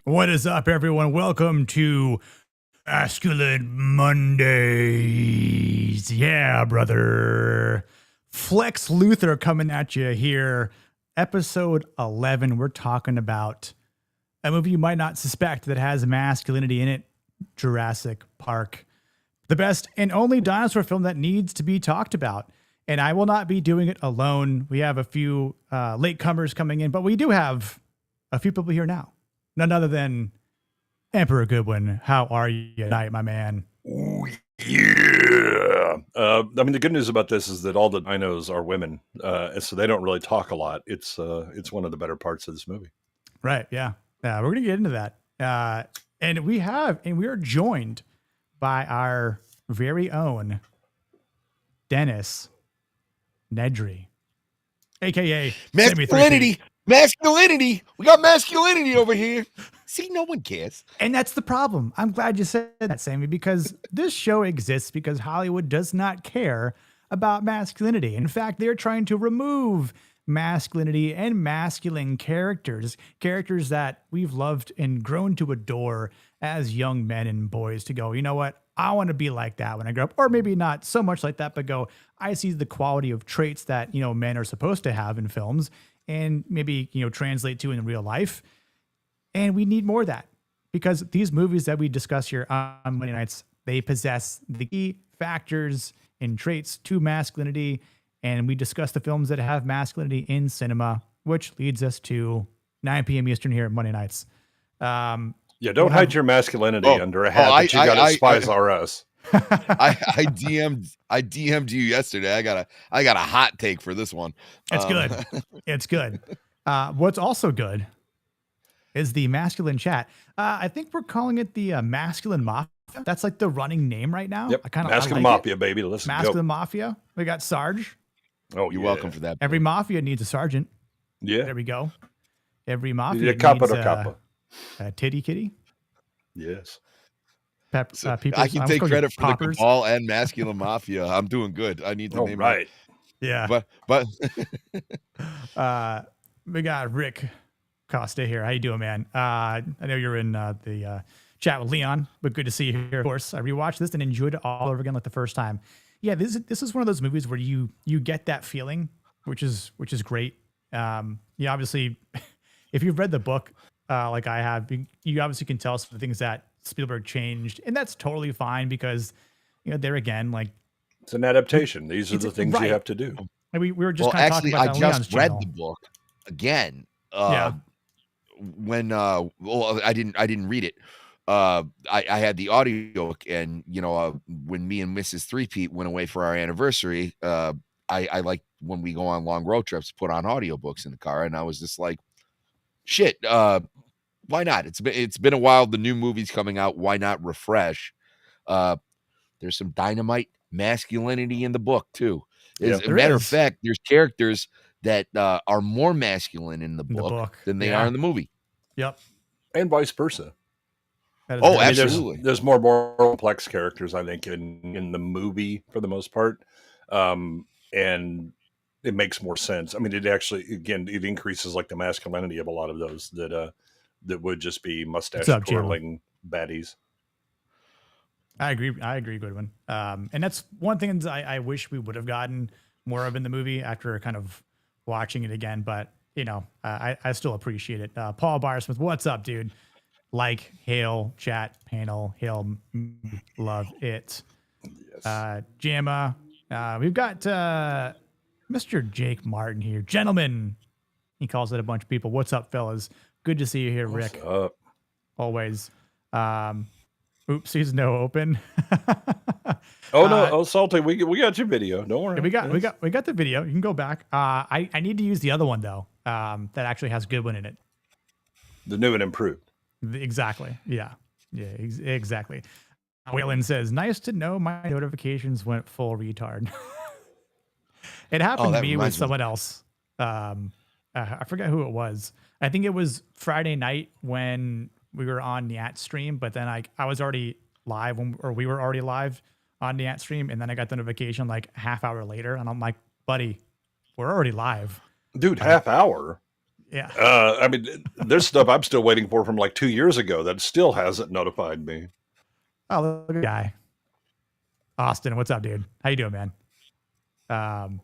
What is up, everyone? Welcome to Masculine Mondays. Yeah, brother. Flex Luthor coming at you here. Episode 11. We're talking about a movie you might not suspect that has masculinity in it, Jurassic Park. The best and only dinosaur film that needs to be talked about. And I will not be doing it alone. We have a few latecomers coming in, but we do have a few people here now. None other than Emperor Goodwin. How are you tonight, my man? Ooh, yeah. I mean, the good news about this is that all the dinos are women, and so they don't really talk a lot. It's one of the better parts of this movie. Right. Yeah. We're gonna get into that. And we are joined by our very own Dennis Nedry, aka Masculinity. Masculinity. We got masculinity over here. See, no one cares. And that's the problem. I'm glad you said that, Sammy, because this show exists because Hollywood does not care about masculinity. In fact, they're trying to remove masculinity and masculine characters that we've loved and grown to adore as young men and boys to go, you know what? I want to be like that when I grow up, or maybe not so much like that, but go, I see the quality of traits that, you know, men are supposed to have in films and maybe, you know, translate to in real life. And we need more of that because these movies that we discuss here on Monday nights, they possess the key factors and traits to masculinity. And we discuss the films that have masculinity in cinema, which leads us to 9 p.m. Eastern here at Monday nights. Don't hide your masculinity under a hat that you got to Spies R Us. I DM'd you yesterday. I got a hot take for this one. It's good. It's good. What's also good is the masculine chat. I think we're calling it the masculine mafia. That's like the running name right now. Yep. Masculine Mafia, baby. Let's go. Masculine Mafia. We got Sarge. Oh, you're welcome for that. Every mafia needs a sergeant. Yeah. There we go. Every mafia needs a titty kitty. Yes. People, I can take credit for the cabal and masculine mafia. I'm doing good. I need to name right. Yeah. But we got Rick Costa here. How you doing, man? I know you're in the chat with Leon, but good to see you here. Of course, I rewatched this and enjoyed it all over again like the first time. Yeah, this is one of those movies where you get that feeling, which is great. Obviously, if you've read the book like I have, you obviously can tell some of the things that Spielberg changed, and that's totally fine because there again, like it's an adaptation. These are the things you have to do. And we were just kind of talking about I just read the book again. When I didn't read it. I had the audio, and when me and Mrs. Three-Peat went away for our anniversary, I like when we go on long road trips, put on audiobooks in the car, and I was just like, shit, why not? It's been a while. The new movie's coming out. Why not refresh? There's some dynamite masculinity in the book too. As a matter of fact, there's characters that are more masculine in the book than they are in the movie. Yep. And vice versa. Absolutely. There's more complex characters, I think, in the movie for the most part. And it makes more sense. I mean, it actually, again, it increases like the masculinity of a lot of those that would just be mustache twirling baddies. I agree, Goodwin. And that's one thing I wish we would have gotten more of in the movie after kind of watching it again. But, I still appreciate it. Paul Byersmith, what's up, dude? Like, hail, chat, panel, hail, love it. Yes. Jamma. We've got Mr. Jake Martin here. Gentlemen, he calls it a bunch of people. What's up, fellas? Good to see you here, Rick. What's up? Always. Oopsies, no open. No, Salty, we got your video. Don't worry. We got the video. You can go back. I need to use the other one though. That actually has Goodwin in it. The new and improved. Exactly. Yeah. Exactly. Waylon says, nice to know my notifications went full retard. It happened to me with someone else. I forget who it was. I think it was Friday night when we were on the at stream, but then I was already live we were already live on the at stream. And then I got the notification like half hour later and I'm like, buddy, we're already live. Dude, half hour. Yeah. I mean, there's stuff I'm still waiting for from like 2 years ago that still hasn't notified me. Oh, look at the guy. Austin, what's up, dude? How you doing, man?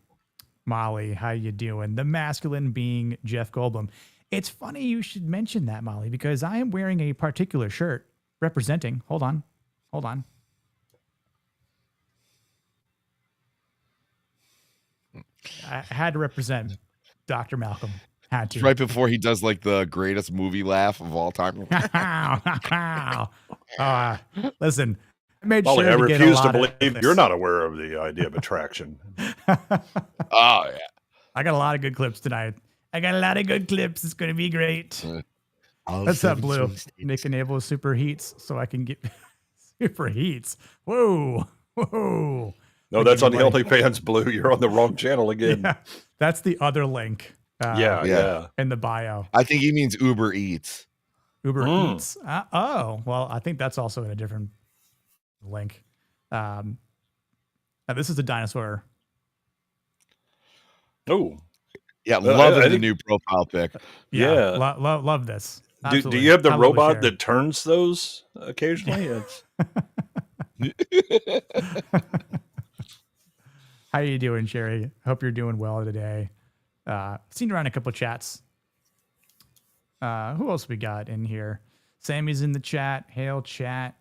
Molly, how you doing? The masculine being Jeff Goldblum. It's funny you should mention that, Molly, because I am wearing a particular shirt representing. Hold on. I had to represent Dr. Malcolm. Had to. Right before he does like the greatest movie laugh of all time. Listen, I made Molly, sure I to get a refuse to lot of believe this. you're not aware of the idea of attraction. Oh yeah. I got a lot of good clips tonight. It's going to be great. What's up, Blue? Nick enables super heats so I can get super heats. Whoa. No, that's on the OnlyFans, Blue. You're on the wrong channel again. Yeah, that's the other link. Yeah. In the bio. I think he means Uber Eats. Uber Eats. Well, I think that's also in a different link. This is a dinosaur. Oh. Yeah, loving the new profile pic. Yeah. Love this. Do you have the robot that turns those occasionally? How you doing, Sherry? Hope you're doing well today. Seen around a couple chats. Who else we got in here? Sammy's in the chat. Hail chat.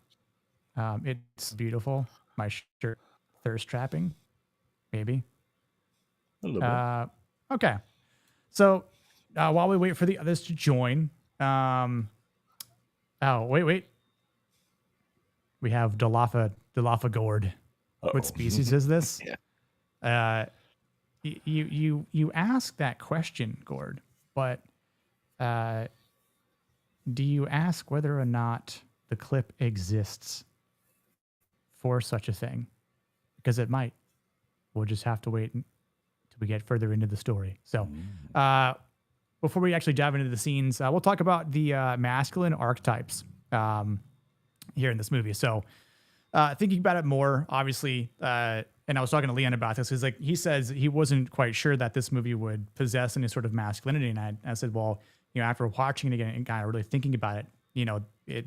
It's beautiful. My shirt thirst trapping. Maybe. A little bit. Okay. So while we wait for the others to join, wait. We have Dilopha What species is this? Yeah. You ask that question, Gord, but do you ask whether or not the clip exists for such a thing? Because it might. We'll just have to wait until we get further into the story. So before we actually dive into the scenes, we'll talk about the masculine archetypes here in this movie. So thinking about it more, obviously, and I was talking to Leon about this, he says he wasn't quite sure that this movie would possess any sort of masculinity. And I said, well, after watching it again and kind of really thinking about it,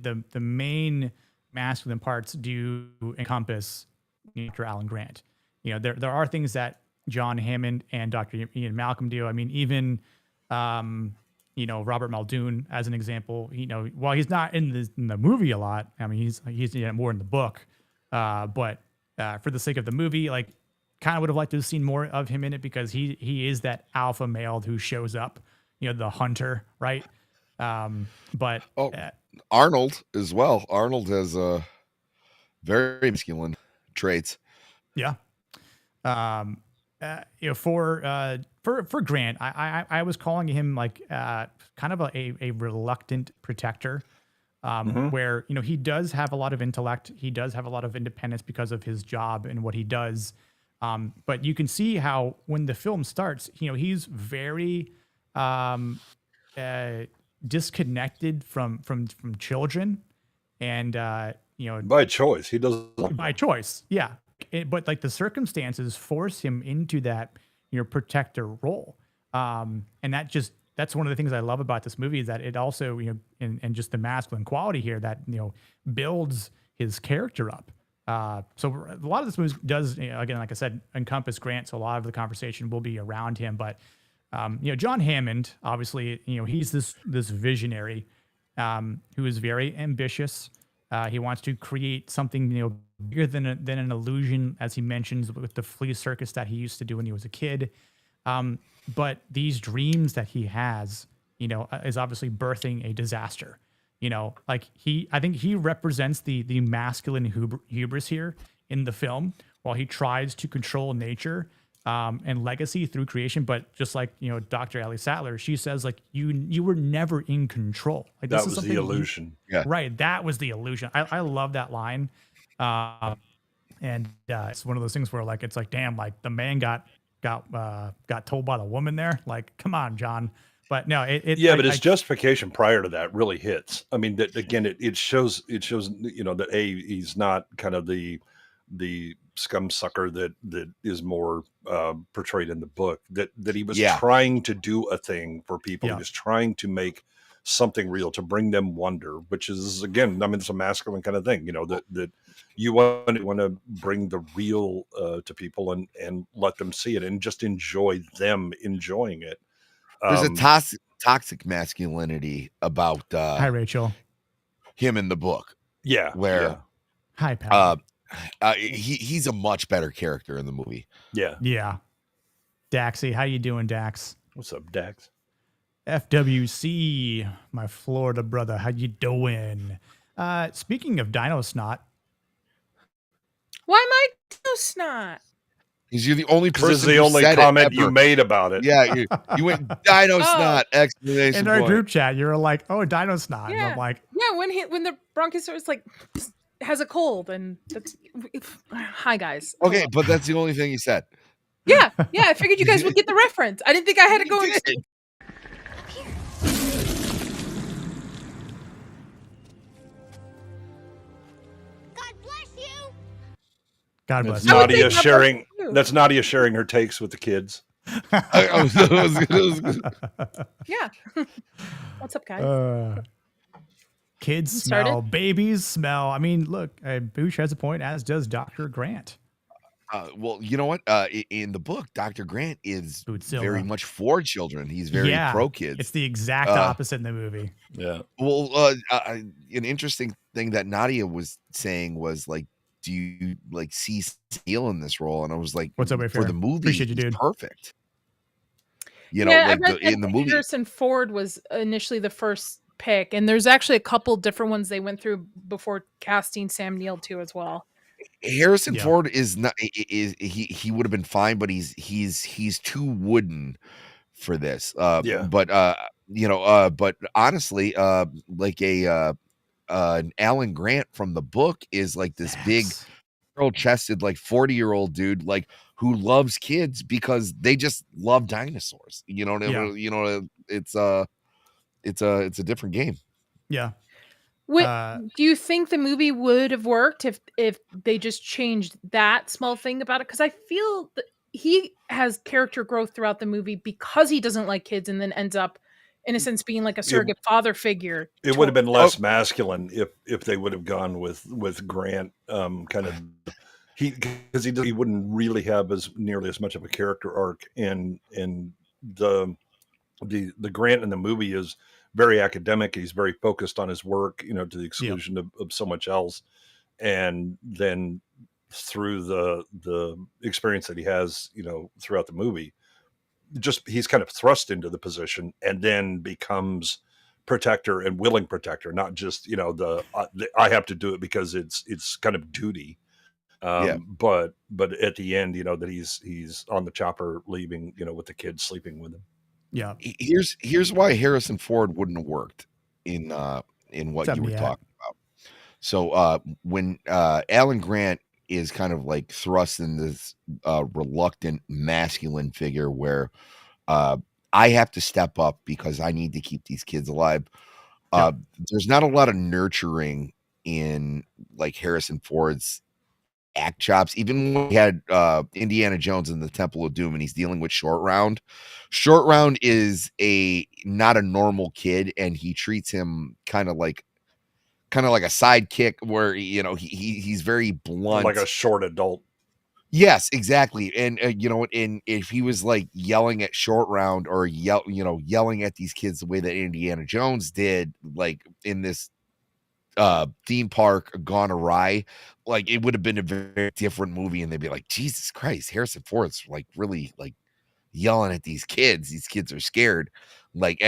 the main masculine parts do encompass Dr. Alan Grant. There are things that John Hammond and Dr. Ian Malcolm do. I mean, even Robert Muldoon, as an example, while he's not in the movie a lot, I mean, he's more in the book, but for the sake of the movie, kind of would have liked to have seen more of him in it, because he is that alpha male who shows up, the hunter, right? But Arnold as well. Arnold has very masculine traits. Yeah. For Grant, I was calling him kind of a reluctant protector, where he does have a lot of intellect, he does have a lot of independence because of his job and what he does, but you can see how when the film starts, he's very disconnected from children, and by choice. He doesn't. By choice, yeah. But the circumstances force him into that protector role, and that's one of the things I love about this movie, is that it also and just the masculine quality here that builds his character up. So a lot of this movie does, again, like I said, encompass Grant, so a lot of the conversation will be around him. But John Hammond, obviously, he's this visionary who is very ambitious. He wants to create something bigger than an illusion, as he mentions with the flea circus that he used to do when he was a kid. But these dreams that he has, is obviously birthing a disaster. I think he represents the masculine hubris here in the film, while he tries to control nature and legacy through creation. But just like Dr. Ellie Sattler, she says you were never in control. That was the illusion. Yeah. Right. That was the illusion. I love that line. And it's one of those things where it's damn, the man got told by the woman there. Come on, John. But no, but his justification prior to that really hits. I mean, that again, it shows that he's not kind of the scum sucker that is more portrayed in the book. That he was Yeah. trying to do a thing for people. Yeah. He was trying to make something real, to bring them wonder, which is, again, I mean, it's a masculine kind of thing, that you want to bring the real to people and let them see it and just enjoy them enjoying it. There's a toxic masculinity about Hi, Rachel. him in the book. Yeah. Where Hi, Pal. he's a much better character in the movie. Yeah. Yeah. Daxie, how you doing, Dax? What's up, Dax? FWC, my Florida brother, how you doing? Speaking of dino snot. Why am I dino snot? Because you're the only person. This is the who only said comment it you ever. made about it. Yeah, you went dino snot! Exclamation In our point. group chat, you were like, "Oh, dino snot." And Yeah. I'm like, Yeah, when the Bronchosaurus like has a cold and that's hi guys. Okay, Hello. but that's the only thing you said. Yeah, I figured you guys would get the reference. I didn't think I had to go You and did. God bless you. God That's bless you. I would Nadia think sharing. you. That's Nadia sharing her takes with the kids. Yeah. What's up, guys? Kids You smell, started? babies smell. I mean, look, Boosh has a point, as does Dr. Grant. Well, you know what? In the book, Dr. Grant is Bootzilla. very much for children. He's very pro kids. It's the exact opposite in the movie. Yeah. Well, an interesting thing that Nadia was saying was like, do you like see Steele in this role? And I was like, What's up, for the movie, Appreciate you, he's dude. perfect. You know, yeah, like I read in the that movie, Harrison Ford was initially the first pick, and there's actually a couple different ones they went through before casting Sam Neill too as well. Harrison Yeah. Ford is not he would have been fine, but he's too wooden for this. Yeah. But but honestly, like an Alan Grant from the book is like this big Yes. chested like 40-year-old dude like who loves kids because they just love dinosaurs. You know, it's a different game. Yeah. Do you think the movie would have worked if they just changed that small thing about it? Because I feel that he has character growth throughout the movie because he doesn't like kids and then ends up, in a sense, being like a surrogate father figure. It would have been less masculine if they would have gone with Grant, kind of because he wouldn't really have nearly as much of a character arc, and the Grant in the movie is very academic. He's very focused on his work, to the exclusion of so much else. And then through the experience that he has, throughout the movie, he's kind of thrust into the position and then becomes protector and willing protector, not just, I have to do it because it's kind of duty. But at the end, that he's on the chopper leaving, with the kids sleeping with him. Yeah. Here's why Harrison Ford wouldn't have worked in what you were talking about. So when Alan Grant is kind of like thrust in this reluctant masculine figure where I have to step up because I need to keep these kids alive. There's not a lot of nurturing in like Harrison Ford's act chops. Even when we had Indiana Jones in the Temple of Doom and he's dealing with Short Round is not a normal kid, and he treats him kind of like a sidekick where he's very blunt, like a short adult. Yes, exactly. And and if he was like yelling at Short Round or yelling at these kids the way that Indiana Jones did, like in this theme park gone awry, like it would have been a very different movie, and they'd be like, Jesus Christ, Harrison Ford's like really like yelling at these kids are scared. Like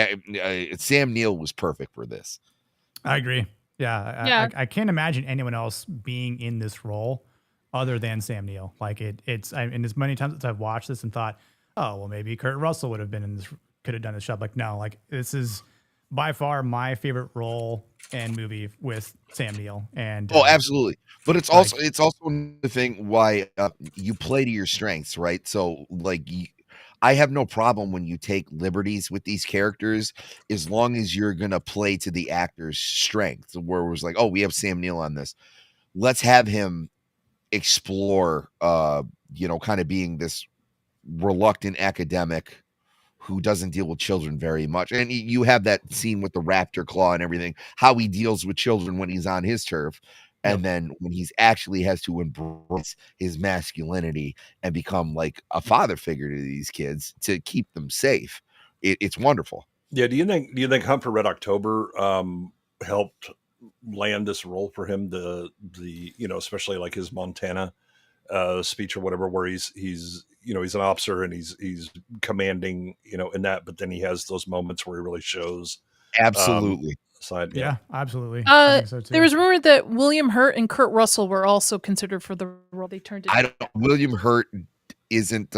Sam Neill was perfect for this. I agree. Yeah. I can't imagine anyone else being in this role other than Sam Neill. Like and as many times as I've watched this and thought, oh, well, maybe Kurt Russell would have been in this, could have done this job. Like, no, like this is by far my favorite role and movie with Sam Neill. And absolutely. But it's also the thing why you play to your strengths, right? So like I have no problem when you take liberties with these characters as long as you're gonna play to the actor's strength. Where it was like, oh, we have Sam Neill on this, let's have him explore, kind of being this reluctant academic who doesn't deal with children very much. And you have that scene with the raptor claw and everything, how he deals with children when he's on his turf. And then when he's actually has to embrace his masculinity and become like a father figure to these kids to keep them safe. It's wonderful. Yeah. Do you think Hunt for Red October helped land this role for him? The especially like his Montana speech or whatever, where he's an officer and he's commanding, in that, but then he has those moments where he really shows Absolutely. side. Yeah, absolutely. I think so too. There was rumor that William Hurt and Kurt Russell were also considered for the role. They turned it. William Hurt isn't.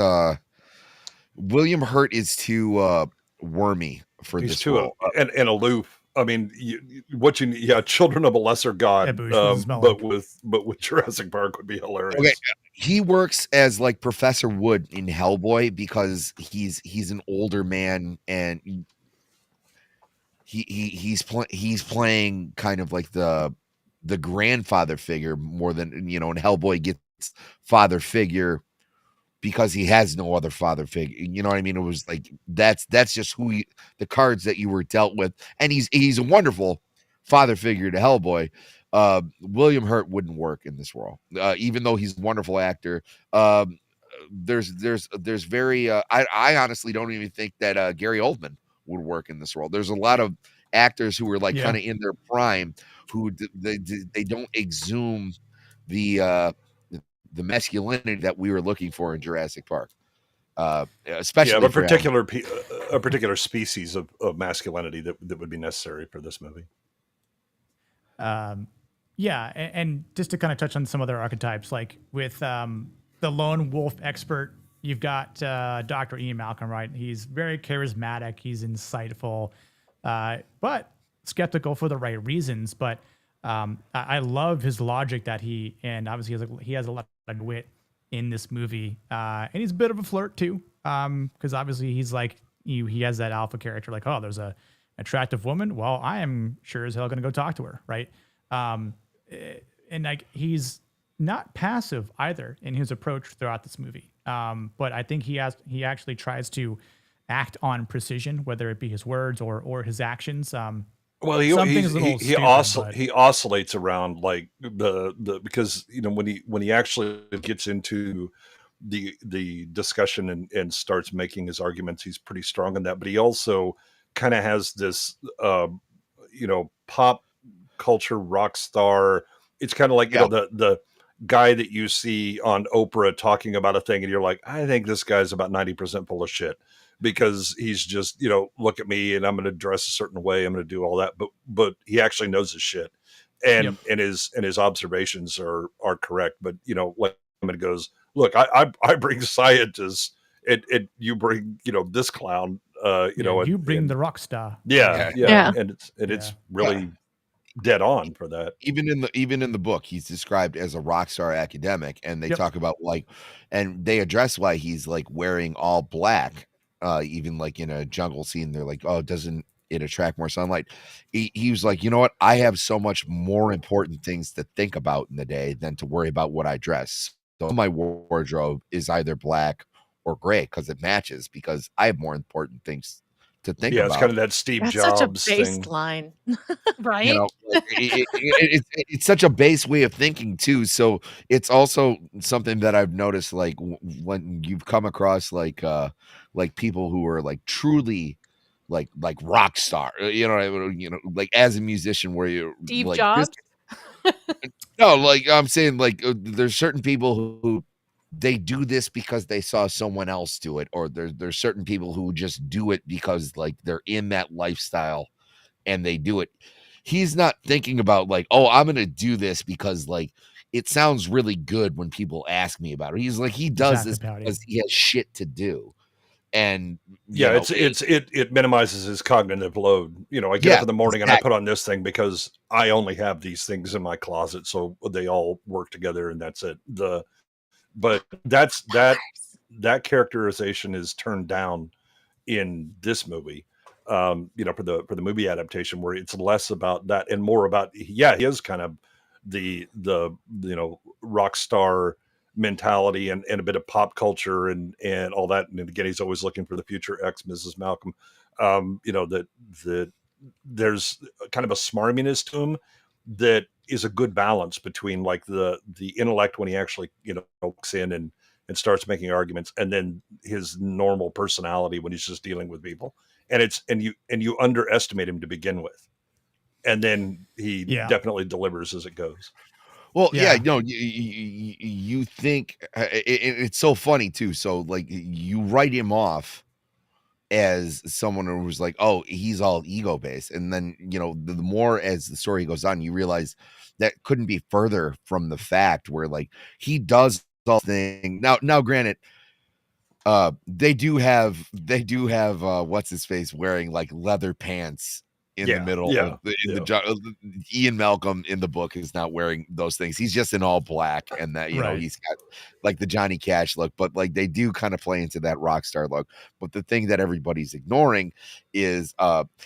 William Hurt is too wormy for He's this too role. and aloof. I mean, Children of a Lesser God, but with Jurassic Park would be hilarious. Okay, he works as like Professor Wood in Hellboy because he's an older man and he's playing kind of like the grandfather figure more than and Hellboy gets father figure because he has no other father figure. You know what I mean? It was like that's just the cards that you were dealt with, and he's a wonderful father figure to Hellboy. William Hurt wouldn't work in this role, even though he's a wonderful actor. There's very I honestly don't even think that Gary Oldman would work in this role. There's a lot of actors who are like kind of in their prime who they don't exhume the masculinity that we were looking for in Jurassic Park, especially a particular species of masculinity that would be necessary for this movie. And just to kind of touch on some other archetypes, like with the lone wolf expert, you've got Dr. Ian Malcolm, right? He's very charismatic, he's insightful, but skeptical for the right reasons. But I love his logic that and obviously he has a lot of wit in this movie, and he's a bit of a flirt too, because obviously he's like he has that alpha character, like, oh, there's a attractive woman, well, I am sure as hell gonna go talk to her, right? And like he's not passive either in his approach throughout this movie, but I think he actually tries to act on precision, whether it be his words or his actions. Well, he oscillates around like the because when he actually gets into the discussion and starts making his arguments, he's pretty strong on that. But he also kind of has this pop culture rock star. It's kind of like the guy that you see on Oprah talking about a thing, and you're like, I think this guy's about 90% full of shit. Because he's just, look at me and I'm going to dress a certain way. I'm going to do all that. But he actually knows his shit, and his observations are correct. But like Hammond goes, look, I bring scientists, and you bring this clown. You bring the rock star. Yeah. And it's really dead on for that. Even in the book, he's described as a rock star academic, and they talk about and they address why he's like wearing all black. Even like in a jungle scene, they're like, oh, doesn't it attract more sunlight? He was like, you know what? I have so much more important things to think about in the day than to worry about what I dress. So my wardrobe is either black or gray because it matches, because I have more important things to think about. Yeah, it's kind of that Steve Jobs such a base thing. line. Right? It's such a base way of thinking too. So it's also something that I've noticed, like when you've come across like people who are like truly like rock star, like as a musician, where you're Steve like, Jobs. No, like I'm saying, like there's certain people who they do this because they saw someone else do it, or there's certain people who just do it because like they're in that lifestyle and they do it. He's not thinking about like, oh, I'm gonna do this because like it sounds really good when people ask me about it. He's like, he does this because he has shit to do. And it minimizes his cognitive load. I get up in the morning and I put on this thing because I only have these things in my closet, so they all work together and that's it. But that characterization is turned down in this movie, for the movie adaptation, where it's less about that and more about he is kind of the rock star mentality and a bit of pop culture and all that. And again, he's always looking for the future ex Mrs. Malcolm. That there's kind of a smarminess to him that is a good balance between like the intellect when he actually walks in and starts making arguments, and then his normal personality when he's just dealing with people. And you underestimate him to begin with, and then he definitely delivers as it goes. Well, you think it's so funny too. So like you write him off as someone who was like, oh, he's all ego based. And then, the more as the story goes on, you realize that couldn't be further from the fact where like he does all thing. Now granted, they do have what's his face wearing like leather pants in the middle of Ian Malcolm in the book is not wearing those things. He's just in all black, and that he's got like the Johnny Cash look, but like they do kind of play into that rock star look. But the thing that everybody's ignoring is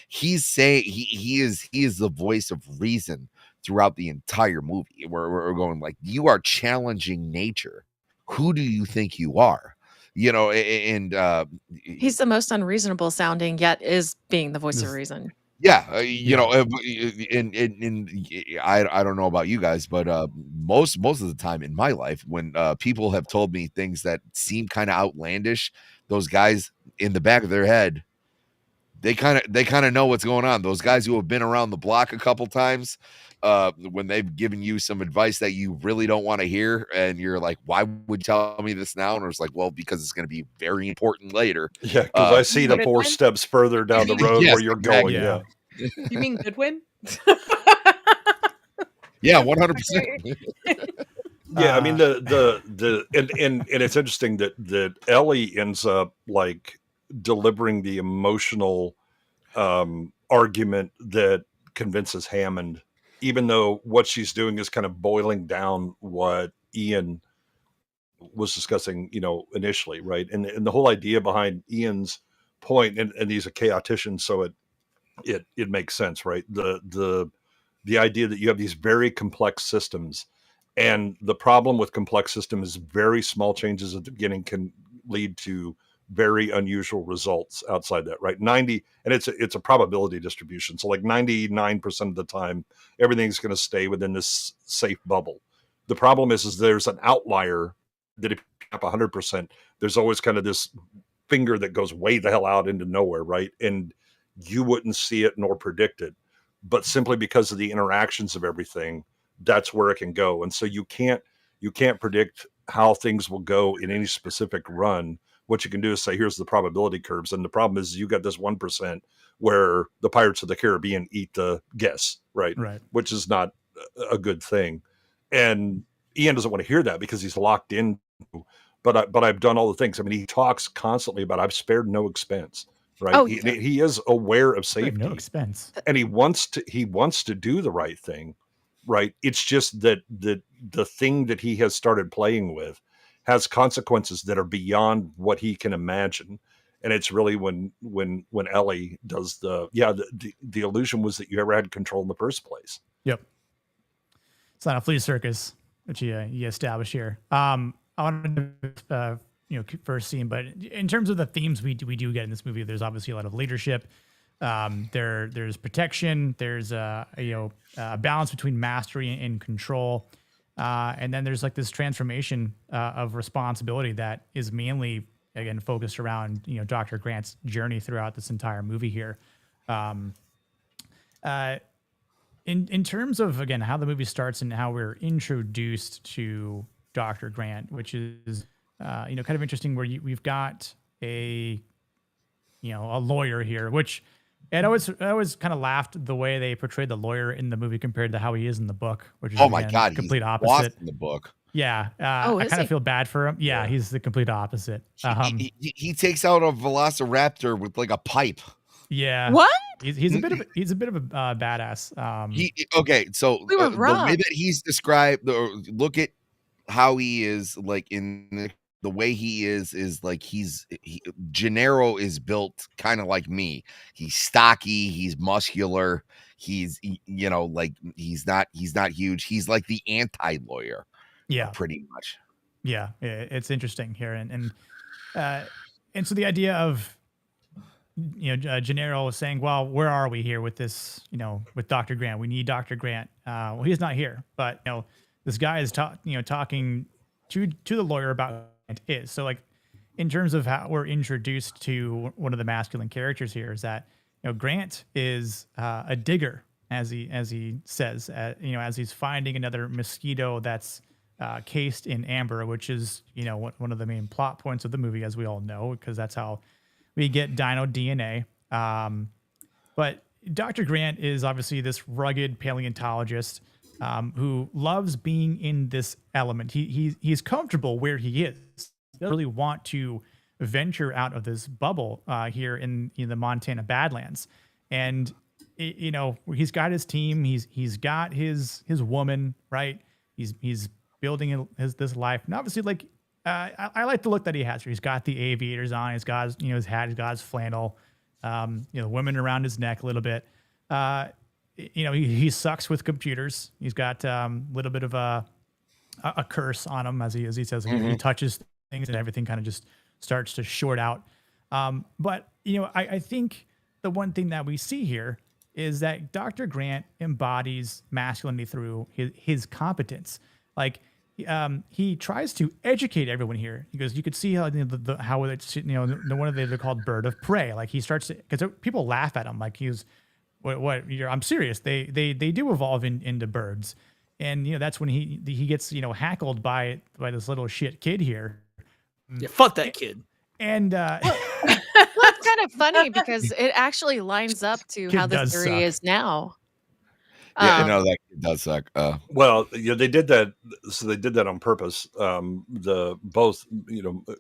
he's saying he is the voice of reason throughout the entire movie. We're going like, you are challenging nature. Who do you think you are? And he's the most unreasonable sounding, yet is being the voice of reason. Yeah, and I don't know about you guys, but most of the time in my life, when people have told me things that seem kind of outlandish, those guys in the back of their head, they kind of know what's going on. Those guys who have been around the block a couple times, when they've given you some advice that you really don't want to hear, and you're like, why would you tell me this now? And it's like, well, because it's going to be very important later. Yeah, because I see the 4 steps further down the road where you're going. Yeah. You mean Goodwin? Yeah, 100%. Yeah, I mean and it's interesting that Ellie ends up like delivering the emotional argument that convinces Hammond, even though what she's doing is kind of boiling down what Ian was discussing, initially, right? And the whole idea behind Ian's point, and he's a chaotician, so it makes sense, right? The idea that you have these very complex systems, and the problem with complex systems is very small changes at the beginning can lead to very unusual results outside that, right? 90, and it's a probability distribution. So like 99% of the time, everything's going to stay within this safe bubble. The problem is there's an outlier that if you up 100%, there's always kind of this finger that goes way the hell out into nowhere, right? And you wouldn't see it nor predict it, but simply because of the interactions of everything, that's where it can go. And so you can't predict how things will go in any specific run. What you can do is say, here's the probability curves. And the problem is you got this 1% where the Pirates of the Caribbean eat the guess, right? Which is not a good thing. And Ian doesn't want to hear that because he's locked in, but I've done all the things. I mean, he talks constantly about, I've spared no expense, right? Oh, he is aware of safety. No expense. And he wants to do the right thing, right? It's just that the thing that he has started playing with has consequences that are beyond what he can imagine. And it's really when Ellie does the illusion was that you ever had control in the first place. Yep. It's not a flea circus, which you establish here. I wanted to first scene, but in terms of the themes we do get in this movie, there's obviously a lot of leadership. There's protection. There's a balance between mastery and control. And then there's like this transformation of responsibility that is mainly, again, focused around, Dr. Grant's journey throughout this entire movie here. In terms of, again, how the movie starts and how we're introduced to Dr. Grant, which is, kind of interesting, where we've got a lawyer here, which I always kind of laughed the way they portrayed the lawyer in the movie compared to how he is in the book, which is complete opposite in the book. Yeah, I kind of feel bad for him. Yeah, he's the complete opposite. He takes out a velociraptor with like a pipe. Yeah. What? He's a bit of a badass. So we were the wrong. way that he's described, look at how he is, like in the way he is like Gennaro is built kind of like me. He's stocky, he's muscular, he's like he's not huge. He's like the anti-lawyer. Yeah. pretty much. Yeah. It's interesting here. And so the idea of, Gennaro was saying, well, where are we here with this, with Dr. Grant? We need Dr. Grant. Well, he's not here, but, this guy is talking to the lawyer about who Grant is. So like, in terms of how we're introduced to one of the masculine characters here is that, Grant is a digger, as he says, as he's finding another mosquito that's cased in amber, which is, one of the main plot points of the movie, as we all know, because that's how we get dino DNA. But Dr. Grant is obviously this rugged paleontologist who loves being in this element. He's comfortable where he is. He doesn't really want to venture out of this bubble here in the Montana Badlands. And he's got his team. He's got his woman, right? He's building this life, and obviously, like I like the look that he has here. He's got the aviators on. He's got his hat. He's got his flannel. Women around his neck a little bit. He sucks with computers. He's got a little bit of a curse on him, as he says. He touches things and everything kind of just starts to short out. But I think the one thing that we see here is that Dr. Grant embodies masculinity through his competence. Like he tries to educate everyone here. He goes, you could see how how it's one of they're called bird of prey. Like he starts to, because people laugh at him like he's what I'm serious. They do evolve into birds, and that's when he gets hackled by this little shit kid here. Yeah, fuck that kid. And Well, it's kind of funny because it actually lines up to Kid how the does theory suck. is now. Yeah, no, that kid does suck. Well, they did that. So they did that on purpose.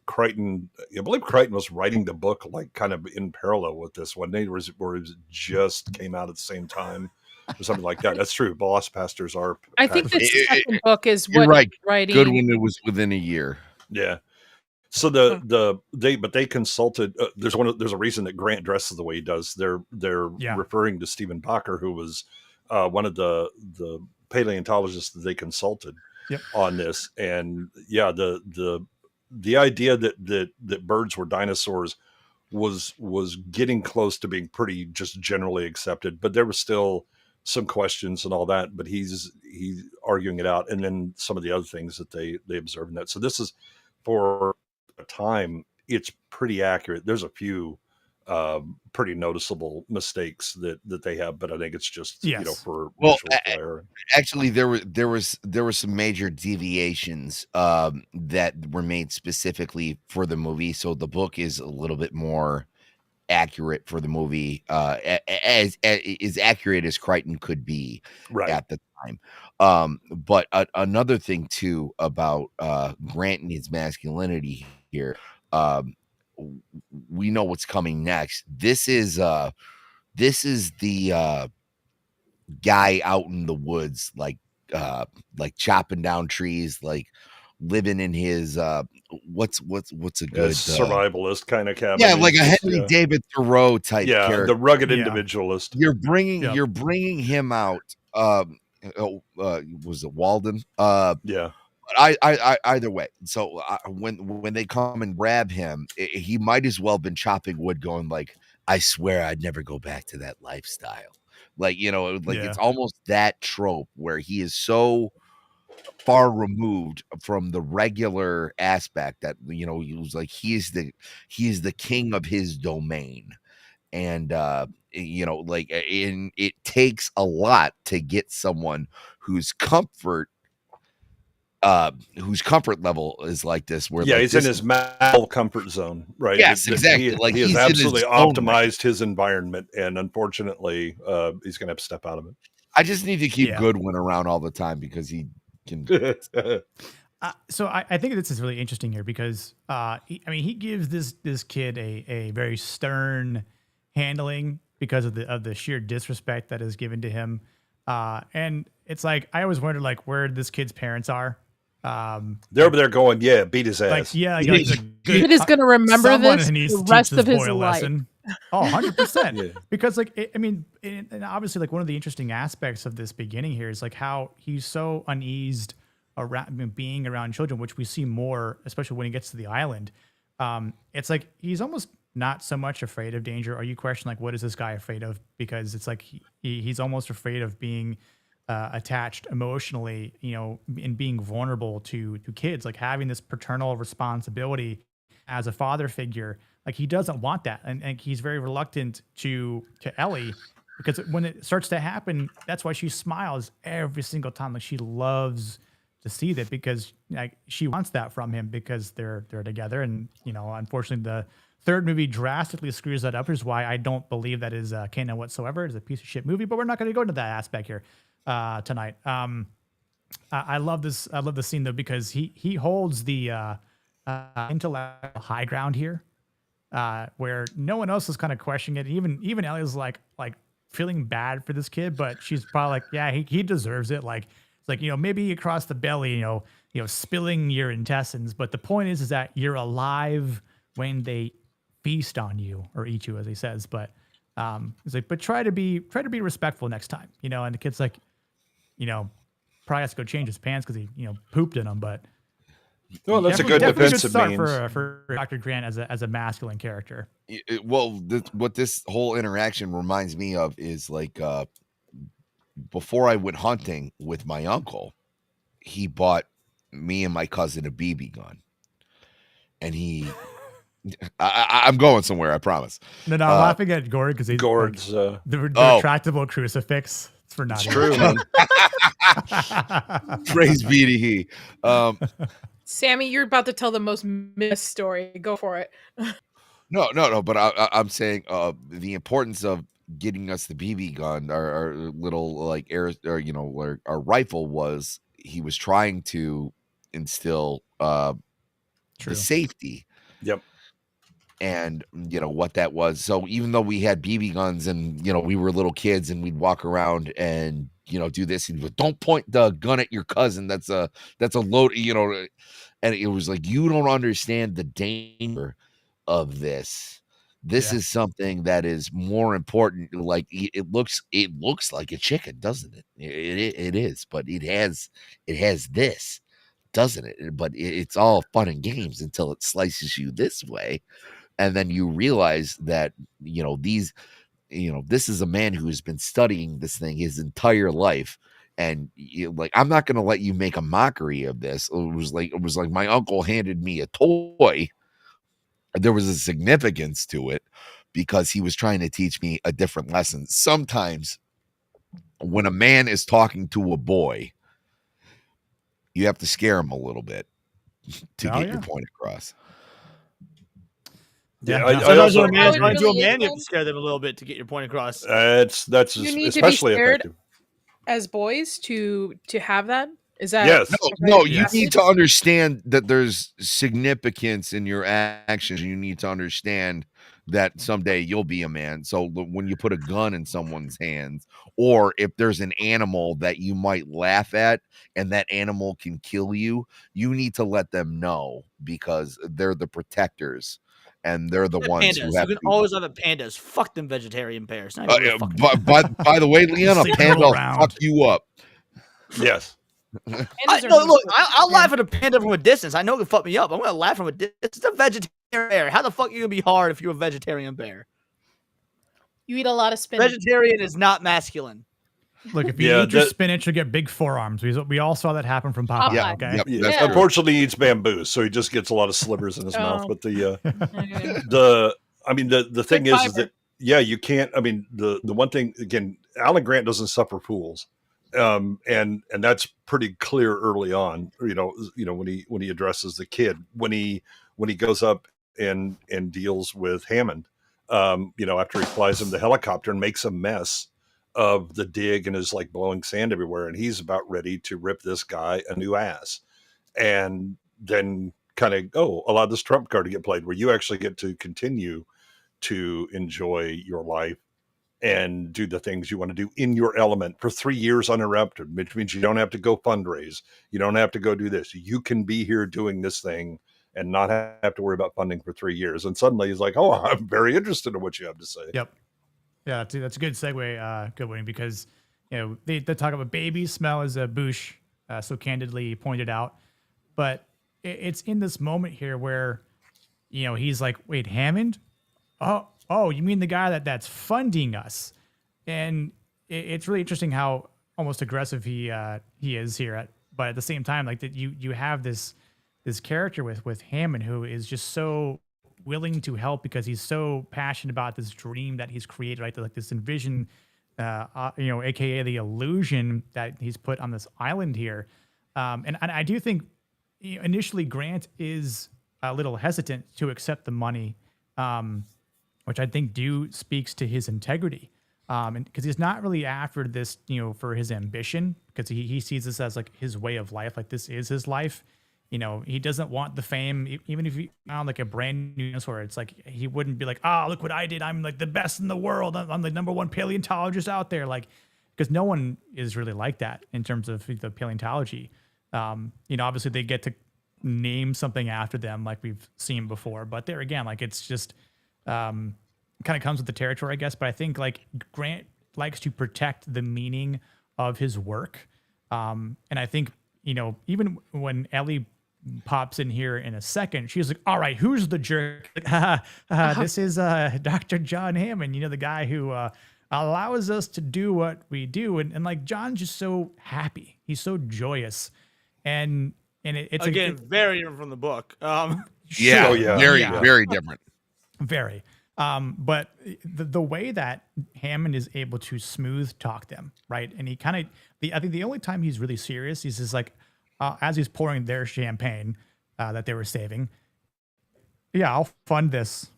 Crichton. I believe Crichton was writing the book like kind of in parallel with this one. Where it just came out at the same time, or something like that. That's true. Boss pastors are. I think the It- second book is You're what right. writing. Good when it was within a year. Yeah. So they consulted. There's a reason that Grant dresses the way he does. They're referring to Stephen Bacher, who was one of the paleontologists that they consulted on this. And yeah, the idea that birds were dinosaurs was getting close to being pretty just generally accepted, but there was still some questions and all that. But he's arguing it out, and then some of the other things that they observe in that. So this is for a time, it's pretty accurate. There's a few pretty noticeable mistakes that they have, but I think it's just for visual flair. Actually, there were some major deviations that were made specifically for the movie, so the book is a little bit more accurate for the movie, as accurate as Crichton could be at the time. But another thing too about Grant and his masculinity here, we know what's coming next. This is the guy out in the woods, like chopping down trees, like living in his what's a good survivalist kind of cabin. Yeah, like a Henry David Thoreau type character. The rugged individualist. You're bringing him out. Was it Walden? Yeah. Either way. So when they come and grab him, he might as well have been chopping wood, going like, "I swear I'd never go back to that lifestyle." Like it's almost that trope where he is so far removed from the regular aspect that he was like he is the king of his domain, and it takes a lot to get someone whose comfort level is like this, where he's in his mal comfort zone, right? Yes, exactly. He has absolutely optimized his environment, and unfortunately he's gonna have to step out of it. I just need to keep Goodwin around all the time because he can. So I think this is really interesting here because he gives this kid a very stern handling because of the sheer disrespect that is given to him, and it's like I always wondered like where this kid's parents are. They're over there going, beat his ass. Kid is going to remember this the rest of his life. Oh, 100%. Because and obviously like one of the interesting aspects of this beginning here is like how he's so uneased around being around children, which we see more, especially when he gets to the island. It's like he's almost not so much afraid of danger, or you question like, what is this guy afraid of? Because it's like he's almost afraid of being attached emotionally, and being vulnerable to kids, like having this paternal responsibility as a father figure. Like he doesn't want that, and he's very reluctant to Ellie, because when it starts to happen, that's why she smiles every single time. Like she loves to see that, because like she wants that from him, because they're together. And unfortunately, the third movie drastically screws that up, which is why I don't believe that is canon whatsoever. It's a piece of shit movie, but we're not going to go into that aspect here tonight. I love this. I love the scene though, because he holds the intellectual high ground here, where no one else is kind of questioning it. Even Ellie's like feeling bad for this kid, but she's probably like, yeah, he deserves it. Like it's like, maybe across the belly, spilling your intestines, but the point is that you're alive when they feast on you or eat you, as he says. But it's like, but try to be respectful next time, and the kid's like, probably has to go change his pants because he pooped in them. But well, that's a good defensive start means for Dr. Grant as a masculine character. What this whole interaction reminds me of is like before I went hunting with my uncle, he bought me and my cousin a BB gun, and I'm going somewhere, I promise. No, I'm laughing at Gord because he's Gord's the retractable crucifix. It's for not. It's true, man. Praise be to he. Sammy, you're about to tell the most missed story. Go for it. No. But I'm saying the importance of getting us the BB gun, our little like air, or where our rifle was. He was trying to instill the safety. Yep. And what that was. So even though we had BB guns and we were little kids and we'd walk around and do this, and don't point the gun at your cousin. That's a load. And it was like, you don't understand the danger of this. This is something that is more important. Like it looks like a chicken, doesn't it? It is, but it has this, doesn't it? But it's all fun and games until it slices you this way. And then you realize that, this is a man who has been studying this thing his entire life. And I'm not going to let you make a mockery of this. It was like my uncle handed me a toy. There was a significance to it because he was trying to teach me a different lesson. Sometimes when a man is talking to a boy, you have to scare him a little bit to get your point across. Yeah, sometimes when a man's really running to a man, you have to scare them a little bit to get your point across. That's You need especially to be scared effective as boys to have that. Is that yes? No, you need to understand that there's significance in your actions. You need to understand that someday you'll be a man. So when you put a gun in someone's hands, or if there's an animal that you might laugh at and that animal can kill you, you need to let them know, because they're the protectors. And they're the ones pandas. who have. You can always have the pandas. Fuck them vegetarian bears. By the way, Leon, a panda will fuck you up. Yes. I'll laugh at a panda from a distance. I know it can fuck me up. I'm gonna laugh from a distance. It's a vegetarian bear. How the fuck are you gonna be hard if you're a vegetarian bear? You eat a lot of spinach. Vegetarian is not masculine. Look, if you eat your spinach, you get big forearms. We all saw that happen from Popeye. Yeah, okay. Yeah. Unfortunately, he eats bamboo, so he just gets a lot of slivers in his mouth. But the thing is that you can't. I mean, the one thing again, Alan Grant doesn't suffer fools, and that's pretty clear early on. When he addresses the kid, when he goes up and deals with Hammond, after he flies him the helicopter and makes a mess of the dig and is like blowing sand everywhere, and he's about ready to rip this guy a new ass, and then kind of allow this trump card to get played where you actually get to continue to enjoy your life and do the things you want to do in your element for 3 years uninterrupted, which means you don't have to go fundraise, you don't have to go do this, you can be here doing this thing and not have to worry about funding for 3 years. And suddenly he's like, I'm very interested in what you have to say. Yep. Yeah, that's a good segue, good one, because they talk about baby smell as a boosh so candidly pointed out. But it's in this moment here where, he's like, wait, Hammond? Oh, you mean the guy that's funding us? And it's really interesting how almost aggressive he is here. But at the same time, like that, you have this character with Hammond who is just so willing to help because he's so passionate about this dream that he's created, right? Like this envision, aka the illusion that he's put on this island here. And I do think initially Grant is a little hesitant to accept the money, which I think speaks to his integrity. And because he's not really after this, for his ambition, because he sees this as like his way of life. Like this is his life. He doesn't want the fame, even if he found like a brand new dinosaur. It's like he wouldn't be like, look what I did. I'm like the best in the world. I'm the number one paleontologist out there. Like, because no one is really like that in terms of the paleontology. Obviously they get to name something after them, like we've seen before. But there again, like it's just kind of comes with the territory, I guess. But I think like Grant likes to protect the meaning of his work, and I think even when Ellie pops in here in a second, she's like, all right, who's the jerk? This is Dr. John Hammond, the guy who allows us to do what we do. And like John's just so happy. He's so joyous. And it's again, very different from the book. Yeah, Oh, yeah. Very different. Very. But the way that Hammond is able to smooth talk them, right? And he kind of, I think the only time he's really serious, he's just like, as he's pouring their champagne that they were saving, yeah, I'll fund this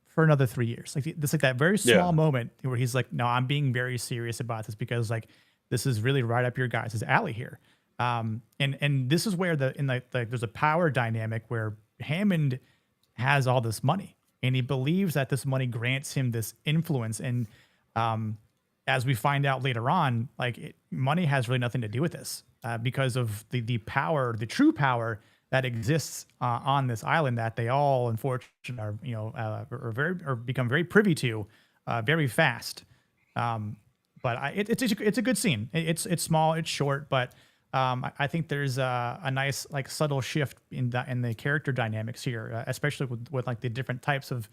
for another 3 years. Like this, like that very small moment where he's like, no, I'm being very serious about this because like this is really right up your guys' alley here. And this is where there's a power dynamic where Hammond has all this money and he believes that this money grants him this influence. And as we find out later on, like money has really nothing to do with this because of the power, the true power that exists on this island that they all, unfortunately, are become very privy to very fast. But it's a good scene. It's small, it's short, but I think there's a nice like subtle shift in the character dynamics here, especially with like the different types of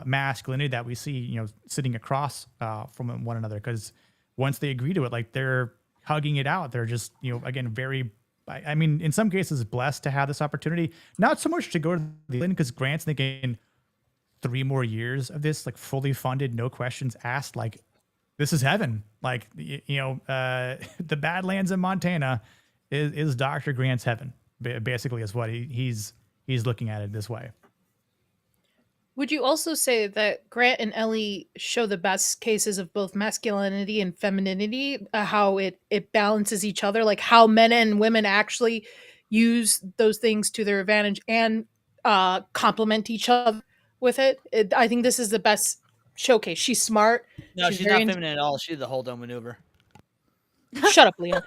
masculinity that we see, sitting across from one another. Because once they agree to it, like they're hugging it out. They're just, again, very, I mean, in some cases blessed to have this opportunity. Not so much to go to the island because Grant's thinking 3 more years of this, like fully funded, no questions asked. Like this is heaven. Like, the Badlands in Montana is Dr. Grant's heaven. Basically is what he's looking at it this way. Would you also say that Grant and Ellie show the best cases of both masculinity and femininity, how it balances each other, like how men and women actually use those things to their advantage and complement each other with it? I think this is the best showcase. She's smart. No, she's not feminine at all. She did the hold on maneuver. Shut up, Leon.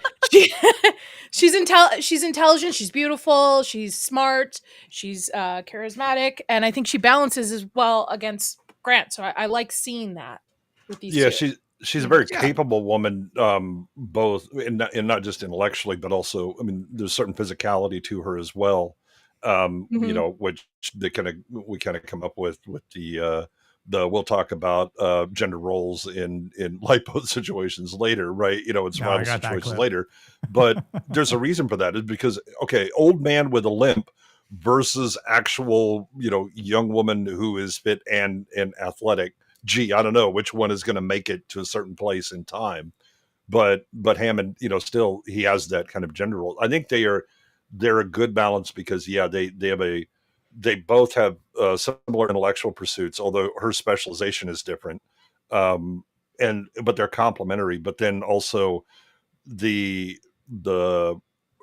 She's intelligent. She's beautiful. She's smart. She's charismatic, and I think she balances as well against Grant. So I like seeing that with these. Yeah, two. she's a very capable woman, both and not just intellectually, but also, I mean, there's certain physicality to her as well. Which we kind of come up with the we'll talk about gender roles in lipo situations later, right? In survival situations later. But there's a reason for that. Is because, okay, old man with a limp versus actual, young woman who is fit and athletic. Gee, I don't know which one is going to make it to a certain place in time. But Hammond, still he has that kind of gender role. I think they're a good balance because they both have similar intellectual pursuits, although her specialization is different. But they're complementary. But then also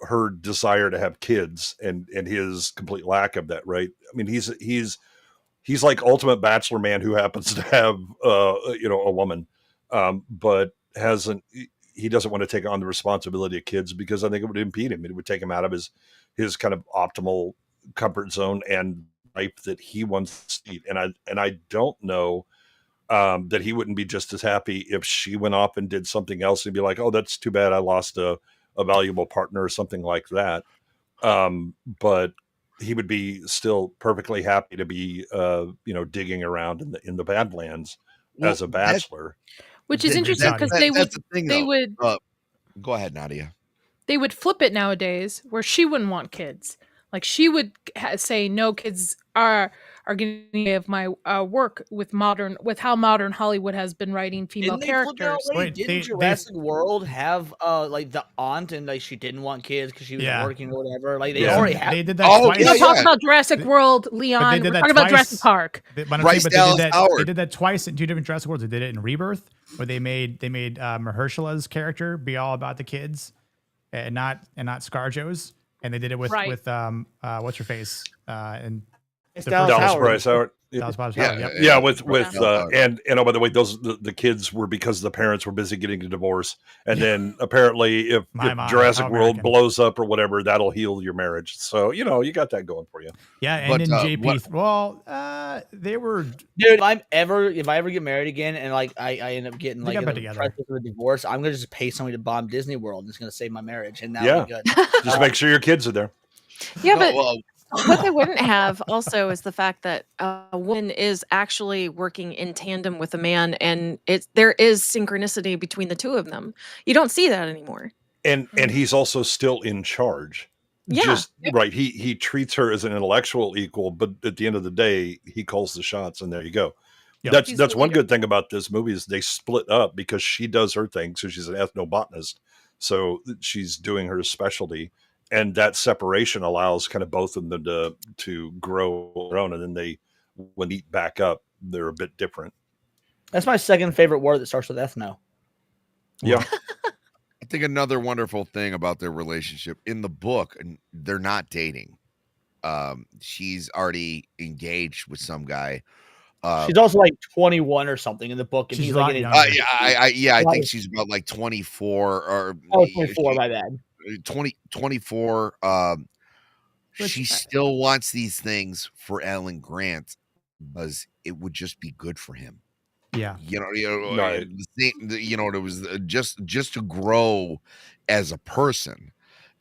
her desire to have kids and his complete lack of that, right? I mean, he's like ultimate bachelor man who happens to have a woman, but he doesn't want to take on the responsibility of kids because I think it would impede him. It would take him out of his kind of optimal comfort zone and life that he wants to eat. And I don't know that he wouldn't be just as happy if she went off and did something else and be like, oh, that's too bad. I lost a a valuable partner or something like that. But he would be still perfectly happy to be, digging around in the Badlands as a bachelor. Which is interesting because that's the thing, they though. would Go ahead, Nadia. they would flip it nowadays where she wouldn't want kids. Like she would say no kids are getting of my work with how modern Hollywood has been writing female Didn't they flip it characters. that way? Wait, Didn't they- Jurassic World have like the aunt and like she didn't want kids because she was Yeah. working or whatever? Like they Yeah. already had. They did that Oh, twice. We don't yeah, talk about Jurassic World, Leon. did We're that talking about twice. Jurassic Park. Bryce They Dallas did Howard. that twice in 2 different Jurassic Worlds. They did it in Rebirth, where they made Mahershala's character be all about the kids, and not ScarJo's. And they did it with Right. what's her face and It's the Dallas first- Dallas Howard. Bryce Howard. Dallas Buyers Yeah, Howard, yep. Yeah, with Yeah. and oh, by the way, the kids were because the parents were busy getting a divorce, and then apparently if My, Jurassic how World American. blows up or whatever, that'll heal your marriage. So you got that going for you. Yeah, and But, in JP, they were Dude, if I ever get married again and like I end up getting They like got a back together. divorce, I'm gonna just pay somebody to bomb Disney World and it's gonna save my marriage and that'll Yeah. be good. Just make sure your kids are there. Yeah, No, but well, what they wouldn't have also is the fact that a woman is actually working in tandem with a man, and there is synchronicity between the two of them. You don't see that anymore. And he's also still in charge. Yeah. Just right. He treats her as an intellectual equal, but at the end of the day, he calls the shots, and there you go. Yep. He's That's the one leader. good thing about this movie is they split up because she does her thing. So she's an ethnobotanist. So she's doing her specialty. And that separation allows kind of both of them to grow on their own. And then when they eat back up, they're a bit different. That's my second favorite word that starts with ethno. Yeah. I think another wonderful thing about their relationship in the book, and they're not dating. She's already engaged with some guy. She's also like 21 or something in the book, and She's he's a lot like in younger. I think she's about like 24 or 24. My bad. 24. Which She I- still wants these things for Alan Grant because it would just be good for him. yeah. Right. It was just to grow as a person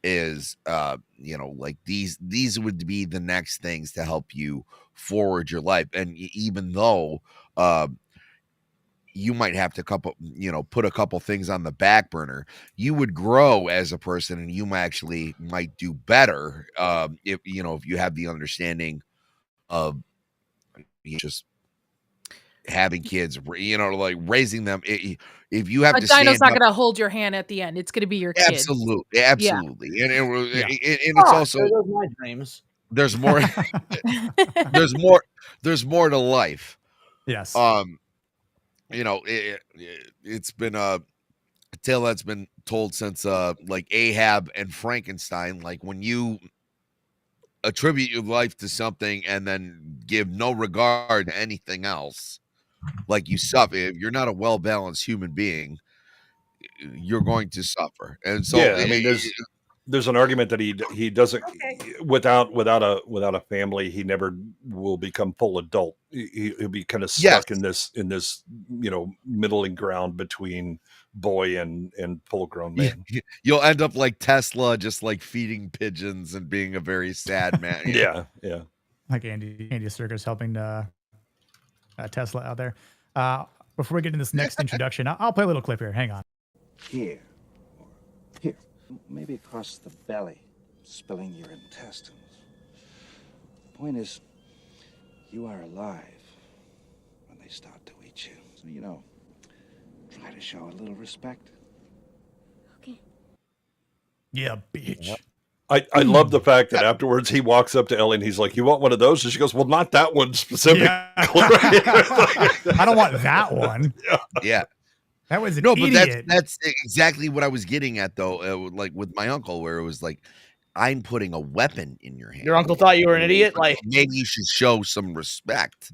is like these would be the next things to help you forward your life. And even though you might have to put a couple things on the back burner, you would grow as a person, and you might do better if you have the understanding of just having kids, like raising them. If you have A to dino's stand not up, going to hold your hand at the end. It's going to be your kid. absolutely, and it's Oh, also there goes my dreams. there's more there's more to life. Yes. It's been a tale that's been told since like Ahab and Frankenstein. Like when you attribute your life to something and then give no regard to anything else, like you suffer. If you're not a well-balanced human being, you're going to suffer. And so Yeah, I mean, there's an argument that he doesn't without a family, he never will become full adult. He'll be kind of stuck in this middling ground between boy and full grown man. you'll end up like Tesla, just like feeding pigeons and being a very sad man. Yeah. Like Andy Serkis helping Tesla out there. Before we get into this next introduction, I'll play a little clip here. Hang on. Here, or here, maybe across the belly, spilling your intestines. The point is, you are alive when they start to eat you. So, try to show a little respect. Okay. Yeah, bitch. Yep. I love the fact that afterwards he walks up to Ellie and he's like, "You want one of those?" And she goes, "Well, not that one specifically." Yeah. I don't want that one. Yeah. That was an No, but idiot. that's exactly what I was getting at, though. Like with my uncle, where it was like, I'm putting a weapon in your hand. Your uncle thought you were an idiot. Like maybe you should show some respect.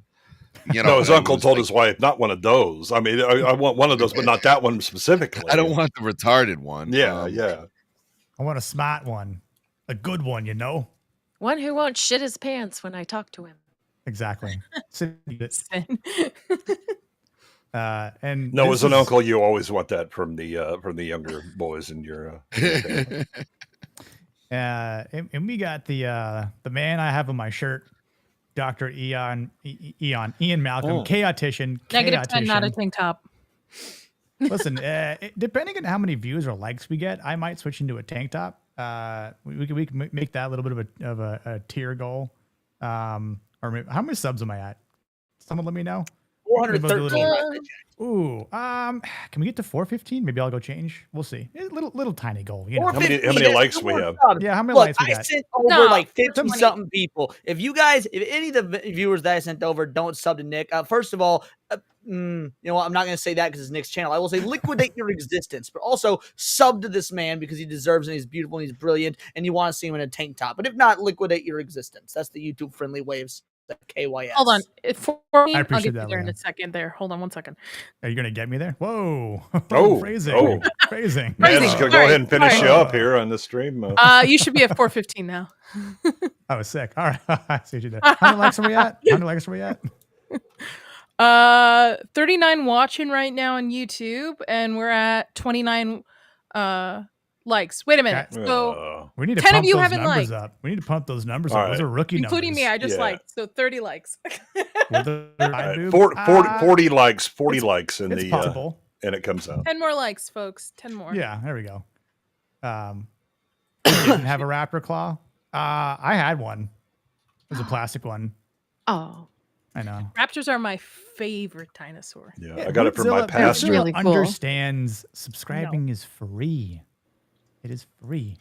No, his uncle told his wife, "Not one of those. I mean, I want one of those, but not that one specifically." I don't want the retarded one. Yeah. I want a smart one. A good one, One who won't shit his pants when I talk to him. Exactly. And No, this as an is- uncle, you always want that from the younger boys in your family. and we got the man I have on my shirt, Dr. Ian Malcolm, Oh. chaotician. -10, not a tank top. Listen, depending on how many views or likes we get, I might switch into a tank top. We can make that a little bit of a tier goal. Or maybe, how many subs am I at? Someone let me know. 413. Ooh, can we get to 415? Maybe I'll go change. We'll see. A little tiny goal. You know. How many 415, likes that's we more have? subs. Yeah, how many Look, likes we I got? sent over No, like 50 20. something people. If any of the viewers that I sent over don't sub to Nick, first of all, you know what? I'm not going to say that because it's Nick's channel. I will say liquidate your existence, but also sub to this man because he deserves it. He's beautiful and he's brilliant, and you want to see him in a tank top. But if not, liquidate your existence. That's the YouTube friendly way of saying KYS. Hold on. I I'll appreciate get that, you there in Leanne. a second. There. Hold on 1 second. Are you gonna get me there? Whoa! Oh, phrasing, oh. phrasing. Man, Crazy. just gonna Sorry, go ahead and finish sorry. you up here on the stream. You should be at 415 now. I was sick. All right, I see what you did. How many likes are we at? How many likes are we at? 39 watching right now on YouTube, and we're at 29 likes. Wait a minute. Okay. So We need to 10 of pump you those haven't numbers liked. up. We need to pump those numbers All up. Those right. are rookie including me, I numbers. just Yeah. liked. So 30 likes. With the All side right, boob. 40 likes, 40 likes in It's the possible. and it comes out. 10 more likes, folks. 10 more. Yeah, there we go. You didn't have a raptor claw? I had one. It was a plastic one. Oh, I know. Raptors are my favorite dinosaur. Yeah, I got it from my Woodzilla- pastor. Woodzilla really cool. understands subscribing is free. It is free.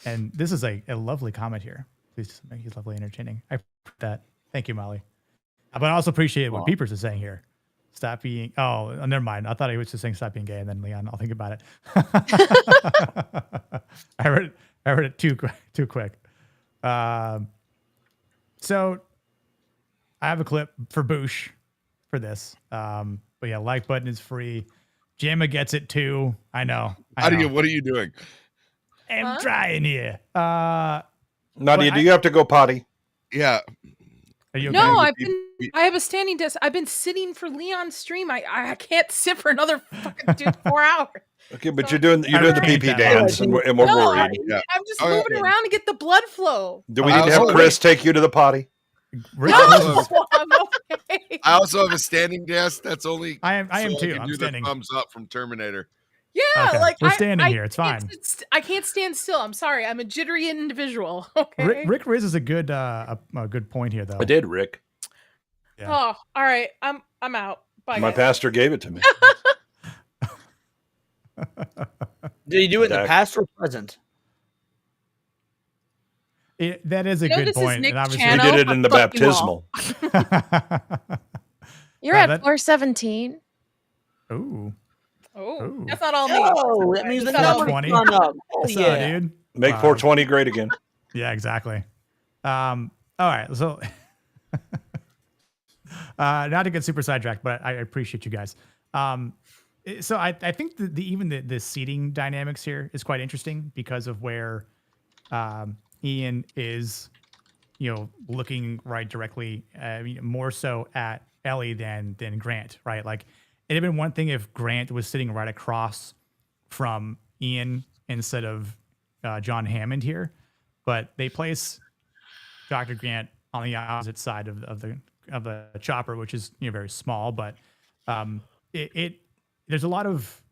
And this is a lovely comment here. He's lovely entertaining. I appreciate that. Thank you, Molly. But I also appreciate what Peepers is saying here. Stop being. Oh, never mind. I thought he was just saying stop being gay, and then Leon, I'll think about it. I read it too quick. So I have a clip for Boosh for this. But yeah, like button is free. Jamma gets it too. I know. What are you doing? I'm trying here. Nadia, do you have to go potty? Yeah. Are you okay? No, I have a standing desk. I've been sitting for Leon's stream. I can't sit for another fucking 4 hours. Okay, but you're doing the repeat PP that. dance, and we're No, worried. Yeah. I'm just Okay. moving around to get the blood flow. Do we need to have Oh, Chris take you to the potty? Rick, No, this is- I'm okay. I also have a standing desk. That's only I am so too. can I'm do standing. the thumbs up from Terminator. Yeah, Okay, like we're standing here. It's can't fine. I can't stand still. I'm sorry. I'm a jittery individual. Okay. Rick raises a good point here, though. I did, Rick. Yeah. Oh, all right. I'm out. Bye. My guys. pastor gave it to me. Did he do it in the Dak. past or present? That is a You know good this is point. Nick's And We channel? did it in the Fuck you all. baptismal. you're Wow, at that- 417. Ooh. Oh, Ooh. that's not all me. Oh, that means the That's not all number's 20. gone up. Oh, What's up, yeah. dude? Make Wow. 420 great again. Yeah, exactly. All right. So, not to get super sidetracked, but I appreciate you guys. So I think the seating dynamics here is quite interesting because of where Ian is, looking right directly, more so at Ellie than Grant, right? Like, it'd have been one thing if Grant was sitting right across from Ian instead of John Hammond here, but they place Dr. Grant on the opposite side of the chopper, which is very small, but there's a lot of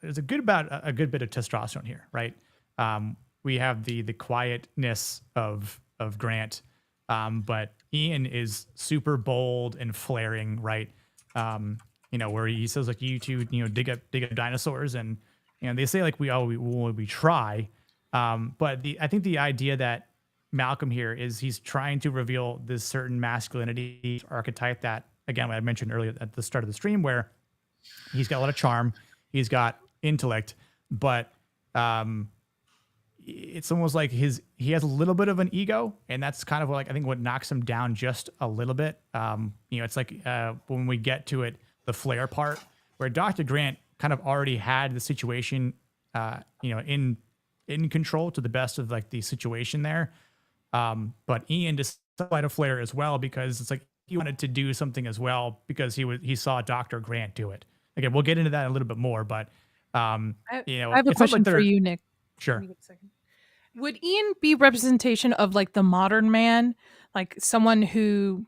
there's a good bit of testosterone here, right? We have the quietness of Grant, but Ian is super bold and flaring, right? Where he says like you two, dig up dinosaurs, and they say like we try, but I think the idea that Malcolm here is he's trying to reveal this certain masculinity archetype that, again, what I mentioned earlier at the start of the stream, where he's got a lot of charm, he's got intellect, but it's almost like he has a little bit of an ego, and that's kind of like I think what knocks him down just a little bit. It's like when we get to it, the flare part, where Dr. Grant kind of already had the situation, in control to the best of like the situation there. But Ian decided to flare as well because it's like he wanted to do something as well because he saw Dr. Grant do it. Again, we'll get into that a little bit more, but I you know, I have a it's not question like for they're you, Nick. sure. Give me a second. Would Ian be representation of like the modern man, like someone who,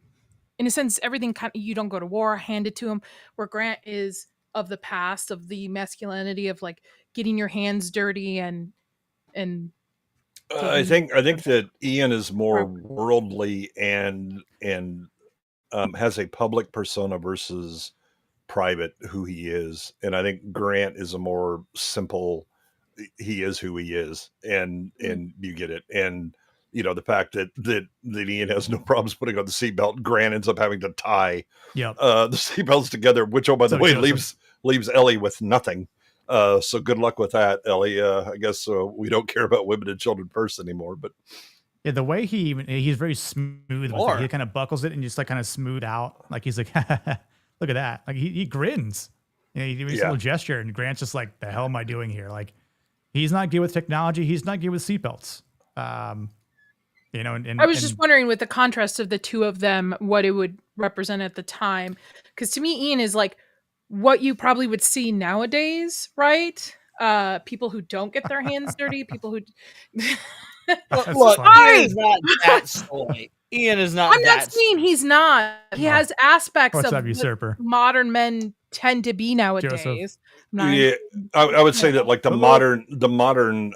in a sense, everything kind of, you don't go to war, hand it to him, where Grant is of the past, of the masculinity of like getting your hands dirty and I taking think that Ian is more property. worldly and has a public persona versus private who he is, and I think Grant is a more simple. He is who he is, and you get it, and you know the fact that Ian has no problems putting on the seatbelt. Grant ends up having to tie Yep. the seatbelts together, which by the So way Joseph. leaves Ellie with nothing. So good luck with that, Ellie. I guess we don't care about women and children first anymore, but Yeah, the way he's very smooth with it. Or- He kind of buckles it and just like kind of smooth out. Like he's like, look at that. Like he grins. You know, he makes a Yeah. little gesture and Grant's just like, the hell am I doing here? Like he's not good with technology. He's not good with seatbelts. You know, and I was just wondering with the contrast of the two of them, what it would represent at the time. Because to me, Ian is like what you probably would see nowadays, right? People who don't get their hands dirty, people who. Look, That's look, funny. Ian is not that soy. Ian is not I'm that not saying he's not. He has aspects What's of up, what usurper? modern men tend to be nowadays. Joseph. I'm not- yeah, I would say that like the Hello. modern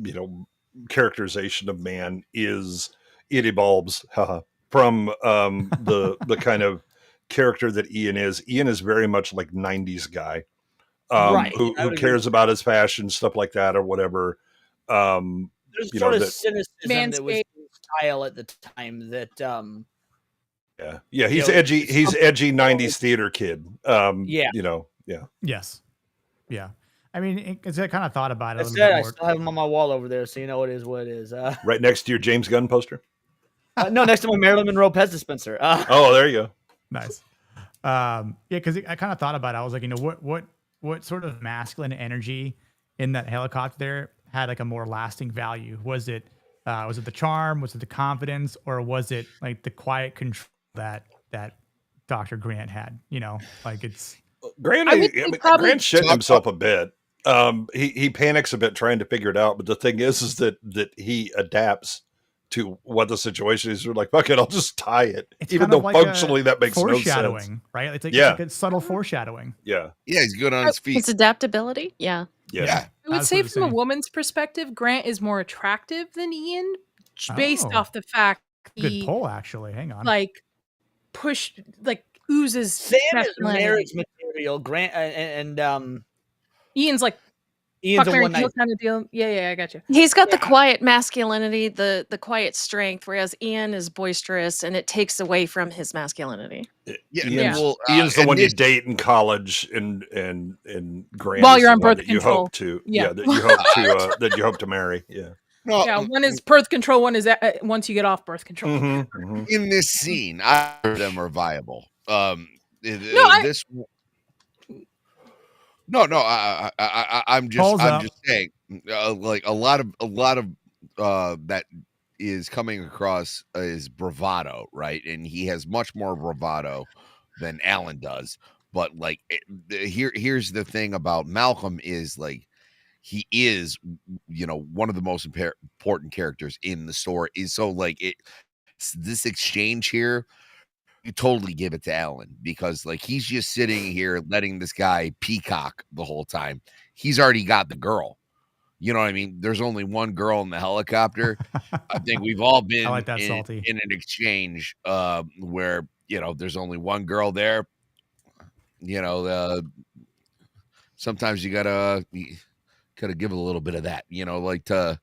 you know characterization of man is it evolves from the kind of character that Ian is. Ian is very much like 90s guy. Right, Who I would agree cares with about his fashion, stuff like that, or whatever. There's You sort know of that, cynicism that was Manscaped. in style at the time that yeah, he's know, edgy. He's something- edgy 90s theater kid. Yeah. You know, yeah. Yes. Yeah. I mean, because I kind of thought about it a That's little it. bit I more. still have him on my wall over there, so you know it is what it is. Right next to your James Gunn poster. No, next to my Marilyn Monroe Pez dispenser. Oh, there you go. Nice. Yeah, because I kind of thought about it. I was like, you know, what sort of masculine energy in that helicopter there had like a more lasting value? Was it the charm? Was it the confidence? Or was it like the quiet control that Dr. Grant had? You know, like it's Grant, I would say probably- Grant shit himself a bit. He panics a bit trying to figure it out, but the thing is that he adapts to what the situation is. We're like, fuck it, I'll just tie it, it's even kind though of like functionally a that makes no foreshadowing, sense. right? It's like, Yeah. it's like a subtle foreshadowing. Yeah, Yeah, he's good on his feet. It's adaptability. Yeah. yeah. I would say Absolutely from a same. woman's perspective, Grant is more attractive than Ian, based Oh. off the fact Good he poll, actually. Hang on. like oozes Sam is masculinity. marriage material. Grant and Ian's like Ian's fuck a Mary one night. Kill kind of deal. Yeah, I got you. He's got the Yeah. quiet masculinity, the quiet strength, whereas Ian is boisterous and it takes away from his masculinity. Yeah, Ian's, well, Ian's the and one you this- date in college, and Grant While is you're the on one birth that you control. hope to, Yeah. that you hope to that you hope to marry. Yeah. No, Yeah, one is birth control, one is once you get off birth control. in this scene, either of them are viable. This. No, I'm Polls up. just saying, like a lot of that is coming across as bravado, right? And he has much more bravado than Alan does. But like, here's the thing about Malcolm is like, he is, you know, one of the most important characters in the story. Is so like this exchange here. You totally give it to Alan because like he's just sitting here letting this guy peacock the whole time. He's already got the girl. You know what I mean? There's only one girl in the helicopter. I think we've all been I like that, in Salty. an exchange where, you know, there's only one girl there. You know, sometimes you gotta give a little bit of that, you know, like to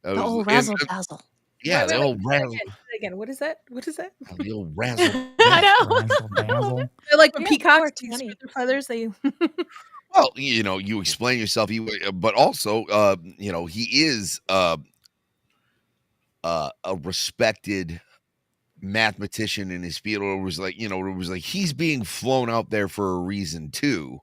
The old razzle dazzle. yeah, Wait, the old razzle. Again, what is that? The old razzle. I know. Razzle dazzle. They're like when Yeah, peacocks 420. spread their feathers. They Well, you know, you explain yourself, but also, you know, he is a respected mathematician in his field. It was like, you know, it was like he's being flown out there for a reason too.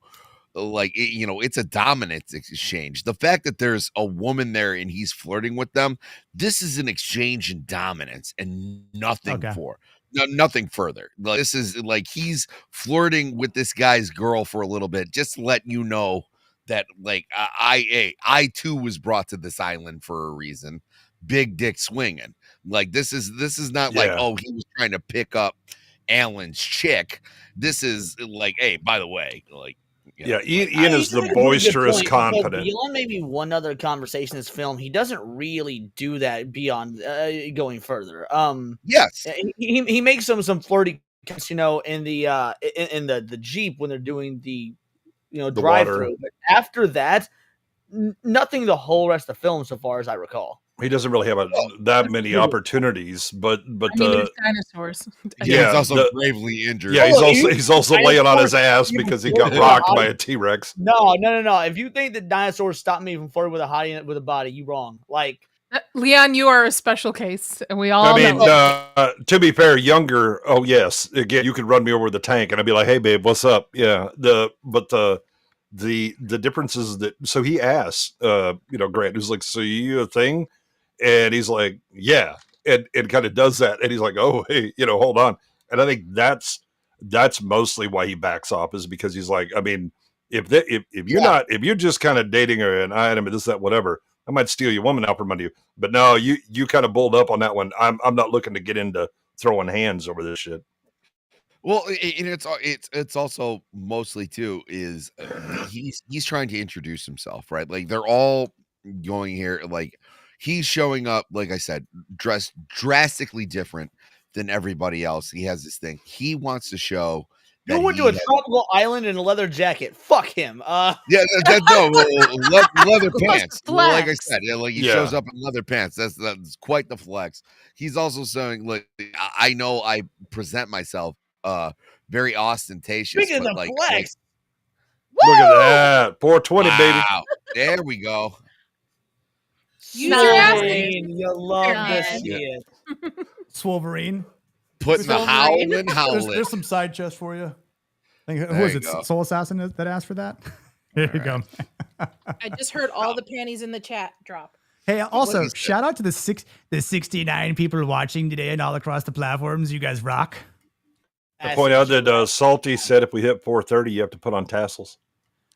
Like, you know, it's a dominance exchange. The fact that there's a woman there and he's flirting with them, this is an exchange in dominance and nothing Okay. for. nothing further. Like, this is like he's flirting with this guy's girl for a little bit, just to let you know that like I too was brought to this island for a reason. Big dick swinging. Like this is not like, Yeah. oh, he was trying to pick up Alan's chick. This is like, hey, by the way, like, you know, Yeah, Ian is the boisterous, confident. Beyond maybe one other conversation in this film, he doesn't really do that beyond going further. Yes, he makes some flirty, you know, in the Jeep when they're doing the drive through. But after that, nothing the whole rest of the film, so far as I recall. He doesn't really have that many opportunities, but I mean, there's dinosaurs. yeah, he's also gravely injured. Yeah, he's also laying on his ass because he got rocked by a T-Rex. No. If you think that dinosaurs stop me from flirting with a hottie with a body, you wrong. Like Leon, you are a special case, and we all know. To be fair, younger. Oh yes, again, you could run me over with the tank, and I'd be like, "Hey, babe, what's up?" Yeah. The difference is that so he asks, Grant, who's like, "So you a thing?" And he's like, "Yeah," and kind of does that, and he's like, "Oh, hey, hold on." And I think that's mostly why he backs off, is because he's like, I mean, if you're just kind of dating her and item and this, that, whatever, I might steal your woman out from under you. But no, you kind of bulled up on that one. I'm not looking to get into throwing hands over this shit. Well, and it's also mostly too is he's trying to introduce himself, right? Like they're all going here, like he's showing up, like I said, dressed drastically different than everybody else. He has this thing. He wants to show. You went to a tropical island in a leather jacket. Fuck him. Yeah, leather pants. Well, like I said, like he shows up in leather pants. That's quite the flex. He's also saying, "Look, I know I present myself very ostentatious." Speaking of like, flex, look at that 420, baby. There we go. You love to see it. Swolverine. Putting the howling. There's some side chest for you. Who was it? Soul Assassin that asked for that? Here you go. I just heard all the panties in the chat drop. Hey, also shout out to the 69 people watching today and all across the platforms. You guys rock. I point out that Salty said if we hit 430, you have to put on tassels.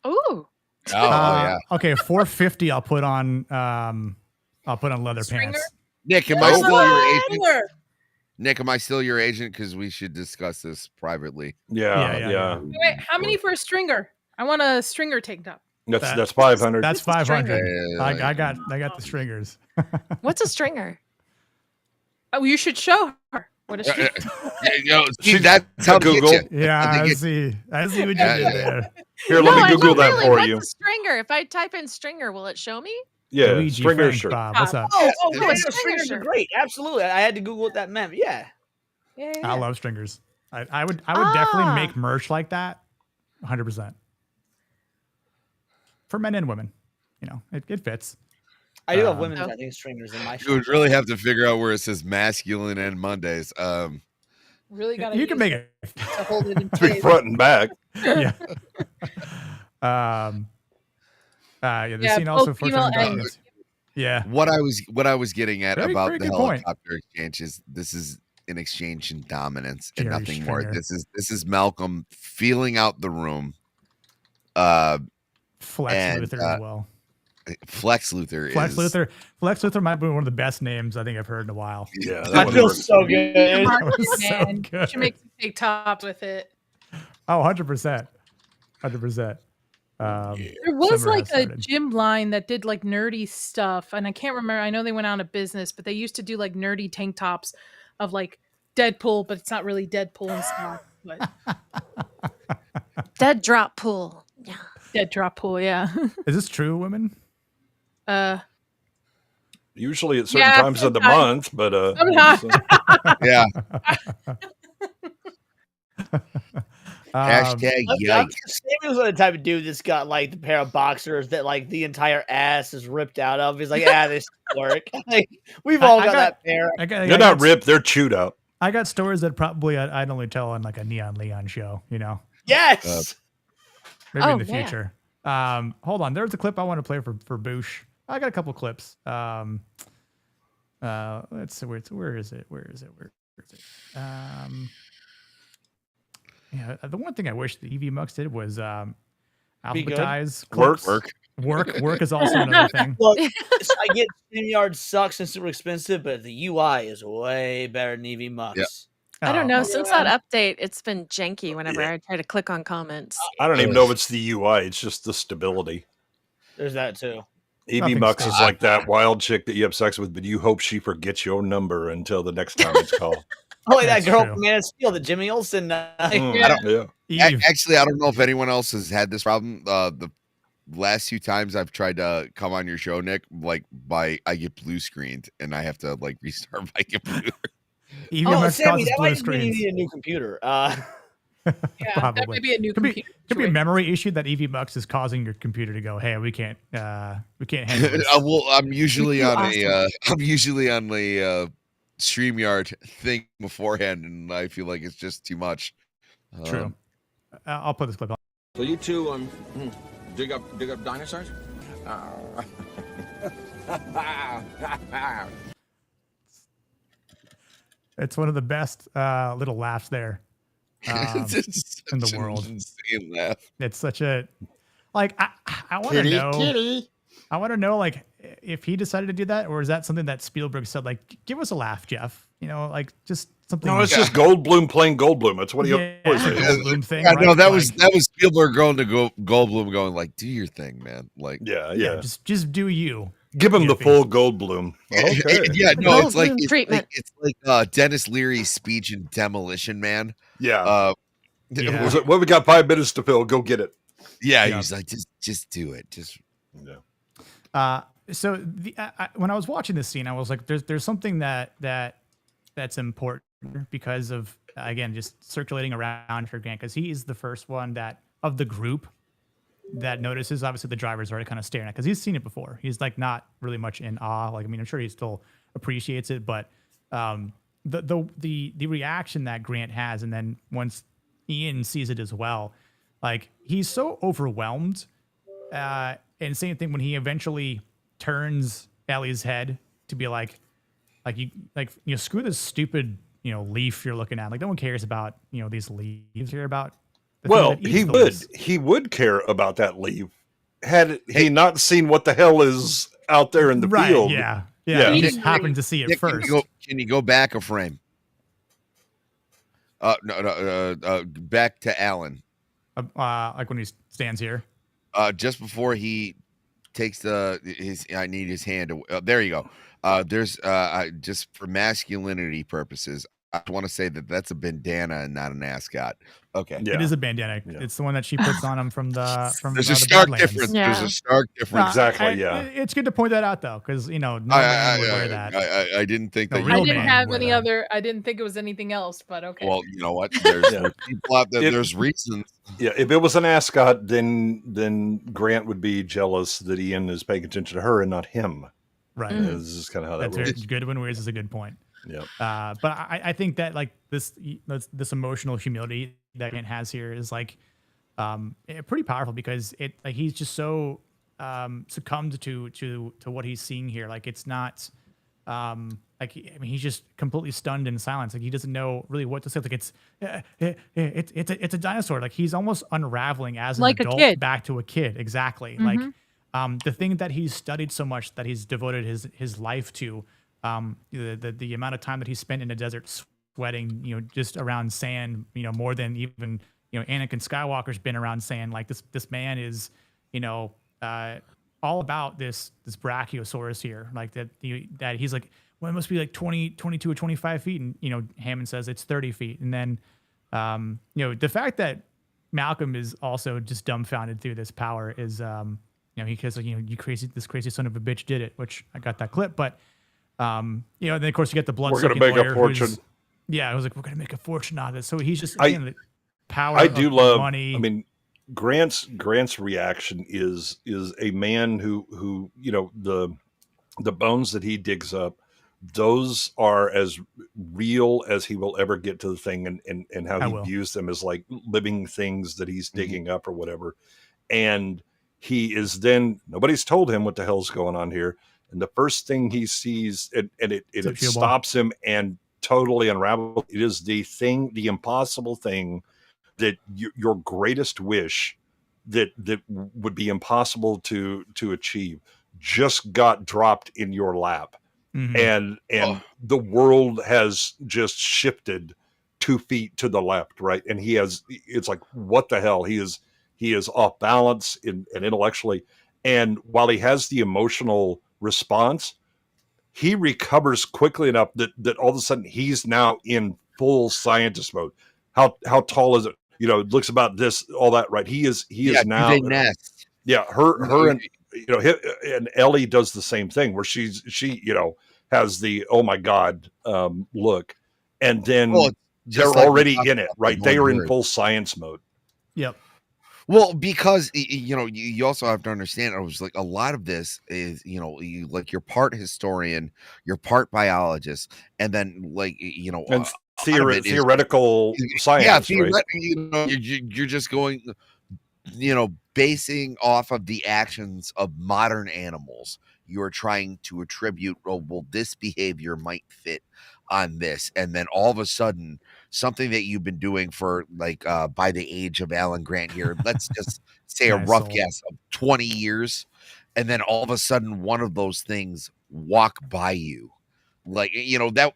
Ooh. Yeah. Okay, 450. I'll put on leather pants. Nick, am I still your agent? Nick, am I still your agent? Because we should discuss this privately. Yeah. Wait, how many for a stringer? I want a stringer tank top. That's 500. That's 500. I got the stringers. What's a stringer? Oh, you should show her. What is she? That's how Google. Yeah, I see what you did there. Here, let me Google that for you. What's a stringer? If I type in stringer, will it show me? Yeah, Luigi stringer Frank shirt. Bob, what's up? Stringers are great. Absolutely. I had to Google what that meant. Yeah. I love stringers. I would definitely make merch like that. 100%. For men and women. It fits. I do have women's, I think, stringers in my shop. You would really have to figure out where it says masculine and Mondays. Really got to. You can make it to hold it in place. Front and back. Yeah. The scene also for yeah. What I was getting at Very about the good point. helicopter exchange is this is an exchange in dominance and Jerry nothing more. Stringer. This is Malcolm feeling out the room. Flex Luthor as well. Flex Luthor. Flex Luthor might be one of the best names I think I've heard in a while. Yeah, that feels so good. That was so Man, good. should make some big tops with it. Oh, 100%. 100%. There was like a gym line that did like nerdy stuff, and I can't remember. I know they went out of business, but they used to do like nerdy tank tops of like Deadpool, but it's not really Deadpool and stuff. But Dead drop pool. Yeah. Dead drop pool, yeah. Is this true, women? Usually at certain times of the month, but yeah. Hashtag yikes. Samuel's the type of dude that's got like the pair of boxers that like the entire ass is ripped out of. He's like, this work. Like, we've all got that pair. They're not ripped; they're chewed out. I got stories that probably I'd only tell on like a Neon Leon show. Yes. Maybe in the future. Hold on. There's a clip I want to play for Boosh. I got a couple clips. Let's see. Where is it? Yeah, the one thing I wish the EV Mux did was good. alphabetize Work. clips. Work is also another thing. Look, I get StreamYard sucks and super expensive, but the UI is way better than EV Mux. I don't know. Oh, Since that update, it's been janky whenever I try to click on comments. I don't even know if it's the UI. It's just the stability. There's that too. EV Nothing Mux is stable. like that wild chick that you have sex with, but you hope she forgets your number until the next time it's called. Oh, like that That's girl true. from Man of Steel, the Jimmy Olsen. Mm, I don't- yeah. Eve. Actually, I don't know if anyone else has had this problem. The last few times I've tried to come on your show, Nick, like I get blue screened and I have to like restart my computer. EV Oh, Mux Sammy, causes that blue might mean you screens. need a new computer. Yeah, that Probably. might be a new Could be, computer. could be a situation. memory issue that EV Mux is causing your computer to go, hey, we can't handle this. Well, I'm usually too on awesome. a StreamYard thing beforehand, and I feel like it's just too much. True. I'll put this clip on. So you two dig up dinosaurs? It's one of the best little laughs there It's in the such an world. insane laugh. It's such a like I want to know. I want to know like if he decided to do that, or is that something that Spielberg said like, give us a laugh, Jeff? You know, like just something. No, it's just Goldblum playing Goldblum. That's what he always it's a says. Goldblum thing. Yeah, right? no, that Like, was Spielberg going to Goldblum, going like, "Do your thing, man." Like, Yeah. just do you. Give him the Yippee. full Goldblum. Okay. yeah, no, it's like Goldblum treatment. it's like Dennis Leary's speech in Demolition Man. Yeah. Yeah. Was it, well, we got 5 minutes to fill. Go get it. Yeah, Yeah. he's like, just do it. Just Yeah. So when I was watching this scene, I was like, there's something that's important because of again just circulating around for Grant, because he is the first one that of the group that notices. Obviously, the driver's already kind of staring at because he's seen it before. He's like not really much in awe. Like I mean, I'm sure he still appreciates it, but the reaction that Grant has, and then once Ian sees it as well, like he's so overwhelmed. And same thing when he eventually turns Ellie's head to be like you screw this stupid leaf you're looking at. Like no one cares about these leaves here about. the thing Well, that eats he the would. leaves. He would care about that leaf had he not seen what the hell is out there in the Right? field. Yeah. Yeah. He Nick, just happened to see it Nick, first. Can you go back a frame? No, back to Alan. Like when he stands here. Just before he takes I need his hand. There you go. There's just for masculinity purposes, I want to say that's a bandana and not an ascot. Okay. Yeah. It is a bandana. Yeah. It's the one that she puts on him from There's the a stark Badlands. difference. Yeah. There's a stark difference. Exactly, yeah. It's good to point that out though, because no man would wear that. I didn't think No, that. real I You, didn't man have wear any that. other. I didn't think it was anything else, but okay. well, you know what? There's Yeah. people out there. If- There's reasons. Yeah, if it was an ascot, then Grant would be jealous that Ian is paying attention to her and not him. Right. This is kind of how that That's very works. good. When wears is a good point. Yeah. But I think that like this emotional humility that Grant has here is like pretty powerful, because it like he's just so succumbed to what he's seeing here. Like it's not like I mean he's just completely stunned in silence. Like he doesn't know really what to say. Like it's a dinosaur. Like he's almost unraveling as an Like a adult kid. back to a kid. Exactly. Like the thing that he's studied so much, that he's devoted his life to, the amount of time that he spent in the desert sweating, just around sand, more than even, Anakin Skywalker's been around sand. Like this man is, all about this Brachiosaurus here. Like that he's like, well, it must be like 20, 22 or 25 feet. And, Hammond says it's 30 feet. And then, the fact that Malcolm is also just dumbfounded through this power is, because this crazy son of a bitch did it, which I got that clip, but then of course you get the blood. We're gonna make a fortune. I was like, we're gonna make a fortune out of this. So he's just the power. I do of love money. I mean, Grant's reaction is a man who the bones that he digs up, those are as real as he will ever get to the thing, and how he views them as like living things that he's digging up or whatever. And he is then, nobody's told him what the hell's going on here. And the first thing he sees, and it stops him and totally unraveled. It is the impossible thing that your greatest wish that would be impossible to achieve just got dropped in your lap. Mhm. And the world has just shifted 2 feet to the left, right? And it's like, what the hell? He is off balance and intellectually. And while he has the emotional response, he recovers quickly enough that all of a sudden he's now in full scientist mode. How tall is it? You know, it looks about this, all that, right? He is Do now. they nest? Yeah, her and and Ellie does the same thing where she has the oh my god look, and then Well, it's they're just like we already talked in it, about right? with They are in Honduras. full science mode. Yep. Well, because you also have to understand, I was like, a lot of this is, you like, you're part historian, you're part biologist, and then like, And a lot of it is, theoretical yeah, scientist, right? you're just going, basing off of the actions of modern animals. You're trying to attribute, oh, well, this behavior might fit on this, and then all of a sudden, something that you've been doing for like by the age of Alan Grant here, let's just say a Nice rough soul. guess of 20 years, and then all of a sudden one of those things walk by you, like that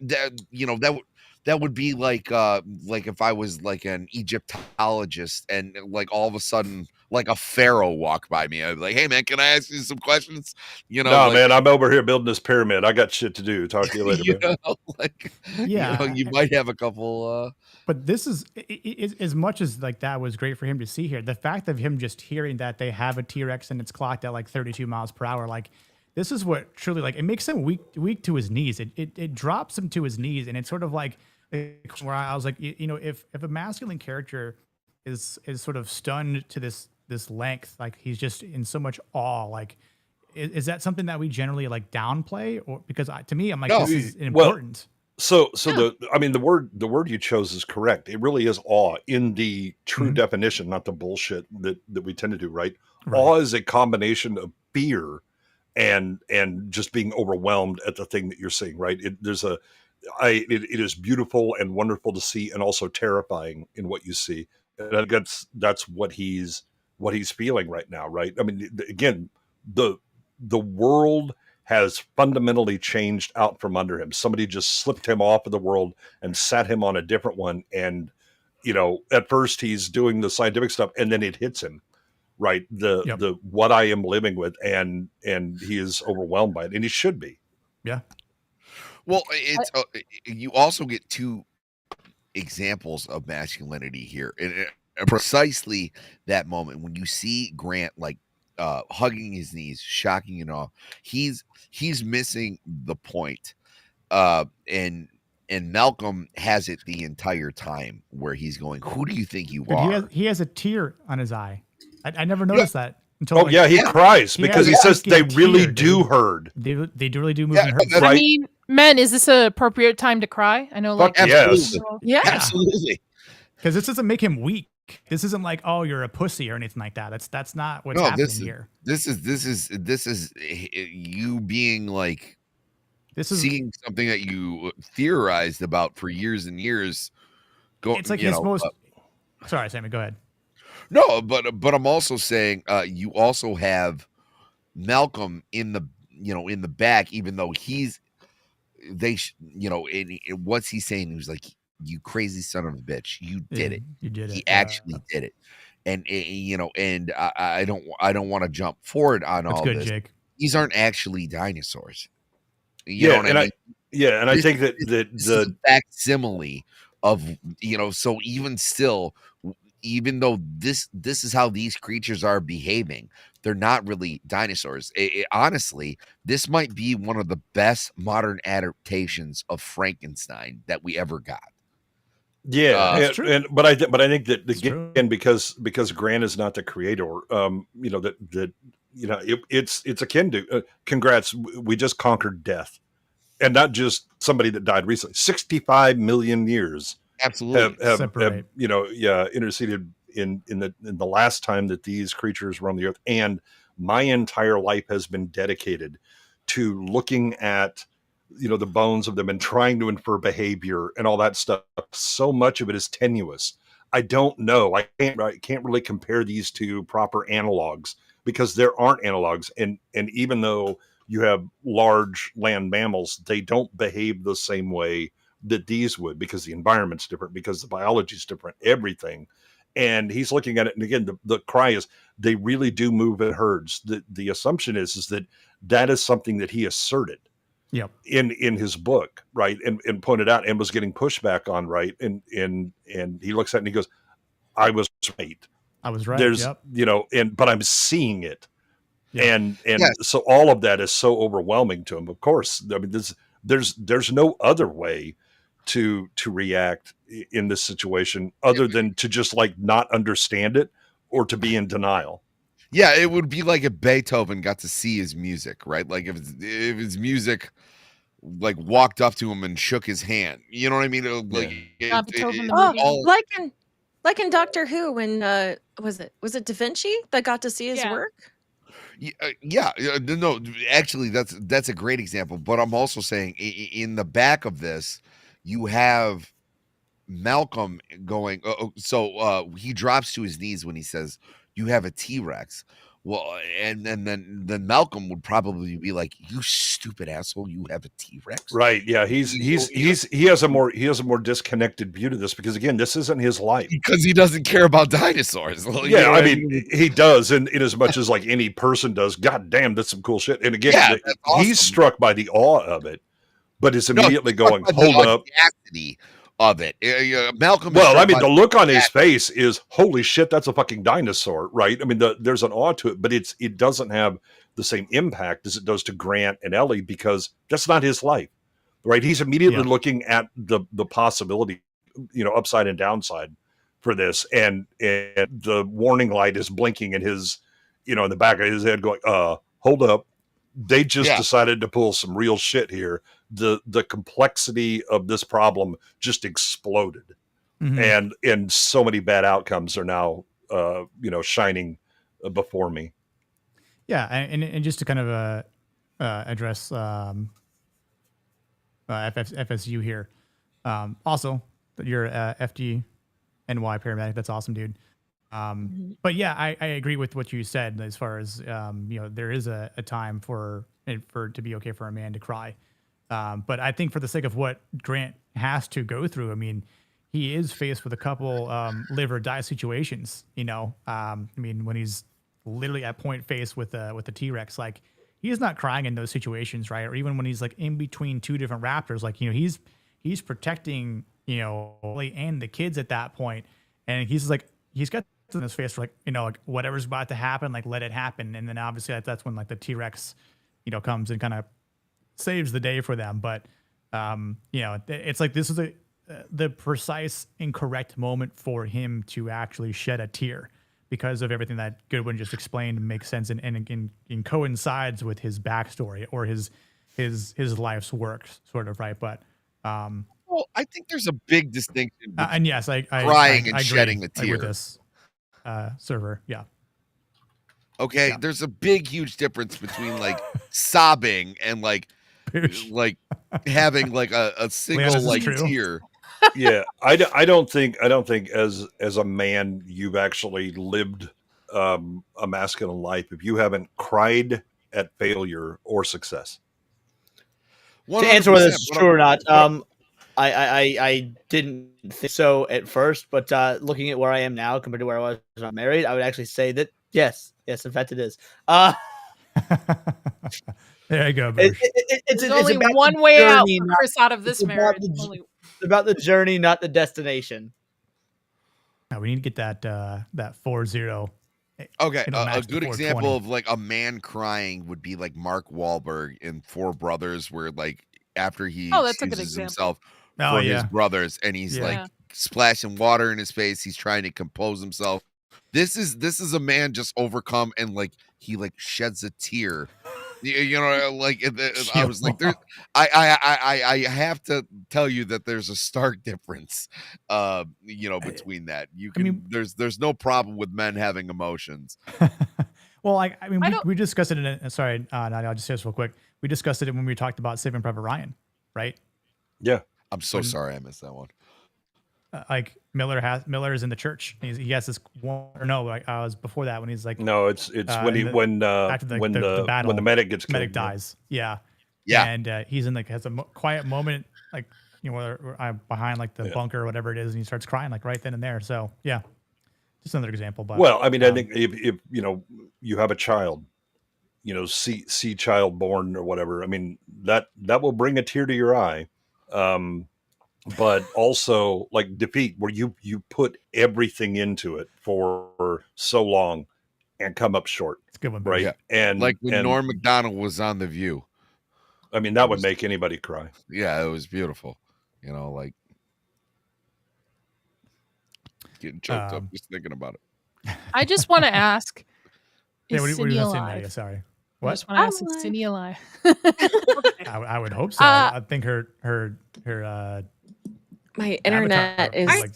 would be like if I was like an Egyptologist and like all of a sudden like a pharaoh walked by me. I'd be like, hey man, can I ask you some questions? No, Like, man, I'm over here building this pyramid. I got shit to do. Talk to you later, man. like, Yeah. you might have a couple But this is as much as like that was great for him to see here. The fact of him just hearing that they have a T-Rex and it's clocked at like 32 miles per hour, like this is what truly like it makes him weak to his knees. It drops him to his knees, and it's sort of like where I was like, if a masculine character is sort of stunned to this length, like he's just in so much awe, like is that something that we generally like downplay, or because to me I'm like No. this is Well, important. So the word you chose is correct. It really is awe in the true Mhm. definition, not the bullshit that we tend to do, right? Right. Awe is a combination of fear and just being overwhelmed at the thing that you're seeing, right? It is beautiful and wonderful to see, and also terrifying in what you see. And I think that's what he's feeling right now, right? I mean, again, the world has fundamentally changed out from under him. Somebody just slipped him off of the world and sat him on a different one. And, at first he's doing the scientific stuff and then it hits him, right? Yep. The what I am living with, and he is overwhelmed by it, and he should be. Yeah. Well, it's you also get two examples of masculinity here, and precisely that moment when you see Grant like hugging his knees, shocking and all. He's missing the point, and Malcolm has it the entire time where he's going, "Who do you think you Dude, are?" he has a tear on his eye. I never noticed that until. Oh like, yeah, he cries he because has he a says they fucking really tear, do dude. hurt. They do really do move Yeah, and hurt. that's I Right. mean, men, is this an appropriate time to cry? I know, like, Fuck yes. Yeah. Absolutely. Because this doesn't make him weak. This isn't like, oh, you're a pussy or anything like that. That's not what's No, happening this here. is you being like This is seeing something that you theorized about for years and years. it's like his most. Sorry, Sammy, go ahead. No, but I'm also saying you also have Malcolm in the in the back, even though what's he saying? He was like, "You crazy son of a bitch, you did it. You did it. He actually did it." And and I don't want to jump forward on That's all good, this. Jake. These aren't actually dinosaurs. You know what I mean? And I think that This is a facsimile of so even still, even though this is how these creatures are behaving, they're not really dinosaurs. Honestly, this might be one of the best modern adaptations of Frankenstein that we ever got. Yeah, That's true. but I think that It's true. again, because Grant is not the creator, it's akin to congrats, we just conquered death, and not just somebody that died recently. 65 million years Absolutely. have Separate. interceded in the last time that these creatures were on the earth, and my entire life has been dedicated to looking at the bones of them and trying to infer behavior and all that stuff. So much of it is tenuous. I don't know. I can't really compare these to proper analogs because there aren't analogs. And even though you have large land mammals, they don't behave the same way that these would, because the environment's different, because the biology is different, everything. And he's looking at it, and again, the cry is they really do move in herds. The assumption is that is something that he asserted in his book, right, and pointed out and was getting pushback on, right, and he looks at it and he goes, I was right. There's but I'm seeing it. And so all of that is so overwhelming to him. Of course, I mean, there's no other way to react in this situation other than to just like not understand it or to be in denial. Yeah, it would be like if Beethoven got to see his music, right? Like if his music like walked up to him and shook his hand. You know what I mean? Like in Doctor Who when was it Da Vinci that got to see his work? No, actually that's a great example, but I'm also saying in the back of this you have Malcolm going he drops to his knees when he says you have a T-Rex. Well, and then Malcolm would probably be like, you stupid asshole, you have a T-Rex. Right. Yeah, he has a more disconnected view to this because again, this isn't his life. Because he doesn't care about dinosaurs. Yeah, I mean, he does, in as much as like any person does. God damn, that's some cool shit. And again, he's struck by the awe of it, but is immediately going, hold up. Of it, Malcolm. Well, I mean, the look on his face is holy shit. That's a fucking dinosaur, right? I mean, there's an awe to it, but it doesn't have the same impact as it does to Grant and Ellie because that's not his life, right? He's immediately looking at the possibility, upside and downside for this, and the warning light is blinking in his, in the back of his head, going, hold up. They just decided to pull some real shit here. The complexity of this problem just exploded, and so many bad outcomes are now shining before me. Yeah, and just to kind of address FSU here, also you're FDNY paramedic. That's awesome, dude. But yeah, I agree with what you said as far as there is a time for to be okay for a man to cry. But I think for the sake of what Grant has to go through, I mean, he is faced with a couple live or die situations. I mean, when he's literally at point face with the T-Rex, like he is not crying in those situations, right? Or even when he's like in between two different raptors, like he's protecting Ellie and the kids at that point, and he's like he's got in his face for like whatever's about to happen, like let it happen, and then obviously that's when like the T-Rex comes and kind of saves the day for them. But it's like this is the precise and correct moment for him to actually shed a tear because of everything that Goodwin just explained and makes sense and coincides with his backstory or his life's work, sort of, right? But well, I think there's a big distinction between and yes, I crying and I shedding a tear with this server. Yeah. Okay, there's a big, huge difference between like sobbing and like having like a single like tear. Yeah, I don't think as a man you've actually lived a masculine life if you haven't cried at failure or success. 100%. To answer whether it's true or not, I didn't think so at first, but looking at where I am now compared to where I was when I was married, I would actually say that yes, in fact it is. There you go. It's only one way out for Chris out of this marriage. It's about the journey, not the destination. Now we need to get that 4-0. Okay, a good example of like a man crying would be like Mark Wahlberg in Four Brothers, where like after he excuses himself from his brothers, and he's like splashing water in his face, he's trying to compose himself. This is a man just overcome and like he like sheds a tear. Like I was like, I have to tell you that there's a stark difference, between that. There's no problem with men having emotions. Well, we discussed it in sorry, Nadia, I'll just say this real quick. We discussed it when we talked about Saving Private Ryan, right? Yeah. I'm so sorry I missed that one. Like Miller is in the church. He has this one, or no, like I was before that when he's like, No, it's when after the battle, when the medic gets killed. medic dies. Yeah. Yeah. And he's in like, has a quiet moment, like, you know, where I'm behind like the bunker or whatever it is. And he starts crying like right then and there. So yeah, just another example. But well, I mean, I think if you know, you have a child, you know, see child born or whatever. I mean, that will bring a tear to your eye. But also like Defeat, where you put everything into it for so long and come up short. It's a good one, right? Yeah. And like when Norm Macdonald was on The View. I mean, that would make anybody cry. Yeah, it was beautiful. You know, like getting choked up just thinking about it. I just want to ask, yeah, is what are Cindy you gonna say, alive? Nadia? Sorry. I What? just want to ask, is Cindy alive? I would hope so. I think her My avatar internet is like,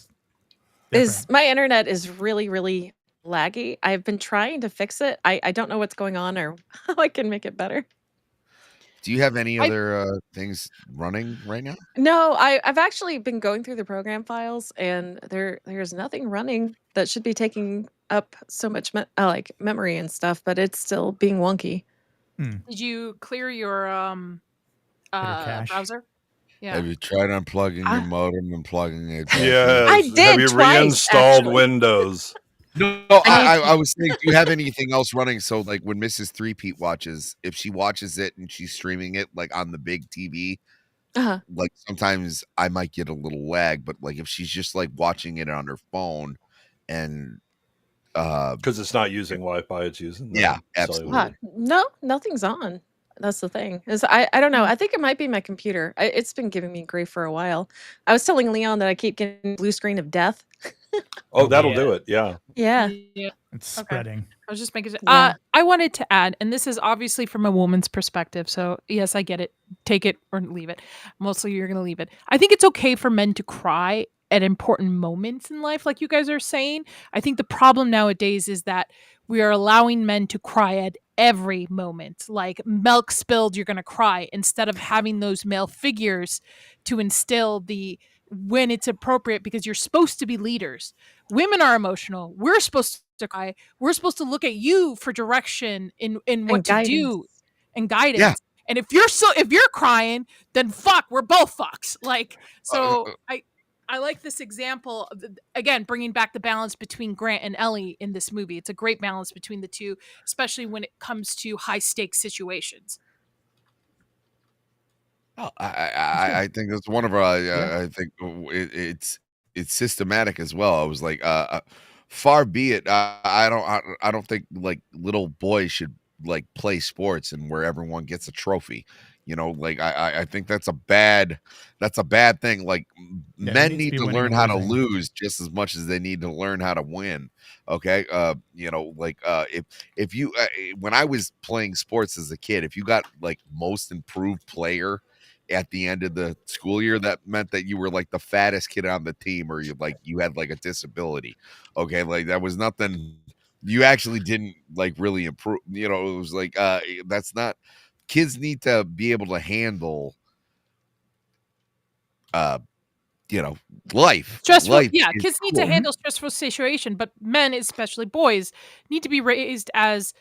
different. my internet is really, really laggy. I've been trying to fix it. I don't know what's going on or how I can make it better. Do you have any other things running right now? No, I've actually been going through the program files, and there's nothing running that should be taking up so much like memory and stuff, but it's still being wonky. Did you clear your cache? browser? Yeah. Have you tried unplugging your modem and plugging it back in? Yes. I did Have you twice, reinstalled actually. Windows? No, I was saying, do you have anything else running? So, like, when Mrs. Three-Peat watches, if she watches it and she's streaming it, like, on the big TV, Uh-huh. like, sometimes I might get a little lag, but, like, if she's just, like, watching it on her phone and... Because it's not using Wi-Fi, it's using... Yeah, absolutely. Ah, no, nothing's on. That's the thing. I don't know. I think it might be my computer. It's been giving me grief for a while. I was telling Leon that I keep getting blue screen of death. Oh, that'll do it. Yeah. Yeah. It's spreading. I was just making sure. Yeah. I wanted to add, and this is obviously from a woman's perspective. So yes, I get it. Take it or leave it. Mostly you're going to leave it. I think it's okay for men to cry at important moments in life, like you guys are saying. I think the problem nowadays is that we are allowing men to cry at every moment. Like milk spilled, you're going to cry, instead of having those male figures to instill the when it's appropriate, because you're supposed to be leaders. Women are emotional. We're supposed to cry. We're supposed to look at you for direction in what to do and guidance. Yeah. And if you're crying, then fuck, we're both fucks. Like, so I like this example of, again, bringing back the balance between Grant and Ellie in this movie. It's a great balance between the two, especially when it comes to high stakes situations. Oh, I think that's one of our. I think it's systematic as well. I was like, far be it. I don't think like little boys should like play sports and where everyone gets a trophy. You know, like I think that's a bad thing. Like men need to learn how to lose just as much as they need to learn how to win. Okay. You know, like if you when I was playing sports as a kid, if you got like most improved player at the end of the school year, that meant that you were like the fattest kid on the team, or you had like a disability. Okay, like that was nothing. You actually didn't like really improve. You know, it was like that's not. Kids need to be able to handle you know, life. Stressful, life yeah. Kids need to handle stressful situation, but men, especially boys, need to be raised as,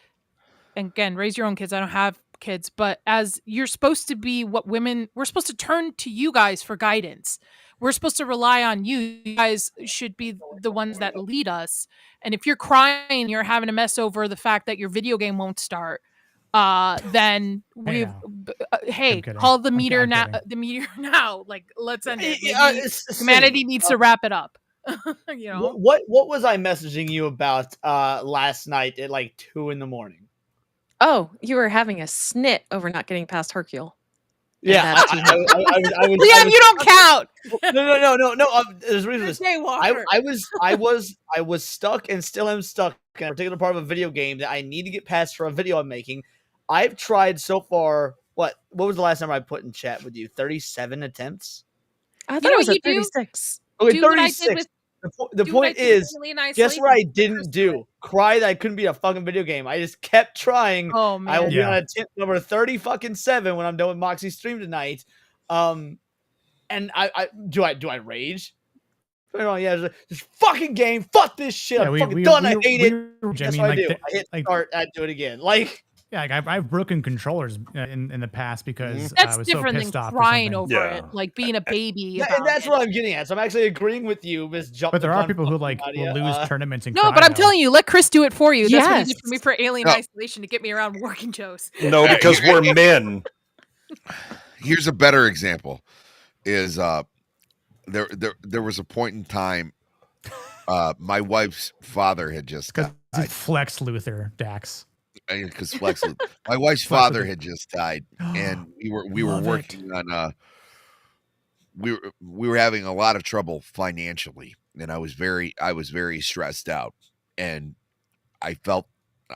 and again, raise your own kids. I don't have kids, but as you're supposed to be what women, we're supposed to turn to you guys for guidance. We're supposed to rely on you. You guys should be the ones that lead us. And if you're crying, you're having a mess over the fact that your video game won't start, then we've call the meter now. The meter now. Like, let's end it. Humanity needs to wrap it up. You know what was I messaging you about last night at like 2 a.m? Oh, you were having a snit over not getting past Hercule. Yeah, Liam, you don't count. No. There's a reason. I was stuck and still am stuck in a particular part of a video game that I need to get past for a video I'm making. I've tried so far. What was the last number I put in chat with you? 37 attempts. I thought it was at 36. Okay, 36. The point is, guess what I didn't do? cry that I couldn't beat a fucking video game. I just kept trying. Oh I will man. be Yeah. on attempt number 37 when I'm done with Moxie's stream tonight. And do I rage? Yeah, this fucking game. Fuck this shit. I'm fucking done. I hate it. That's what I do. I hit start. I do it again. Like, yeah, like I've broken controllers in the past because That's I was different so pissed than off. crying or over Yeah. it, like being a baby. yeah, about and that's it. what I'm getting at. So I'm actually agreeing with you, Miss Jump. But there the are Gun people who fucking like Nadia. will lose tournaments and No, cry, but I'm though. telling you, let Chris do it for you. That's what he did Yes. for me for Alien No. Isolation to get me around working Joe's. No, because we're men. Here's a better example: is there was a point in time, my wife's father had just Because died. Flex Luthor, Dax. Because my wife's Flex father Luthor. had just died, and we were Love it. working on we were having a lot of trouble financially, and I was very stressed out, and I felt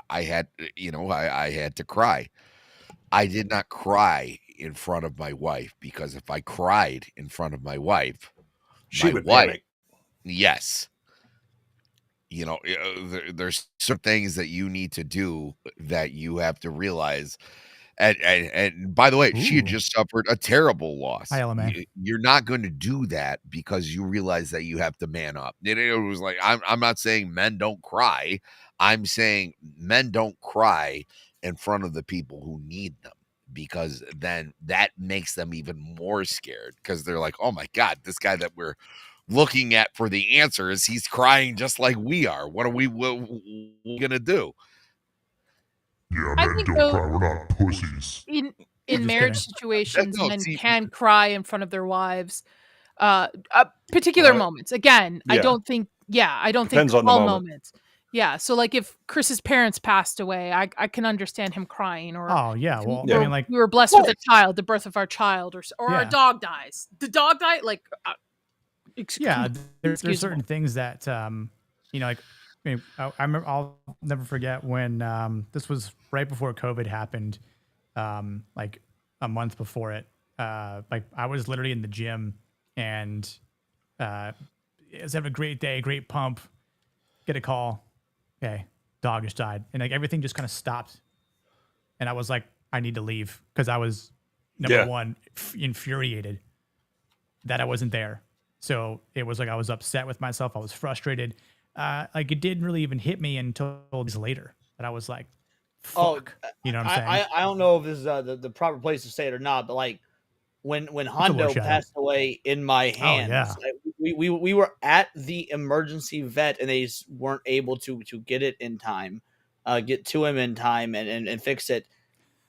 I had I had to cry. I did not cry in front of my wife, because if I cried in front of my wife, She my would wife, panic. yes, there's some things that you need to do that you have to realize. And by the way, she had Ooh. just suffered a terrible loss. Hi, LMA. You're not going to do that because you realize that you have to man up. It was like, I'm not saying men don't cry. I'm saying men don't cry in front of the people who need them, because then that makes them even more scared, because they're like, oh my God, this guy that we're looking at for the answers, he's crying just like we are. What are we gonna do? Yeah, I men think don't though- cry. We're not pussies. In just marriage kidding. situations, No, men see- can cry in front of their wives. Particular moments. Again, I yeah. don't think. Yeah, I don't Depends think on the all moment. moments. Yeah, so like if Chris's parents passed away, I can understand him crying. Or Oh yeah, well Yeah. I mean like we were blessed with a child, the birth of our child, or Yeah. a dog dies. The dog died. Like, yeah, there's excusable. certain things that like I mean, I remember, I'll never forget when this was right before COVID happened, like a month before it. Like I was literally in the gym and I was having a great day, great pump. Get a call, okay, dog just died, and like everything just kind of stopped, and I was like, I need to leave, because I was number one infuriated that I wasn't there. So it was like I was upset with myself. I was frustrated. Like it didn't really even hit me until days later that I was like, "Fuck," you know what I'm saying? I don't know if this is the proper place to say it or not, but like when Hondo shadow. passed away in my hands, yeah. we were at the emergency vet, and they weren't able to get it in time, get to him in time and fix it.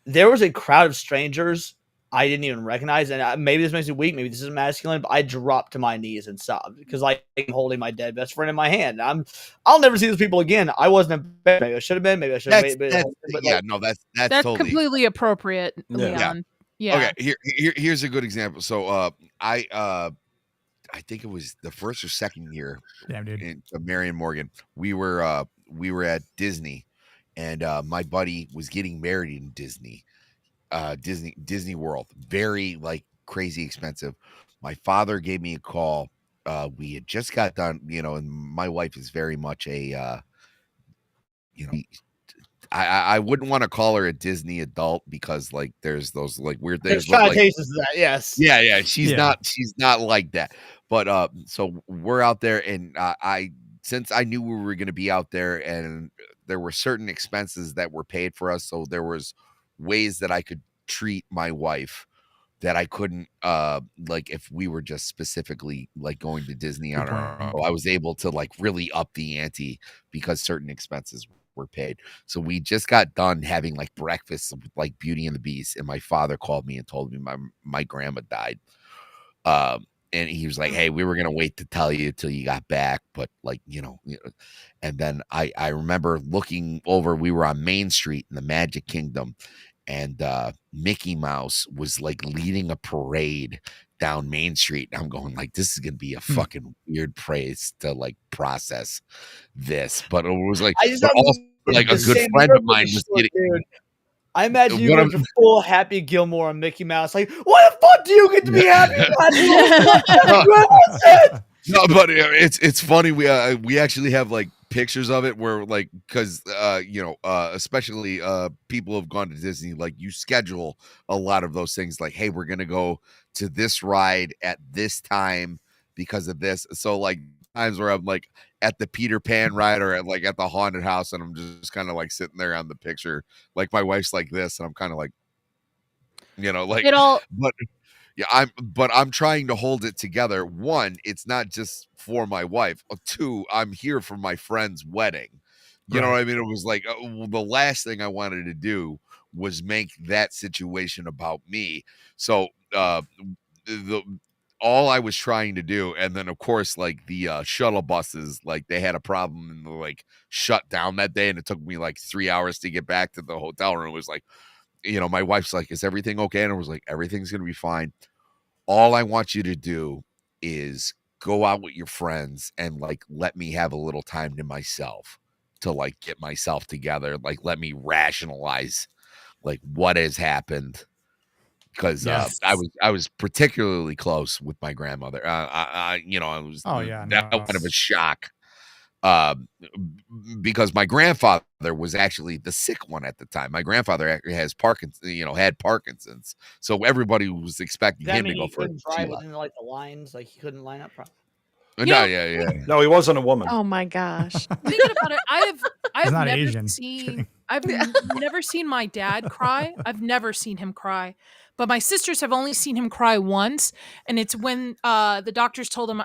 There was a crowd of strangers I didn't even recognize, and maybe this makes me weak, maybe this is masculine, but I dropped to my knees and sobbed because like I'm holding my dead best friend in my hand. I'll never see those people again. I wasn't a bed. Maybe I should have been. Maybe I should have waited. That's totally completely appropriate, Yeah. Leon. Yeah. okay. Here's a good example. So I think it was the first or second year Damn, dude. in Marion Morgan. We were at Disney, and my buddy was getting married in Disney World. Very like crazy expensive. My father gave me a call. We had just got done, and my wife is very much a I wouldn't want to call her a Disney adult, because like there's those like weird things. There's but, like, connotations to that, yes. yeah, she's Yeah. not like that. But so we're out there, and since I knew we were going to be out there, and there were certain expenses that were paid for us, so there was ways that I could treat my wife that I couldn't like if we were just specifically like going to Disney on our own. So I was able to like really up the ante because certain expenses were paid. So we just got done having like breakfast with like Beauty and the Beast, and my father called me and told me my grandma died. And he was like, "Hey, we were gonna wait to tell you till you got back, but like, And then I remember looking over. We were on Main Street in the Magic Kingdom, and Mickey Mouse was like leading a parade down Main Street. And I'm going like, this is gonna be a fucking weird place to like process this, but it was like, I just but thought also, like a the good same friend of word mine was was short, getting. dude. I imagine you What went to full Happy Gilmore and Mickey Mouse. Like, what the fuck do you get to be happy about? No, but it's funny. We actually have like pictures of it where like because especially people have gone to Disney, like you schedule a lot of those things like, hey, we're gonna go to this ride at this time because of this. So like times where I'm like at the Peter Pan ride or at the haunted house, and I'm just kind of like sitting there on the picture, like my wife's like this, and I'm kind of like, like, It all but yeah, I'm trying to hold it together. One, it's not just for my wife. Two, I'm here for my friend's wedding. You know what I mean? It was like the last thing I wanted to do was make that situation about me. So all I was trying to do, and then of course, like the shuttle buses, like they had a problem and like shut down that day, and it took me like 3 hours to get back to the hotel room. It was like, my wife's like, "Is everything okay?" And I was like, "Everything's gonna be fine. All I want you to do is go out with your friends and like let me have a little time to myself to like get myself together. Like let me rationalize like what has happened." Because I was particularly close with my grandmother. I was that kind of a shock. Because my grandfather was actually the sick one at the time. My grandfather actually has Parkinson's, had Parkinson's. So everybody was expecting him to go for couldn't drive within like the lines, like he couldn't line up properly. No, he wasn't a woman. Oh my gosh. Thinking about it, I've not never Asian. seen I've never seen my dad cry. I've never seen him cry. But my sisters have only seen him cry once, and it's when the doctors told him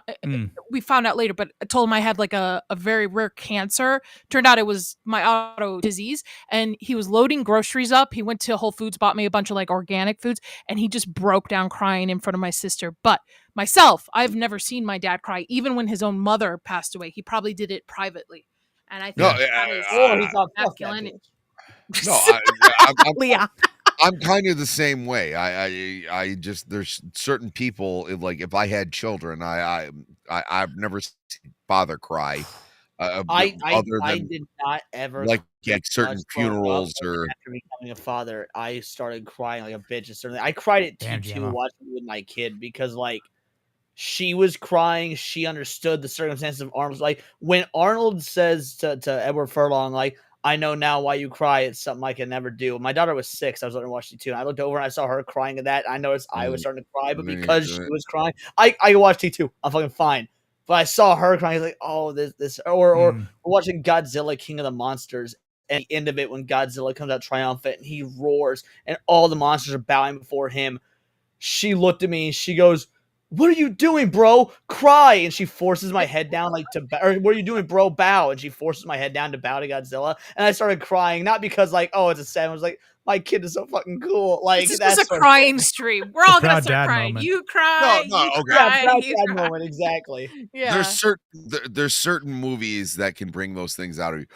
we found out later, but I told him I had like a very rare cancer. Turned out it was my auto disease, and he was loading groceries up. He went to Whole Foods, bought me a bunch of like organic foods, and he just broke down crying in front of my sister. But myself, I've never seen my dad cry, even when his own mother passed away. He probably did it privately. And I think he's not masculinity. No, Leah. I'm kind of the same way. I just there's certain people like if I had children, I've never seen father cry. I did not ever like certain funerals or after becoming a father. I started crying like a bitch. Certainly, I cried at T2 watching with my kid because like she was crying. She understood the circumstances of Arnold's. Like when Arnold says to Edward Furlong, like, "I know now why you cry. It's something I can never do." My daughter was 6. I was letting her watch T2, and I looked over and I saw her crying at that. I noticed I was starting to cry, but because she was crying, I watched T2. I'm fucking fine. But I saw her crying. I was like, "Oh, this," or we're watching Godzilla, King of the Monsters, and the end of it when Godzilla comes out triumphant and he roars, and all the monsters are bowing before him. She looked at me and she goes, "What are you doing, bro? Cry!" And she forces my head down, like to bow. Or, "What are you doing, bro? Bow!" And she forces my head down to bow to Godzilla. And I started crying, not because like, oh, it's a sad. I was like, my kid is so fucking cool. Like this is a crying stream. We're all gonna start crying. Moment. You cry. No, you okay. cry. Proud You dad cry. moment, exactly. Yeah. There's certain movies that can bring those things out of you.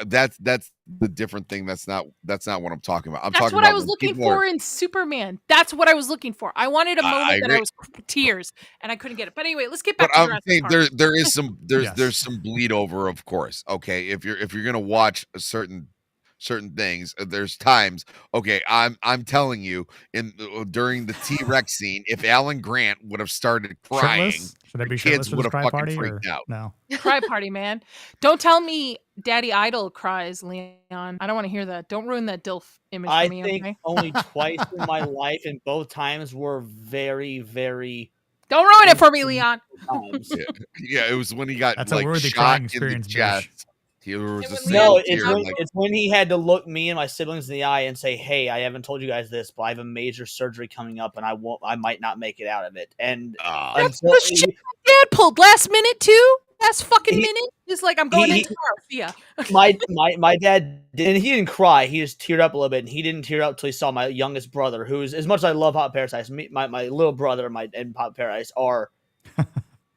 That's the different thing. That's not what I'm talking about. That's what I was looking for in Superman. That's what I was looking for. I wanted a moment that I was tears, and I couldn't get it. But anyway, let's get back to Jurassic Park. There is some there's some bleed over, of course. Okay, if you're gonna watch certain things, there's times. Okay, I'm telling you, during the T-Rex scene, if Alan Grant would have started crying, should I be kids would have fucking party, freaked out. No, cry party, man. Don't tell me Daddy Idol cries, Leon. I don't want to hear that. Don't ruin that DILF image for me. I think okay? only twice in my life, and both times were very, very. Don't ruin it for me, Leon. Yeah, it was when he got that's a like worthy shot crying in experience. the chest. It's when he had to look me and my siblings in the eye and say, "Hey, I haven't told you guys this, but I have a major surgery coming up, and I might not make it out of it." And that's the shit Dad pulled last minute too. Last fucking minute. He's like, "I'm going in tomorrow." See ya. my dad didn't. He didn't cry. He just teared up a little bit, and he didn't tear up till he saw my youngest brother, who's, as much as I love Hot Paradise, my little brother and Hot Paradise are.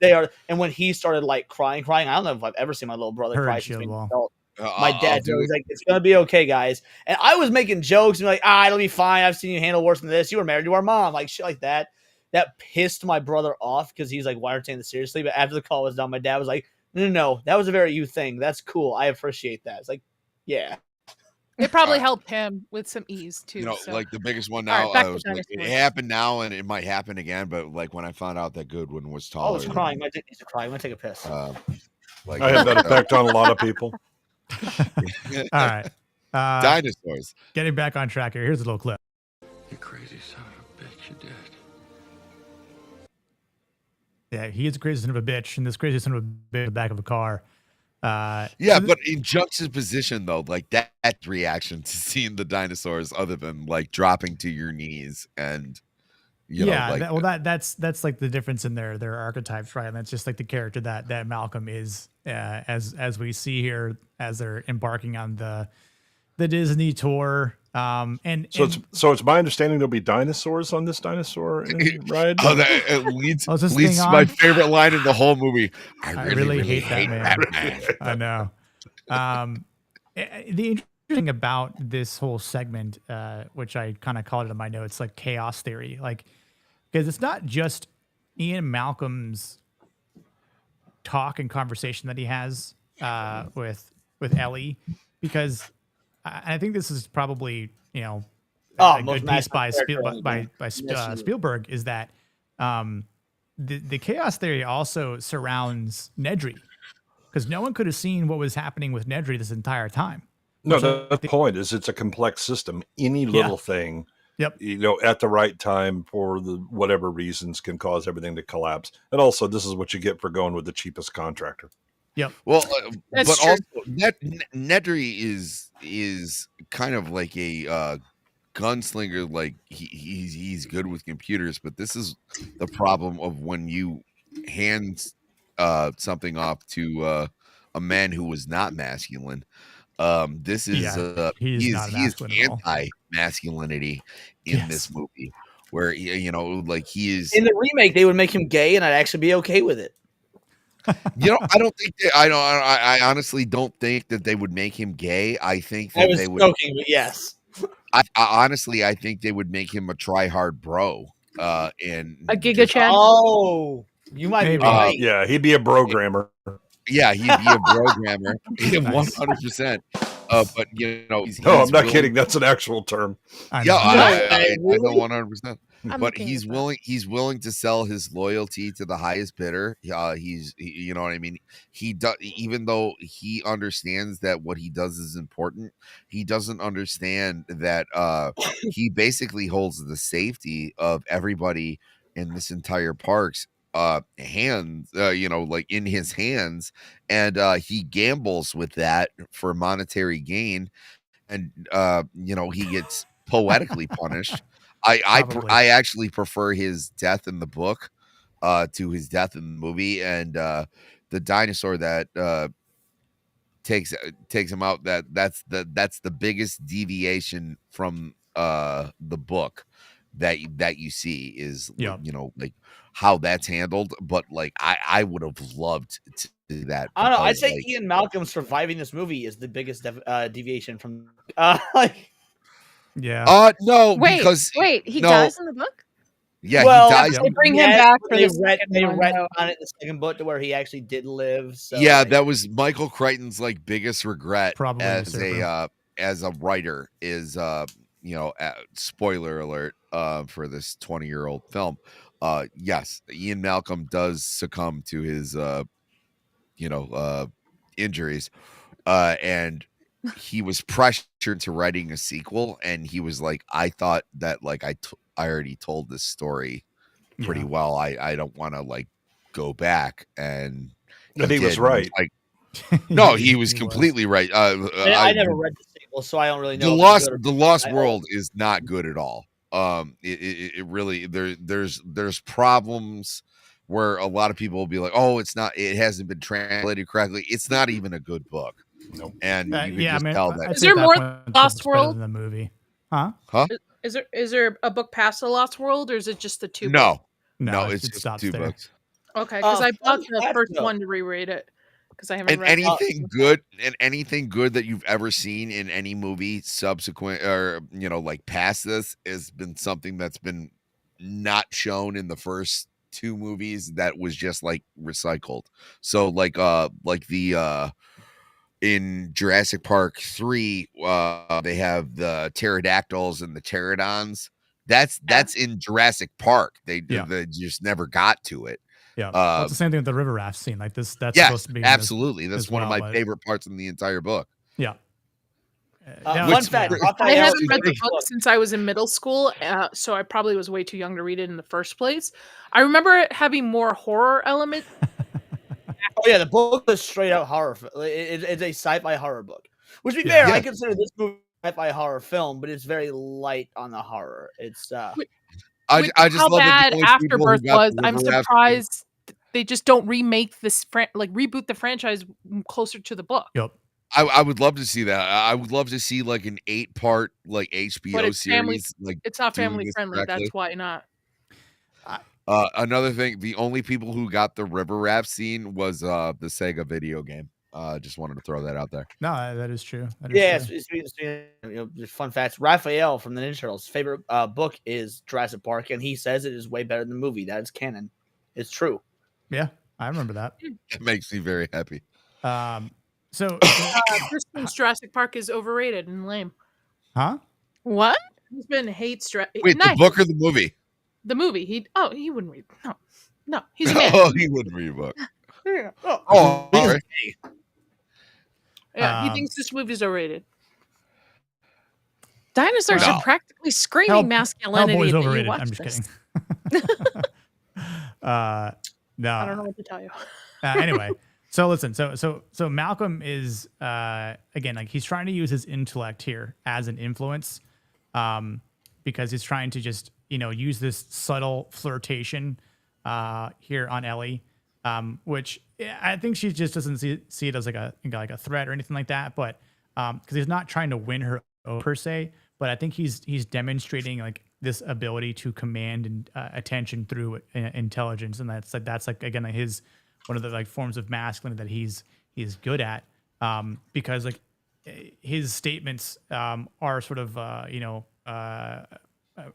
They are, and when he started like crying, I don't know if I've ever seen my little brother cry since being an adult. My dad was like, "It's gonna be okay, guys." And I was making jokes and like, "It'll be fine. I've seen you handle worse than this. You were married to our mom," like shit like that. That pissed my brother off because he's like, "Why aren't you taking this seriously?" But after the call was done, my dad was like, "No, that was a very you thing. That's cool. I appreciate that." It's like, yeah. It probably helped him with some ease too. Like the biggest one now. It happened now, and it might happen again. But like when I found out that Goodwin was taller, I was crying. My dick needs to cry. I'm gonna take a piss. Like I have that effect on a lot of people. All right. Dinosaurs. Getting back on track here. Here's a little clip. You crazy son of a bitch, you dead. Yeah, he is a crazy son of a bitch, and this crazy son of a bitch in the back of a car. Yeah, so but in juxtaposition though, like that reaction to seeing the dinosaurs, other than like dropping to your knees and you know, yeah, like that's like the difference in their archetypes, right? And that's just like the character that Malcolm is, as we see here as they're embarking on the Disney tour. So it's my understanding there'll be dinosaurs on this dinosaur ride. oh, that leads this leads thing to my on? favorite line in the whole movie. I I really really hate that man. I know. The interesting thing about this whole segment, which I kind of called it in my notes, like chaos theory, like because it's not just Ian Malcolm's talk and conversation that he has with Ellie, because I think this is probably a most good piece by magical character Spielberg, is that the chaos theory also surrounds Nedry, because no one could have seen what was happening with Nedry this entire time. No, the point is it's a complex system. Any little thing, Yep. At the right time for the whatever reasons can cause everything to collapse. And also, this is what you get for going with the cheapest contractor. Yep. Well, That's but true. also Nedry is kind of like a gunslinger. Like he's good with computers, but this is the problem of when you hand something off to a man who was not masculine. This is he's not he is masculine at all. anti-masculinity in this movie, where like he is In the remake, they would make him gay, and I'd actually be okay with it. I don't think I honestly don't think that they would make him gay. I think I that was they would. joking, but yes. I honestly, I think they would make him a try-hard bro. And A Giga Chad. Oh, you might be right. Yeah, he'd be a programmer. Yeah, he'd be a programmer, 100%. But he's No, I'm not willing- kidding. That's an actual term. I know. I know Really? 100%. I'm But okay he's with that. he's willing to sell his loyalty to the highest bidder. You know what I mean? He does, even though he understands that what he does is important, he doesn't understand that he basically holds the safety of everybody in this entire park's hands, like in his hands, and he gambles with that for monetary gain, and he gets poetically punished. I actually prefer his death in the book to his death in the movie, and the dinosaur that takes him out, that's the biggest deviation from the book that you see is like how that's handled. But like I would have loved to do that. I don't know. I'd because, say like, Ian Malcolm surviving this movie is the biggest deviation from like. Yeah. No, Wait, because he no, dies in the book? yeah, Well, he dies. They bring him back for they the read second they one, read though. on it in the second book to where he actually did live. So Yeah, like, that was Michael Crichton's like biggest regret Probably as a writer is spoiler alert for this 20-year-old film. Yes, Ian Malcolm does succumb to his injuries, and he was pressured to writing a sequel, and he was like, I thought that like I already told this story pretty well. I don't want to like go back, and he was right. Like, no, he was completely right. I never read the sequel, so I don't really know. The Lost World is not good at all. It really there's problems where a lot of people will be like, oh, it hasn't been translated correctly. It's not even a good book. Nope. And you can just tell that. Is there more Lost World in the movie? Huh? Is there a book past the Lost World, or is it just the two? No, books? it's just two books. Okay, because I bought the first one to reread it because I haven't And read anything good that you've ever seen in any movie subsequent or like past this has been something that's been not shown in the first two movies that was just like recycled. So like the in Jurassic Park 3 they have the pterodactyls and the pterodons That's in Jurassic Park. They Yeah. they just never got to it. Yeah. Well, it's the same thing with the river raft scene. Like this, that's supposed Yes, to be in this absolutely. That's as one of well, my but favorite parts in the entire book. yeah. Fun fact, I Raphael haven't is read the very book slow. since I was in middle school, so I probably was way too young to read it in the first place. I remember it having more horror element. Oh yeah, the book is straight out horror. It's a sci-fi horror book. Which, to be Yeah. fair, I Yeah. consider this movie a sci-fi horror film, but it's very light on the horror. It's I With just how love that bad the only people who Afterbirth got was, the I'm river raft scene- surprised they just don't remake this, reboot the franchise closer to the book. Yep. I would love to see that. I would love to see like an 8-part like HBO But it's family. series. Like It's not doing family this friendly. correctly. That's why not. Another thing, the only people who got the river raft scene was the Sega video game. Just wanted to throw that out there. No, that is true. That is true. just fun facts. Raphael from the Ninja Turtles' favorite book is Jurassic Park, and he says it is way better than the movie. That is canon. It's true. Yeah, I remember that. It makes me very happy. So, Kristen's Jurassic Park is overrated and lame. huh? What? Husband hates Wait, the book or the movie? The movie. He wouldn't read. No, he's a man. Oh, he wouldn't read a book. Yeah. Oh, all right. Yeah, he thinks this movie's overrated. Dinosaurs No. are practically screaming masculinity. Hellboy's that you overrated. watch I'm just this. kidding. No. I don't know what to tell you. Anyway, so listen, so Malcolm is again, like, he's trying to use his intellect here as an influence, because he's trying to just, use this subtle flirtation here on Ellie, which I think she just doesn't see it as like a threat or anything like that, but because he's not trying to win her over per se, but I think he's demonstrating like this ability to command and attention through intelligence, and that's again his one of the like forms of masculinity that he's good at, because like his statements are sort of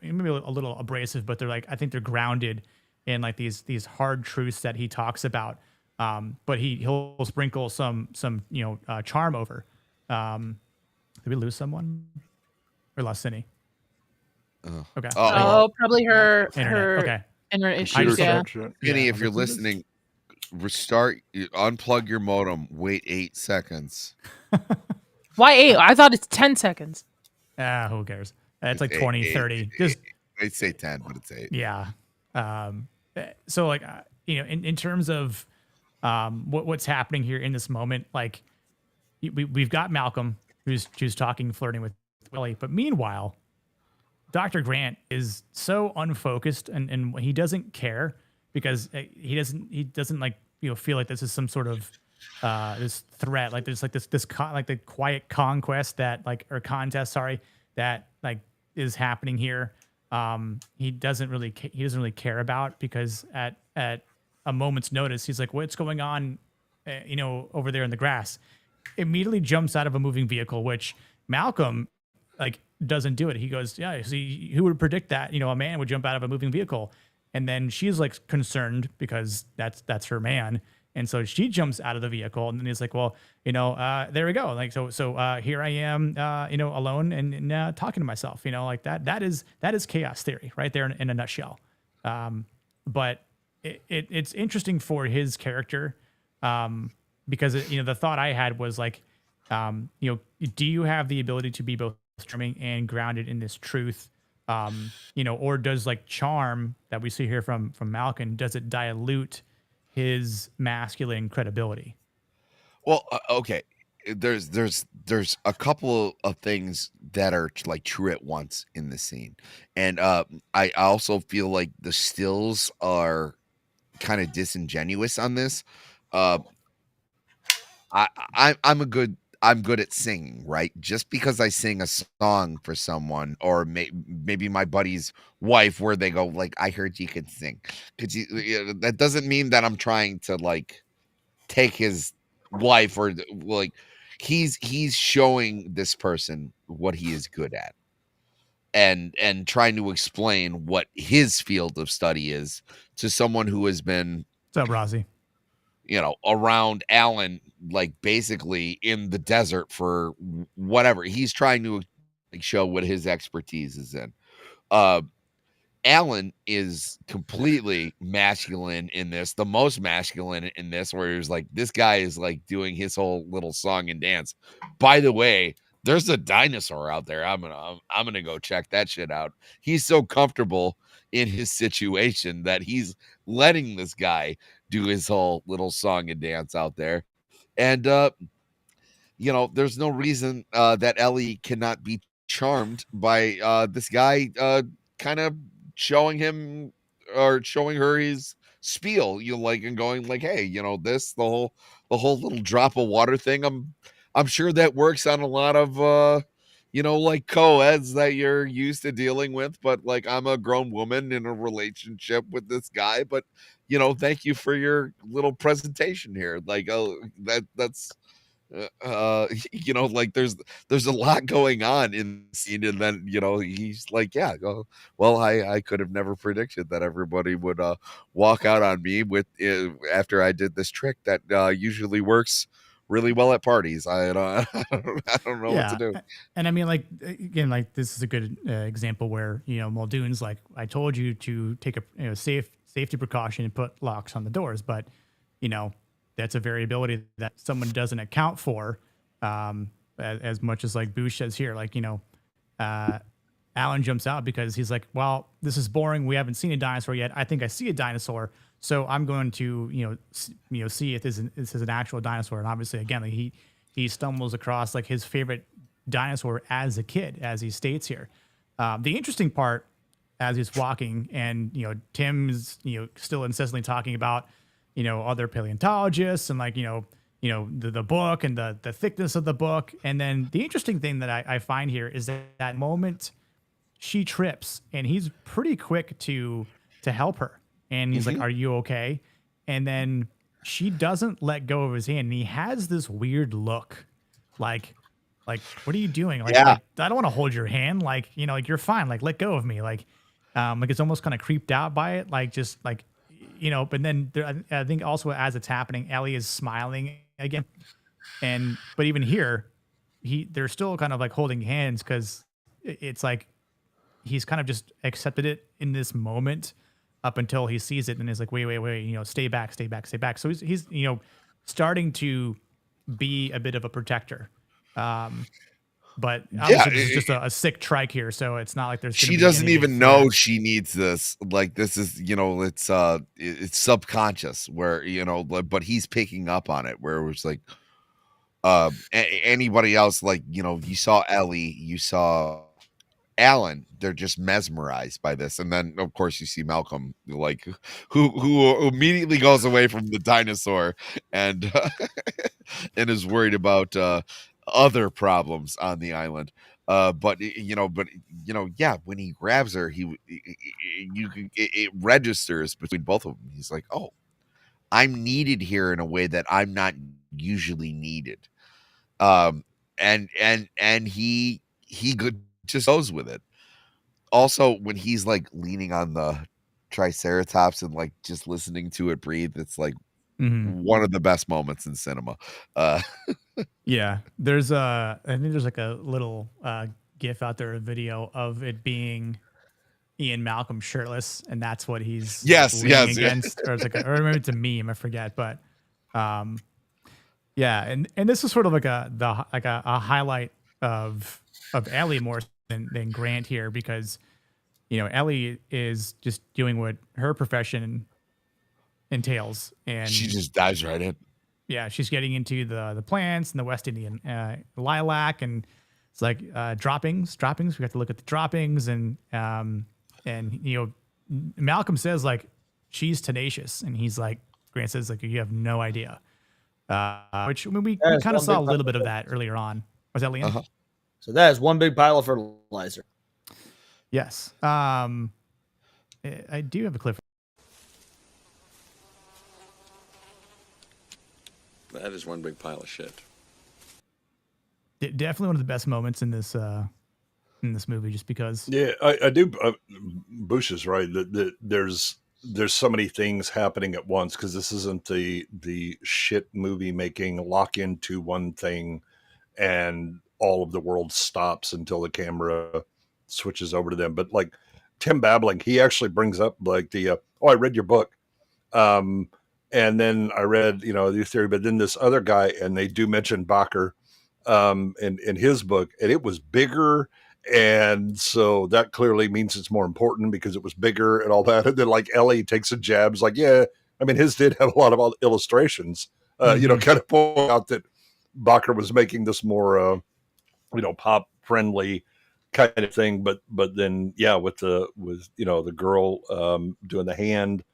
maybe a little abrasive, but they're like, I think they're grounded in like these hard truths that he talks about, but he'll sprinkle some charm over. Did we lose someone? Or lost Cindy? Okay. Oh, probably her Internet. internet I issues. just- Yeah. Kenny, Yeah, if you're listening, unplug your modem, wait 8 seconds. Why 8? I thought it's 10 seconds. Who cares? It's like Eight, 20, eight, 30. Just I'd say 10, but it's 8. yeah. So like in terms of what's happening here in this moment, like we've got Malcolm who's flirting with Willie, but meanwhile, Dr. Grant is so unfocused and he doesn't care because he doesn't like feel like this is some sort of this threat, like there's like this like the quiet conquest that like or contest, sorry, that like is happening here. He doesn't really care about, because at a moment's notice he's like, what's going on over there in the grass, immediately jumps out of a moving vehicle, which Malcolm like doesn't do it. He goes, yeah, see, who would predict that a man would jump out of a moving vehicle? And then she's like concerned because that's her man, and so she jumps out of the vehicle, and then he's like, well, there we go, like so here I am, alone and talking to myself, like that is chaos theory right there in a nutshell. But it's interesting for his character, because the thought I had was like, do you have the ability to be both charming and grounded in this truth, or does like charm that we see here from Malcolm, does it dilute his masculine credibility? Well, okay. There's a couple of things that are like true at once in the scene, and I also feel like the stills are kind of disingenuous on this. I'm good at singing, right? Just because I sing a song for someone, or maybe my buddy's wife, where they go like, I heard you could sing. That doesn't mean that I'm trying to like take his wife, or like he's showing this person what he is good at, and trying to explain what his field of study is to someone who has been, What's up, Rossi? Around Alan, like basically in the desert for whatever. He's trying to like show what his expertise is in. Alan is completely masculine in this, the most masculine in this, where he's like, this guy is like doing his whole little song and dance. By the way, there's a dinosaur out there. I'm gonna go check that shit out. He's so comfortable in his situation that he's letting this guy do his whole little song and dance out there. And there's no reason that Ellie cannot be charmed by this guy kind of showing him or showing her his spiel, and going like, hey, the whole little drop of water thing. I'm sure that works on a lot of like co-eds that you're used to dealing with, but like, I'm a grown woman in a relationship with this guy, but thank you for your little presentation here. Like, that's like, there's a lot going on in the scene, and then he's like, yeah, well, I could have never predicted that everybody would walk out on me with after I did this trick that usually works really well at parties. I don't know what to do. And I mean, like, again, like, this is a good example where Muldoon's like, I told you to take a safety precaution and put locks on the doors, but that's a variability that someone doesn't account for, as much as like Boosh says here. Like, Alan jumps out because he's like, well, this is boring. We haven't seen a dinosaur yet. I think I see a dinosaur, so I'm going to see if this is an actual dinosaur. And obviously, again, like, he stumbles across like his favorite dinosaur as a kid, as he states here. The interesting part, as he's walking, and Tim's still incessantly talking about other paleontologists and like, the book and the thickness of the book. And then the interesting thing that I find here is that moment she trips, and he's pretty quick to help her. And he's like, are you okay? And then she doesn't let go of his hand. And he has this weird look like, what are you doing? Like, I don't want to hold your hand. Like, like, you're fine. Like, let go of me. Like it's almost kind of creeped out by it. Like, just like, but then I think also as it's happening, Ellie is smiling again. But even here, they're still kind of like holding hands, because it's like he's kind of just accepted it in this moment up until he sees it and is like, wait, stay back. So he's starting to be a bit of a protector. But obviously this is just a sick trike here, so it's not like there's. She doesn't even know she needs this. Like, this is, it's subconscious, where but he's picking up on it. Where it was like, anybody else, like, you saw Ellie, you saw Alan, they're just mesmerized by this, and then of course you see Malcolm, like, who immediately goes away from the dinosaur and and is worried about other problems on the island. But when he grabs her, it registers between both of them. He's like, oh, I'm needed here in a way that I'm not usually needed. And he just goes with it. Also, when he's like leaning on the Triceratops and like just listening to it breathe, it's like one of the best moments in cinema. Yeah, I think there's like a little GIF out there, a video of it being Ian Malcolm shirtless, and that's what he's leaning against, or it's like or maybe it's a meme, I forget, but yeah, and this is sort of like a highlight of Ellie more than Grant here, because Ellie is just doing what her profession entails, and she just dives right in. Yeah, she's getting into the plants and the West Indian lilac, and it's like droppings. We have to look at the droppings, and Malcolm says like she's tenacious, and he's like, Grant says like, you have no idea. Which, I mean, we kind of saw a little bit of that earlier on. Was that Liam? So that is one big pile of fertilizer. Yes. I do have a clip. That is one big pile of shit. Definitely one of the best moments in this movie, just because. Yeah, I do. Bush is right that there's so many things happening at once, because this isn't the shit movie making lock into one thing and all of the world stops until the camera switches over to them. But like Tim Babbling, he actually brings up like the I read your book, and then I read your theory, but then this other guy, and they do mention Bakker in his book, and it was bigger. And so that clearly means it's more important because it was bigger and all that. And then like Ellie takes a jabs like, yeah, I mean, his did have a lot of illustrations, kind of point out that Bakker was making this more, pop friendly kind of thing. But then, yeah, with the girl doing the hand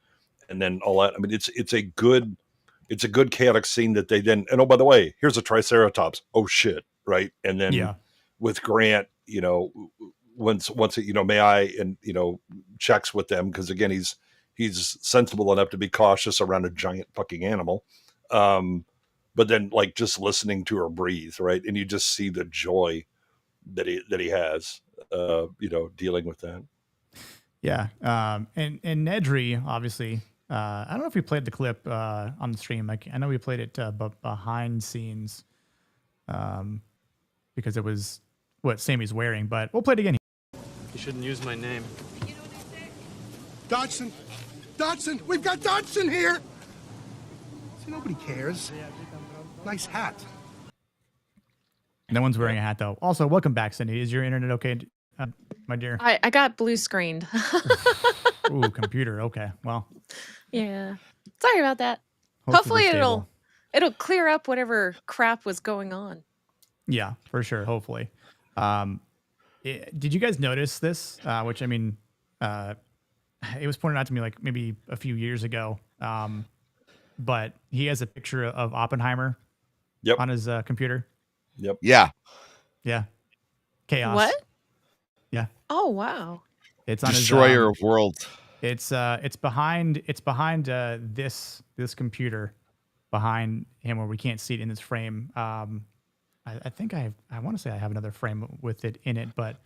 and then all that. I mean, it's a good chaotic scene that they then, and oh, by the way, here's a triceratops. Oh shit. Right. And then with Grant, once it, may I, and, checks with them. Cause again, he's sensible enough to be cautious around a giant fucking animal. But then like just listening to her breathe. Right. And you just see the joy that he has, dealing with that. Yeah. And Nedry, obviously, I don't know if we played the clip on the stream. Like I know we played it, but behind scenes, because it was what Sammy's wearing. But we'll play it again. You shouldn't use my name. Dodson, we've got Dodson here. See, nobody cares. Nice hat. No one's wearing a hat though. Also, welcome back, Cindy. Is your internet okay, my dear? I got blue screened. Ooh, computer. Okay, well. Yeah. Sorry about that. Hopefully it'll clear up whatever crap was going on. Yeah, for sure. Hopefully. Did you guys notice this? Which I mean, it was pointed out to me like maybe a few years ago. But he has a picture of Oppenheimer. On his computer. Yep. Yeah. Yeah. Chaos. What? Yeah. Oh wow. It's on Destroyer of Worlds. It's behind this computer behind him where we can't see it in this frame. I think I want to say I have another frame with it in it, but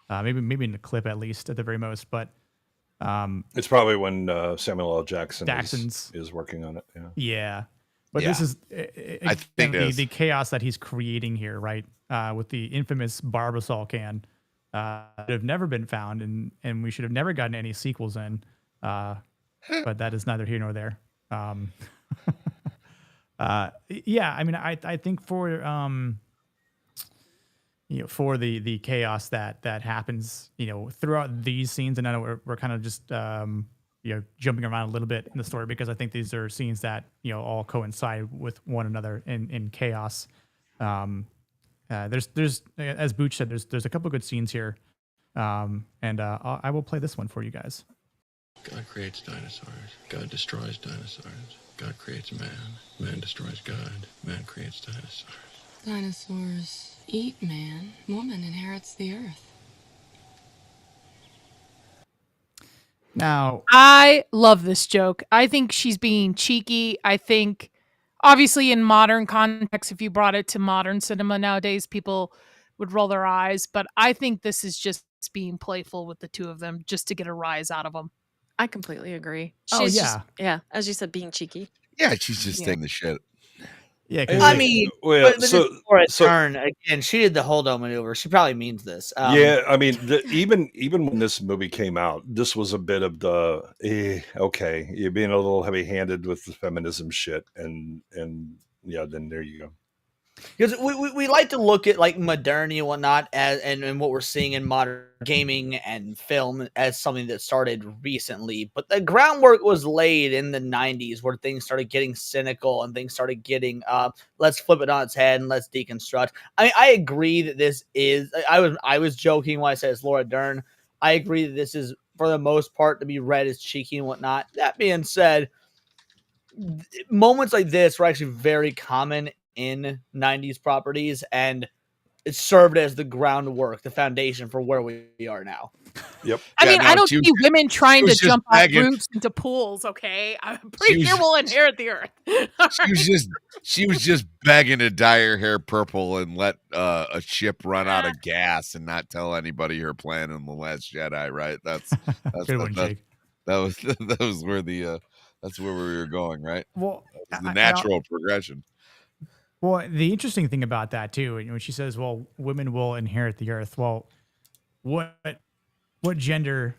maybe in the clip at least at the very most. But it's probably when Samuel L. Jackson is working on it. Yeah. Yeah. But this is I think the chaos that he's creating here, right? With the infamous Barbasol can that have never been found, and we should have never gotten any sequels in. But that is neither here nor there. Yeah, I mean, I think for for the chaos that happens, throughout these scenes, and I know we're kind of just jumping around a little bit in the story because I think these are scenes that all coincide with one another in chaos. There's as Booch said, there's a couple good scenes here, and I will play this one for you guys. God creates dinosaurs. God destroys dinosaurs. God creates man. Man destroys God. Man creates dinosaurs. Dinosaurs eat man. Woman inherits the earth. Now, I love this joke. I think she's being cheeky. I think, obviously, in modern context, if you brought it to modern cinema nowadays, people would roll their eyes. But I think this is just being playful with the two of them just to get a rise out of them. I completely agree. She's just, as you said, being cheeky. Yeah, she's just taking the shit. Yeah, I mean, but before it turn again, she did the hold-on maneuver. She probably means this. Yeah, I mean, even when this movie came out, this was a bit of the okay, you're being a little heavy-handed with the feminism shit, and yeah, then there you go. Because we like to look at like modernity and whatnot and what we're seeing in modern gaming and film as something that started recently, but the groundwork was laid in the 90s where things started getting cynical and things started getting let's flip it on its head and let's deconstruct. I mean, I agree that this is I was joking when I said it's Laura Dern. I agree that this is for the most part to be read as cheeky and whatnot. That being said, moments like this were actually very common in 90s properties, and it served as the groundwork, the foundation for where we are now. Yep. I mean, I don't see women trying to jump off roofs into pools, okay? I'm pretty sure we'll inherit the earth. She was just begging to dye her hair purple and let a ship run out of gas and not tell anybody her plan in The Last Jedi, right? That's good one, Jake. That was where that's where we were going, right? Well, the natural progression. Well, the interesting thing about that too, when she says, "Well, women will inherit the earth," well, what gender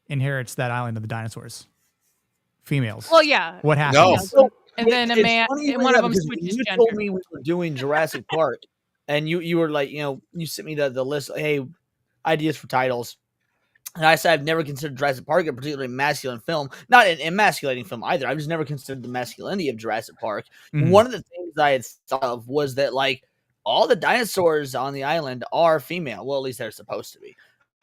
inherits that island of the dinosaurs? Females. Well, yeah. What happens? No. So, And then a it's man, funny you and bring one that of them because when switches you gender. told me we were doing Jurassic Park, and you were like, you sent me the list. Hey, ideas for titles. And I said I've never considered Jurassic Park a particularly masculine film, not an emasculating film either. I've just never considered the masculinity of Jurassic Park. Mhm. One of the things I had thought of was that like all the dinosaurs on the island are female. Well, at least they're supposed to be.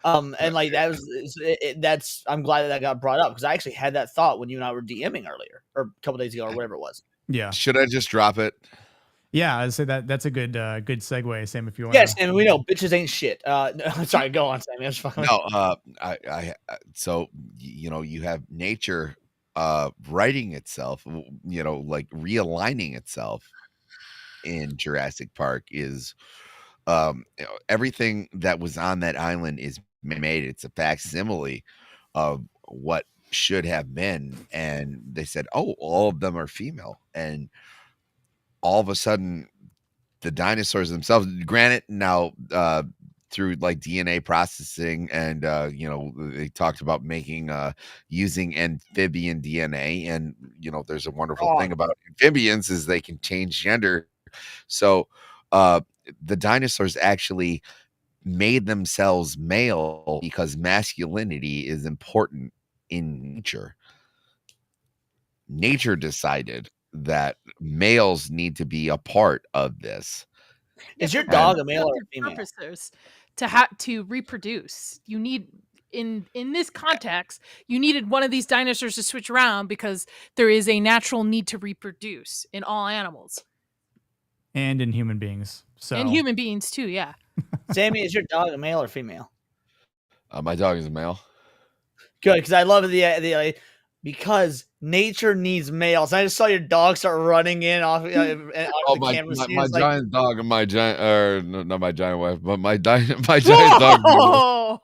And like that was that's I'm glad that got brought up because I actually had that thought when you and I were DMing earlier or a couple days ago or whatever it was. Yeah. Should I just drop it? Yeah, I'd say that's a good good segue, Sam. If you want. Yes, and we know bitches ain't shit. No, sorry, go on, Sammy. I was fucking. No, so you have nature writing itself, like realigning itself in Jurassic Park is everything that was on that island is made. It's a facsimile of what should have been, and they said, oh, all of them are female, and all of a sudden the dinosaurs themselves, granted now through like DNA processing and they talked about making using amphibian DNA, and there's a wonderful thing about amphibians is they can change gender. So the dinosaurs actually made themselves male because masculinity is important in nature. Nature decided that males need to be a part of this. Is your dog a male or a female? Purposes to reproduce. You need in this context, you needed one of these dinosaurs to switch around because there is a natural need to reproduce in all animals And in human beings. So and human beings too. Yeah. Sammy, is your dog a male or female? My dog is a male. Good, because I love the because nature needs males. I just saw your dog start running in off the camera. My giant dog and my giant, or no, not my giant wife, but my giant dog.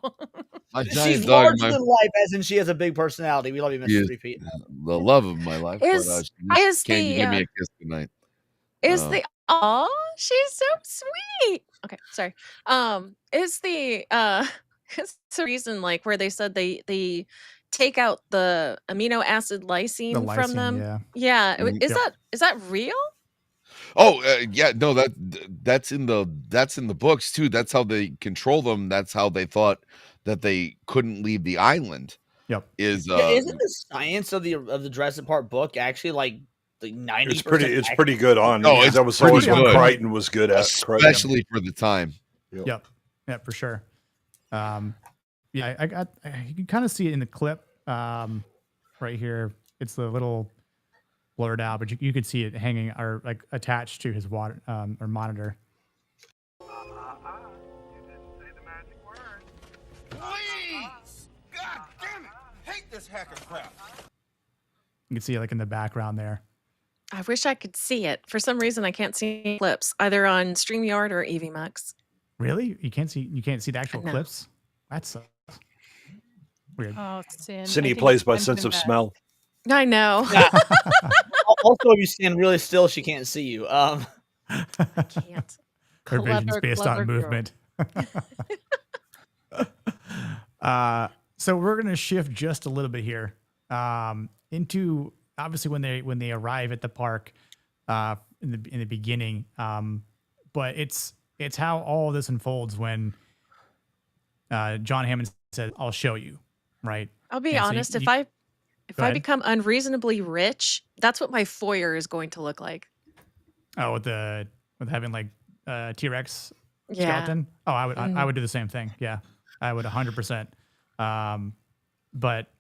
My giant She's dog. larger than life, as in she has a big personality. We love you, Mr. Repeat. The love of my life. Is Can't the, give me a kiss tonight. Is the she's so sweet. Okay, sorry. Is the is the reason like where they said they take out the amino acid lysine from them? Yeah. Is that real? Oh yeah, no, that's in the books too. That's how they control them. That's how they thought that they couldn't leave the island. Yep. Isn't the science of the Jurassic Park book actually like 90%? It's pretty good on. No, it's that was pretty always what good. Crichton was good at, especially for the time. Yep. Yeah, for sure. Yeah, you can kind of see it in the clip right here. It's a little blurred out, but you could see it hanging or like attached to his water or monitor. Please! God damn it! Hate this hacker crap. You can see it like in the background there. I wish I could see it. For some reason, I can't see clips either on StreamYard or EVMux. Really? You can't see the actual No. clips? That's weird. Oh, sin. Cindy plays by sense of smell. I know. Also, if you stand really still, she can't see you. Can't. Her vision's based clever on girl. movement. So we're gonna shift just a little bit here into obviously when they arrive at the park in the beginning, but it's how all of this unfolds when John Hammond says, "I'll show you," right? I'll be And so honest. you- If I Go ahead. become unreasonably rich, that's what my foyer is going to look like. Oh, with having like T-Rex Yeah. skeleton. Oh, I Mhm. would do the same thing. Yeah, I would 100%. But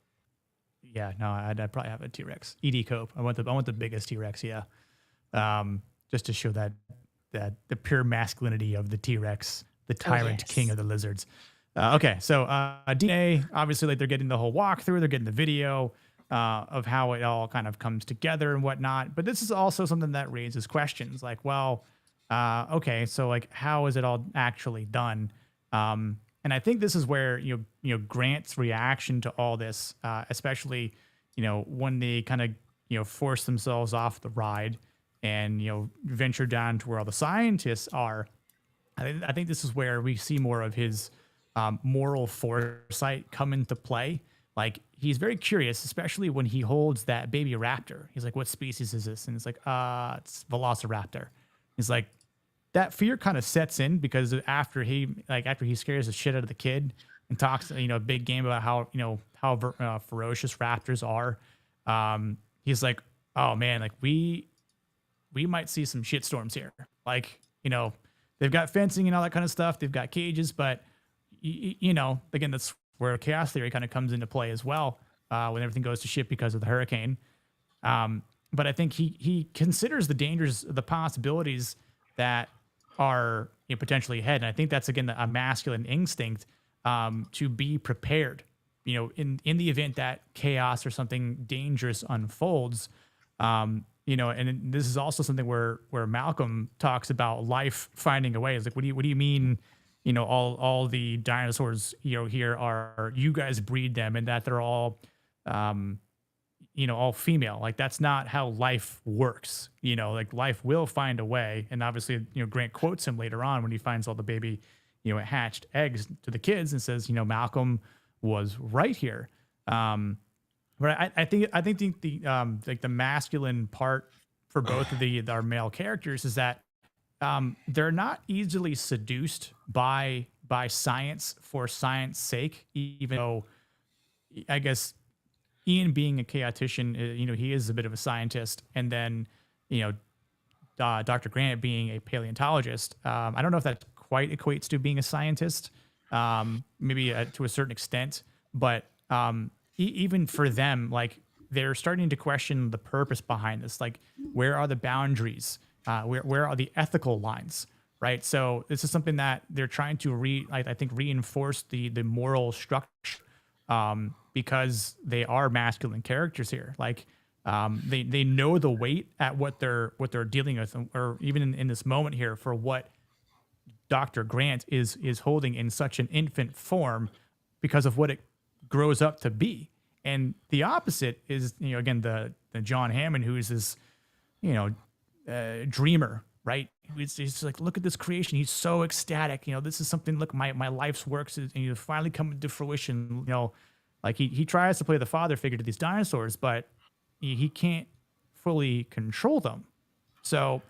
yeah, no, I'd probably have a T-Rex. ED Cope. I want the biggest T-Rex. Yeah, just to show that the pure masculinity of the T-Rex, the tyrant yes. king of the lizards. Okay, so DNA, obviously, like they're getting the whole walkthrough, they're getting the video of how it all kind of comes together and whatnot. But this is also something that raises questions like, well, okay, so like, how is it all actually done? And I think this is where you know Grant's reaction to all this, especially when they kind of force themselves off the ride and venture down to where all the scientists are. I think this is where we see more of his moral foresight come into play. like he's very curious, especially when he holds that baby raptor. He's like, what species is this? And it's like, it's Velociraptor. He's like, that fear kind of sets in because after he scares the shit out of the kid and talks, a big game about how ferocious raptors are. He's like, oh man, like we might see some shit storms here. Like, they've got fencing and all that kind of stuff. They've got cages, but again, that's where chaos theory kind of comes into play as well. When everything goes to shit because of the hurricane. But I think he considers the dangers, the possibilities that are potentially ahead. And I think that's, again, a masculine instinct to be prepared, in the event that chaos or something dangerous unfolds. And this is also something where Malcolm talks about life finding a way. It's like, what do you mean, all the dinosaurs, here are, you guys breed them and that they're all, all female. Like, that's not how life works. Like, life will find a way. And obviously, Grant quotes him later on when he finds all the baby, hatched eggs to the kids and says, Malcolm was right here. But I think the like the masculine part for both of our male characters is that they're not easily seduced by science for science sake, even though I guess Ian being a chaotician, he is a bit of a scientist, and then Dr. Grant being a paleontologist. I don't know if that quite equates to being a scientist, maybe to a certain extent, but even for them, like, they're starting to question the purpose behind this. Like, where are the boundaries? Where are the ethical lines? Right. So this is something that they're trying to reinforce the moral structure, because they are masculine characters here. Like, they know the weight at what they're dealing with, or even in this moment here, for what Dr. Grant is holding in such an infant form, because of what it grows up to be. And the opposite is, again, the John Hammond, who is this, dreamer, right? He's like, look at this creation. He's so ecstatic. This is something, look, my life's works is finally coming to fruition. Like he tries to play the father figure to these dinosaurs, but he can't fully control them. So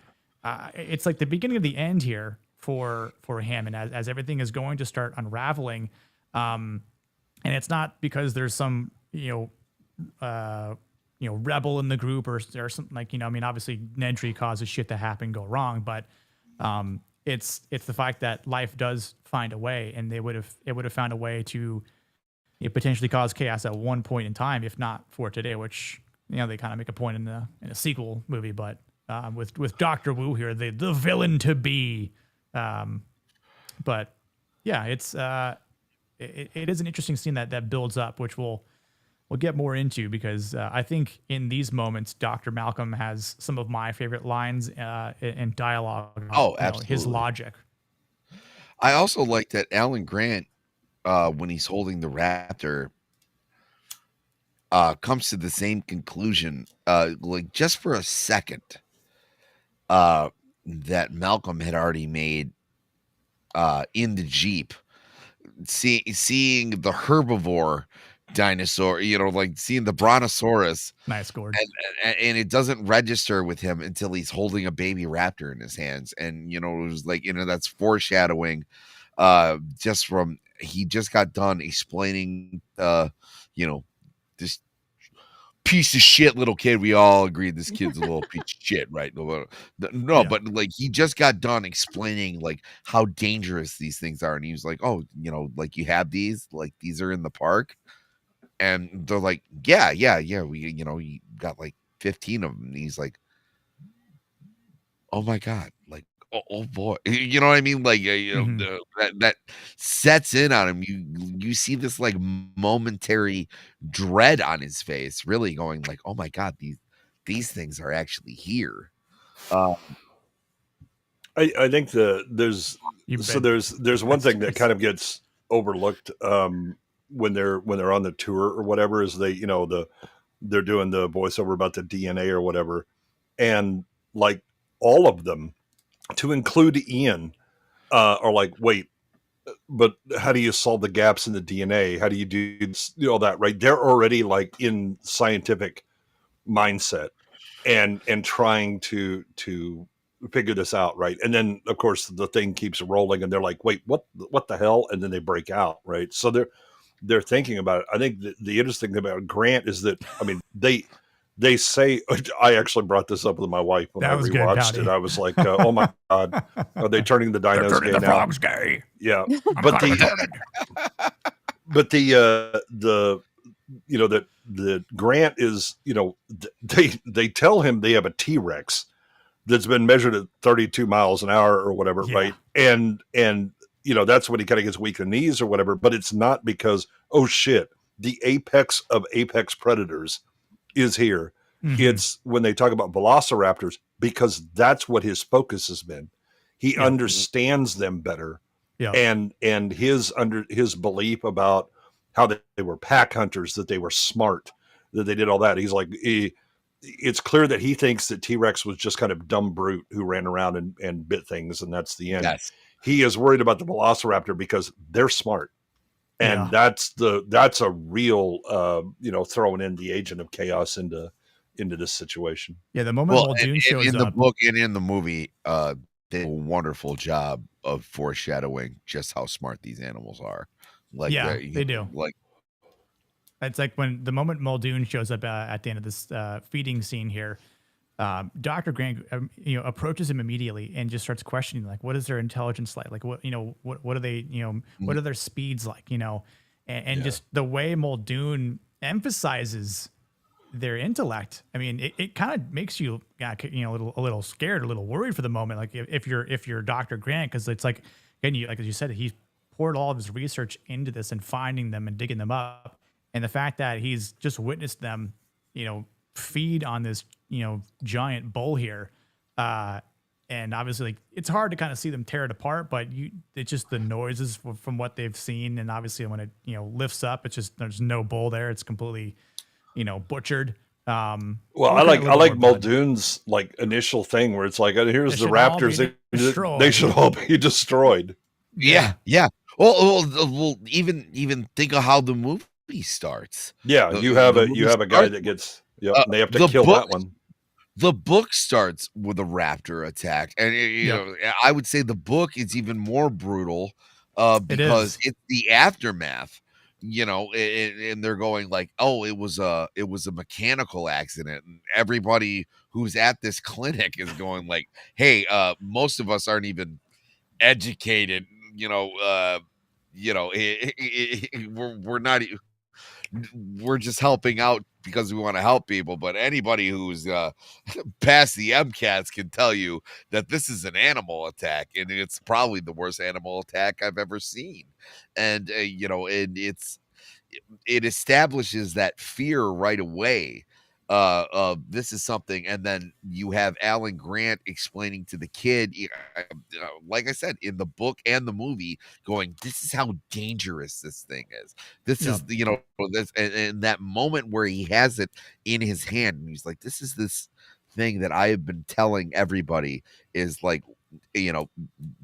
it's like the beginning of the end here for Hammond as everything is going to start unraveling. And it's not because there's some, rebel in the group or something, like, obviously Nedry causes shit to happen, go wrong, but it's the fact that life does find a way, and it would have found a way to potentially cause chaos at one point in time, if not for today, which, they kind of make a point in a sequel movie, but with Dr. Wu here, the villain to be. But yeah, it's it is an interesting scene that builds up, which we'll get more into, because I think in these moments, Dr. Malcolm has some of my favorite lines and dialogue. Oh, absolutely. His logic. I also like that Alan Grant, when he's holding the raptor, comes to the same conclusion, like just for a second, that Malcolm had already made in the Jeep, seeing the herbivore dinosaur, like seeing the brontosaurus. Nice, Gord. And it doesn't register with him until he's holding a baby raptor in his hands. And, it was like, that's foreshadowing, just from, he just got done explaining, this piece of shit little kid. We all agreed this kid's a little piece of shit, right? No, yeah. But like, he just got done explaining like how dangerous these things are. And he was like, oh, like, you have these, like, these are in the park. And they're like, yeah. We, you got like 15 of them. And he's like, oh my God, like, oh boy, you know what I mean? Like, that sets in on him. You see this like momentary dread on his face, really going like, oh my God, these things are actually here. I think there's one thing that kind of gets overlooked when they're on the tour or whatever, is they're doing the voiceover about the DNA or whatever, and like all of them, to include Ian, are like, wait, but how do you solve the gaps in the DNA? How do you do all that? Right? They're already like in scientific mindset and trying to figure this out, right? And then of course the thing keeps rolling, and they're like, "Wait, what the hell?" And then they break out, right? So they're thinking about it. I think the interesting thing about Grant is that, I mean, they say, I actually brought this up with my wife when I rewatched it. I was like, oh my God, are they turning the dinos gay now? Frogs gay. Yeah. But the you know, that the Grant is, you know, they tell him they have a T-Rex that's been measured at 32 miles an hour or whatever, right? And you know, that's when he kind of gets weak in the knees or whatever, but it's not because, oh shit, the apex of apex predators is here. It's when they talk about velociraptors, because that's what his focus has been. He understands them better. And his belief about how they were pack hunters, that they were smart, that they did all that. He's like, it's clear that he thinks that T-Rex was just kind of dumb brute who ran around and bit things, and that's the end. Yes. He is worried about the velociraptor because they're smart. And that's a real, you know, throwing in the agent of chaos into this situation. Yeah, the moment Muldoon shows in up the book and in the movie, they did a wonderful job of foreshadowing just how smart these animals are. Like, they do. Like, it's like when the moment Muldoon shows up at the end of this feeding scene here, Dr. Grant, you know, approaches him immediately and just starts questioning, like, what is their intelligence like? Like, what, you know, what are they, you know, what are their speeds like, you know, and just the way Muldoon emphasizes their intellect. I mean, it kind of makes you, you know, a little scared, a little worried for the moment. Like if you're Dr. Grant, because it's like, again, like as you said, he poured all of his research into this and finding them and digging them up. And the fact that he's just witnessed them, you know, feed on this, you know, giant bull here. And obviously, like, it's hard to kind of see them tear it apart, but it's just the noises from what they've seen. And obviously when it, you know, lifts up, it's just, there's no bull there. It's completely, you know, butchered. Well, I like Muldoon's like initial thing where it's like, here's the raptors. They should all be destroyed. Yeah. Well, even think of how the movie starts. Yeah, you have a guy that gets, and they have to kill that one. The book starts with a raptor attack, and you know, I would say the book is even more brutal because it's the aftermath. You know, and they're going like, oh, it was a mechanical accident, and everybody who's at this clinic is going like, hey, most of us aren't even educated. We're not. We're just helping out because we want to help people. But anybody who's past the MCATs can tell you that this is an animal attack, and it's probably the worst animal attack I've ever seen. And you know, and it establishes that fear right away. This is something, and then you have Alan Grant explaining to the kid, like I said, in the book and the movie, going, this is how dangerous this thing is. This is, you know, this, and that moment where he has it in his hand, and he's like, this is this thing that I have been telling everybody is like, you know,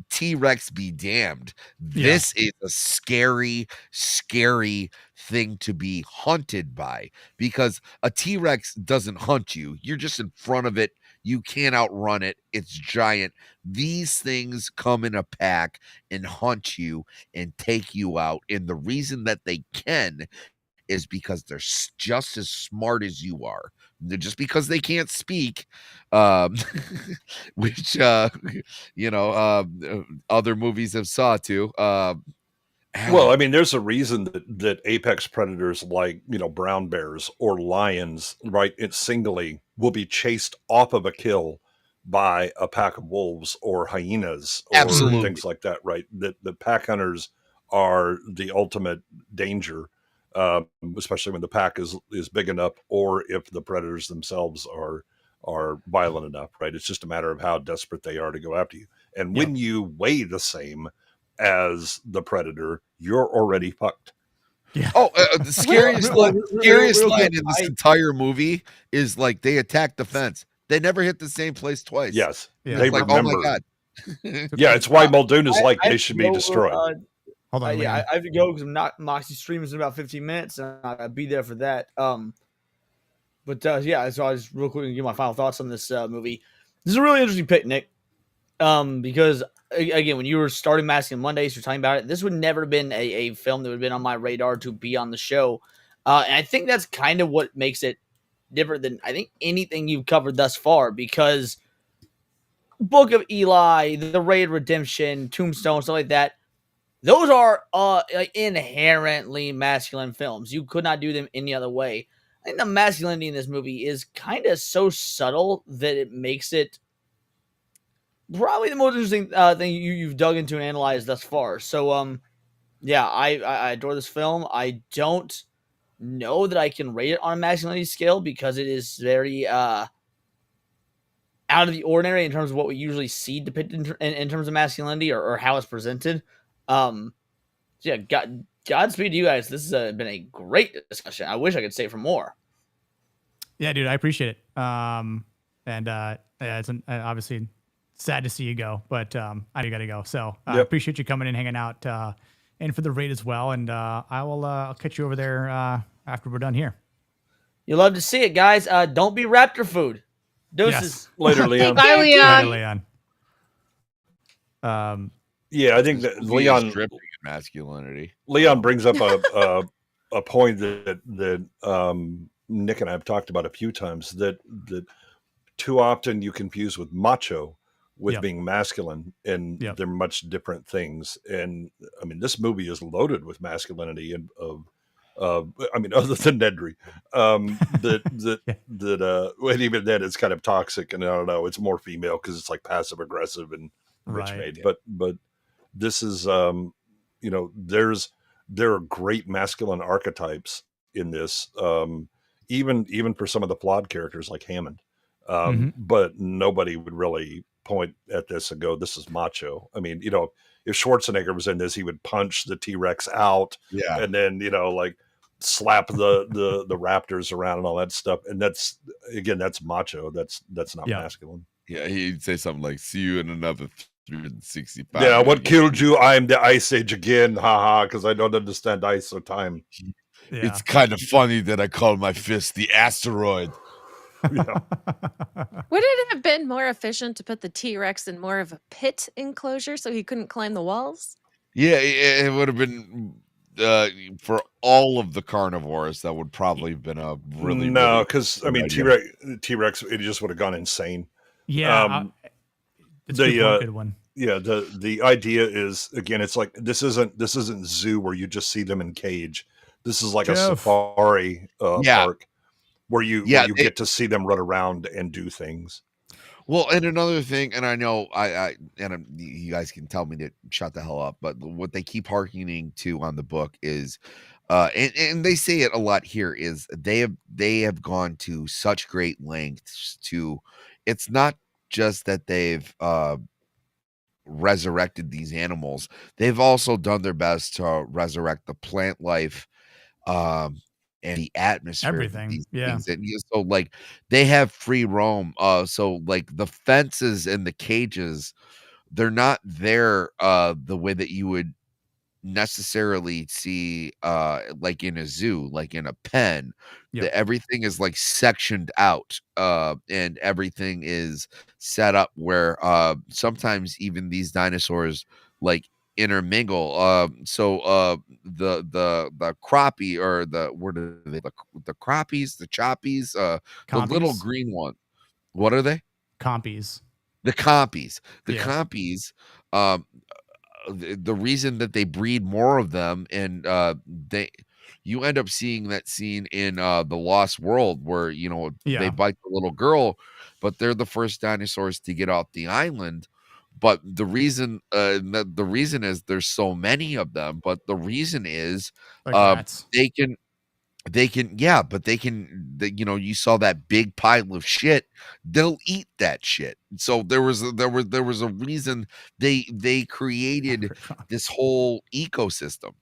T-Rex be damned. This is a scary, scary thing to be hunted by, because a T-Rex doesn't hunt you. You're just in front of it. You can't outrun it. It's giant. These things come in a pack and hunt you and take you out. And the reason that they can is because they're just as smart as you are. Just because they can't speak, which you know, other movies have saw too. Well, I mean, there's a reason that apex predators like, you know, brown bears or lions, right, singly will be chased off of a kill by a pack of wolves or hyenas or things like that, right? That the pack hunters are the ultimate danger. Especially when the pack is big enough, or if the predators themselves are violent enough, right? It's just a matter of how desperate they are to go after you. And when you weigh the same as the predator, you're already fucked. Yeah. Oh, the scariest line in this entire movie is like, they attack the fence. They never hit the same place twice. Yes. They like, remember. oh my God. Yeah, it's why Muldoon is like, they should be destroyed. Hold on, Yeah, Leon. I have to go because Moxie streams in about 15 minutes, and I'll be there for that. Yeah, so I was real quick to give my final thoughts on this movie. This is a really interesting pick, Nick. Because again, when you were starting Masking Mondays, you're talking about it. This would never have been a film that would have been on my radar to be on the show. And I think that's kind of what makes it different than I think anything you've covered thus far, because Book of Eli, The Raid Redemption, Tombstone, stuff like that, those are inherently masculine films. You could not do them any other way. I think the masculinity in this movie is kind of so subtle that it makes it probably the most interesting thing you've dug into and analyzed thus far. So, yeah, I adore this film. I don't know that I can rate it on a masculinity scale because it is very out of the ordinary in terms of what we usually see depicted in terms of masculinity or how it's presented. Yeah, Godspeed to you guys. This has been a great discussion. I wish I could stay for more. Yeah, dude, I appreciate it. Yeah, it's obviously sad to see you go, but I know you got to go. So I appreciate you coming in, hanging out, and for the raid as well. And I'll catch you over there after we're done here. You love to see it, guys. Don't be Raptor food. Deuces. Yes. Later, Leon. Bye, Leon. Later, Leon. Yeah, I think that Leon dripping in masculinity. Leon brings up a point that Nick and I have talked about a few times, that too often you confuse with macho with being masculine, and they're much different things. And I mean, this movie is loaded with masculinity and I mean, other than Nedry, and even then it's kind of toxic, and I don't know, it's more female because it's like passive aggressive and bitch made. But this is, there are great masculine archetypes in this, even for some of the flawed characters like Hammond. But nobody would really point at this and go, this is macho. I mean, if Schwarzenegger was in this, he would punch the T-Rex out and then, like slap the raptors around and all that stuff. And that's macho. That's not masculine. Yeah, he'd say something like, see you in another 365. Yeah, what killed you? I'm the Ice Age again. Haha, because I don't understand ice or time. It's kind of funny that I call my fist the asteroid. Yeah. Would it have been more efficient to put the T-Rex in more of a pit enclosure so he couldn't climb the walls? Yeah, it would have been for all of the carnivores. That would probably have been a really because I mean T-Rex, it just would have gone insane. Yeah, it's a good one. Yeah, the idea is, again, it's like this isn't zoo where you just see them in cage. This is like a safari park where you get to see them run around and do things. Well, and another thing, and I know you guys can tell me to shut the hell up, but what they keep hearkening to on the book is, and they say it a lot here, is they have gone to such great lengths to. It's not just that they've resurrected these animals; they've also done their best to resurrect the plant life, and the atmosphere, everything. Things. And so like they have free roam. So like the fences and the cages, they're not there the way that you would necessarily see like in a zoo, like in a pen. Everything is like sectioned out, and everything is set up where sometimes even these dinosaurs like intermingle. So the crappie, or the crappies, the choppies, the little green one. What are they? Compies. The compies. The compies. The reason that they breed more of them, and you end up seeing that scene in the Lost World where they bite the little girl, but they're the first dinosaurs to get off the island. But the reason is there's so many of them, but the reason is you saw that big pile of shit, they'll eat that shit. So there was a reason they created this whole ecosystem.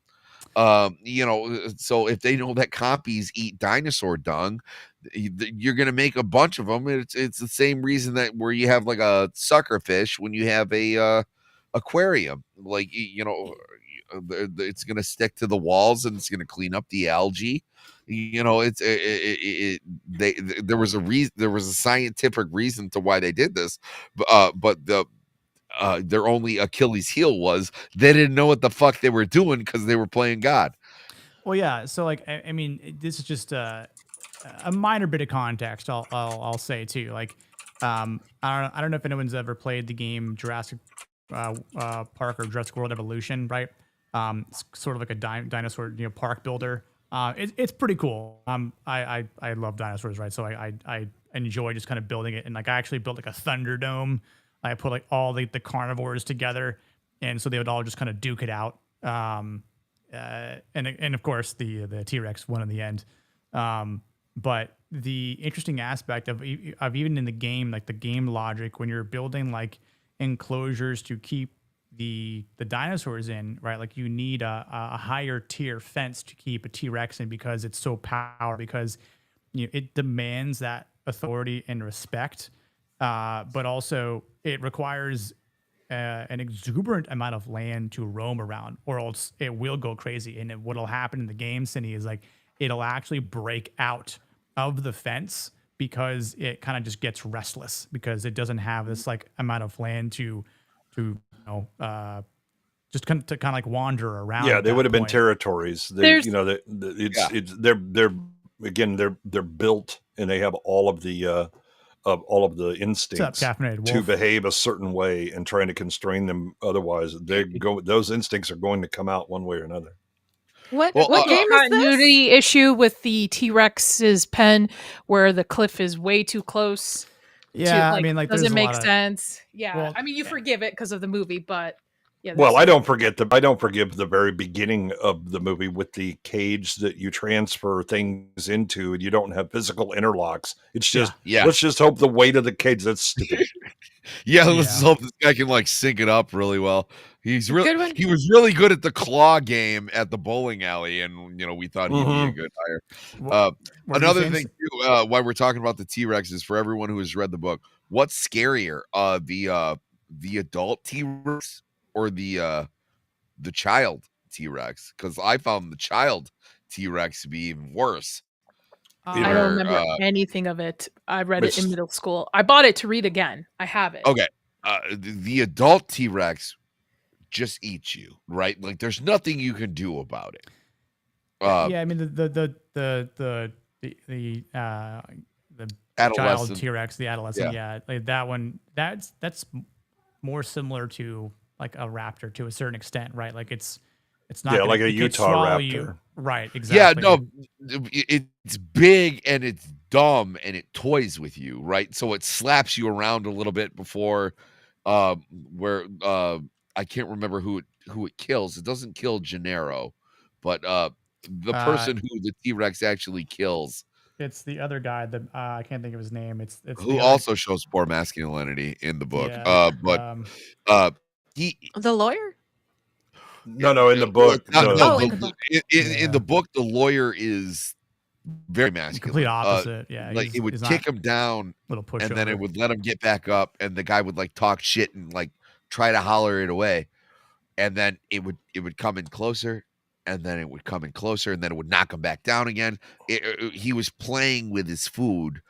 So if they know that compies eat dinosaur dung, you're going to make a bunch of them. It's the same reason that where you have like a sucker fish when you have a aquarium, like it's going to stick to the walls and it's going to clean up the algae. You know, there was a reason, there was a scientific reason to why they did this, but their only Achilles heel was they didn't know what the fuck they were doing because they were playing God. Well, yeah. So like, I mean, this is just a minor bit of context. I'll say too. Like, I don't know if anyone's ever played the game Jurassic Park or Jurassic World Evolution, right? It's sort of like a dinosaur, park builder. It's pretty cool. I love dinosaurs, right? So I enjoy just kind of building it, and like I actually built like a Thunderdome. I put like all the carnivores together, and so they would all just kind of duke it out. And of course the T-Rex won in the end. But the interesting aspect of even in the game, like the game logic, when you're building like enclosures to keep the dinosaurs in, right? Like you need a higher tier fence to keep a T-Rex in because it's so powerful, because it demands that authority and respect, but also it requires an exuberant amount of land to roam around, or else it will go crazy. And what'll happen in the game, Cindy, is like it'll actually break out of the fence because it kind of just gets restless because it doesn't have this like amount of land to just kind of like wander around. Yeah, they would have been territories. They're built and they have all of the instincts to behave a certain way, and trying to constrain them otherwise. Those instincts are going to come out one way or another. What game is this? Continuity issue with the T-Rex's pen where the cliff is way too close. Yeah, to, I mean, like doesn't there's a make lot of- sense. Yeah, Well, I mean, you forgive it because of the movie, but yeah. Well, I don't forgive the very beginning of the movie with the cage that you transfer things into, and you don't have physical interlocks. It's just let's just hope the weight of the cage. That's stupid. Let's just hope this guy can like sync it up really well. He was really good at the claw game at the bowling alley, and we thought he'd be a good hire. Another thing too, why we're talking about the T-Rex is for everyone who has read the book. What's scarier, the adult T-Rex or the child T-Rex? Because I found the child T-Rex to be even worse. I don't remember anything of it. I read it in middle school. I bought it to read again. I have it. Okay. The adult T-Rex just eats you, right? Like there's nothing you can do about it. I mean the child T-Rex, the adolescent, like that one. That's more similar to like a raptor to a certain extent, right? Like it's not like a Utah raptor, right? Exactly. Yeah, no, it's big and it's dumb and it toys with you, right? So it slaps you around a little bit before, I can't remember who it kills. It doesn't kill Gennaro, but the person who the T-Rex actually kills. It's the other guy that I can't think of his name. It's who also shows poor masculinity in the book. The lawyer. No, in the book. In the book, the lawyer is very masculine. Complete opposite. Like it would kick him down, and then it would let him get back up, and the guy would like talk shit and like try to holler it away, and then it would come in closer, and then it would come in closer, and then it would knock him back down again. He was playing with his food.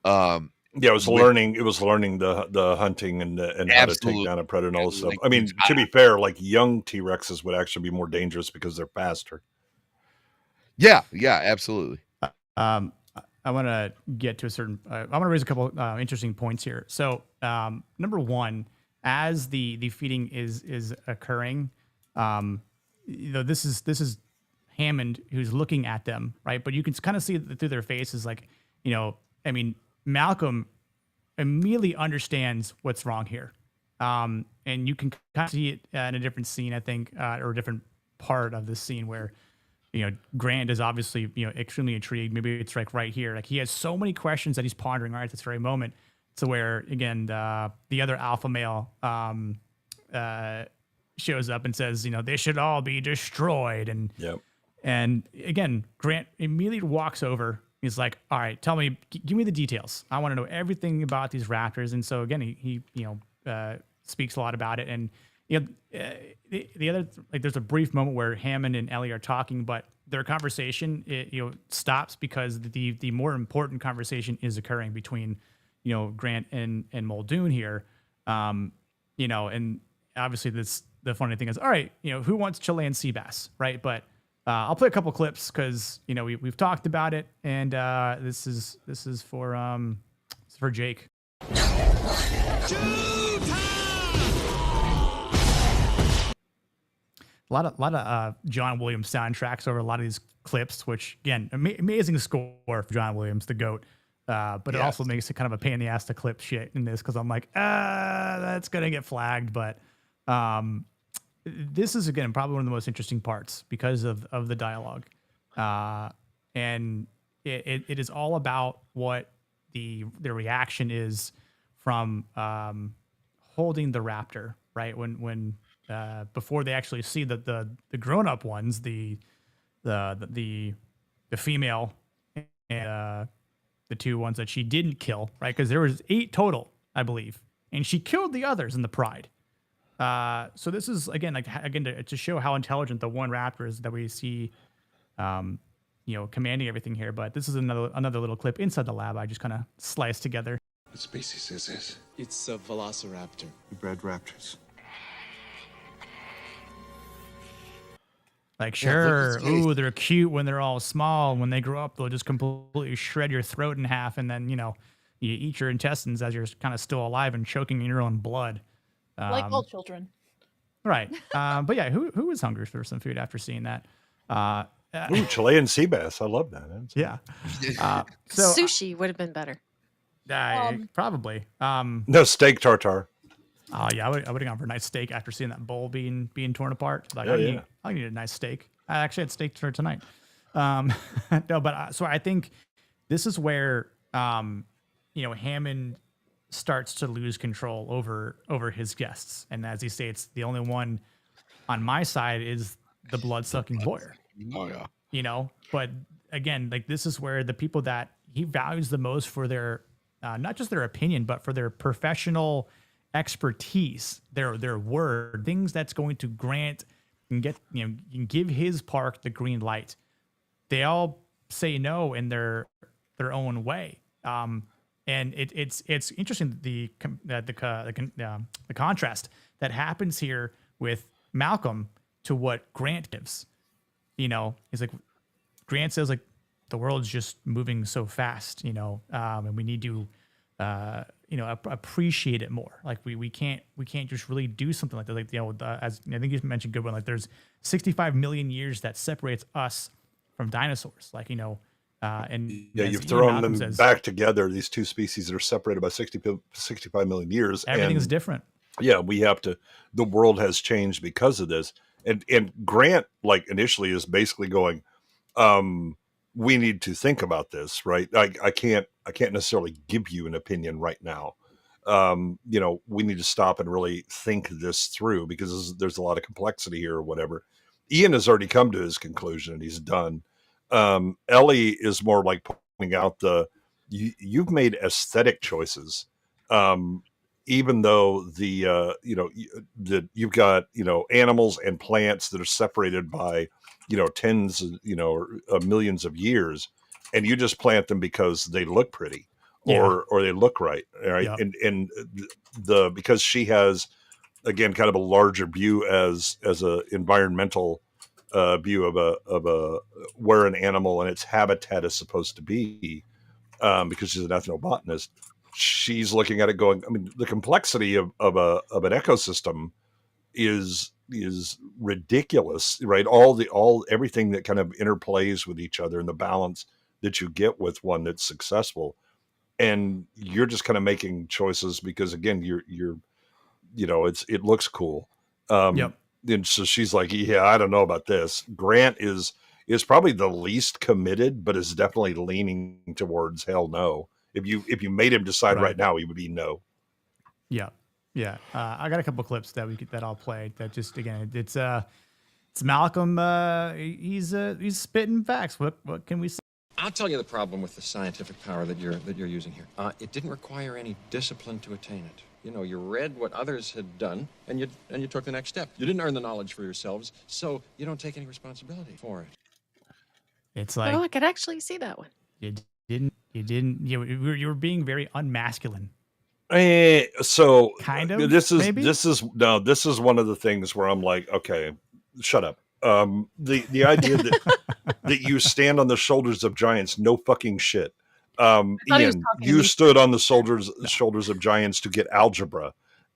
It was learning the hunting and how to take down a predator and all this stuff. I mean, to be fair, like young T-Rexes would actually be more dangerous because they're faster. Yeah, absolutely. I want to get to a certain. I want to raise a couple interesting points here. So, number one, as the feeding is occurring, this is Hammond who's looking at them, right? But you can kind of see through their faces, like I mean, Malcolm immediately understands what's wrong here, and you can kind of see it in a different scene, I think, or a different part of the scene where. Grant is obviously, extremely intrigued. Maybe it's like right here. Like he has so many questions that he's pondering right at this very moment. To where, again, the other alpha male shows up and says, they should all be destroyed. And again, Grant immediately walks over. He's like, all right, tell me, give me the details. I want to know everything about these raptors. And so again, he speaks a lot about it. And you know, the other, like, there's a brief moment where Hammond and Ellie are talking, but their conversation, stops because the more important conversation is occurring between, Grant and Muldoon here. And obviously the funny thing is, all right, who wants Chilean sea bass, right? But I'll play a couple clips because we've talked about it, and this is for Jake. A lot of John Williams soundtracks over a lot of these clips, which again, amazing score for John Williams, the GOAT. But it also makes it kind of a pain in the ass to clip shit in this because I'm like, that's gonna get flagged. But this is again probably one of the most interesting parts because of the dialogue, and it is all about what the reaction is from holding the raptor, right? When before they actually see the grown up ones, the female and the two ones that she didn't kill, right? Because there was 8 total, I believe, and she killed the others in the pride. So this is again to show how intelligent the one raptor is that we see, commanding everything here. But this is another little clip inside the lab I just kind of sliced together. What species is this? It's a velociraptor. We bred raptors. Like, sure, ooh, they're cute when they're all small. When they grow up, they'll just completely shred your throat in half, and then, you eat your intestines as you're kind of still alive and choking in your own blood. Like all children. Right. But yeah, who is hungry for some food after seeing that? Ooh, Chilean sea bass. I love that. Yeah. So, Sushi would have been better. probably. No, steak tartare. Oh yeah, I would have gone for a nice steak after seeing that bowl being torn apart. Like, I need a nice steak. I actually had steak for tonight. No, but so I think this is where Hammond starts to lose control over his guests, and as he states, the only one on my side is the blood-sucking lawyer. Oh yeah. But again, like, this is where the people that he values the most for their not just their opinion, but for their professional expertise, their word, things that's going to grant and get give his park the green light. They all say no in their own way, and it's interesting the contrast that happens here with Malcolm to what Grant gives. He's like, Grant says, like, the world's just moving so fast, and we need to appreciate it more. Like, we can't just really do something like that. Like, as I think you mentioned, good one. Like, there's 65 million years that separates us from dinosaurs. Like, and you've thrown them back together. These two species that are separated by 65 million years. Everything's different. Yeah, the world has changed because of this. And Grant, like, initially is basically going, we need to think about this, right? I can't necessarily give you an opinion right now. We need to stop and really think this through because there's a lot of complexity here or whatever. Ian has already come to his conclusion and he's done. Ellie is more like pointing out you've made aesthetic choices. Even though you've got, animals and plants that are separated by, tens, of millions of years, and you just plant them because they look pretty or they look right. Right. Yep. And because she has, again, kind of a larger view as a environmental view of a where an animal and its habitat is supposed to be, because she's an ethnobotanist. She's looking at it going, I mean, the complexity of an ecosystem is ridiculous, right? Everything that kind of interplays with each other and the balance that you get with one that's successful. And you're just kind of making choices because, again, it looks cool. And so she's like, yeah, I don't know about this. Grant is probably the least committed, but is definitely leaning towards hell no. If you made him decide right now, he would be no. Yeah. I got a couple clips that I'll play. That just, again, it's Malcolm. He's spitting facts. What can we say? I'll tell you the problem with the scientific power that you're using here. It didn't require any discipline to attain it. You know, you read what others had done, and you took the next step. You didn't earn the knowledge for yourselves, so you don't take any responsibility for it. It's like, Oh, I could actually see that one. you were being very unmasculine. So Kind of, this maybe? this is one of the things where I'm like, okay, shut up. The idea that you stand on the shoulders of giants, no fucking shit. thought he was Ian, talking to you me. stood on the shoulders of giants to get algebra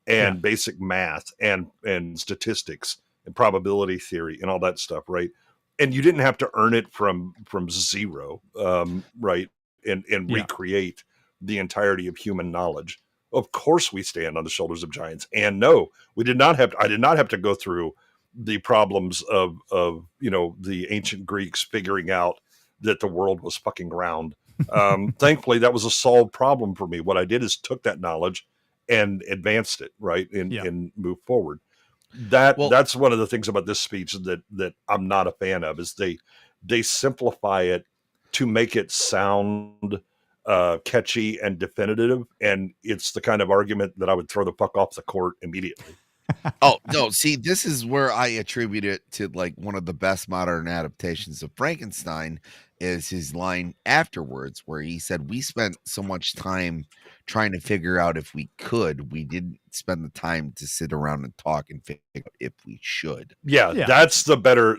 and basic math and statistics and probability theory and all that stuff, right? And you didn't have to earn it from zero, right? And recreate the entirety of human knowledge. Of course we stand on the shoulders of giants. And no, I did not have to go through the problems of the ancient Greeks figuring out that the world was fucking round. Thankfully that was a solved problem for me. What I did is took that knowledge and advanced it, right? And moved forward. That's one of the things about this speech that I'm not a fan of, is they simplify it to make it sound catchy and definitive, and it's the kind of argument that I would throw the fuck off the court immediately. Oh no, see, this is where I attribute it to like one of the best modern adaptations of Frankenstein is his line afterwards where he said, we spent so much time trying to figure out if we could, we didn't spend the time to sit around and talk and figure out if we should. Yeah. That's the better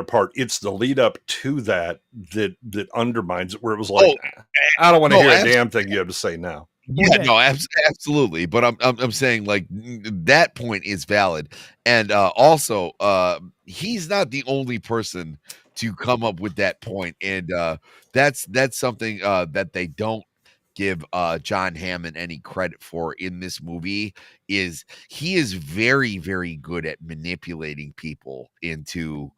part. It's the lead up to that undermines it, where it was like, I don't want to hear a damn thing you have to say now. Yeah, no, absolutely. But I'm saying like that point is valid, and also he's not the only person to come up with that point, and that's something that they don't give John Hammond any credit for in this movie. Is he is very, very good at manipulating people into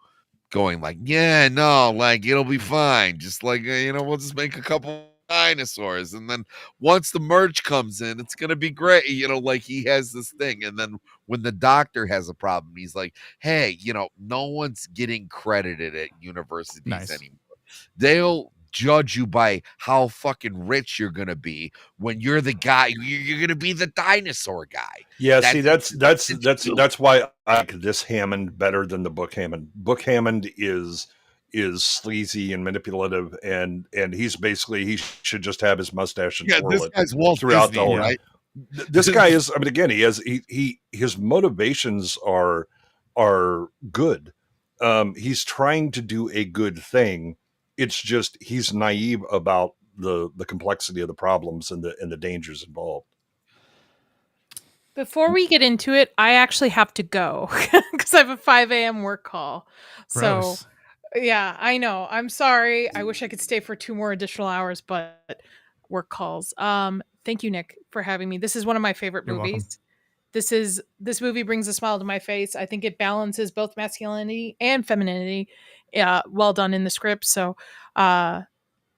going like, yeah, no, like it'll be fine, just like we'll just make a couple dinosaurs, and then once the merch comes in, it's gonna be great. Like he has this thing, and then when the doctor has a problem, he's like, hey, no one's getting credited at universities anymore. They'll judge you by how fucking rich you're gonna be when you're the guy. You're gonna be the dinosaur guy. Yeah, that's why I like this Hammond better than the book Hammond. Book Hammond is sleazy and manipulative, and he's basically, he should just have his mustache and twirl this it guy's Walt throughout Disney, the whole right? This guy is, I mean, again, his motivations are good. He's trying to do a good thing. It's just he's naive about the complexity of the problems and the dangers involved. Before we get into it, I actually have to go because I have a 5 a.m. work call. Gross. So, yeah, I know. I'm sorry. I wish I could stay for 2 more additional hours, but work calls. Thank you, Nick, for having me. This is one of my favorite You're movies. This movie brings a smile to my face. I think it balances both masculinity and femininity. Well done in the script. So, and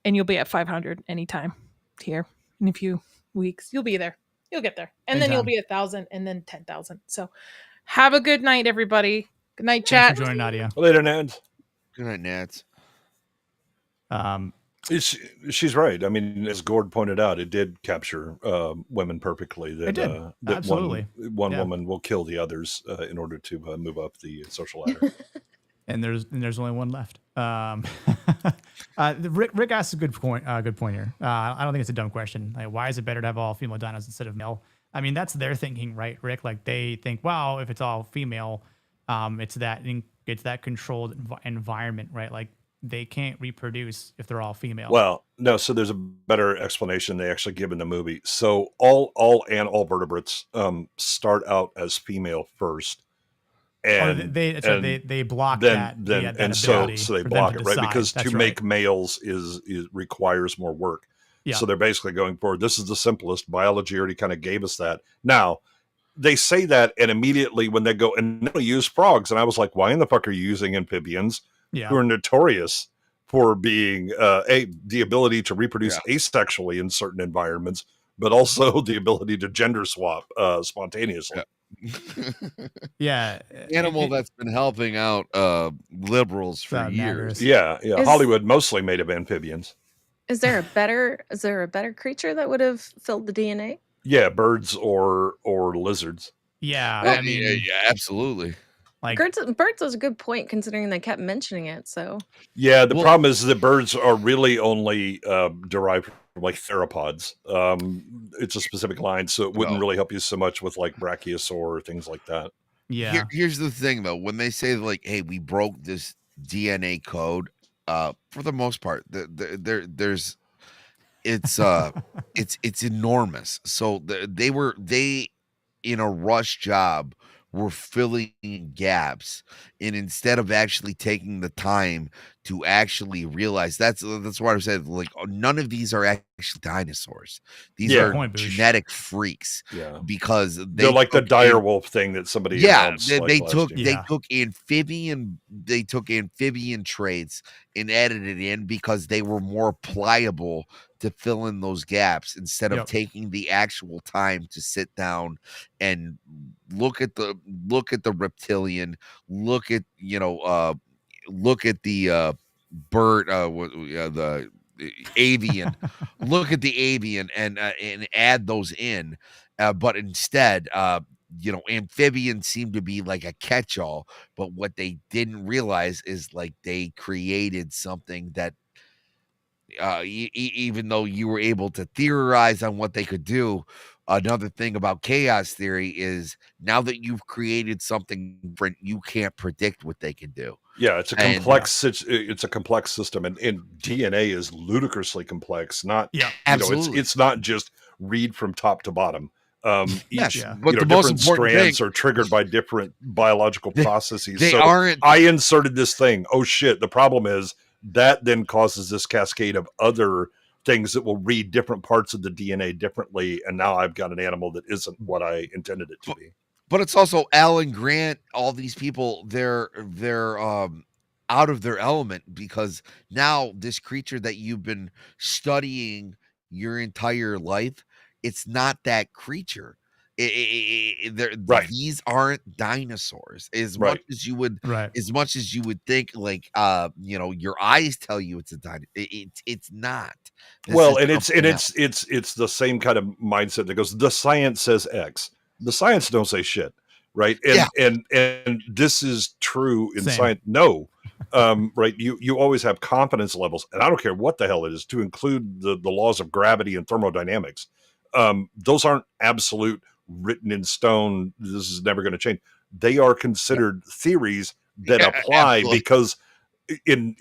you'll be at 500 anytime here in a few weeks. You'll be there. You'll get there. And then you'll be 1,000 and then 10,000. So have a good night, everybody. Good night, chat. Thanks for joining, Nadia. Later, Nads. Good night, Nads. She's right. I mean, as Gord pointed out, it did capture women perfectly. That, it did. That Absolutely. one woman will kill the others in order to move up the social ladder. And there's only one left. Rick asked a good point. Good point here. I don't think it's a dumb question. Like, why is it better to have all female dinos instead of male? I mean, that's their thinking, right, Rick? Like they think, wow, if it's all female, it's that controlled environment, right? Like they can't reproduce if they're all female. Well, no. So there's a better explanation they actually give in the movie. So all vertebrates start out as female first. And they block that. So they block it, right? Because to make males is requires more work. Yeah. So they're basically going forward. This is the simplest. Biology already kind of gave us that. Now they say that, and immediately when they go and they use frogs, and I was like, why in the fuck are you using amphibians who are notorious for being the ability to reproduce asexually in certain environments, but also the ability to gender swap spontaneously. Yeah. Animal that's been helping out liberals for years. Yeah. Hollywood mostly made of amphibians. Is there a better creature that would have filled the DNA? Yeah, birds or lizards. Yeah, Well, I mean, yeah, absolutely. like birds was a good point considering they kept mentioning it. So Yeah, the Well- problem is that birds are really only derived from like theropods. It's a specific line, so it wouldn't No. really help you so much with like brachiosaur or things like that. yeah. Here's the thing though, when they say like, "Hey, we broke this DNA code," for the most part, there's it's it's enormous. So they in a rush job were filling in gaps, and instead of actually taking the time to actually realize that's why I said like none of these are actually dinosaurs. These Yeah. are Point, Boosh. genetic freaks Yeah, because they're like the took dire in- wolf thing that somebody yeah, announced. they, Like they last took year. they Yeah. took amphibian traits and added it in because they were more pliable to fill in those gaps instead of Yep. taking the actual time to sit down and look at the reptilian, look at the bird, the avian, look at the avian and add those in, but instead amphibians seem to be like a catch-all, but what they didn't realize is like they created something that even though you were able to theorize on what they could do, another thing about chaos theory is now that you've created something different, you can't predict what they can do. Yeah, it's a And- complex. It's a complex system, and DNA is ludicrously complex. Not Yeah. Absolutely. it's not just read from top to bottom. Yes, Each but the most different important strands thing- are triggered by different biological processes. they so aren't- I inserted this thing. Oh shit! The problem is that then causes this cascade of other things that will read different parts of the DNA differently, and now I've got an animal that isn't what I intended it to be. But it's also Alan Grant, all these people, they're out of their element because now this creature that you've been studying your entire life, it's not that creature. Right. These aren't dinosaurs. As Right. much as you would Right. as much as you would think like your eyes tell you it's a dinosaur. It's not. This Well, is and something else. it's the same kind of mindset that goes, the science says X. The science don't say shit, right? And and this is true in Same. science. No. Right. You always have confidence levels, and I don't care what the hell it is, to include the laws of gravity and thermodynamics. Those aren't absolute, written in stone. This is never going to change. They are considered theories that Yeah, apply absolutely. because in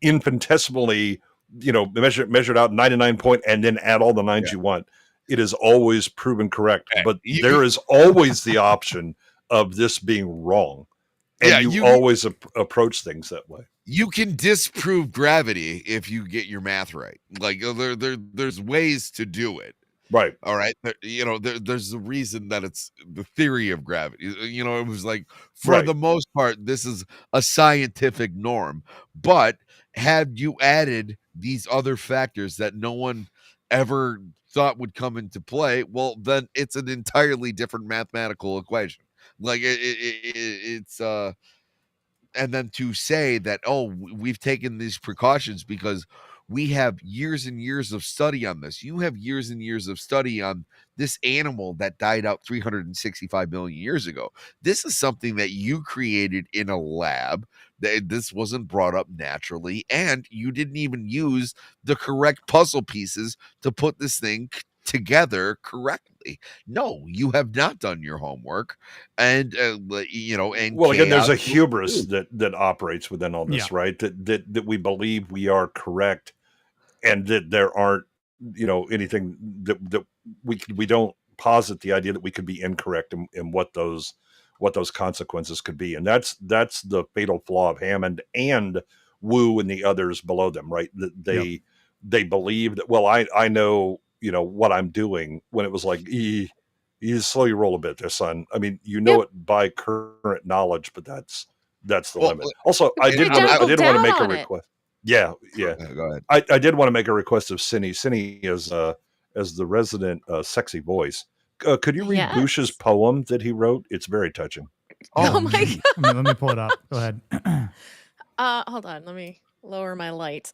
infinitesimally, measured out 99 point and then add all the nines you want. It is always proven correct, but there is always the option of this being wrong. And you always approach things that way. You can disprove gravity if you get your math right. Like there's ways to do it. Right. All right. There's a reason that it's the theory of gravity. It was like, for Right. the most part, this is a scientific norm. But had you added these other factors that no one ever thought would come into play, well, then it's an entirely different mathematical equation. Like it's and then to say that, oh, we've taken these precautions because we have years and years of study on this. You have years and years of study on this animal that died out 365 million years ago. This is something that you created in a lab. This wasn't brought up naturally, and you didn't even use the correct puzzle pieces to put this thing together correctly. No, you have not done your homework, and and Well, again, there's a chaos- hubris that operates within all this, Yeah. right? That we believe we are correct, and that there aren't, anything that we don't posit the idea that we could be incorrect in what those consequences could be, and that's the fatal flaw of Hammond and Wu and the others below them, right? That they believe that, well, I know what I'm doing, when it was like, you slow your roll a bit there, son. I mean, it by current knowledge, but that's the limit. Also, I did want to make a request. Yeah. Go ahead. I did want to make a request of Cindy. Cindy is as the resident sexy voice. Could you read Yes. Bush's poem that he wrote? It's very touching. Oh my God. Let me pull it up. Go ahead. Hold on, let me lower my light.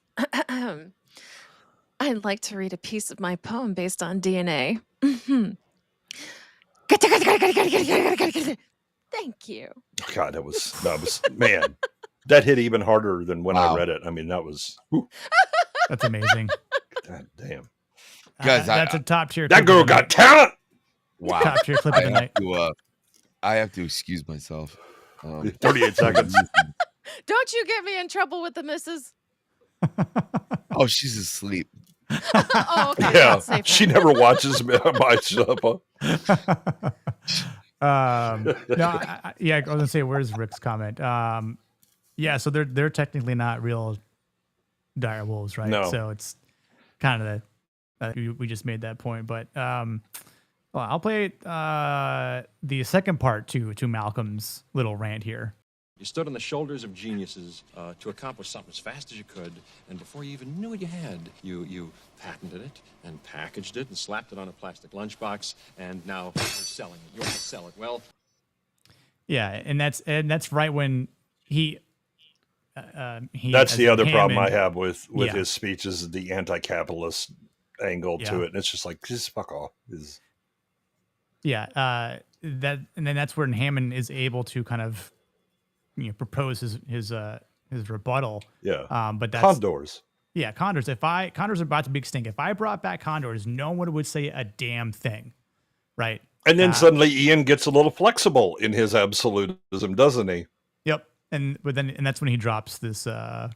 I'd like to read a piece of my poem based on DNA. Thank you. God, that was man. That hit even harder than when I read it. I mean, that was That's amazing. God damn. Guys, That's a top tier. That girl got talent. Wow. Top tier clip of the night. I have to excuse myself. 38 seconds. Don't you get me in trouble with the missus. Oh, she's asleep. Oh, okay. Yeah, That's safe she then. never watches my stuff. No, I was gonna say, where's Rick's comment? Yeah, so they're technically not real dire wolves, right? No. So it's kind of we just made that point, but well, I'll play the second part to Malcolm's little rant here. You stood on the shoulders of geniuses to accomplish something as fast as you could, and before you even knew what you had, you patented it and packaged it and slapped it on a plastic lunchbox, and now you're selling it. You want to sell it. Well, yeah, and that's right when he That's the other problem I have with Yeah. his speech is the anti-capitalist angle to it, and it's just like, just fuck off. And then that's when Hammond is able to kind of propose his rebuttal. Yeah. But that's Condors. Yeah, condors. Condors are about to be extinct. If I brought back condors, no one would say a damn thing, right? And then suddenly Ian gets a little flexible in his absolutism, doesn't he? Yep. And that's when he drops this. Our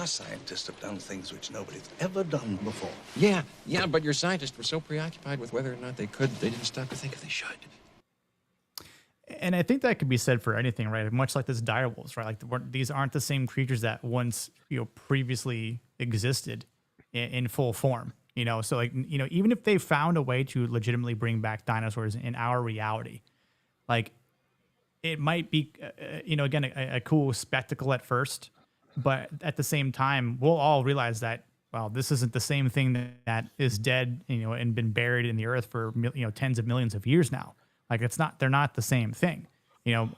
scientists have done things which nobody's ever done before. yeah, but your scientists were so preoccupied with whether or not they could, they didn't stop to think if they should. And I think that could be said for anything, right? Much like this dire wolves, right? Like these aren't the same creatures that once previously existed in full form. So like even if they found a way to legitimately bring back dinosaurs in our reality, like it might be again a cool spectacle at first, but at the same time we'll all realize that this isn't the same thing that is dead and been buried in the earth for tens of millions of years now. Like they're not the same thing,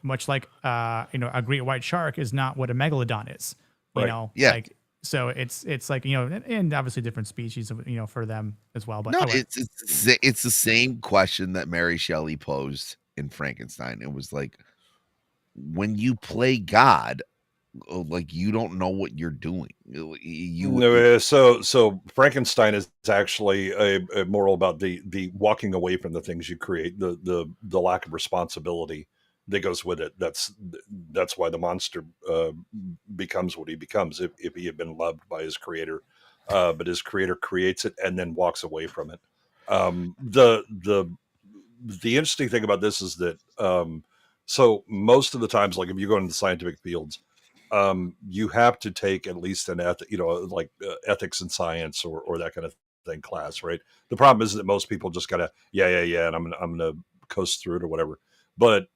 much like, a great white shark is not what a megalodon is, Yeah. like, so it's like, and obviously different species, for them as well. But no, it's the same question that Mary Shelley posed in Frankenstein. It was like, when you play God, like you don't know what you're doing. So Frankenstein is actually a moral about the walking away from the things you create, the lack of responsibility that goes with it. That's why the monster becomes what he becomes if he had been loved by his creator, but his creator creates it and then walks away from it. The interesting thing about this is that so most of the times, like if you go into the scientific fields, you have to take at least an ethics and science or that kind of thing class, right? The problem is that most people just gotta and I'm gonna coast through it or whatever. But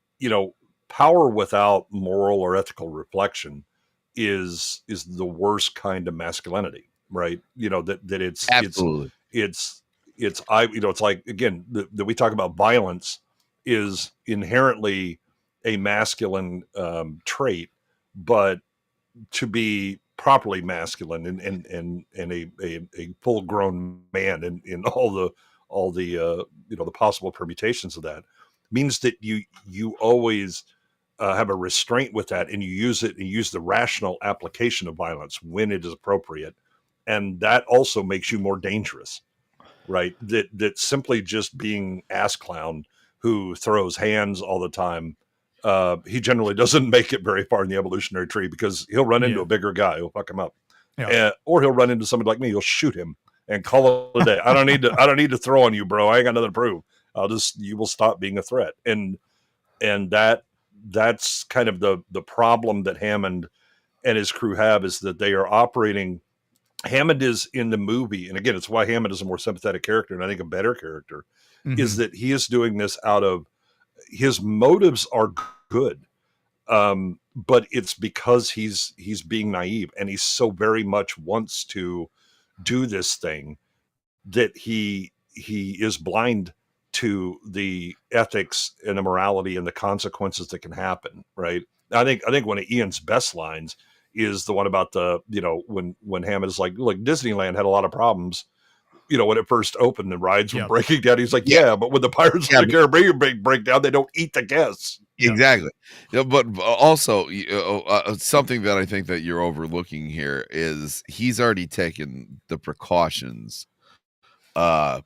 power without moral or ethical reflection is the worst kind of masculinity, right? That it's Absolutely. it's like, again, that we talk about violence is inherently a masculine trait, but to be properly masculine and a full grown man in all the the possible permutations of that means that you always have a restraint with that, and you use the rational application of violence when it is appropriate, and that also makes you more dangerous, right? That simply just being ass clown who throws hands all the time, he generally doesn't make it very far in the evolutionary tree, because he'll run into a bigger guy who'll fuck him up, or he'll run into somebody like me who'll shoot him and call it a day. I don't need to throw on you, bro. I ain't got nothing to prove. You will stop being a threat, and that's kind of the problem that Hammond and his crew have, is that they are operating. Hammond is in the movie, and again, it's why Hammond is a more sympathetic character, and I think a better character, is that he is doing this out of, his motives are good, but it's because he's being naive, and he so very much wants to do this thing that he is blind to the ethics and the morality and the consequences that can happen, right? I think one of Ian's best lines is the one about the, when Hammond is like, look, Disneyland had a lot of problems, when it first opened, the rides were breaking down. He's like, yeah, but when the Pirates of the Caribbean break down, they don't eat the guests. Exactly. Yeah, but also something that I think that you're overlooking here is he's already taken the precautions to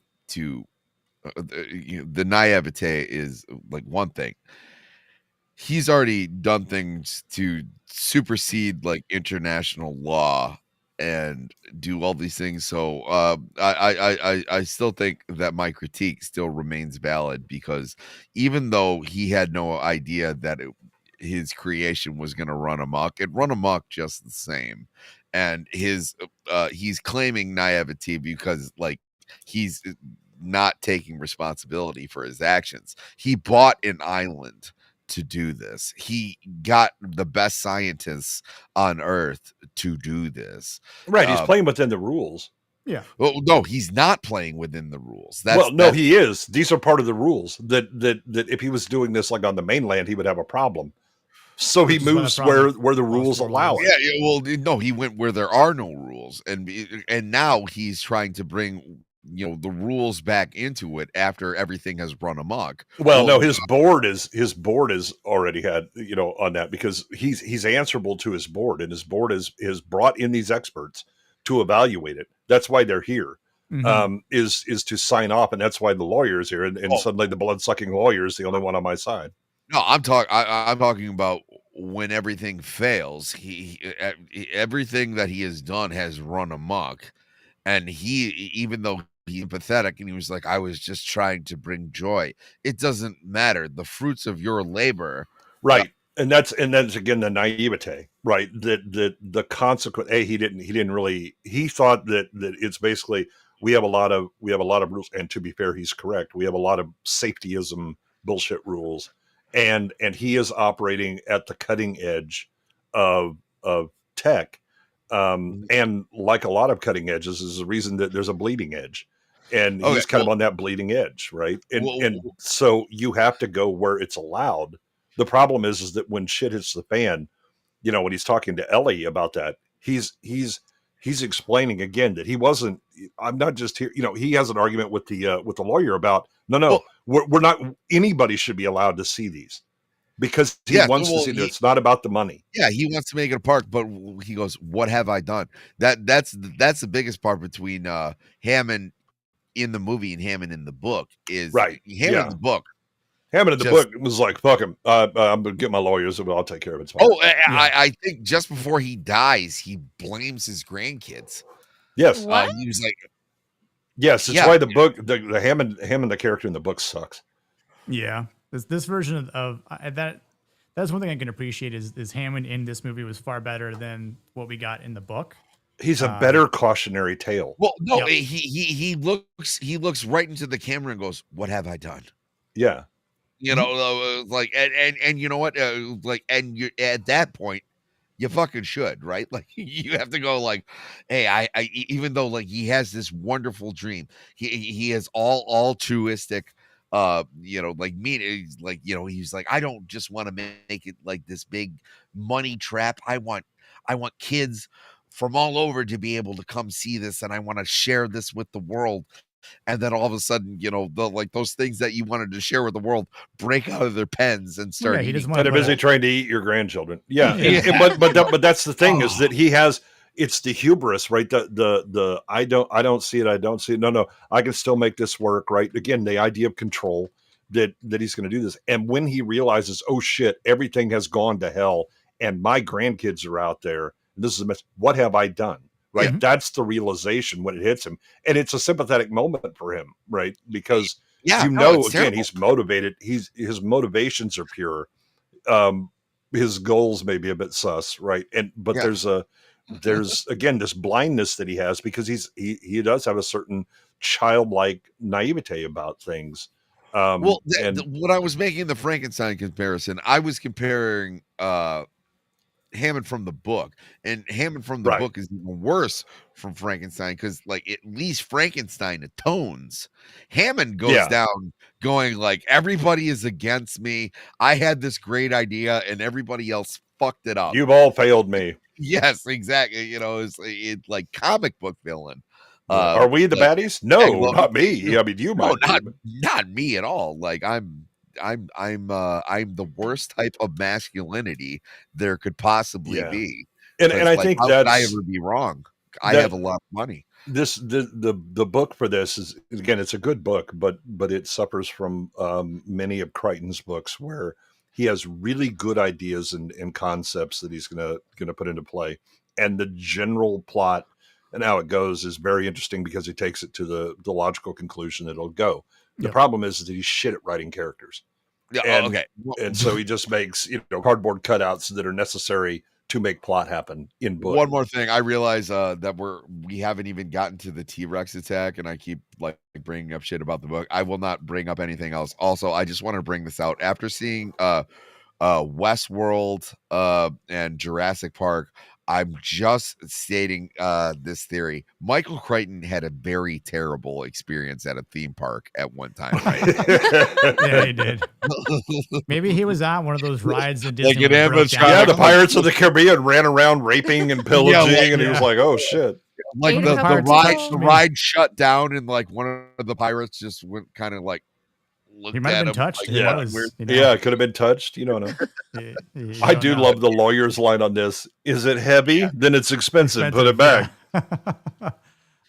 the naivete is like one thing. He's already done things to supersede like international law and do all these things. So I still think that my critique still remains valid, because even though he had no idea that his creation was going to run amok, it run amok just the same. And he's claiming naivety because like he's not taking responsibility for his actions. He bought an island to do this. He got the best scientists on Earth to do this. Right, he's playing within the rules. Yeah. Well, no, he's not playing within the rules. He is. These are part of the rules. That if he was doing this like on the mainland, he would have a problem. So he moves where the rules allow it. Yeah, well, no, he went where there are no rules, and now he's trying to bring the rules back into it after everything has run amok. Well, no, his board is already had on that, because he's answerable to his board, and his board is brought in these experts to evaluate it. That's why they're here. Mm-hmm. Is to sign off, and that's why the lawyer is here, and suddenly the blood-sucking lawyer is the only one on my side. No, I'm talking about when everything fails. He everything that he has done has run amok, and even though he's empathetic and he was like, I was just trying to bring joy. It doesn't matter. The fruits of your labor, right? And that's again the naivete, right? That the consequence. He thought that it's basically we have a lot of rules, and to be fair, he's correct. We have a lot of safetyism bullshit rules. And he is operating at the cutting edge of tech, and like a lot of cutting edges, is the reason that there's a bleeding edge, and he's kind of on that bleeding edge, right? And so you have to go where it's allowed. The problem is that when shit hits the fan, when he's talking to Ellie about that, he's explaining again that he wasn't. I'm not just here. He has an argument with the lawyer about no. We're not. Anybody should be allowed to see these, because he wants to see that it's not about the money. Yeah, he wants to make it a park, but he goes, "What have I done?" That's the biggest part between Hammond in the movie and Hammond in the book. Is right? Hammond in the book. Hammond in the book was like, "Fuck him. I'm gonna get my lawyers, and I'll take care of it." I think just before he dies, he blames his grandkids. Yes, he was like. Yes, it's why the book, the Hammond, the character in the book sucks. Yeah, this version of that. That's one thing I can appreciate is Hammond in this movie was far better than what we got in the book. He's a better cautionary tale. Well, no, he looks right into the camera and goes, "What have I done?" Yeah, like and you know what, and you're at that point. You fucking should, right? Like you have to go like, hey, I even though like he has this wonderful dream, he has all altruistic, like me, like he's like, I don't just want to make it like this big money trap. I want kids from all over to be able to come see this, and I want to share this with the world. And then all of a sudden, those things that you wanted to share with the world break out of their pens and start eating. And they're busy trying to eat your grandchildren. Yeah. But that's the thing is that he has, it's the hubris, right? The I don't see it. I don't see it. No, I can still make this work, right? Again, the idea of control that he's going to do this. And when he realizes, oh shit, everything has gone to hell and my grandkids are out there. And this is a mess. What have I done? Right. Yeah. That's the realization when it hits him. And it's a sympathetic moment for him, right? Because again, he's motivated. His motivations are pure. His goals may be a bit sus, right? But there's again this blindness that he has because he does have a certain childlike naivete about things. When I was making the Frankenstein comparison, I was comparing Hammond from the book, and Hammond from the book is even worse from Frankenstein because, like, at least Frankenstein atones. Hammond goes down going like, everybody is against me. I had this great idea, and everybody else fucked it up. You've all failed me. Yes, exactly. You know, it's like comic book villain. Are we the like, baddies? No, not me. I mean, you no, might be, not me at all. Like I'm the worst type of masculinity there could possibly be. And I Like, think how could I that's ever be wrong? I have a lot of money. The book for this is, again, it's a good book, but it suffers from many of Crichton's books where he has really good ideas and concepts that he's gonna put into play, and the general plot and how it goes is very interesting because he takes it to the logical conclusion that it'll go. The problem is that he's shit at writing characters. Yeah. And, Okay. and so he just makes cardboard cutouts that are necessary to make plot happen in book. One more thing, I realize that we haven't even gotten to the T-Rex attack, and I keep like bringing up shit about the book. I will not bring up anything else. Also, I just want to bring this out after seeing Westworld and Jurassic Park. I'm just stating this theory. Michael Crichton had a very terrible experience at a theme park at one time, right? Yeah, he did. Maybe he was on one of those rides at Disney. The Pirates of the Caribbean ran around raping and pillaging, and he was like, "Oh shit!" Like the ride shut down, and like one of the pirates just went kind of like. He might have been touched. Like, yeah, it could have been touched. You don't know. I do love the lawyer's line on this. Is it heavy? Yeah. Then it's expensive. Put it back.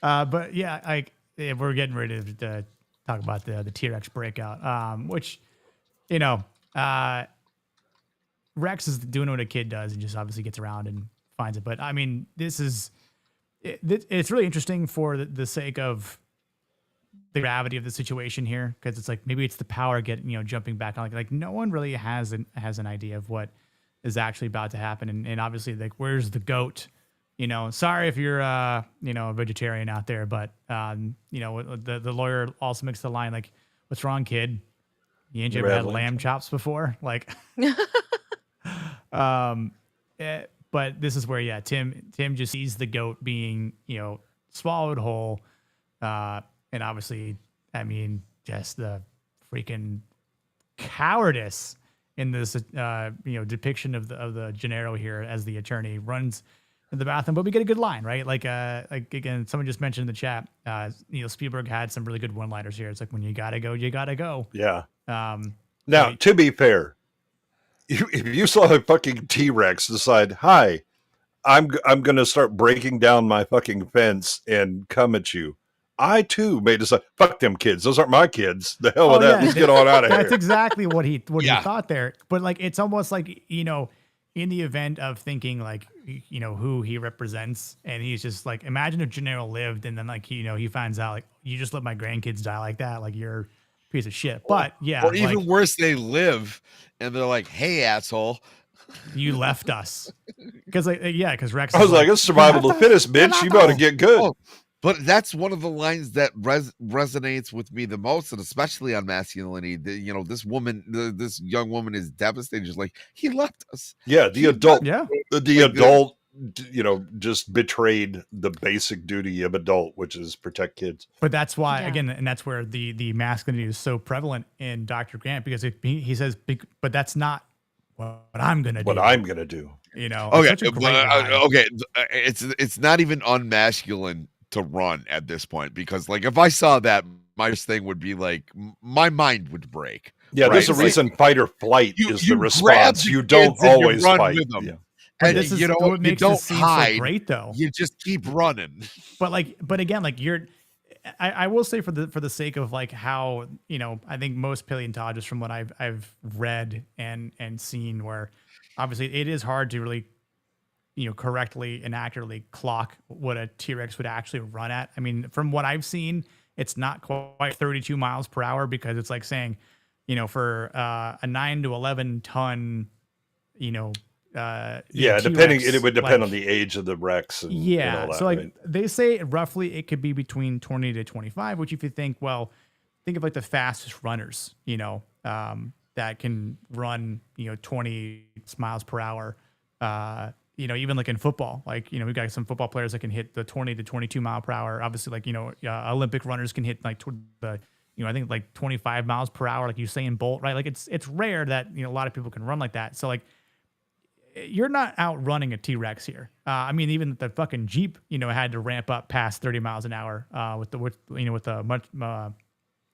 But yeah, we're getting ready to talk about the T-Rex breakout, which, Rex is doing what a kid does and just obviously gets around and finds it. But I mean, it's really interesting for the sake of the gravity of the situation here, because it's like maybe it's the power jumping back on, like no one really has an idea of what is actually about to happen, and obviously, like, where's the goat? Sorry if you're a vegetarian out there, but the lawyer also makes the line like, "What's wrong, kid? You ain't ever had lamb chops before?" Like, but this is where Tim just sees the goat being swallowed whole. And obviously, I mean, just the freaking cowardice in this, depiction of the Gennaro here as the attorney runs in the bathroom. But we get a good line, right? Like again, someone just mentioned in the chat, Spielberg had some really good one-liners here. It's like, when you gotta go, you gotta go. Yeah. Now, to be fair, if you saw a fucking T-Rex decide, "Hi, I'm going to start breaking down my fucking fence and come at you," I too may decide, fuck them kids. Those aren't my kids. The hell with that. Let's get on out of here. That's exactly what he thought there. But like, it's almost like, in the event of thinking like, who he represents, and he's just like, imagine if Gennaro lived and then like, he finds out like, you just let my grandkids die like that. Like, you're a piece of shit. But yeah. Or even worse, they live and they're like, "Hey, asshole, you left us." Because Rex. I was like, "It's survival of the fittest, bitch. You better get good." Oh. But that's one of the lines that resonates with me the most, and especially on Masculinity. This young woman is devastated. Just like, he left us. Yeah, the adult. Just betrayed the basic duty of adult, which is protect kids. But that's why, again, and that's where the masculinity is so prevalent in Dr. Grant, because he says, "But that's not what I'm gonna do." What I'm gonna do. Okay, it's not even unmasculine to run at this point, because like, if I saw that, my thing would be like, my mind would break. Yeah, right? There's a reason fight or flight is the response. You don't always fight with them. Yeah. And this is what makes this scene so great, though. You just keep running. But again, like, I will say, for the sake of like how, I think most paleontologists, from what I've read and seen, where obviously it is hard to really correctly and accurately clock what a T-Rex would actually run at. I mean, from what I've seen, it's not quite 32 miles per hour, because it's like saying, for a 9 to 11 ton, depending, it would depend on the age of the Rex. And all that, so like, right? They say roughly it could be between 20 to 25, which if you think of like the fastest runners, that can run, 20 miles per hour. Even like in football, like, we've got some football players that can hit the 20 to 22 mile per hour. Obviously, like, Olympic runners can hit like toward the, I think like 25 miles per hour, like Usain Bolt, right? Like it's rare that, a lot of people can run like that. So like, you're not outrunning a T-Rex here. Even the fucking Jeep, had to ramp up past 30 miles an hour with the much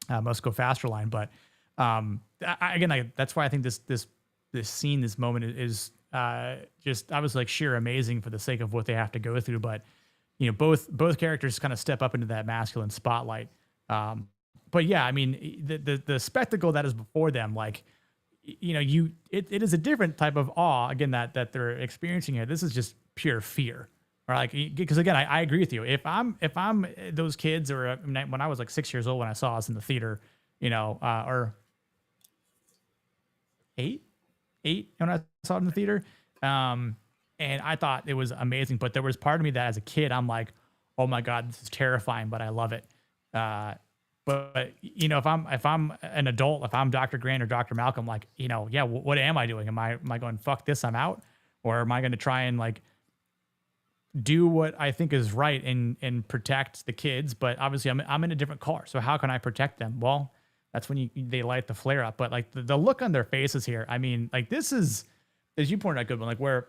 must go faster line. But that's why I think this scene, this moment is just, I was like sheer amazing for the sake of what they have to go through. But both characters kind of step up into that masculine spotlight. But yeah, the spectacle that is before them, like, it is a different type of awe again that they're experiencing here. This is just pure fear, or like, because again, I agree with you. If I'm those kids, or when I was like 6 years old when I saw us in the theater, or eight when I saw it in the theater, and I thought it was amazing. But there was part of me that as a kid, I'm like, oh my god, this is terrifying, but I love it. But if I'm an adult, if I'm Dr. Grant or Dr. Malcolm, like, yeah, what am I doing? Am I going, fuck this, I'm out? Or am I going to try and like do what I think is right and protect the kids? But obviously I'm in a different car. So how can I protect them? Well, that's when they light the flare up. But like the look on their faces here, like this is, as you pointed out, good one, like where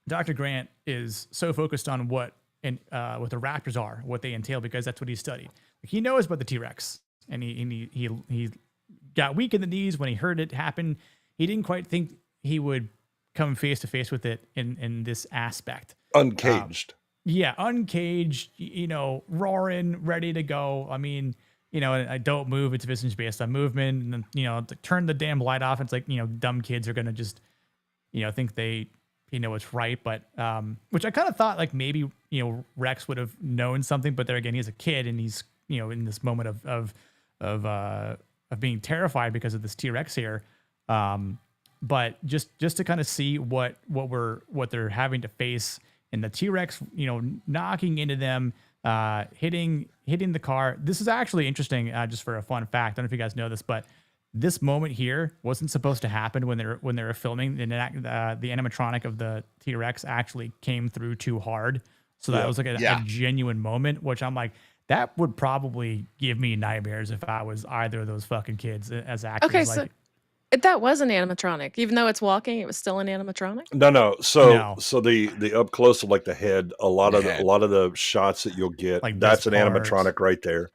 Dr. Grant is so focused on what the raptors are, what they entail, because that's what he studied. He knows about the T-Rex, and he got weak in the knees when he heard it happen. He didn't quite think he would come face to face with it in this aspect. Uncaged. Uncaged, roaring, ready to go. I don't move. It's business based on movement. And then, turn the damn light off. It's like, dumb kids are going to just, think they, it's right. But, which I kind of thought like maybe, Rex would have known something, but there again, he's a kid and he's, in this moment of being terrified because of this T-Rex here. But just to kind of see what they're having to face, and the T-Rex, knocking into them, hitting the car. This is actually interesting, just for a fun fact. I don't know if you guys know this, but this moment here wasn't supposed to happen when they were filming. The animatronic of the T-Rex actually came through too hard. So that was like a genuine moment, which I'm like, that would probably give me nightmares if I was either of those fucking kids as actors. Okay, so that was an animatronic. Even though it's walking, it was still an animatronic? No. So the up close of like the head, a lot of the shots that you'll get, like that's an animatronic right there.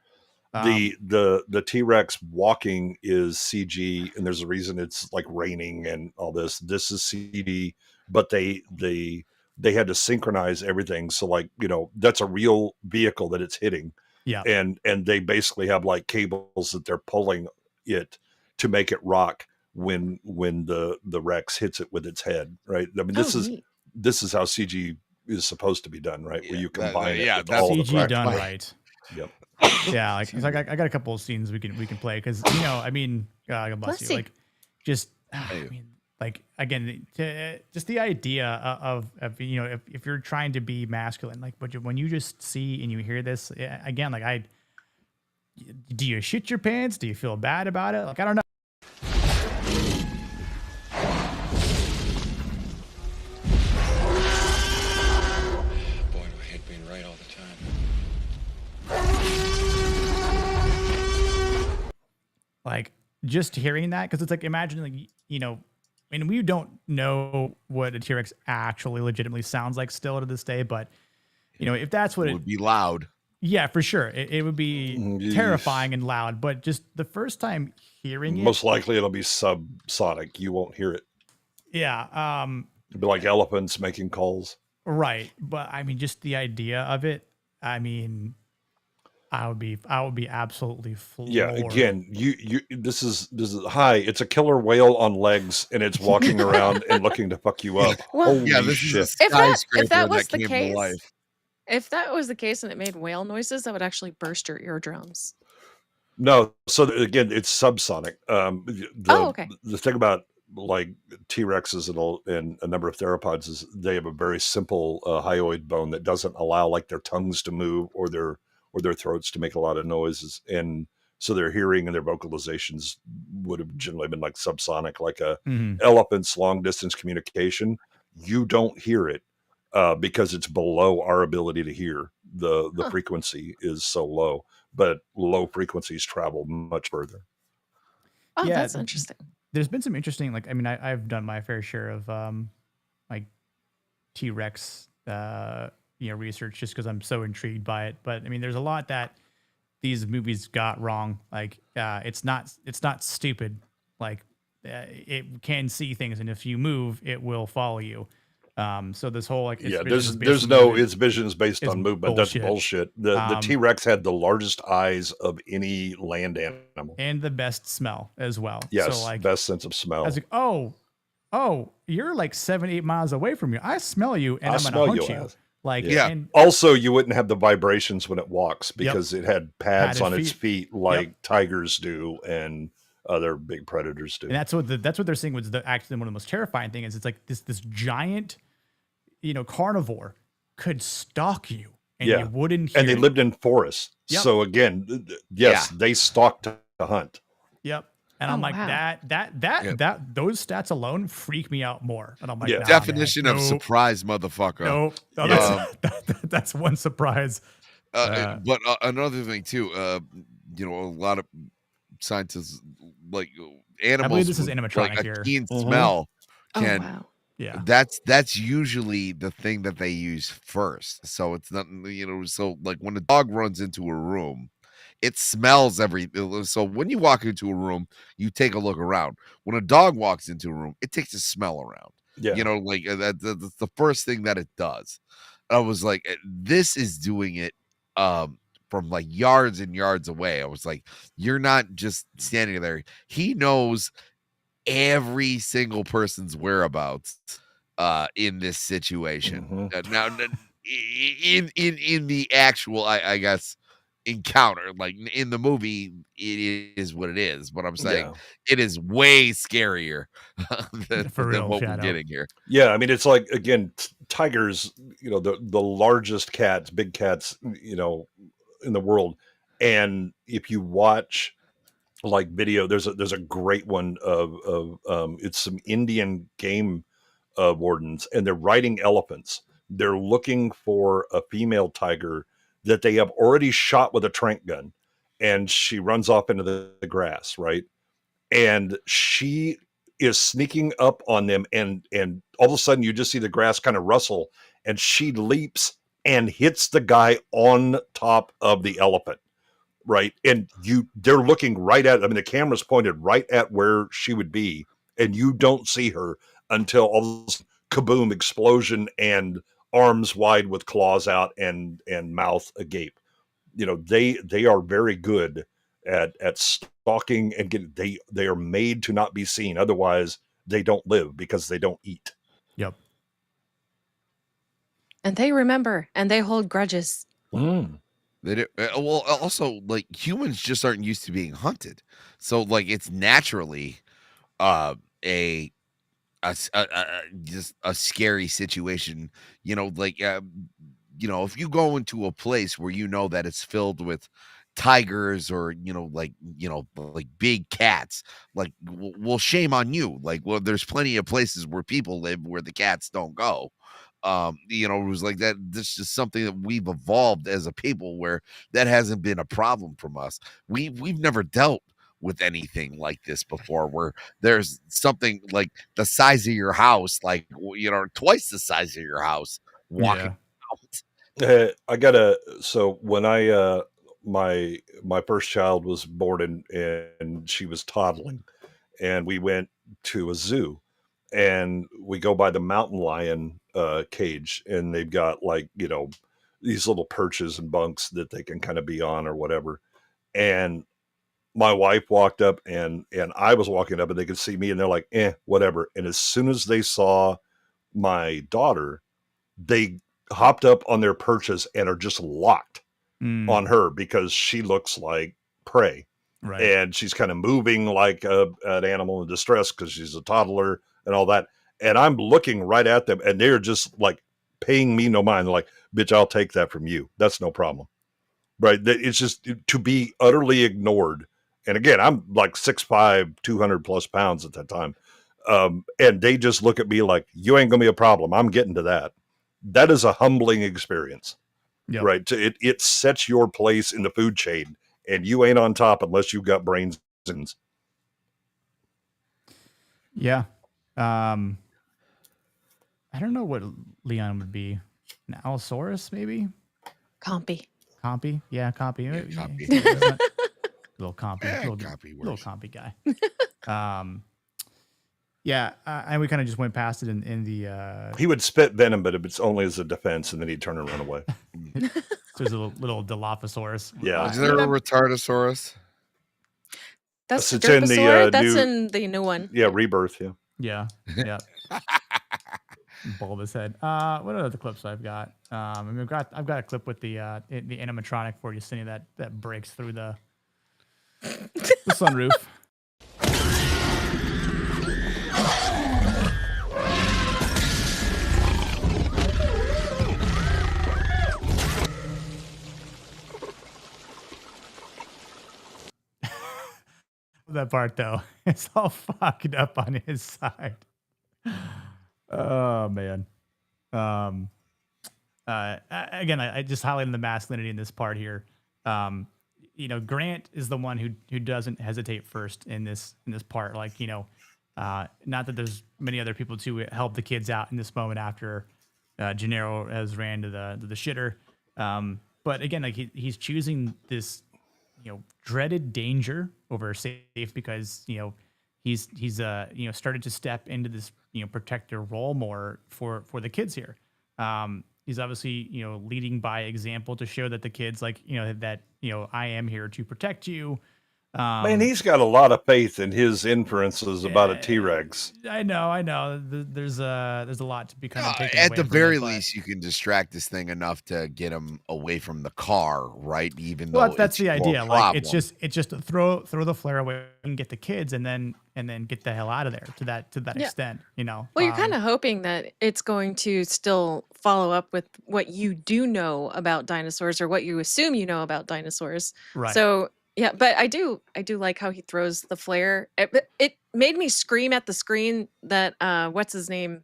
The T-Rex walking is CG, and there's a reason it's like raining and all this. This is CG, but they had to synchronize everything. So like, that's a real vehicle that it's hitting. Yeah. And they basically have like cables that they're pulling it to make it rock when the Rex hits it with its head. Right. This is how CG is supposed to be done, right? Where you combine it with all CG the done right. Yep. Yeah. Like, I got a couple of scenes we can play. Cause God bless you. Like just, like again, just the idea of if you're trying to be masculine, like, but when you just see and you hear this again, like do you shit your pants? Do you feel bad about it? Like, I don't know. Boy, do I hate being right all the time. Like just hearing that, because it's like, imagine like, and we don't know what a T-Rex actually legitimately sounds like still to this day, but if that's what it would be loud. Yeah, for sure. It would be terrifying and loud, but just the first time hearing it, most likely it'll be subsonic. You won't hear it. Yeah. It'd be like elephants making calls. Right. But just the idea of it, I would be absolutely floored. Yeah, again, this is hi, it's a killer whale on legs and it's walking around and looking to fuck you up. Well, Holy shit. If that was the case, if that was the case and it made whale noises, that would actually burst your eardrums. No, so again, it's subsonic. Okay. The thing about like T-Rexes and a number of theropods is they have a very simple hyoid bone that doesn't allow like their tongues to move or their throats to make a lot of noises, and so their hearing and their vocalizations would have generally been like subsonic, like a elephant's long distance communication. you don't hear it because it's below our ability to hear. The frequency is so low, but low frequencies travel much further. Oh, Yeah, that's interesting. there's been some interesting, like, I mean, I've done my fair share of like T-Rex research just because I'm so intrigued by it. But I mean, there's a lot that these movies got wrong. Like it's not stupid. Like it can see things, and if you move, it will follow you. So this whole like there's no its vision is based on movement. bullshit. That's bullshit. The T-Rex had the largest eyes of any land animal and the best smell as well. Yes, so, like, best sense of smell. I was like, oh, you're like 7-8 miles away from you. I smell you, and I'm smell gonna hunt you. Like, and also, you wouldn't have the vibrations when it walks because it had pads Padded on its feet like tigers do and other big predators do. And that's what they're saying was actually one of the most terrifying thing is it's like this giant, carnivore could stalk you and you wouldn't hear and they it. lived in forests. Yep. So again, yes, they stalked to hunt. Yep. And I'm like, wow. that those stats alone freak me out more. And I'm like, nah, definition man, of nope, surprise, motherfucker. Nope. That's one surprise. But another thing too, a lot of scientists like animals. I believe this is with, animatronic like, here. a keen smell can. Oh, wow. Yeah, that's usually the thing that they use first. So it's not, so like when a dog runs into a room, it smells everything. So when you walk into a room, you take a look around. When a dog walks into a room, it takes a smell around. Yeah. That's the first thing that it does. I was like, this is doing it from like yards and yards away. I was like, you're not just standing there. He knows every single person's whereabouts in this situation. Now in the actual I guess encounter, like in the movie, it is what it is, but I'm saying it is way scarier than what we're getting here. Yeah, I mean, it's like, again, tigers, the largest cats, big cats, in the world. And if you watch like video, there's a great one of it's some Indian game wardens, and they're riding elephants. They're looking for a female tiger that they have already shot with a tranq gun, and she runs off into the grass, right? And she is sneaking up on them, and all of a sudden you just see the grass kind of rustle, and she leaps and hits the guy on top of the elephant. Right. And they're looking right at, I mean, the camera's pointed right at where she would be, and you don't see her until all this kaboom explosion and arms wide with claws out and mouth agape. They are very good at stalking and they are made to not be seen. Otherwise they don't live because they don't eat. Yep. And they remember and they hold grudges. They do. Well, also, like, humans just aren't used to being hunted, so like it's naturally just a scary situation. If you go into a place where that it's filled with tigers or like big cats, like, well, shame on you. Like, well, there's plenty of places where people live where the cats don't go. It was like that. This is something that we've evolved as a people where that hasn't been a problem from us. We've never dealt with anything like this before, where there's something like the size of your house, like twice the size of your house walking out. So when I my first child was born and she was toddling, and we went to a zoo, and we go by the mountain lion cage, and they've got like these little perches and bunks that they can kind of be on or whatever. And my wife walked up, and I was walking up, and they could see me, and they're like, whatever. And as soon as they saw my daughter, they hopped up on their perches and are just locked on her because she looks like prey. Right. And she's kind of moving like an animal in distress because she's a toddler and all that. And I'm looking right at them, and they're just like paying me no mind. They're like, bitch, I'll take that from you. That's no problem. Right. It's just to be utterly ignored. And again, I'm like 6'5", 200 plus pounds at that time. And they just look at me like, you ain't gonna be a problem. I'm getting to that. That is a humbling experience. Yep. Right? It sets your place in the food chain, and you ain't on top unless you've got brains. Yeah. I don't know what Leon would be. An Allosaurus, maybe? Compy. Compy? Yeah, Compy. Yeah, Compy. Little Compy. Little Compy guy. And we kind of just went past it in the... He would spit venom, but it's only as a defense, and then he'd turn and run away. So there's a little Dilophosaurus. Yeah. Is there a Retardosaurus? That's It's in the That's new, in the new one. Yeah, Rebirth. Yeah. Bulbous head. What other clips I've got? I've got a clip with the animatronic for Yesenia that breaks through the sunroof. That part though, it's all fucked up on his side. Oh man. Again, I just highlighting the masculinity in this part here. Grant is the one who doesn't hesitate first in this part. Like, not that there's many other people to help the kids out in this moment after Gennaro has ran to the shitter. But again, like he's choosing this, dreaded danger over safe because, he's started to step into this, protector role more for the kids here. He's obviously, leading by example to show that the kids that, I am here to protect you. Man, he's got a lot of faith in his inferences about a T-Rex. I know. There's a lot to be kind of taken at away the from very it, but- least, you can distract this thing enough to get him away from the car, right? Even Well, though that's the your idea. Like it's problem. just throw the flare away and get the kids, and then get the hell out of there to that Yeah. extent. Well, you're kind of hoping that it's going to still follow up with what you do know about dinosaurs or what you assume you know about dinosaurs. Right. So yeah, but I do like how he throws the flare. It made me scream at the screen that what's his name?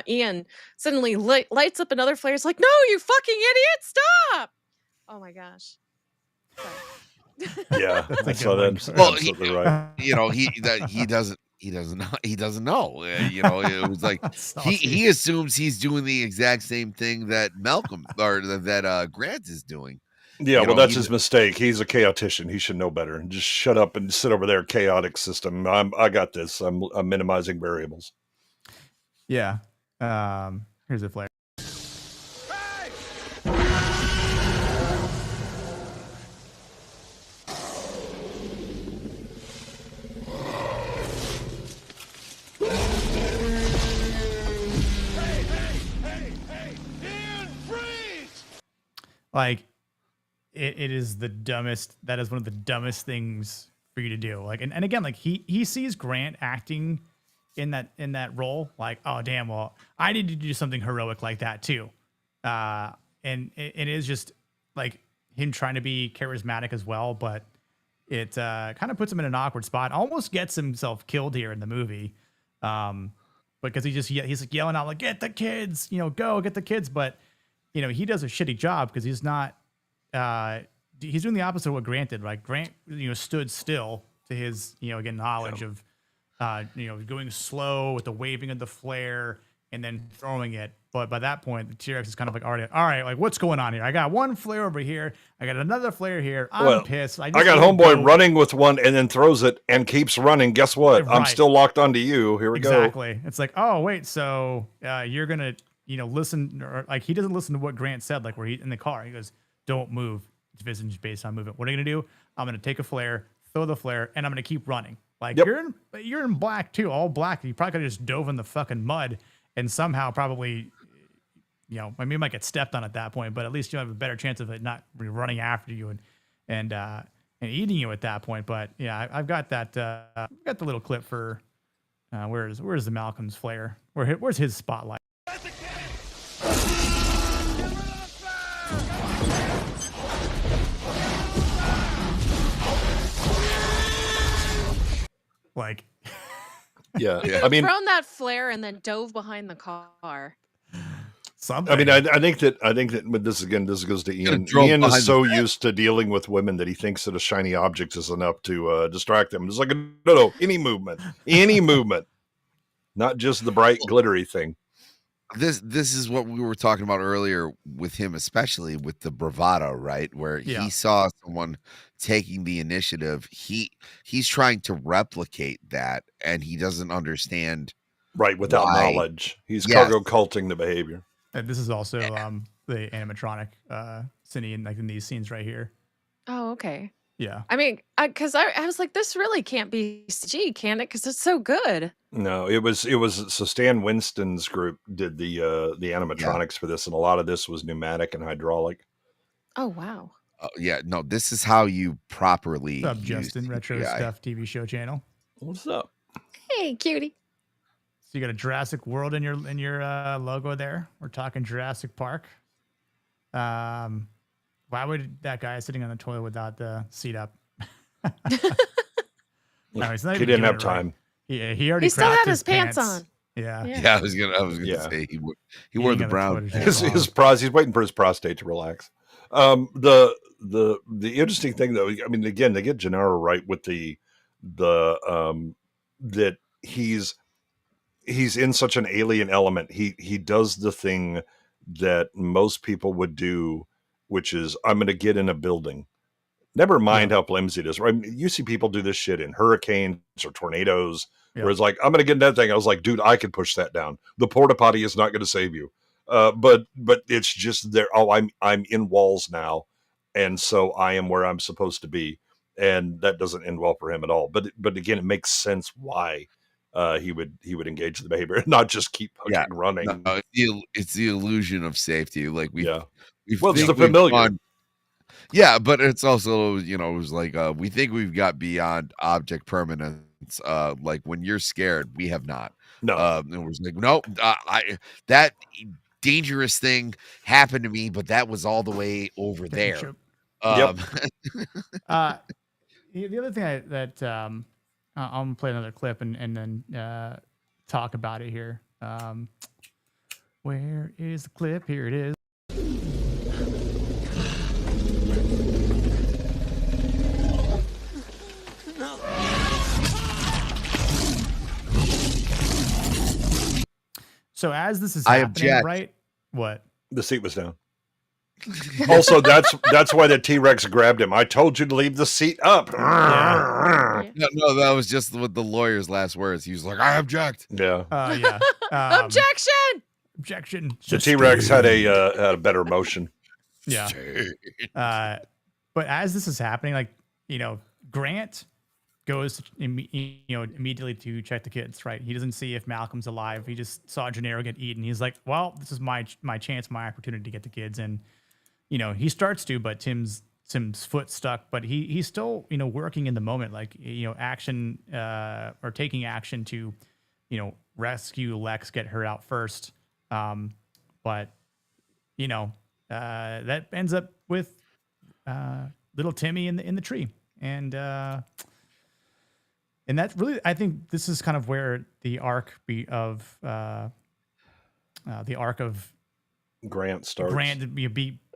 Ian suddenly lights up another flare. It's like, no, you fucking idiot, stop! Oh my gosh. Sorry. Yeah, That's a I good saw one. that. Well, Absolutely right. He doesn't know. It was like he assumes he's doing the exact same thing that Malcolm or that Grant is doing. Yeah, You well, know, that's he- his mistake. He's a chaotician. He should know better. Just shut up and sit over there, chaotic system. I got this. I'm minimizing variables. Yeah. Here's a flare. Like it is the dumbest. That is one of the dumbest things for you to do. Like, and again, like he sees Grant acting in that role. Like, oh damn, well, I need to do something heroic like that too. And it is just like him trying to be charismatic as well, but it kind of puts him in an awkward spot. Almost gets himself killed here in the movie, because he's like yelling out like, "Get the kids, go get the kids!" But he does a shitty job because he's not. He's doing the opposite of what Grant did. Like Grant, stood still to his, again, knowledge of, going slow with the waving of the flare and then throwing it. But by that point, the T-Rex is kind of like, already, all right, like what's going on here? I got one flare over here. I got another flare here. I'm pissed. I got homeboy running with one and then throws it and keeps running. Guess what? I'm Right. still locked onto you. Here we go. Exactly. It's like, oh wait, so you're gonna, listen, or like he doesn't listen to what Grant said. Like where he in the car, he goes, "Don't move. Division's based on movement. What are you gonna do? I'm gonna take a flare, throw the flare, and I'm gonna keep running." Like you're in black too, all black. You probably could have just dove in the fucking mud and somehow probably, I mean, you might get stepped on at that point, but at least you have a better chance of it not running after you and eating you at that point. But yeah, I've got that. I've got the little clip for where's the Malcolm's flare? Where's his spotlight? Like, Yeah, You could I have mean, thrown that flare and then dove behind the car. Something. I mean, I think that but this goes to Ian. drove Ian is behind the so used to dealing with women that he thinks that a shiny object is enough to distract them. It's like no, any movement, not just the bright glittery thing. This is what we were talking about earlier with him, especially with the bravado, right? Where Yeah. he saw someone taking the initiative. He's trying to replicate that, and he doesn't understand Right, without why. knowledge, he's Yes. cargo culting the behavior. And this is also the animatronic Cindy in these scenes right here. Oh, okay. Yeah. I mean, because I was like, this really can't be CG, can it? Because it's so good. No, it was so Stan Winston's group did the animatronics for this, and a lot of this was pneumatic and hydraulic. Oh, wow. Yeah, no, this is how you properly What's up, use Justin? Retro CGI. Stuff TV show channel. What's up? Hey, cutie. So you got a Jurassic World in your logo there. We're talking Jurassic Park. Why would that guy sitting on the toilet without the seat up? No, he's not He even didn't doing have it right. time. Yeah, he already He still crapped had his pants on. Yeah. Yeah, I was gonna Yeah. say he wore Eating the on the brown. toilet is pants. just wrong. He's waiting for his prostate to relax. The interesting thing though, I mean, again, they get Gennaro right with the that he's in such an alien element. He does the thing that most people would do, which is I'm going to get in a building. Never mind how flimsy it is. Right? You see people do this shit in hurricanes or tornadoes, where it's like, I'm going to get in that thing. I was like, dude, I could push that down. The porta potty is not going to save you. But it's just there. Oh, I'm in walls now, and so I am where I'm supposed to be, and that doesn't end well for him at all. But again, it makes sense why he would engage the behavior and not just keep fucking running. No, it's the illusion of safety. Like we well, it's the we've familiar. gone- yeah, but it's also, it was like we think we've got beyond object permanence. Like when you're scared, we have not. No, it was like no, that dangerous thing happened to me, but that was all the way over there. Sure. Yep. The other thing that I'm gonna play another clip and then talk about it here. Where is the clip? Here it is. So as this is I happening, object. right? What? The seat was down. Also, that's why the T-Rex grabbed him. I told you to leave the seat up. No, that was just what the lawyer's last words. He was like, I object. Yeah. Yeah. Objection! Objection. The T-Rex had a better motion. Yeah. But as this is happening, like, Grant goes immediately to check the kids, right? He doesn't see if Malcolm's alive. He just saw Gennaro get eaten. He's like, well, this is my chance, my opportunity to get the kids. And, he starts to, but Tim's foot stuck, but he's still, working in the moment, like, action or taking action to, rescue Lex, get her out first. But, that ends up with little Timmy in the tree. And that's really, I think this is kind of where the arc of Grant starts. Grant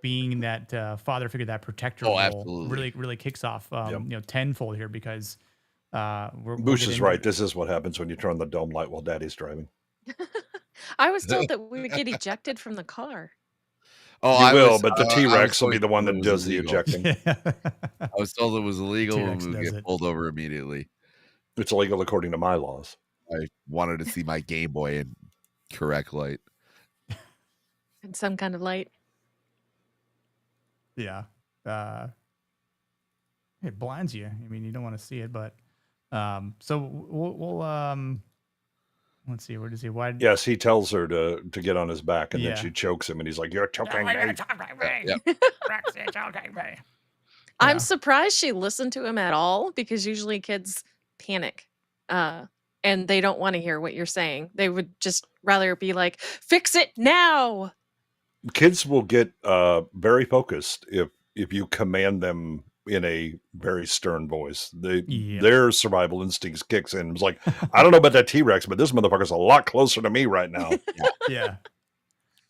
being that father figure, that protector role, absolutely. really kicks off, tenfold here because Boosh is right. This is what happens when you turn the dome light while Daddy's driving. I was told that we would get ejected from the car. Oh, you will, but the T-Rex will be the one that does the illegal. ejecting. I was told it was illegal and T-Rex we would does get it. pulled over immediately. It's illegal according to my laws. I wanted to see my Game Boy in correct light. And some kind of light. Yeah. It blinds you. I mean, you don't want to see it, but so we'll let's see, where does he? Why? Yes, he tells her to get on his back, and Yeah. then she chokes him, and he's like, "You're choking me." I'm surprised she listened to him at all because usually kids panic and they don't want to hear what you're saying. They would just rather be like, fix it now. Kids will get very focused if you command them in a very stern voice. Yep. Their survival instincts kicks in. It's like, I don't know about that T-Rex, but this motherfucker's a lot closer to me right now. Yeah.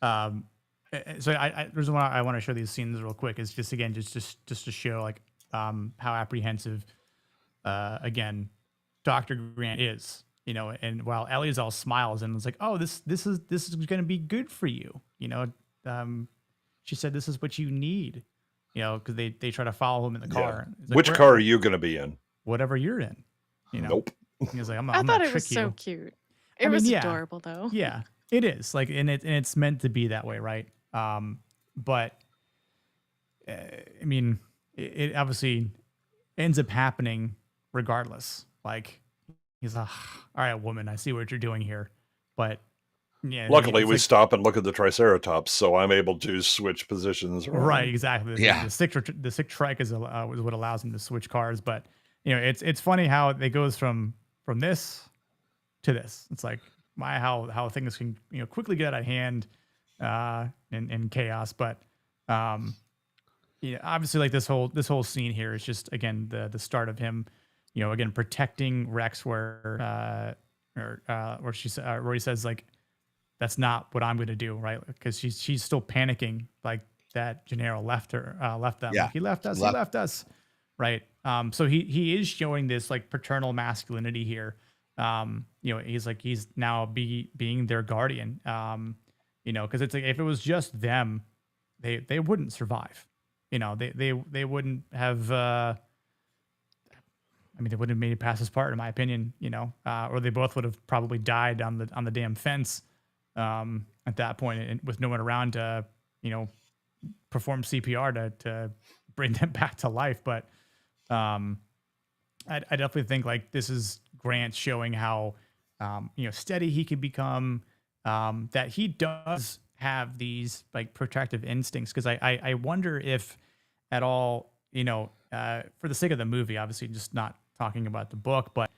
So there's one I want to show these scenes real quick. Is just again just to show like how apprehensive again Dr. Grant is, you know, and while Ellie's all smiles and it's like, oh, this is going to be good for you, you know. She said this is what you need, you know, because they try to follow him in the car. Like, which car are you going to be in? Whatever you're in, you know. Nope. He's like, I'm I gonna thought it trick was so you. cute. I It mean, was yeah. adorable though. Yeah, it is like, and it's meant to be that way, right? But I mean, it obviously ends up happening regardless. Like he's like, all right, woman, I see what you're doing here, but yeah. Luckily, it's we like, stop and look at the Triceratops, so I'm able to switch positions. around. right, exactly. Yeah. The sick trike is what allows him to switch cars, but you know, it's funny how it goes from this to this. It's like how things can, you know, quickly get out of hand in chaos, but yeah, obviously like this whole scene here is just again the start of him, you know, again protecting Rex where Rory says like, that's not what I'm going to do, right? Because she's still panicking like that Gennaro left them. Yeah. Like, he left us, right? So he is showing this like paternal masculinity here. You know, he's now being their guardian. You know, because it's like if it was just them, they wouldn't survive. You know, they wouldn't have. I mean, they wouldn't have made it past this part, in my opinion. You know, or they both would have probably died on the damn fence. At that point, and with no one around to, you know, perform CPR to bring them back to life. But I definitely think like this is Grant showing how you know, steady he could become, that he does have these like protective instincts. Because I wonder if at all, you know, for the sake of the movie, obviously just not talking about the book, but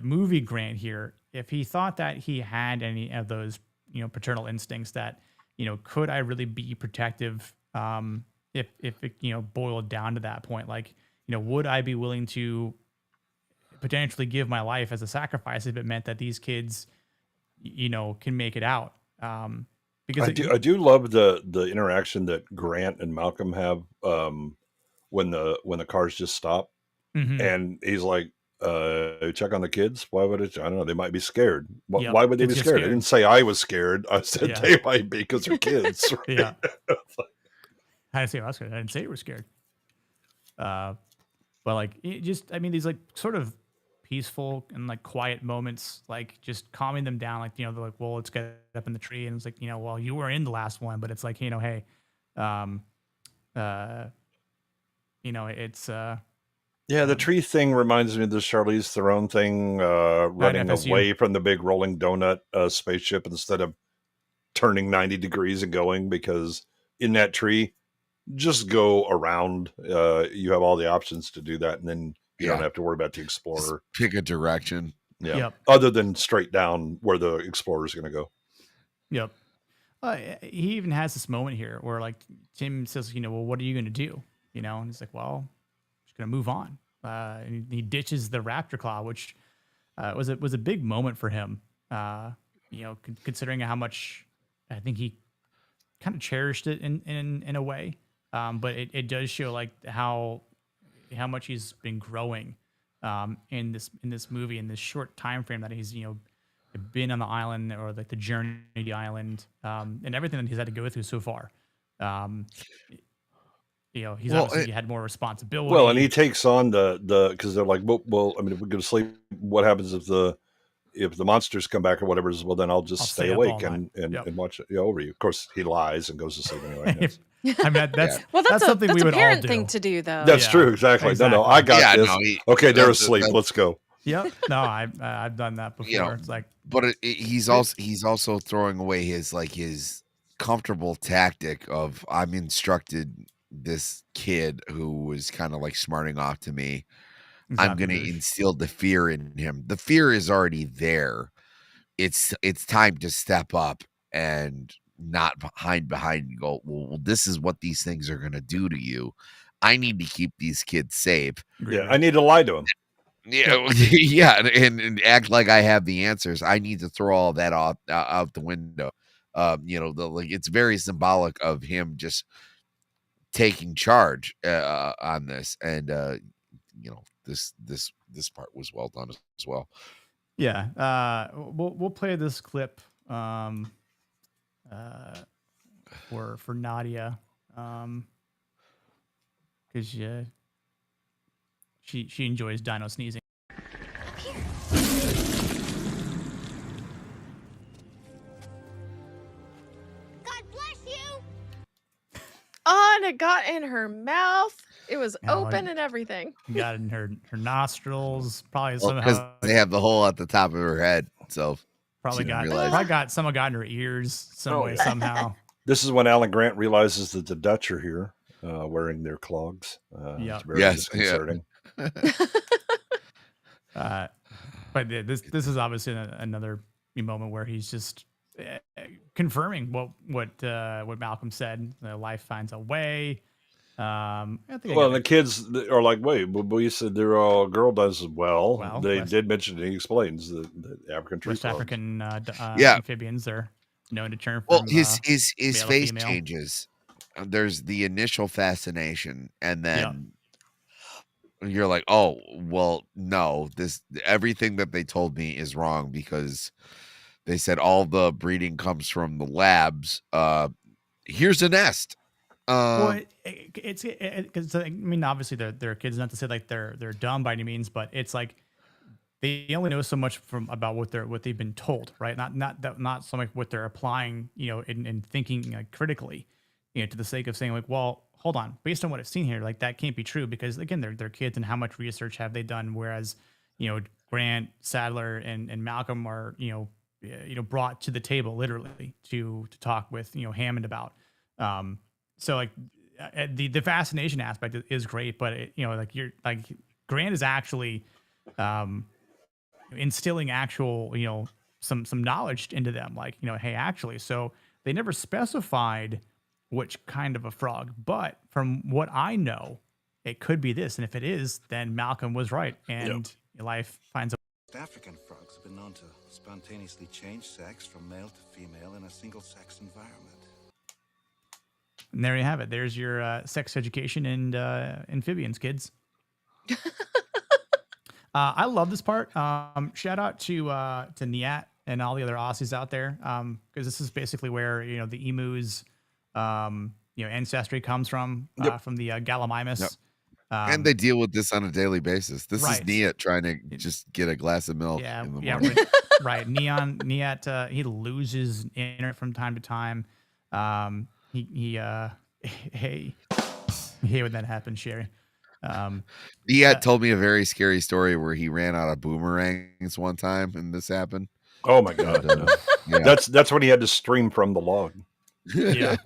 movie Grant here, if he thought that he had any of those, you know, paternal instincts that, you know, could I really be protective if it, you know, boiled down to that point? Like, you know, would I be willing to potentially give my life as a sacrifice if it meant that these kids, you know, can make it out? Because I do love the interaction that Grant and Malcolm have when the cars just stop. Mhm. And he's like, check on the kids. Why would it? I don't know. They might be scared. Yep, Why would they kids be get scared? I scared. didn't say I was scared. I said Yeah. they might be because they're kids. Right? Yeah. I didn't say I was scared. I didn't say you were scared. But like, it just, I mean, these like sort of peaceful and like quiet moments, like just calming them down. Like, you know, they're like, well, let's get up in the tree. And it's like, you know, well, you were in the last one, but it's like, you know, hey, you know, it's, Yeah, the tree thing reminds me of the Charlize Theron thing, running FSU. away from the big rolling donut spaceship instead of turning 90 degrees and going, because in that tree, just go around. You have all the options to do that, and then you don't have to worry about the Explorer. Pick a direction. Yeah. Yep. Other than straight down where the Explorer is going to go. Yep. He even has this moment here where like Tim says, you know, well, what are you going to do? You know, and he's like, well, I'm just going to move on. And he ditches the raptor claw, which was a big moment for him. You know, considering how much I think he kind of cherished it in a way. But it does show like how much he's been growing in this movie, in this short time frame that he's, you know, been on the island, or like the journey to the island, and everything that he's had to go through so far. You know, he's obviously had more responsibility. Well, and he takes on the because they're like, well, I mean, if we go to sleep, what happens if the monsters come back or whatever? Well, then I'll just stay up awake all night. and watch it over you. Of course, he lies and goes to sleep anyway. Yes. I mean, that's Well, that's something we a would all parent do. thing to do, though. That's true. Exactly. No, I got this. Okay, they're asleep. Let's go. Yep. No, I've done that before. You know, it's like, but he's also throwing away his comfortable tactic of, I'm instructed this kid who was kind of like smarting off to me. I'm going to instill the fear in him. The fear is already there. It's time to step up and not hide behind and go, well, this is what these things are going to do to you. I need to keep these kids safe. Yeah, I need to lie to them. Yeah, yeah, and act like I have the answers. I need to throw all that out the window. Like it's very symbolic of him just taking charge on this, and this part was well done as well. Yeah. We'll play this clip for Nadia, because she enjoys dino sneezing. Oh, and it got in her mouth. It was Yeah, open and everything. Got in her nostrils. Probably Well, because somehow they have the hole at the top of her head, so probably she didn't got realize. someone got in her ears some Oh, way yeah. somehow. This is when Alan Grant realizes that the Dutch are here, wearing their clogs. Yep. It's very Yes, disconcerting. But this is obviously another moment where he's just confirming what Malcolm said. Life finds a way. I think Well, the kids are like, wait, but you said they're all girl does well. Well, They West- did mention he explains the African tree West frogs. African Yeah. amphibians are known to turn from Well, his male to face female. changes. There's the initial fascination, and then you're like, oh, well, no, everything that they told me is wrong, because they said all the breeding comes from the labs. Here's a nest. Well, it's I mean, obviously they're kids. Not to say like they're dumb by any means, but it's like they only know so much about what they've been told, right? Not so much what they're applying, in thinking critically, to the sake of saying like, well, hold on, based on what I've seen here, like that can't be true, because again, they're kids, and how much research have they done? Whereas, Grant, Sadler, and Malcolm are brought to the table literally to talk with Hammond about. So like the fascination aspect is great, but Grant is actually instilling actual some knowledge into them, like hey, actually, so they never specified which kind of a frog, but from what I know, it could be this, and if it is, then Malcolm was right, and life finds a. African frogs have been known to spontaneously change sex from male to female in a single sex environment. And there you have it. There's your sex education and amphibians, kids. I love this part. Shout out to Niat and all the other Aussies out there, because this is basically where the emu's ancestry comes from the Gallimimus. Yep. And they deal with this on a daily basis. This is Niat trying to just get a glass of milk in the morning. Right. Niat, he loses internet from time to time. He hey when that happens, Sherry. Niat told me a very scary story where he ran out of boomerangs one time, and this happened. Oh my god! Yeah. That's when he had to stream from the log. Yeah.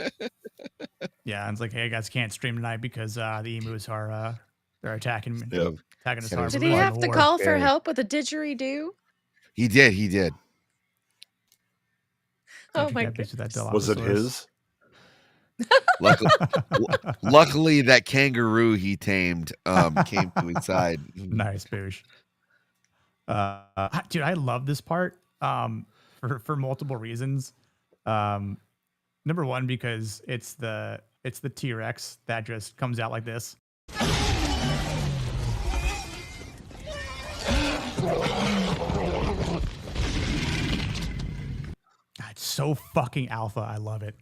Yeah, and it's like, hey, guys, can't stream tonight because the emus are they're attacking us hard. Did he have to call for help with a didgeridoo? He did. Oh my goodness. Was it his? Luckily, that kangaroo he tamed came to his side. Nice, Boosh. Dude, I love this part for multiple reasons. Number one, because it's the T-Rex that just comes out like this. It's so fucking alpha. I love it.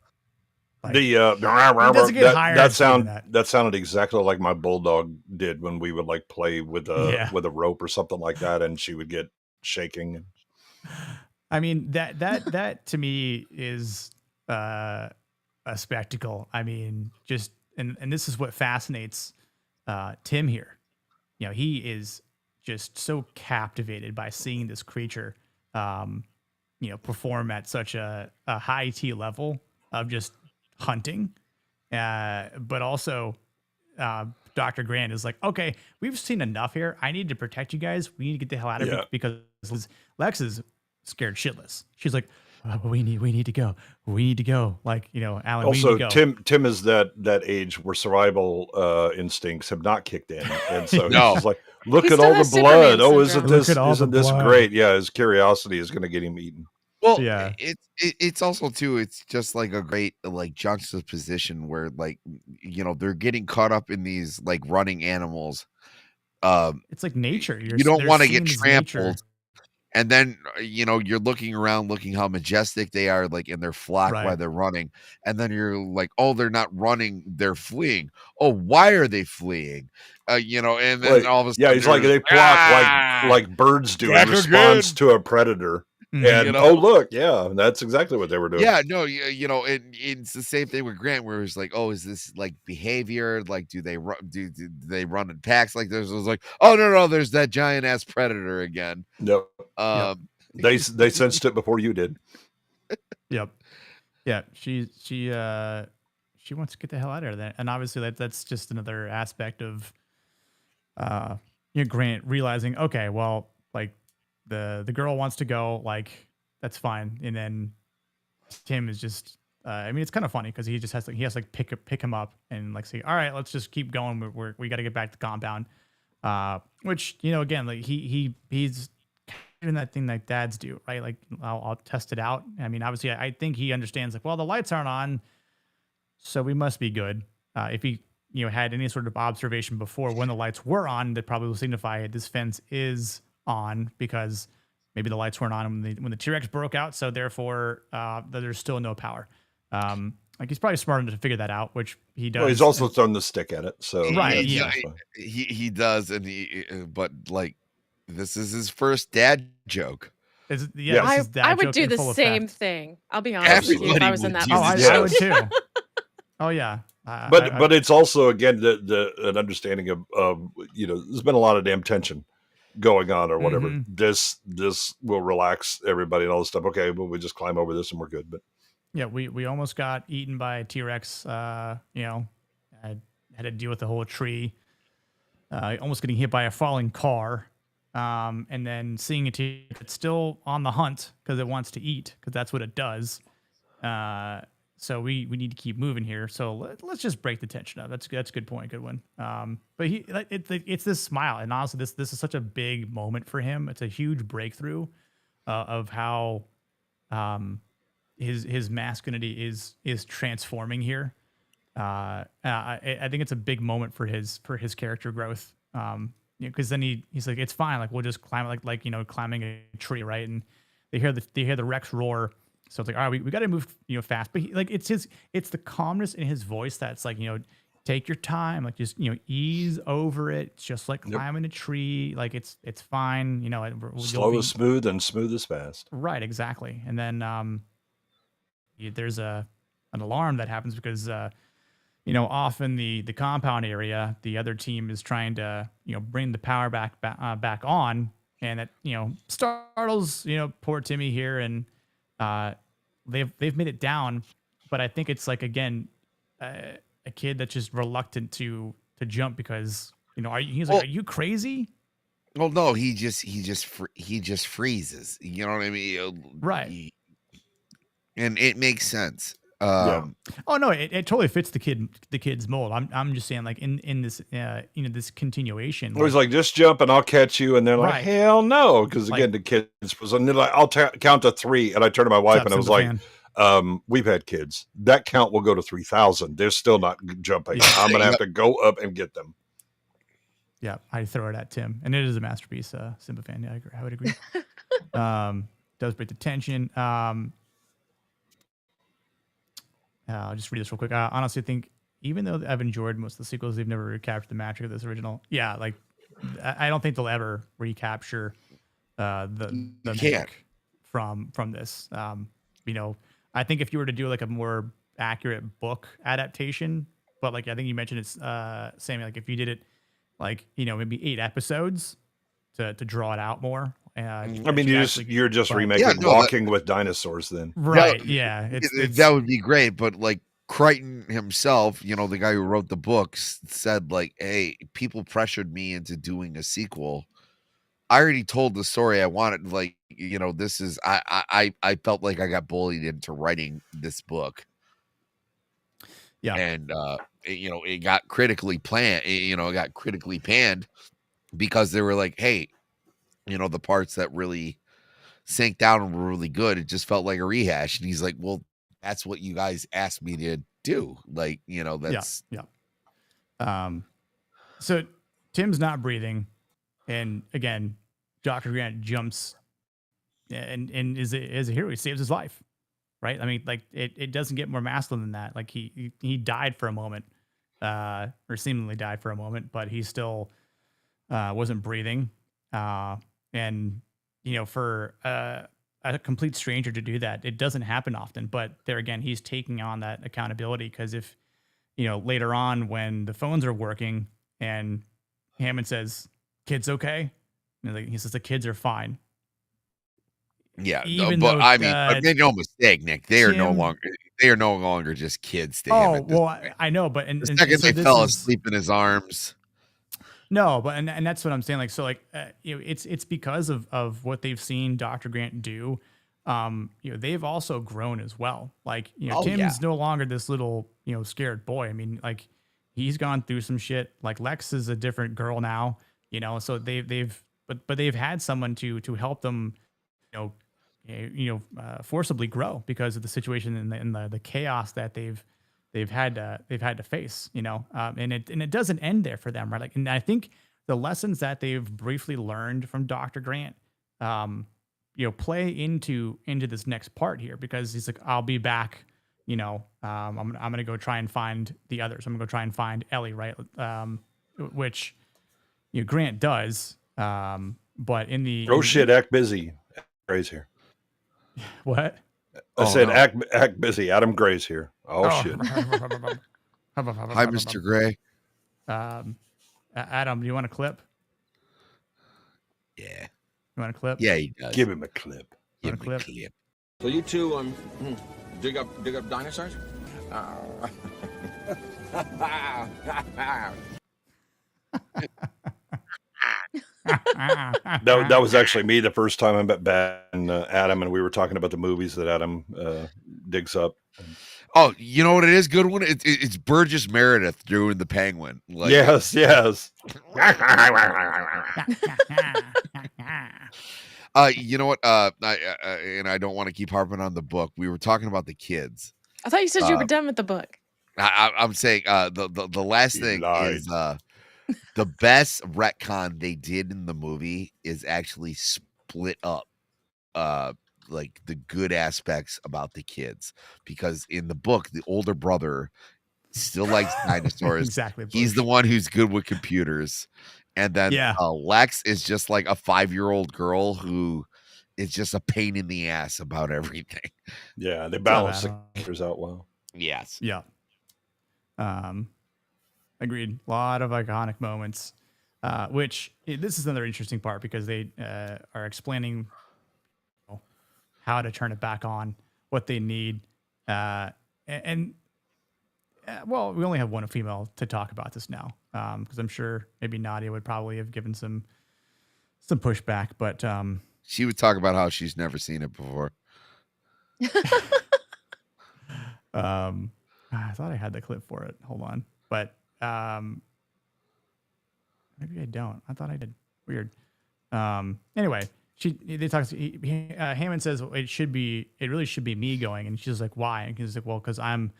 Like, that sounded exactly like my bulldog did when we would like play with a rope or something like that, and she would get shaking. I mean, that to me is a spectacle. I mean, just and this is what fascinates Tim here. He is just so captivated by seeing this creature perform at such a high T level of just hunting. But also Dr. Grant is like, okay, we've seen enough here. I need to protect you guys. We need to get the hell out of here because Lex is scared shitless. She's like, we need to go. We need to go. Like, Alan, we need to Also, go. Tim is that age where survival instincts have not kicked in, and so he's No. just like, look He at still all the has Superman blood. Oh, syndrome. Look at all the isn't this blood. great? Yeah, his curiosity is going to get him eaten. Well, Yeah. it's also too. It's just like a great like juxtaposition where like they're getting caught up in these like running animals. It's like nature. You don't they're want to get seeing this nature. trampled, and then you're looking around, looking how majestic they are, like in their flock while Right. they're running, and then you're like, oh, they're not running, they're fleeing. Oh, why are they fleeing? And then all of a sudden, he's like they flock like birds do in back response again." to a predator. Mhm. And oh look, yeah, that's exactly what they were doing. Yeah, no, and it's the same thing with Grant, where it's like, oh, is this like behavior? Like, do they run? Do they run in packs? Like, there's like, oh no, there's that giant ass predator again. No, They they sensed it before you did. Yep. Yeah. She wants to get the hell out of there, and obviously that's just another aspect of Grant realizing, okay, well, like the girl wants to go, like that's fine, and then Tim is just it's kind of funny because he has to pick him up and like say, all right, let's just keep going. We got to get back to the compound. Which again, like he's doing that thing like dads do, right? Like I'll test it out. I mean, obviously, I think he understands like, well, the lights aren't on, so we must be good. If he had any sort of observation before when the lights were on, that probably will signify this fence is on because maybe the lights weren't on when the T-Rex broke out, so therefore there's still no power. Like he's probably smart enough to figure that out, which he does. Well, he's also thrown the stick at it, so right, yeah, he does, and but like this is his first dad joke. I would do the same thing. I'll be honest with you if I was in that position. I would too. Oh yeah. But it's also again an understanding of there's been a lot of damn tension going on or whatever. Mm-hmm. This will relax everybody and all this stuff. Okay, well we just climb over this and we're good. But yeah, we almost got eaten by a T-Rex. Had to deal with the whole tree. Almost getting hit by a falling car. And then seeing a T that's still on the hunt because it wants to eat because that's what it does. So we need to keep moving here. So let's just break the tension up. That's a good point. Good one. But it's this smile, and honestly, this is such a big moment for him. It's a huge breakthrough of how his masculinity is transforming here. I think it's a big moment for his character growth. Because then he's like, it's fine. Like we'll just climb like climbing a tree, right? And they hear the Rex roar. So it's like, all right, we got to move, fast. But it's the calmness in his voice that's like, take your time, like just ease over it. It's just like climbing a tree. Like it's fine. Slow is smooth and smooth is fast. Right, exactly. And then there's an alarm that happens because off in the compound area, the other team is trying to bring the power back on, and that startles poor Timmy here, and they've made it down, but I think it's like again a kid that's just reluctant to jump because he's like, are you crazy? Well, no, he just freezes. You know what I mean? Right. And it makes sense. Oh no, it totally fits the kid's mold. I'm just saying, like in this this continuation. It was like, just jump and I'll catch you, and they're like, right. hell no, because again the kids was, and they're like, I'll count to 3, and I turned to my wife and I was like, we've had kids. That count will go to 3,000. They're still not jumping. Yeah. I'm gonna have to go up and get them. Yeah, I throw it at Tim, and it is a masterpiece. Simba fan, yeah, I would agree. Does break the tension. I'll just read this real quick. I honestly think, even though I've enjoyed most of the sequels, they've never recaptured the magic of this original. Yeah, like I don't think they'll ever recapture the magic from this. I think if you were to do like a more accurate book adaptation, but like I think you mentioned it's Sammy, like if you did it like maybe 8 episodes to draw it out more. I mean, you're just remaking Walking with Dinosaurs, then, right? Yeah, that would be great. But like Crichton himself, the guy who wrote the books, said like, "Hey, people pressured me into doing a sequel I already told the story I wanted. Like, this is I felt like I got bullied into writing this book. Yeah. And it got critically planned, it got critically panned because they were like, hey, the parts that really sank down and were really good, it just felt like a rehash. And he's like, well, that's what you guys asked me to do. Like, that's yeah. So Tim's not breathing, and again, Dr. Grant jumps and is a hero. He saves his life, right? I mean, like it doesn't get more masculine than that. Like he died for a moment, or seemingly died for a moment, but he still wasn't breathing. And for a complete stranger to do that, it doesn't happen often. But there again, he's taking on that accountability, because if later on when the phones are working and Hammond says, "Kids okay?" And he says the kids are fine. Yeah, Even but though, I mean, make no mistake, Nick. They are no longer just kids to him. Oh at this well, point. I know, but The second they fell asleep in his arms. No, but and that's what I'm saying. Like, so, like, it's because of what they've seen Dr. Grant do. They've also grown as well. Like, Tim's no longer this little scared boy. I mean, like, he's gone through some shit. Like, Lex is a different girl now. So they've had someone to help them, forcibly grow because of the situation and the chaos that they've had to face, and it doesn't end there for them, right? Like, and I think the lessons that they've briefly learned from Dr. Grant, play into this next part here, because he's like, I'll be back, I'm gonna go try and find the others. I'm gonna go try and find Ellie, right? Which Grant does, but in the act busy. Gray's here. What? I said, act busy. Adam Gray's here. Oh shit. Hi, Mr. Gray. Adam, do you want a clip? Yeah. You want a clip? Yeah, he does. Give him a clip. Give him a clip. So you two dig up dinosaurs? That was actually me the first time I met Ben and Adam, and we were talking about the movies that Adam digs up. Oh, you know what it is? Good one. It's Burgess Meredith doing the Penguin. Like, yes. You know what? I don't want to keep harping on the book. We were talking about the kids. I thought you said you were done with the book. I'm saying the last thing is the best retcon they did in the movie is actually split up like the good aspects about the kids, because in the book the older brother still likes dinosaurs. Exactly. He's the one who's good with computers, and then Lex is just like a 5-year-old girl who is just a pain in the ass about everything. Yeah, they balance the characters out well. Yes. Yeah. Agreed. A lot of iconic moments, which this is another interesting part, because they are explaining how to turn it back on, what they need. Well, we only have one female to talk about this now, because I'm sure maybe Nadia would probably have given some pushback, but she would talk about how she's never seen it before. I thought I had the clip for it. Hold on. But maybe I don't. I thought I did. Weird. Anyway, Hammond says it really should be me going, and she's like, why? And he's like, well, because I'm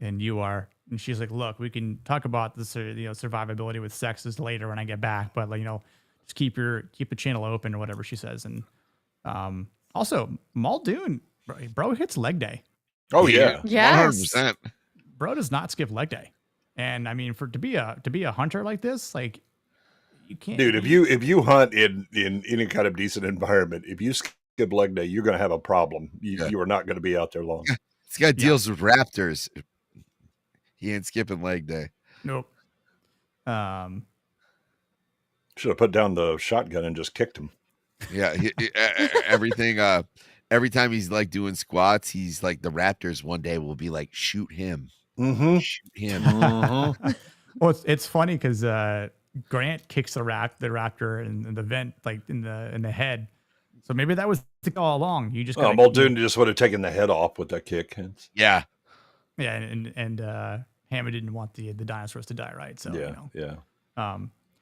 and you are. And she's like, look, we can talk about the survivability with sexes later when I get back, but just keep the channel open or whatever she says. And also Muldoon, bro hits leg day. Oh yeah. Yes. 100%. Bro does not skip leg day. And I mean, to be a hunter like this, like, you can't. Dude, if you hunt in any kind of decent environment, if you skip leg day, you're going to have a problem. You are not going to be out there long. This guy deals with raptors. He ain't skipping leg day. Nope. Should have put down the shotgun and just kicked him. Yeah, everything. Every time he's like doing squats, he's like, the raptors one day will be like, shoot him. Mm-hmm. Shoot him. Mm-hmm. Well, it's funny because Grant kicks the raptor in the vent, like in the head. So maybe that was the all along. You just got Muldoon just would have taken the head off with that kick. Yeah. Yeah, and Hammond didn't want the dinosaurs to die, right? So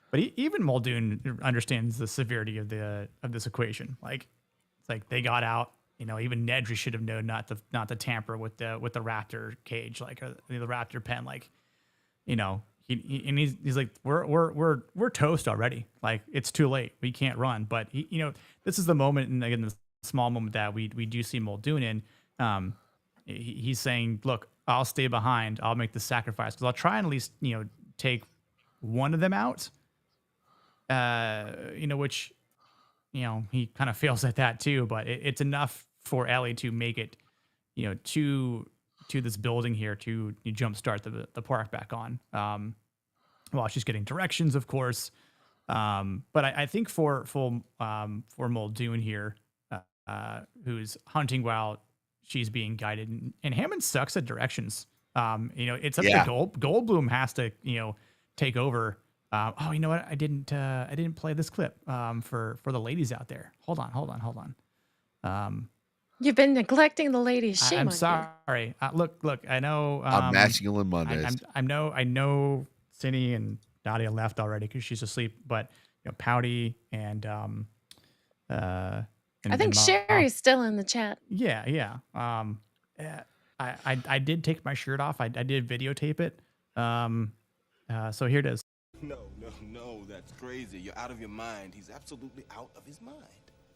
but even Muldoon understands the severity of this equation. Like, it's like they got out. Even Nedry should have known not to tamper with the raptor cage, like the raptor pen. Like, he's like, we're toast already. Like, it's too late. We can't run. But this is the moment, and again, the small moment that we do see Muldoon in. He's saying, look, I'll stay behind. I'll make the sacrifice because I'll try and at least, take one of them out. Which, he kind of fails at that too, but it's enough for Ellie to make it, to this building here to jumpstart the park back on. While she's getting directions, of course. But I think for Muldoon here, who's hunting while she's being guided, and Hammond sucks at directions. It's up to Goldblum has to, take over. You know what? I didn't play this clip for the ladies out there. Hold on. You've been neglecting the ladies. Shame I'm on sorry. Look. I know. On Masculine Mondays. I know. Cindy and Nadia left already because she's asleep. But Pouty and I think Sherry's still in the chat. Yeah. I did take my shirt off. I did videotape it. So here it is. No, that's crazy. You're out of your mind. He's absolutely out of his mind.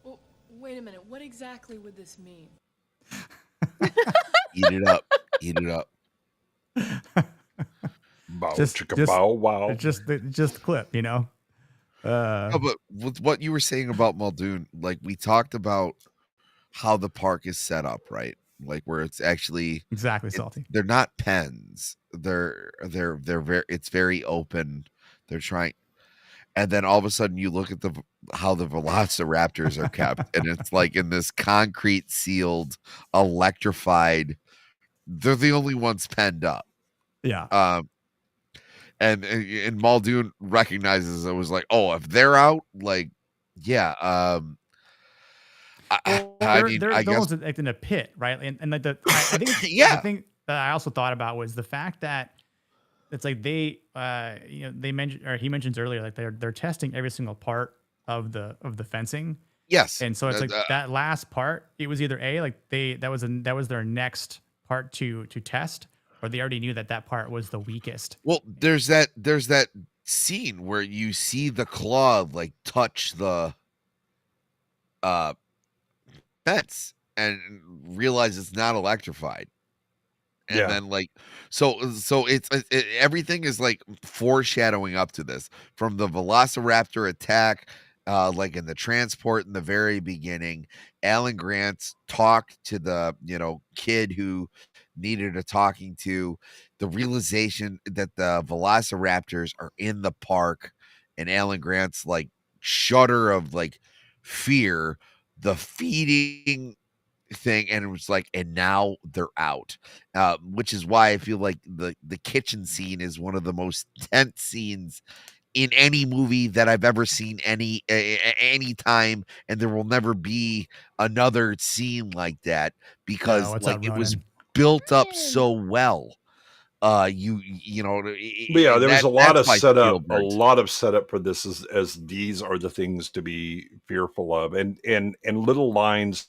Well, wait a minute. What exactly would this mean? Eat it up. Bow, just bow, wow. Just the clip, No, but with what you were saying about Muldoon, like, we talked about how the park is set up, right? Like, where it's actually exactly salty. They're not pens. They're very. It's very open. They're trying, and then all of a sudden you look at how the velociraptors are kept, and it's like in this concrete sealed, electrified. They're the only ones penned up. Yeah. And Muldoon recognizes it, was like, oh, if they're out, like, yeah. I guess like in a pit, right? And like I think yeah. The thing that I also thought about was the fact that it's like they mentioned, or he mentions earlier, like they're testing every single part of the fencing. Yes. And so it's like that last part, it was either that was their next part to test, or they already knew that part was the weakest. Well, there's that scene where you see the claw like touch the fence and realize it's not electrified. And then like so it's everything is like foreshadowing up to this, from the velociraptor attack, like in the transport in the very beginning. Alan Grant's talk to the kid who needed a talking to, the realization that the velociraptors are in the park, and Alan Grant's like shudder of like fear, the feeding thing, and it was like, and now they're out, which is why I feel like the kitchen scene is one of the most tense scenes in any movie that I've ever seen any time, and there will never be another scene like that, because like it was built up so well. But yeah, there was a lot of setup, for this as these are the things to be fearful of, and little lines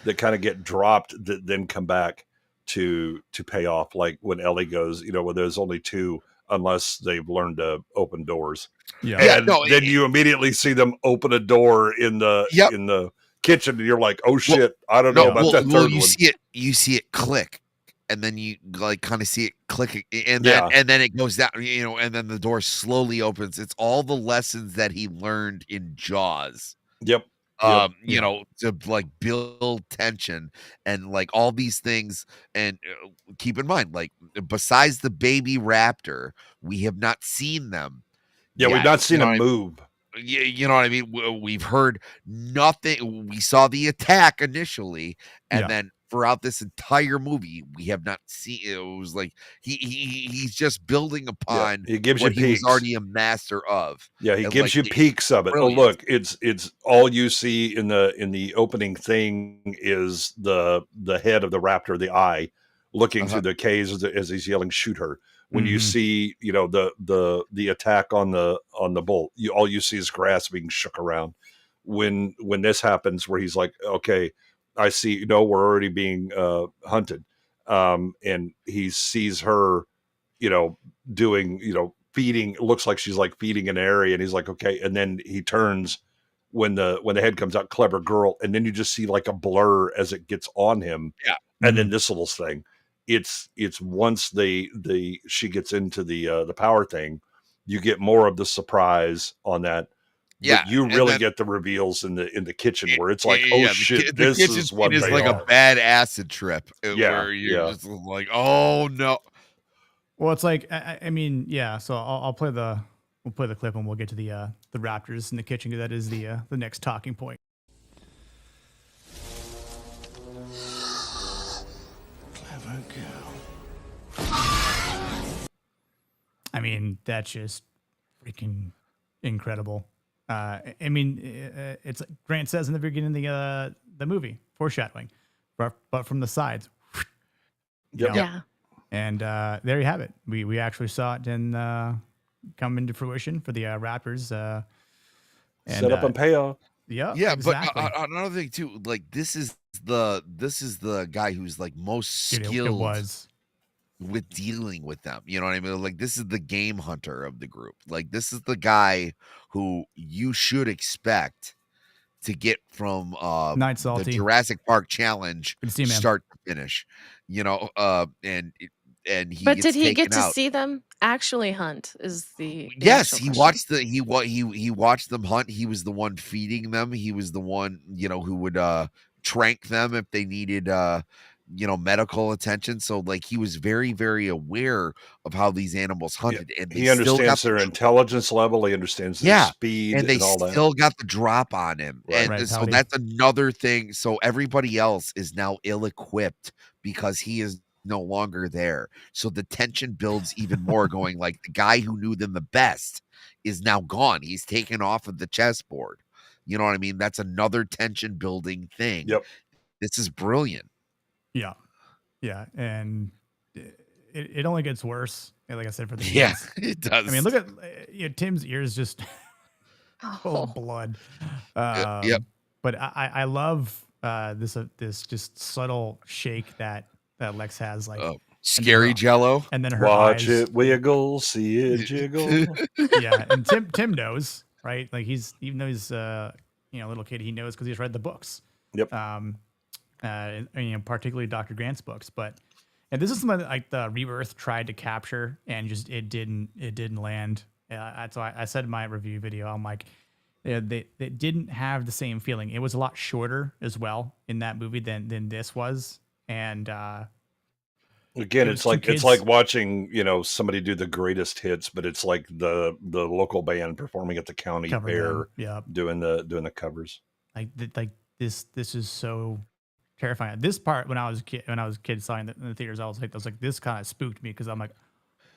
that kind of get dropped that then come back to pay off, like when Ellie goes, well, there's only two unless they've learned to open doors. Yeah. And then you immediately see them open a door in the kitchen, and you're like, oh shit, I don't know about that third one. You see it click, and then you like kind of see it click, and then it goes down, and then the door slowly opens. It's all the lessons that he learned in Jaws. Yep. To like build tension and like all these things. And keep in mind, like, besides the baby raptor, we have not seen them. Yeah, we've not seen them move. you know what I mean? We've heard nothing. We saw the attack initially, and Yeah. then throughout this entire movie, we have not seen. It was like he's just building Yeah, upon he gives you what he was peaks. already a master of. Yeah, he And, gives like, you peaks of it. Oh, brilliant. look, it's all you see in the opening thing is the head of the raptor, the eye, looking through the caves as he's yelling, "Shoot her!" When you Mhm. see, you know, the attack on the bull, all you see is grass being shook around. When this happens, where he's like, "Okay, I see. You know, we're already being hunted," and he sees her, you know, doing, you know, feeding. It looks like she's like feeding an area, and he's like, okay. And then he turns when the head comes out, clever girl, and then you just see like a blur as it gets on him. Yeah. And then this little thing, it's once she gets into the power thing, you get more of the surprise on that. Yeah, But you and really then get the reveals in the kitchen where it's like, oh the shit, the this kitchen is what scene is they like are. a bad acid trip, Yeah, where you're yeah. just like, oh no. Well, it's like I mean, yeah. So we'll play the clip and we'll get to the raptors in the kitchen, 'cause that is the next talking point. Clever girl. I mean, that's just freaking incredible. I mean, it's like Grant says in the beginning of the movie, foreshadowing, but from the sides. you Yep. know? Yeah. And there you have it. We actually saw it come into fruition for the Raptors. Set up and pay off. Yeah, Yeah, exactly. but another thing too, like this is the guy who's like most Dude, skilled it was. with dealing with them. You know what I mean? Like this is the game hunter of the group. Like this is the guy who you should expect to get from Night the Salty. Jurassic Park challenge Good to see you, man. start to finish. You know, and he But gets did he taken get to out. see them actually hunt? Is the Yes, actual he question. watched he watched them hunt. He was the one feeding them. He was the one, you know, who would trank them if they needed you know, medical attention. So like he was very, very aware of how these animals hunted, and they He still got understands their intelligence level. He understands their speed and they and all that. still got the drop on him. Right. And so Howdy. that's another thing. So everybody else is now ill-equipped because he is no longer there. So the tension builds even more, going like the guy who knew them the best is now gone. He's taken off of the chessboard. You know what I mean? That's another tension building thing. Yep. This is brilliant. Yeah, yeah, and it only gets worse. Like I said, for the kids. Yeah, it does. I mean, look at Tim's ears just full of blood. Yep. But I love this just subtle shake that Lex has, like scary Jello, and then her Watch eyes. it wiggle, see it jiggle. Yeah, and Tim knows, right? Like even though he's a little kid, he knows because he's read the books. Yep. Particularly Dr. Grant's books, and this is something that, like, the Rebirth tried to capture, and just it didn't land. That's why I said in my review video, I'm like, they didn't have the same feeling. It was a lot shorter as well in that movie than this was, and Again, it it's was two like kids. watching, you know, somebody do the greatest hits, but it's like the local band performing at the county Covering fair, them, yeah. doing the covers. Like this is so terrifying. This part, when I was a kid saw it in the theaters, I was like, this kind of spooked me, because I'm like,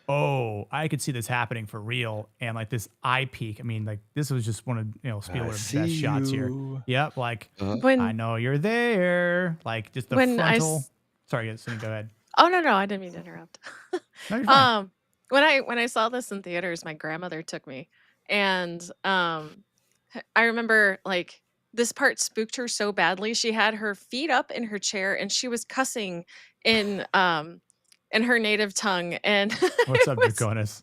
oh, I could see this happening for real. And like this eye peek, I mean, like this was just one of Spielberg's best shots here. Yep, like I know you're there. Like just the frontal. Sorry, Cindy, go ahead. Oh no, I didn't mean to interrupt. No, you're fine. When I saw this in theaters, my grandmother took me, and I remember like this part spooked her so badly. She had her feet up in her chair and she was cussing in her native tongue. And What's up, Draconis?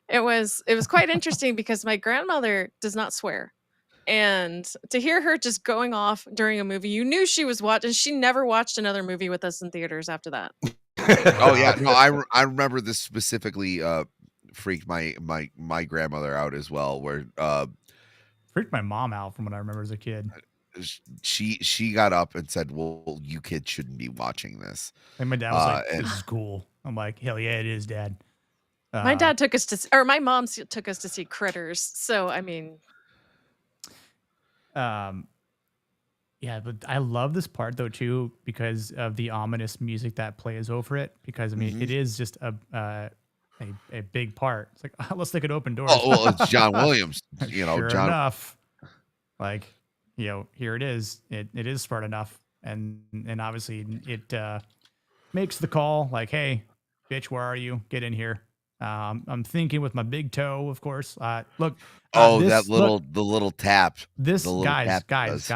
it was quite interesting because my grandmother does not swear. And to hear her just going off during a movie, you knew she was watching. She never watched another movie with us in theaters after that. Oh yeah, no, I remember this specifically freaked my grandmother out as well, where freaked my mom out from what I remember as a kid. She got up and said, well, you kids shouldn't be watching this. And my dad was like, this is cool. I'm like, hell yeah, it is, Dad. My dad took us to, or my mom took us to see Critters. So, I mean, Yeah, but I love this part though too because of the ominous music that plays over it. Because I mean, it is just a big part. It's like let's look at open doors. Oh, well, it's John Williams. You know, Sure John. enough, like here it is. It is smart enough, and obviously it makes the call like, "Hey, bitch, where are you? Get in here." I'm thinking with my big toe, of course. Look. Oh, This, the little tap. This the little tap guys.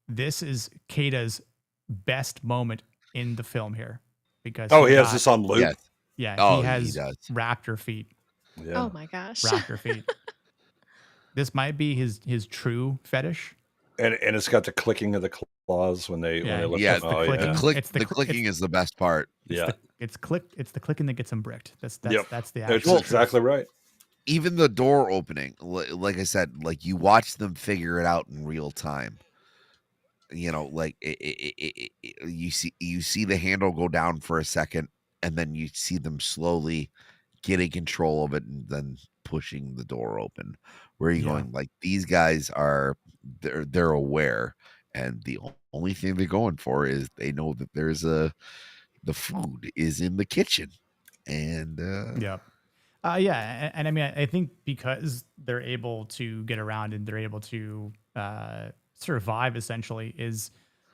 This is Kata's best moment in the film here because he has this on loop. Yes. Yeah, Oh, he has does. raptor feet. Yeah. Oh my gosh. Raptor feet. This might be his true fetish. And it's got the clicking of the claws when they lift Yeah, them. Oh, yeah. The clicking is the best part. It's the clicking that gets him bricked. That's the That's actual exactly right. Even the door opening, like I said, like you watch them figure it out in real time. You know, like you see the handle go down for a second, and then you see them slowly getting control of it, and then pushing the door open. Where are you going? Like these guys they're aware, and the only thing they're going for is they know that the food is in the kitchen, and and I mean, I think because they're able to get around and they're able to survive, essentially, is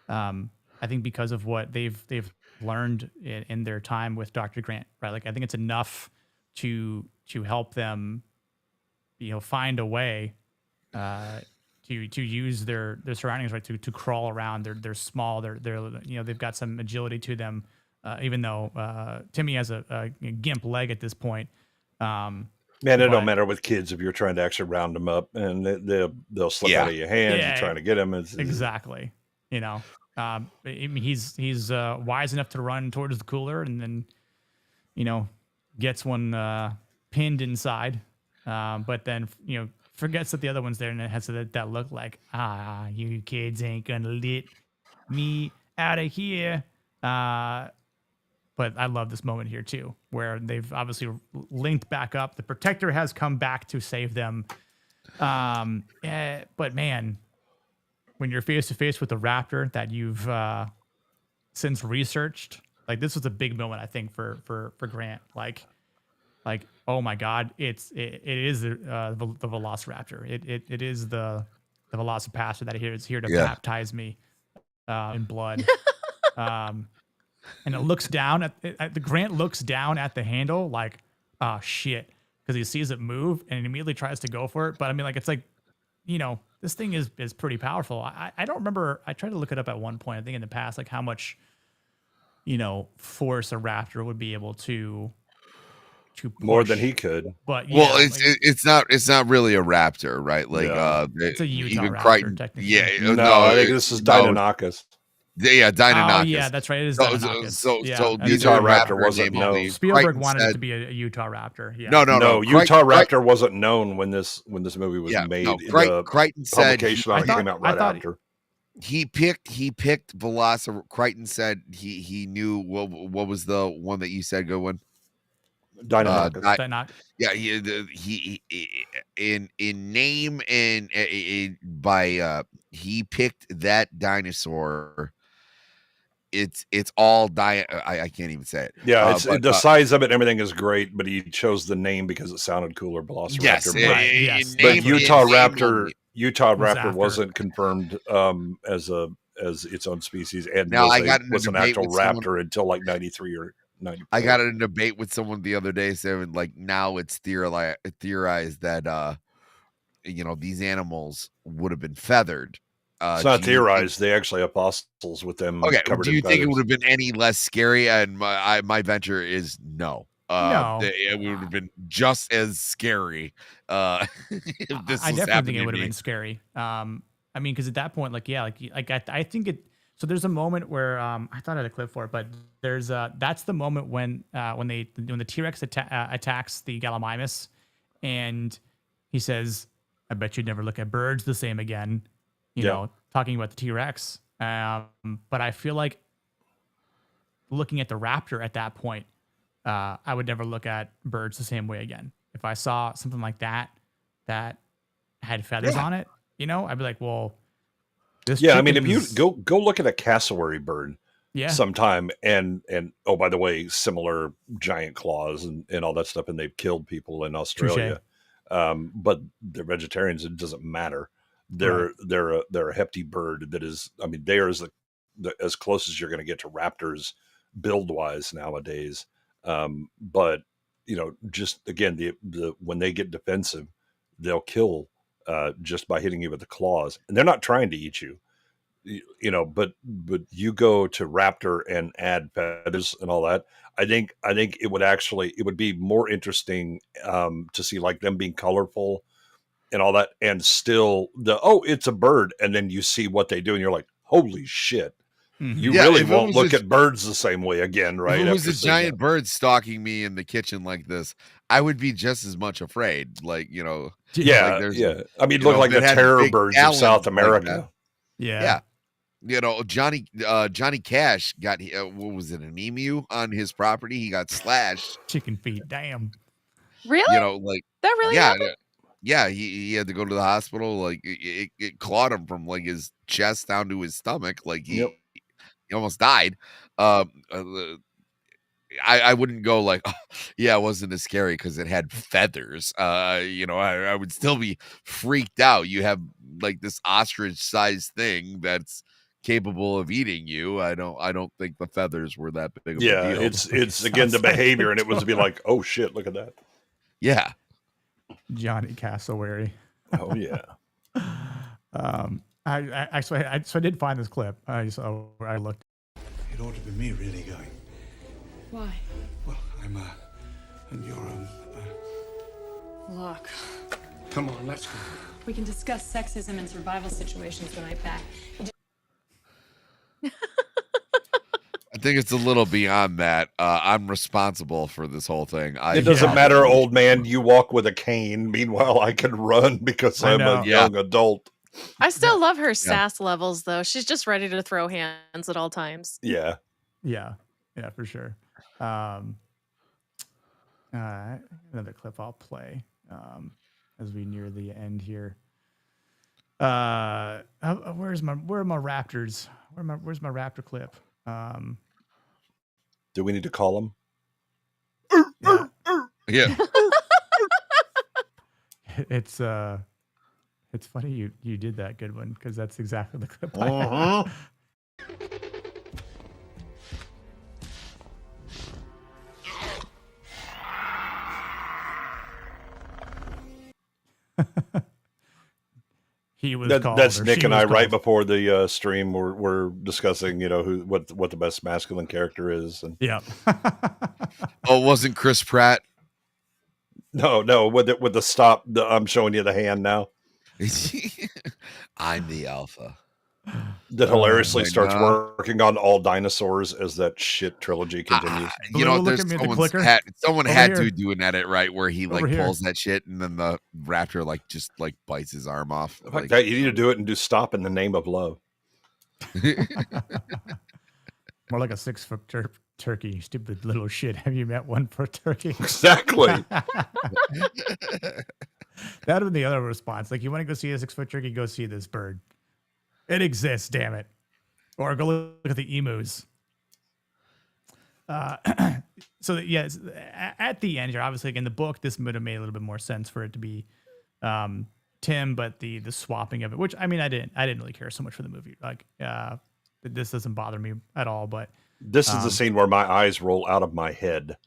I think because of what they've learned in their time with Dr. Grant, right? Like, I think it's enough to help them, find a way to use their surroundings, right? To crawl around. They're small. They're they've got some agility to them, even though Timmy has a gimp leg at this point. Man, it don't matter with kids if you're trying to actually round them up, and they'll slip out of your hands. You're trying to get them. Exactly. He's wise enough to run towards the cooler, and then gets one pinned inside, but then forgets that the other one's there, and it has that look like, you kids ain't gonna let me out of here. But I love this moment here too, where they've obviously linked back up. The protector has come back to save them. But man, when you're face to face with a raptor that you've since researched, like this was a big moment, I think, for Grant. Like, oh my God, it is the Velociraptor. It is the Velocipastor that is here to baptize me in blood. And it looks down at the Grant looks down at the handle like, oh shit, because he sees it move and immediately tries to go for it. But I mean, like, it's like, this thing is pretty powerful. I don't remember. I tried to look it up at one point, I think in the past, like how much, force a raptor would be able to push. More than he could. But it's not really a raptor, right? Like it's a Utah even raptor, Crichton. technically. Yeah, no, I think this is Deinonychus. Yeah, Deinonychus. Oh, yeah, that's right. It is Deinonychus. So Utah Raptor wasn't known. Spielberg wanted it to be a Utah Raptor. Yeah. No. Utah Raptor wasn't known when this movie was made. No, Crichton said publication on it came out right after. He picked Velociraptor. Crichton said he knew what was the one that you said good one? Deinonychus. Yeah, he in name and by he picked that dinosaur. It's all I can't even say it. Yeah, the size of it and everything is great, but he chose the name because it sounded cooler. Velociraptor. Yes, yes. But Utah Raptor wasn't confirmed as its own species, and was an actual raptor until like 93 or 94. I got in a debate with someone the other day saying like now it's theorized that these animals would have been feathered. It's not theorized. They actually have fossils with them. Okay. Covered Do you in think it feathers. would have been any less scary? And my venture is no. No. It would have been just as scary. If this I was definitely think happening it to would have me. been scary. I mean, because at that point, I think it. So there's a moment where I thought I had a clip for it, but there's that's the moment when the T-Rex attacks the Gallimimus, and he says, "I bet you'd never look at birds the same again." You know, talking about the T-Rex. But I feel like looking at the raptor at that point, I would never look at birds the same way again. If I saw something like that had feathers on it, You know, I'd be like, well, this. Yeah, I mean, if chicken you is- go look at a cassowary bird yeah, sometime, and oh, by the way, similar giant claws and all that stuff, and they've killed people in Australia. But they're vegetarians. It doesn't matter. They're a hefty bird that is. I mean, they are as close as you're going to get to raptors build wise nowadays. But you know, just again, the when they get defensive, they'll kill just by hitting you with the claws, and they're not trying to eat you. You know, but you go to raptor and add feathers and all that. I think it would be more interesting to see like them being colorful and all that, and still it's a bird, and then you see what they do, and you're like, holy shit. You really won't look at birds the same way again, right? If it was a giant bird stalking me in the kitchen like this, I would be just as much afraid. Like, you know, yeah, like yeah. I mean, look like the terror birds of South America. Yeah. You know, Johnny Cash got what was it, an emu on his property? He got slashed. Chicken feet, damn. Really? You know, like that really happened? Yeah, he had to go to the hospital. Like it clawed him from like his chest down to his stomach. Like he almost died. I wouldn't go like, oh, yeah, it wasn't as scary because it had feathers. You know, I would still be freaked out. You have like this ostrich-sized thing that's capable of eating you. I don't think the feathers were that big of a deal. It's again the behavior, and it was to be like, oh shit, look at that. Yeah. Johnny Cassowary. Oh yeah. I did find this clip. I looked. It ought to be me really going. Why? Well, I'm and you're Look, Come on, let's go. we can discuss sexism and survival situations when I'm back. I think it's a little beyond that. I'm responsible for this whole thing. It doesn't matter, old man. You walk with a cane. Meanwhile, I can run because I'm a young adult. I still love her sass levels, though. She's just ready to throw hands at all times. Yeah. Yeah, for sure. Another clip I'll play as we near the end here. Where are my raptors? Where's my raptor clip? Do we need to call them? Yeah. It's funny you did that, good one, because that's exactly the clip. He was that's Nick and I right before the stream. We're discussing, you know, what the best masculine character is. And yeah. Oh, it wasn't Chris Pratt? No. With the stop. I'm showing you the hand now. I'm the alpha. That hilariously starts working on all dinosaurs as that shit trilogy continues. You know, there's someone had to do an edit right where he like pulls that shit, and then the raptor like just like bites his arm off. Like that, you need to do it and do stop in the name of love. More like a 6-foot turkey. You stupid little shit. Have you met one for turkey? Exactly. That would have been the other response. Like, you want to go see a 6-foot turkey? Go see this bird. It exists, damn it. Or go look at the emus. So yes, at the end here, obviously, again, the book, this would have made a little bit more sense for it to be Tim, but the swapping of it, which I mean, I didn't really care so much for the movie. Like, this doesn't bother me at all. But this is the scene where my eyes roll out of my head.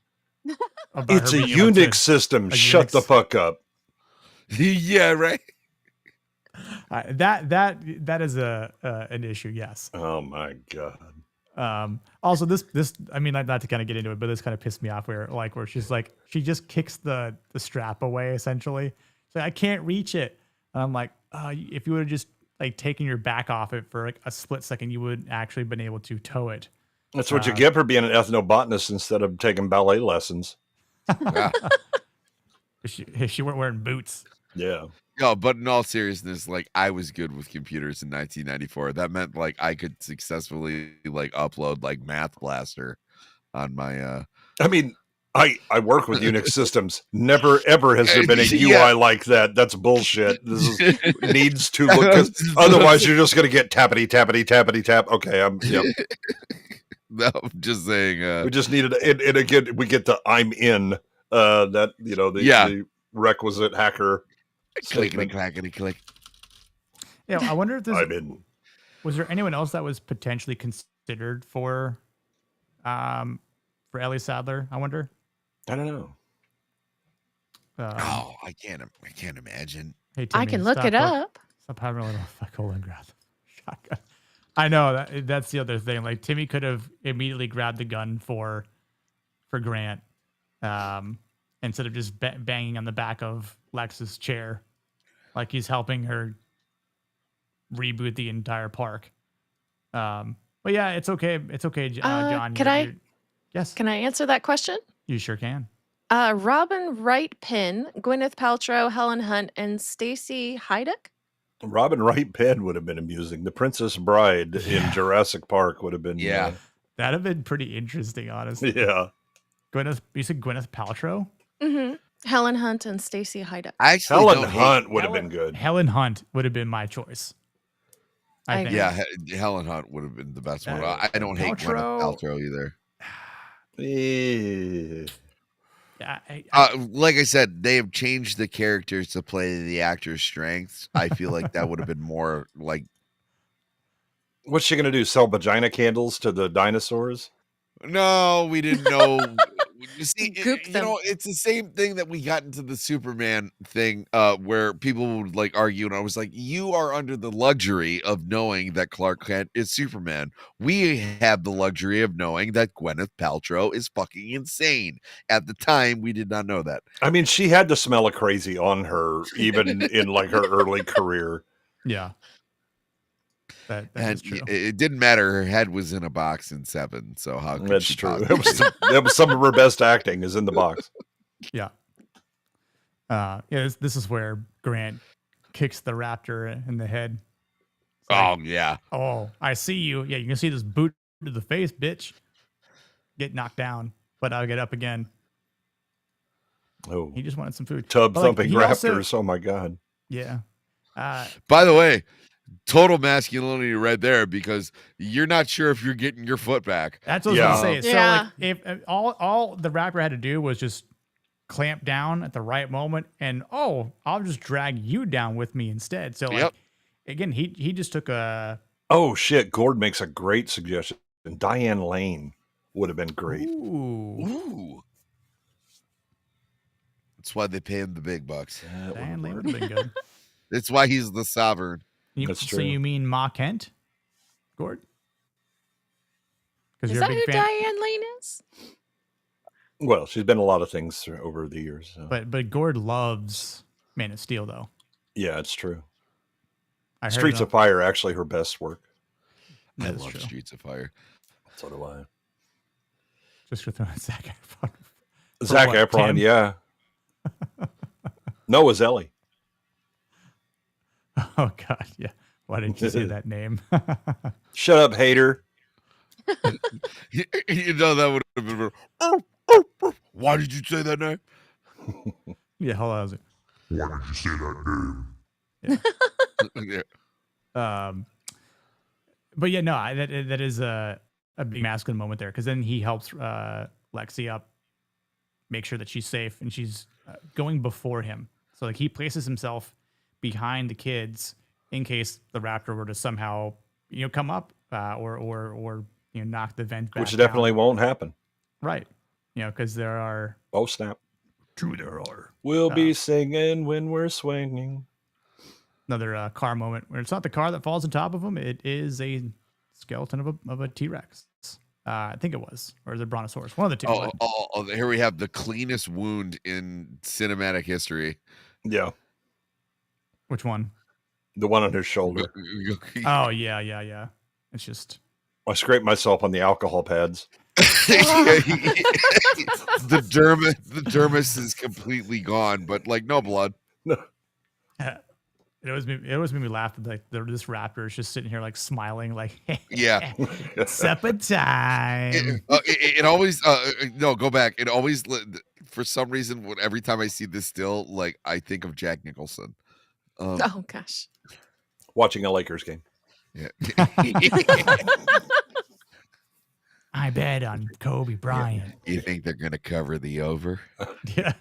It's a Unix system. Shut the fuck up. Yeah, right. That is an issue. Yes. Oh my god. Also, this I mean, not to kind of get into it, but this kind of pissed me off where she's like, she just kicks the strap away essentially. So I can't reach it. And I'm like, if you would have just like taken your back off it for like a split second, you would actually been able to tow it. That's what you get for being an ethnobotanist instead of taking ballet lessons. If she weren't wearing boots. Yeah. No, but in all seriousness, like I was good with computers in 1994. That meant like I could successfully like upload like Math Blaster on my I mean, I work with Unix systems. Never ever has there been a UI Yeah. like that. That's bullshit. This is needs to look, because otherwise you're just gonna get tappity tappity tappity tap. Okay, yep. No, I'm just saying. We just needed, and again we get the I'm in that the requisite hacker Clickety statement. clackety click. Yeah, I wonder if I'm in. was there anyone else that was potentially considered for Ellie Sadler? I wonder. I don't know. I can't imagine. Hey, I Timmy, can look it up. Stop having a little fucking grab shotgun. I know that's the other thing. Like Timmy could have immediately grabbed the gun for Grant, instead of just banging on the back of Lex's chair, like he's helping her reboot the entire park. But yeah, it's okay. It's okay, John. Yes. Can I answer that question? You sure can. Robin Wright Penn, Gwyneth Paltrow, Helen Hunt, and Stacey Hydak. Robin Wright Penn would have been amusing. The Princess Bride in Jurassic Park would have been. That'd have been pretty interesting, honestly. Yeah. You said Gwyneth Paltrow? Mm-hmm. Helen Hunt and Stacey Hydak. Helen Hunt would have been good. Helen Hunt would have been my choice. I think. Yeah, Helen Hunt would have been the best one. I don't hate Gwyneth Paltrow either. Like I said, they have changed the characters to play the actor's strengths. I feel like that would have been more like. What's she gonna do? Sell vagina candles to the dinosaurs? No, we didn't know. You see, Goop them. it's the same thing that we got into the Superman thing, where people would like argue, and I was like, "You are under the luxury of knowing that Clark Kent is Superman. We have the luxury of knowing that Gwyneth Paltrow is fucking insane." At the time, we did not know that. I mean, she had the smell of crazy on her, even in like her early career. Yeah. That and is true. It didn't matter. Her head was in a box in 7, so how could That's she true. possibly- That was some of her best acting is in the box. Yeah. This is where Grant kicks the raptor in the head. It's like, yeah. Oh, I see you. Yeah, you can see this boot to the face, bitch. Get knocked down, but I'll get up again. Oh, he just wanted some food. Tub But, like, thumping he raptors. also- Oh my god. Yeah. By the way, total masculinity right there, because you're not sure if you're getting your foot back. That's what I was gonna say. So like, if all the rapper had to do was just clamp down at the right moment, and I'll just drag you down with me instead. So like, again, he just took a. Oh shit! Gord makes a great suggestion. Diane Lane would have been great. Ooh. That's why they pay him the big bucks. Diane Lane would have been good. That's why he's the sovereign. That's true. So you mean Ma Kent, Gord? Is that who Diane Lane is? Well, she's been in a lot of things over the years. So. But Gord loves Man of Steel, though. Yeah, it's true. I heard Streets it of Fire, actually her best work. I That's love true. Streets of Fire. So do I. Just for throwing Zac Efron. Zac Efron, 10? yeah. Noah's Ellie. Oh God, yeah. Why didn't you say that name? Shut up, hater. You know that would have been. Why did you say that name? Yeah, hold on. Why did you say that name? Yeah. But yeah, no, that is a big masculine moment there, because then he helps Lexi up, make sure that she's safe, and she's going before him. So like he places himself behind the kids in case the raptor were to somehow come up or knock the vent back. Which definitely down. won't happen. Right. Because there are. Oh snap! True, there are. We'll be singing when we're swinging. Another car moment where it's not the car that falls on top of him; it is a skeleton of a T-Rex. I think it was, or is it Brontosaurus? One of the two. Oh, here we have the cleanest wound in cinematic history. Yeah. Which one? The one on his shoulder. Oh yeah. It's just. I scraped myself on the alcohol pads. The dermis is completely gone, but like no blood. No. It always made me laugh. Like this raptor is just sitting here like smiling, like Yeah. supper time. It always no, go back. It always for some reason every time I see this still, like I think of Jack Nicholson. Oh gosh. Watching a Lakers game. Yeah. I bet on Kobe Bryant. You think they're gonna cover the over? Yeah.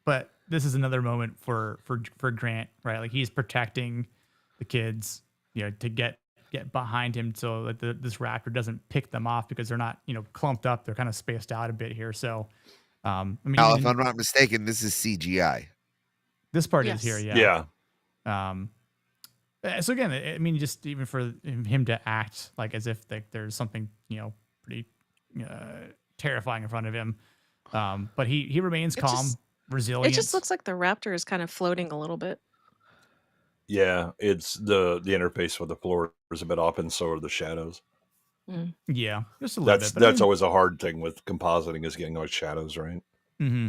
But this is another moment for Grant, right? Like he's protecting the kids, to get behind him so that this raptor doesn't pick them off because they're not, clumped up. They're kind of spaced out a bit here. So, I mean, now, if I'm not mistaken, this is CGI. This part is here, yeah. So again, I mean, just even for him to act like as if like there's something, pretty terrifying in front of him. But he remains calm, resilient. It just looks like the raptor is kind of floating a little bit. Yeah, it's the interface with the floor is a bit off, and so are the shadows. Yeah, just a little bit. But That's always a hard thing with compositing is getting those shadows right. Mm-hmm.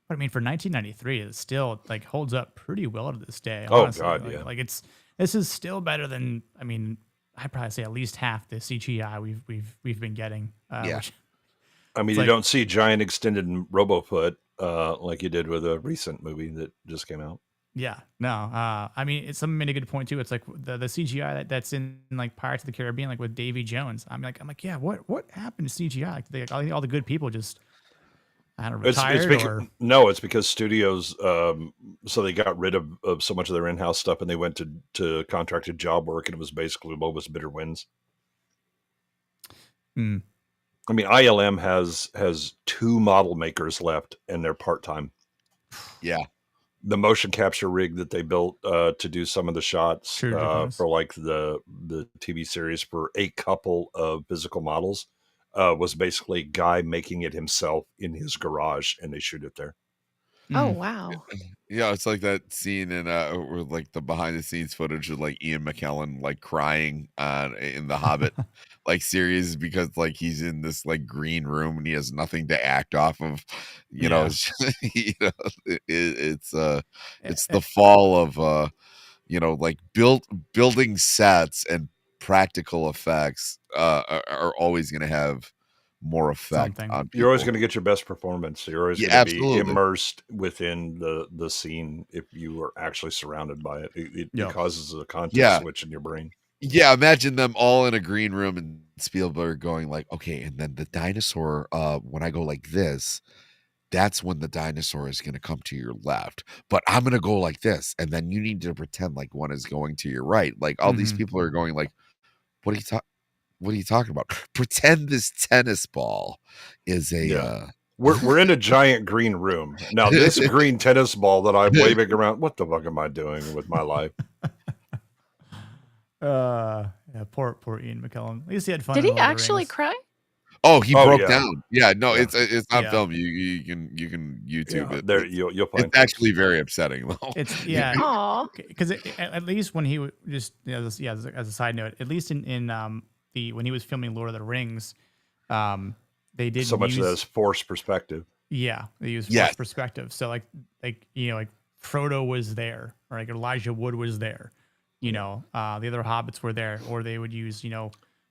But I mean, for 1993, it still like holds up pretty well to this day. Oh Honestly. God, like, yeah. Like this is still better than, I mean, I'd probably say at least half the CGI we've been getting. Yeah. I mean, you don't see giant extended RoboFoot like you did with a recent movie that just came out. Yeah, no. I mean, someone made a good point too. It's like the CGI that's in like Pirates of the Caribbean, like with Davy Jones. I'm like, yeah, what happened to CGI? Like all the good people just, I don't know, retired No, it's because studios, so they got rid of so much of their in-house stuff and they went to contracted job work, and it was basically lowest bidder wins. Hmm. I mean, ILM has 2 model makers left, and they're part-time. Yeah. The motion capture rig that they built to do some of the shots for like the TV series for a couple of physical models was basically a guy making it himself in his garage, and they shoot it there. Oh wow. Yeah, it's like that scene in with like the behind the scenes footage of like Ian McKellen like crying in the Hobbit like series because like he's in this like green room and he has nothing to act off of. You know, it's just, it's the fall of like building sets and practical effects are always going to have more effect on people. You're always going to get your best performance. You're always going to be immersed within the scene if you are actually surrounded by it. It causes a context switch in your brain. Yeah, imagine them all in a green room and Spielberg going like, okay, and then the dinosaur, when I go like this, that's when the dinosaur is going to come to your left. But I'm going to go like this, and then you need to pretend like one is going to your right. Like all these people are going like, what are you talking about? Pretend this tennis ball is a we're in a giant green room. Now this green tennis ball that I'm waving around, what the fuck am I doing with my life? Yeah, poor Ian McKellen. At least he had fun. Did he actually cry? Oh, he broke down. Yeah, no, it's not film. You can YouTube it. There you'll find. It's actually very upsetting though. It's because at least when he just as a side note, at least in when he was filming Lord of the Rings, they did so much of that is forced perspective. Yeah, they used forced perspective. So like Frodo was there, or like Elijah Wood was there. The other hobbits were there, or they would use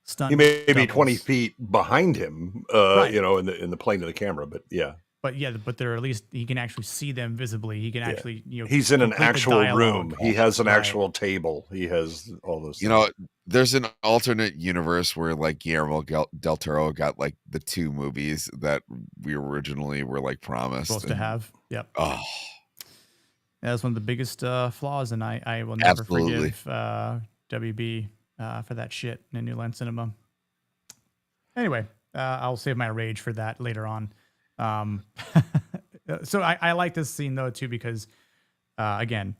stunt. He may be doubles. 20 feet behind him, in the plane of the camera, but yeah. But they're at least he can actually see them visibly. He can actually he's in an actual room. He has an actual table. He has all those. There's an alternate universe where like Guillermo del Toro got like the 2 movies that we originally were like promised supposed to have. Yep. Oh, that's one of the biggest flaws, and I will never forgive WB for that shit in New Line Cinema. Anyway, I'll save my rage for that later on. So I like this scene though too because again,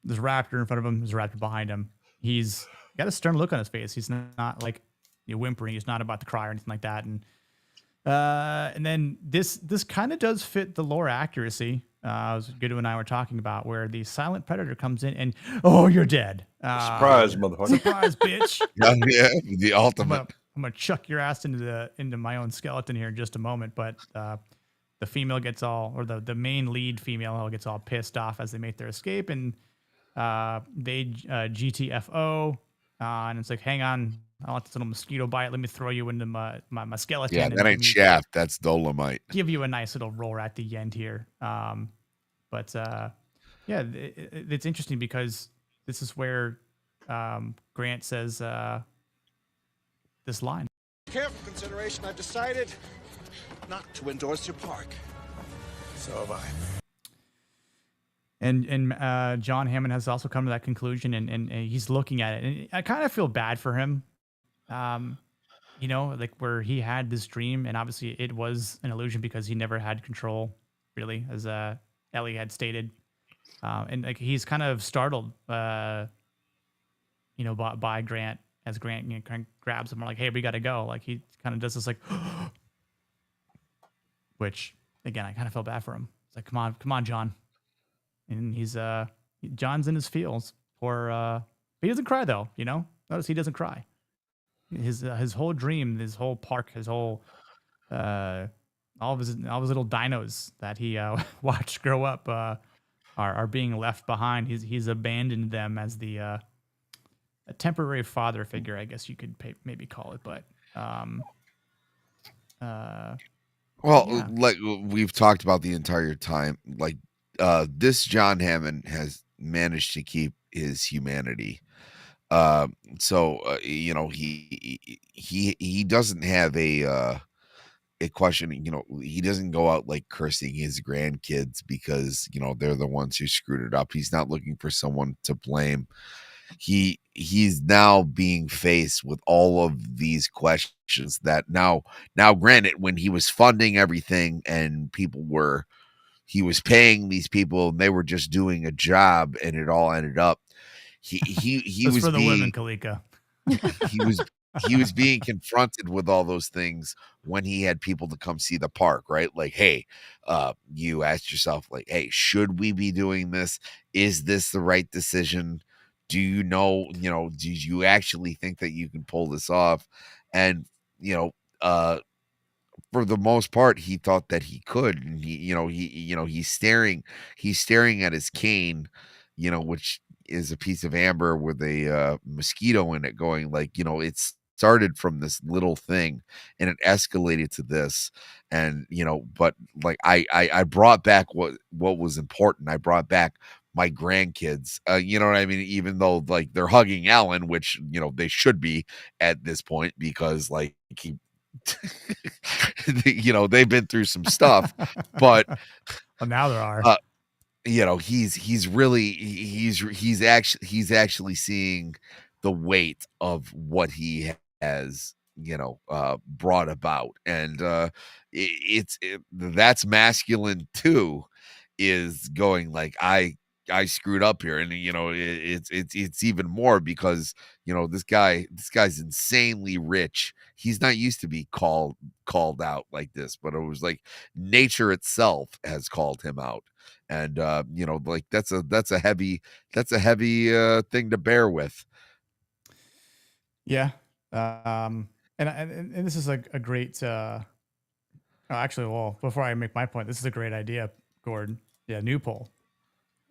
there's a raptor in front of him, there's a raptor behind him. He's got a stern look on his face. He's not like whimpering. He's not about to cry or anything like that. And then this kind of does fit the lore accuracy. As Guido and I were talking about, where the silent predator comes in and you're dead. Surprise, motherfucker! Surprise, bitch! Yeah, the ultimate. I'm gonna chuck your ass into my own skeleton here in just a moment. But the female gets all, or the main lead female gets all pissed off as they make their escape, and they GTFO, and it's like, hang on, I want this little mosquito bite. Let me throw you into my skeleton. Yeah, and that ain't Shaft. That's Dolomite. give you a nice little roar at the end here. But yeah, it's interesting because this is where Grant says this line. Careful consideration, I've decided not to endorse your park. So have I. And John Hammond has also come to that conclusion, and he's looking at it, and I kind of feel bad for him. You know, like where he had this dream, and obviously it was an illusion because he never had control, really, as Ellie had stated. And like he's kind of startled, you know, by Grant, as Grant, you know, kind of grabs him, like, "Hey, we got to go." Like he kind of does this, like, which again, I kind of felt bad for him. It's like, come on, John. And he's John's in his feels. Or he doesn't cry though. You know, notice he doesn't cry. His whole dream, his whole park, his whole all of his little dinos that he watched grow up are being left behind. He's abandoned them as the a temporary father figure, I guess you could maybe call it. But well, yeah. like we've talked about the entire time, like this John Hammond has managed to keep his humanity. So you know, he doesn't have a question. You know, he doesn't go out like cursing his grandkids because, you know, they're the ones who screwed it up. He's not looking for someone to blame. He's now being faced with all of these questions that now granted, when he was funding everything and he was paying these people and they were just doing a job, and it all ended up he was for the being, women, Kalika. he was being confronted with all those things when he had people to come see the park, right? Like, hey, you asked yourself, like, hey, should we be doing this? Is this the right decision? Do you know, do you actually think that you can pull this off? And, for the most part, he thought that he could. And he's staring at his cane, which is a piece of amber with a mosquito in it, going like, it started from this little thing and it escalated to this. And, but like I brought back what was important. I brought back my grandkids, you know what I mean? Even though like they're hugging Alan, which, they should be at this point, because like he, they've been through some stuff, but well, now there are, he's actually seeing the weight of what he has, brought about. And that's masculine too, is going like, I screwed up here. And it's even more because this guy's insanely rich. He's not used to be called out like this, but it was like nature itself has called him out. And like that's a heavy thing to bear with. Yeah. And this is a great actually, well, before I make my point, this is a great idea, Gordon. Yeah, new poll.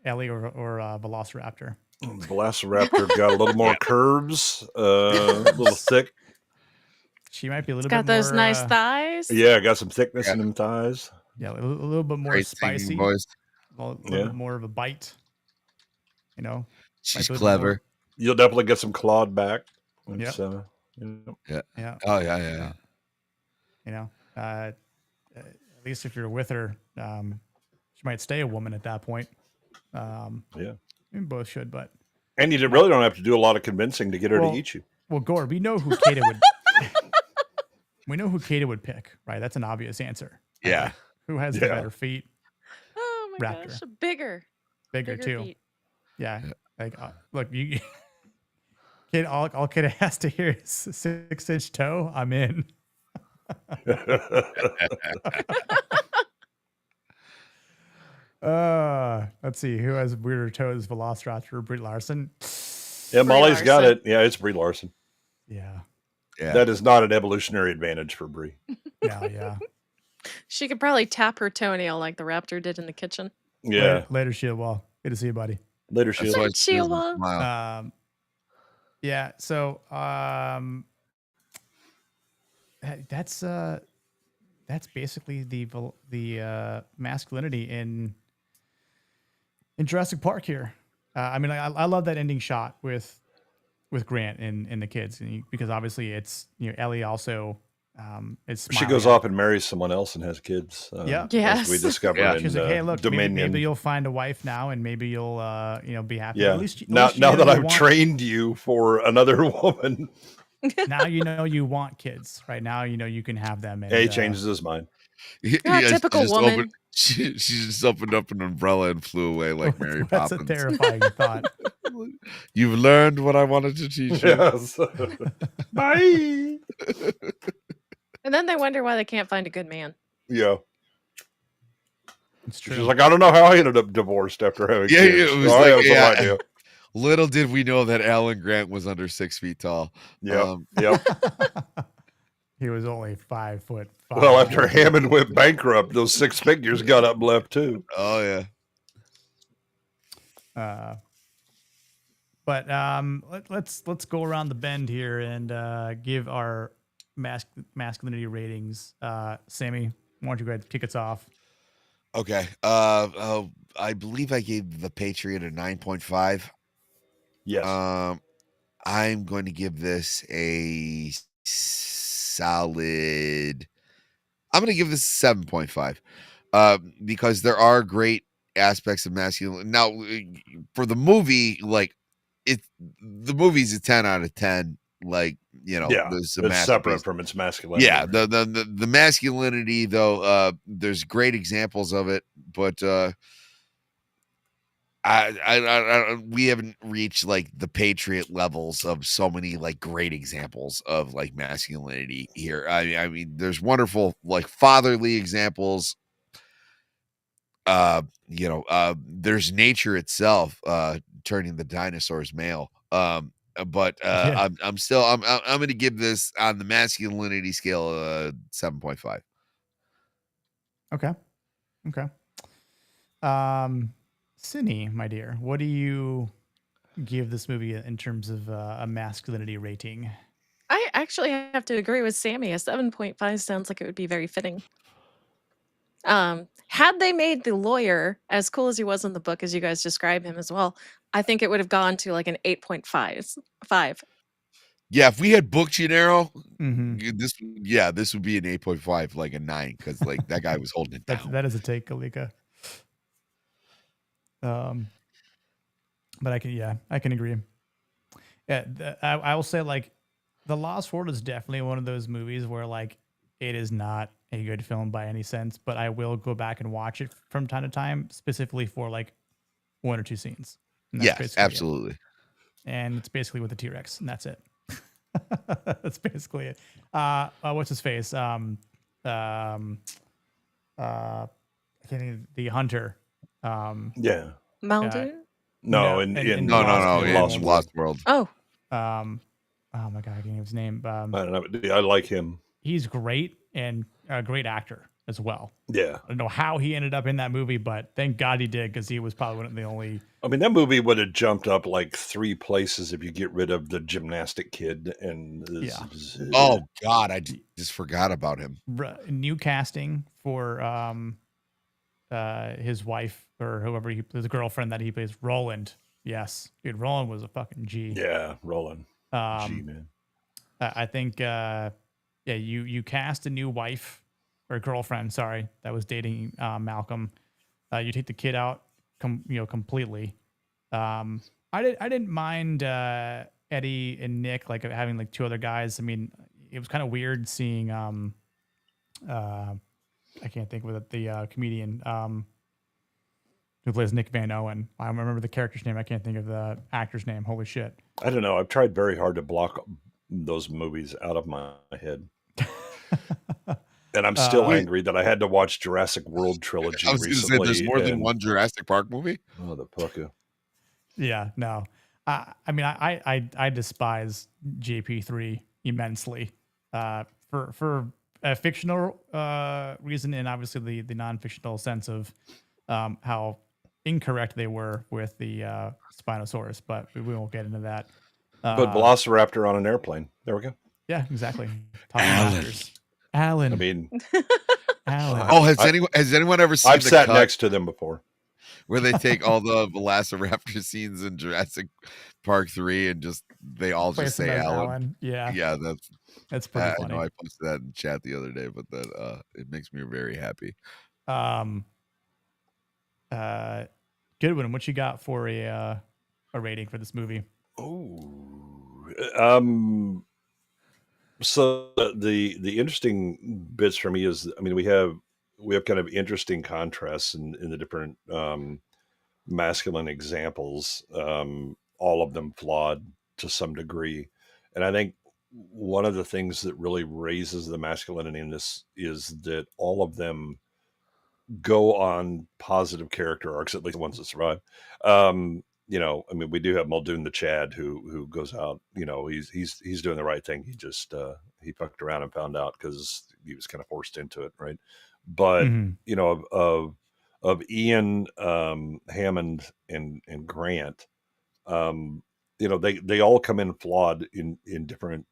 Ellie or Velociraptor? Velociraptor got a little more curves, a little thick. She might be a little got bit those more, nice thighs. Yeah, got some thickness in them thighs. Yeah, a little bit more Great spicy. singing voice. A little bit more of a bite. She's clever. You'll definitely get some clawed back. Yep. Yeah. Oh yeah. At least if you're with her, she might stay a woman at that point. Yeah, we both should, but and you really don't have to do a lot of convincing to get her to eat you. Well, Gord, we know who Kata would. We know who Kata would pick, right? That's an obvious answer. Yeah. Like, who has the better feet? Oh my Raptor. gosh, bigger too. feet. Yeah. Like, look, you. Kid, all Kata has to hear is 6-inch toe. I'm in. Let's see who has weirder toes, Velociraptor or Brie Larson. Yeah, Molly's got it. Yeah, it's Brie Larson. Yeah, that is not an evolutionary advantage for Brie. No, yeah. She could probably tap her toenail like the raptor did in the kitchen. Yeah. Later, Shield Wall. Good to see you, buddy. Later, That's Shield. why Like she doesn't Sheila. smile. Yeah. So that's basically the masculinity in Jurassic Park here. I mean, I love that ending shot with Grant and the kids, because obviously it's, Ellie also is She smiling goes at- off and marries someone else and has kids. Yeah. As we Yes. discover Yeah. in She's like, hey, look, Dominion. maybe you'll find a wife now, and maybe you'll be happy. Yeah. At least you Now know that you I've want- trained you for another woman, now you want kids. Right now you can have them. And, he changes his mind. Yeah, typical she just woman. she just opened up an umbrella and flew away like Mary That's Poppins. a terrifying thought. You've learned what I wanted to teach you. Yes. Bye. And then they wonder why they can't find a good man. Yeah. It's true. She's like, I don't know how I ended up divorced after having Yeah, kids. it was I like, have no yeah. idea. Little did we know that Alan Grant was under 6 feet tall. Yep. Yep. He was only 5'5". Well, after Hammond went bankrupt, those 6 figures got up and left too. Oh yeah. But let's go around the bend here and give our masculinity ratings. Sammy, why don't you go ahead and kick us off? Okay. I believe I gave The Patriot a 9.5. Yes. I'm going to give this a solid. I'm going to give this a 7.5. Because there are great aspects of masculinity. Now, for the movie, like the movie's a 10 out of 10. Like, Yeah, there's it's separate from its masculinity. Yeah, the masculinity though, there's great examples of it, but we haven't reached like the Patriot levels of so many like great examples of like masculinity here. I mean, there's wonderful like fatherly examples. There's nature itself turning the dinosaurs male. But Yeah. I'm still I'm going to give this on the masculinity scale 7.5. Okay. Cindy, my dear, what do you give this movie in terms of a masculinity rating? I actually have to agree with Sammy. A 7.5 sounds like it would be very fitting. Had they made the lawyer as cool as he was in the book, as you guys describe him as well, I think it would have gone to like an 8.5. Yeah, if we had Book Gennaro, Mhm. this would be an 8.5, like a 9, because like that guy was holding it down. That is a take, Kalika. But I can agree. Yeah, I will say like The Lost World is definitely one of those movies where like it is not a good film by any sense, but I will go back and watch it from time to time, specifically for like 1 or 2 scenes. And that's Yes, basically it. absolutely. And it's basically with the T-Rex, and that's it. That's basically it. What's his face? I can't think of the hunter. Yeah. Muldoon? No, in in Lost World. Oh. Oh my god, I can't think of his name. I don't know. I like him. He's great and a great actor as well. Yeah. I don't know how he ended up in that movie, but thank God he did, because he was probably one of the only. I mean, that movie would have jumped up like 3 places if you get rid of the gymnastic kid and Oh God, I just forgot about him. New casting for his wife or whoever his girlfriend that he plays, Roland. Yes, dude, Roland was a fucking G. Yeah, Roland. G, man. I think you cast a new wife or girlfriend, sorry, that was dating Malcolm. You take the kid out completely. I didn't mind Eddie and Nick like having like 2 other guys. I mean, it was kind of weird seeing I can't think of the comedian who plays Nick Van Owen. I remember the character's name. I can't think of the actor's name. Holy shit. I don't know. I've tried very hard to block those movies out of my head. And I'm still angry that I had to watch Jurassic World trilogy I was going to recently. say, there's more than one Jurassic Park movie. Oh, the pucker. Yeah, no. I mean, I despise JP3 immensely for a fictional reason, and obviously the non-fictional sense of how incorrect they were with the Spinosaurus, but we won't get into that. But Velociraptor on an airplane. There we go. Yeah, exactly. Talking Alan. raptors. Alan. I mean, Alan. Oh, has anyone ever seen I've the sat cut next to them before. where they take all the Velociraptor scenes in Jurassic Park 3 and they all Place just him say as Alan? Yeah. Yeah, That's pretty I funny. know I posted that in chat the other day, but that it makes me very happy. Goodwin, what you got for a rating for this movie? So the interesting bits for me is, I mean, we have kind of interesting contrasts in the different masculine examples, all of them flawed to some degree. And I think one of the things that really raises the masculinity in this is that all of them go on positive character arcs, at least the ones that survive. You know, I mean, we do have Muldoon the Chad who goes out, you know, he's doing the right thing. He just he fucked around and found out because he was kind of forced into it, right? But you know, of Ian, Hammond, and Grant, you know, they all come in flawed in different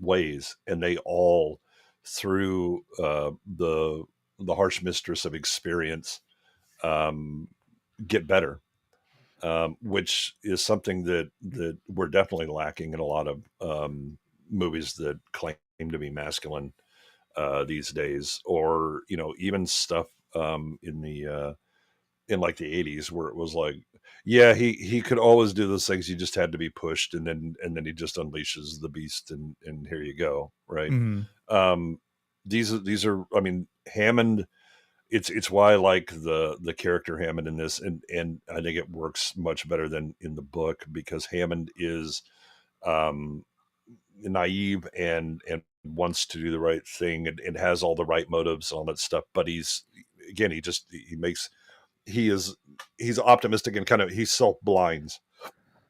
ways, and they all, through the harsh mistress of experience, get better, which is something that we're definitely lacking in a lot of movies that claim to be masculine these days, or you know, even stuff in the in like the 80s where it was like, yeah, he could always do those things, he just had to be pushed, and then he just unleashes the beast, and here you go, right? These are, I mean, Hammond, it's why I like the character Hammond in this, and I think it works much better than in the book, because Hammond is naive and wants to do the right thing, and has all the right motives and all that stuff, but he's, again, he's optimistic, and kind of, he self-blinds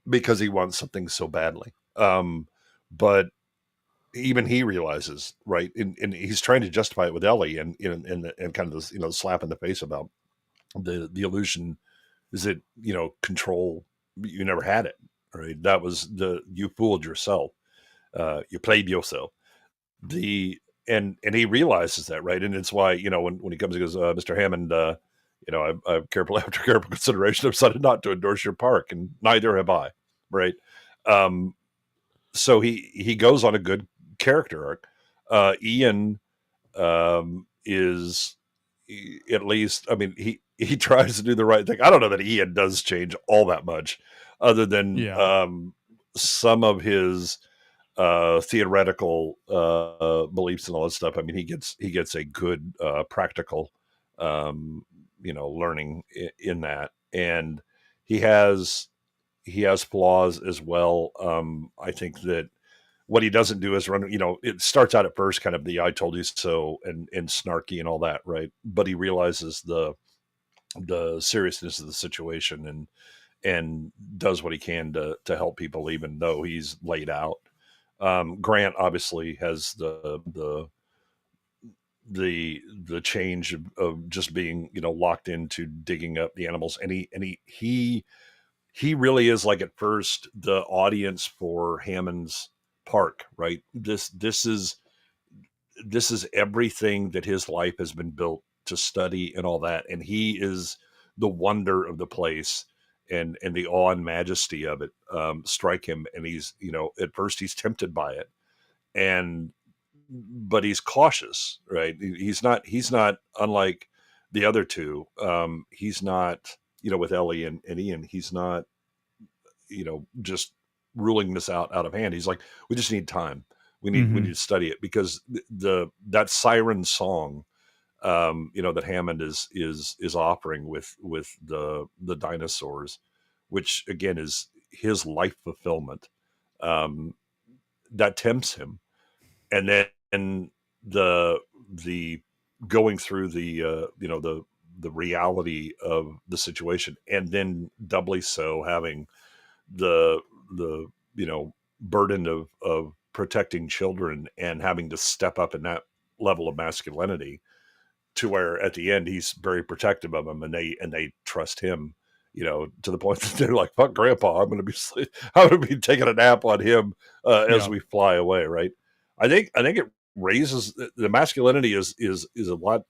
because he wants something so badly. But even he realizes, right, and he's trying to justify it with Ellie, and kind of this, you know, slap in the face about the illusion is that, you know, control, you never had it, right? That was you fooled yourself, you played yourself. And he realizes that, right? And it's why, you know, when he comes and goes, Mr. Hammond, you know, I've careful after careful consideration, I've decided not to endorse your park, and neither have I, right? So he goes on a good character arc. Ian is, at least, I mean, he tries to do the right thing. I don't know that Ian does change all that much, other than some of his theoretical beliefs and all that stuff. I mean, he gets a good practical, you know, learning in that, and he has flaws as well. I think that what he doesn't do is run, you know, it starts out at first kind of the I told you so, and snarky and all that, right? But he realizes the seriousness of the situation, and does what he can to help people, even though he's laid out. Grant obviously has the change of just being, you know, locked into digging up the animals, and he really is, like, at first, the audience for Hammond's park, right? This is everything that his life has been built to study and all that, and he is the wonder of the place, and the awe and majesty of it strike him, and he's, you know, at first he's tempted by it, and but he's cautious, right? He's not unlike the other two. He's not, you know, with Ellie and Ian, he's not, you know, just ruling this out of hand. He's like, we just need time. We need to study it, because that siren song, you know, that Hammond is offering with the dinosaurs, which again is his life fulfillment, that tempts him. And then the going through the you know, the reality of the situation, and then doubly so having the you know, burden of protecting children, and having to step up in that level of masculinity to where at the end he's very protective of them, and they trust him, to the point that they're like, "Fuck, Grandpa, I'm gonna be taking a nap on him as Yeah. we fly away." Right? I think it raises the masculinity is a lot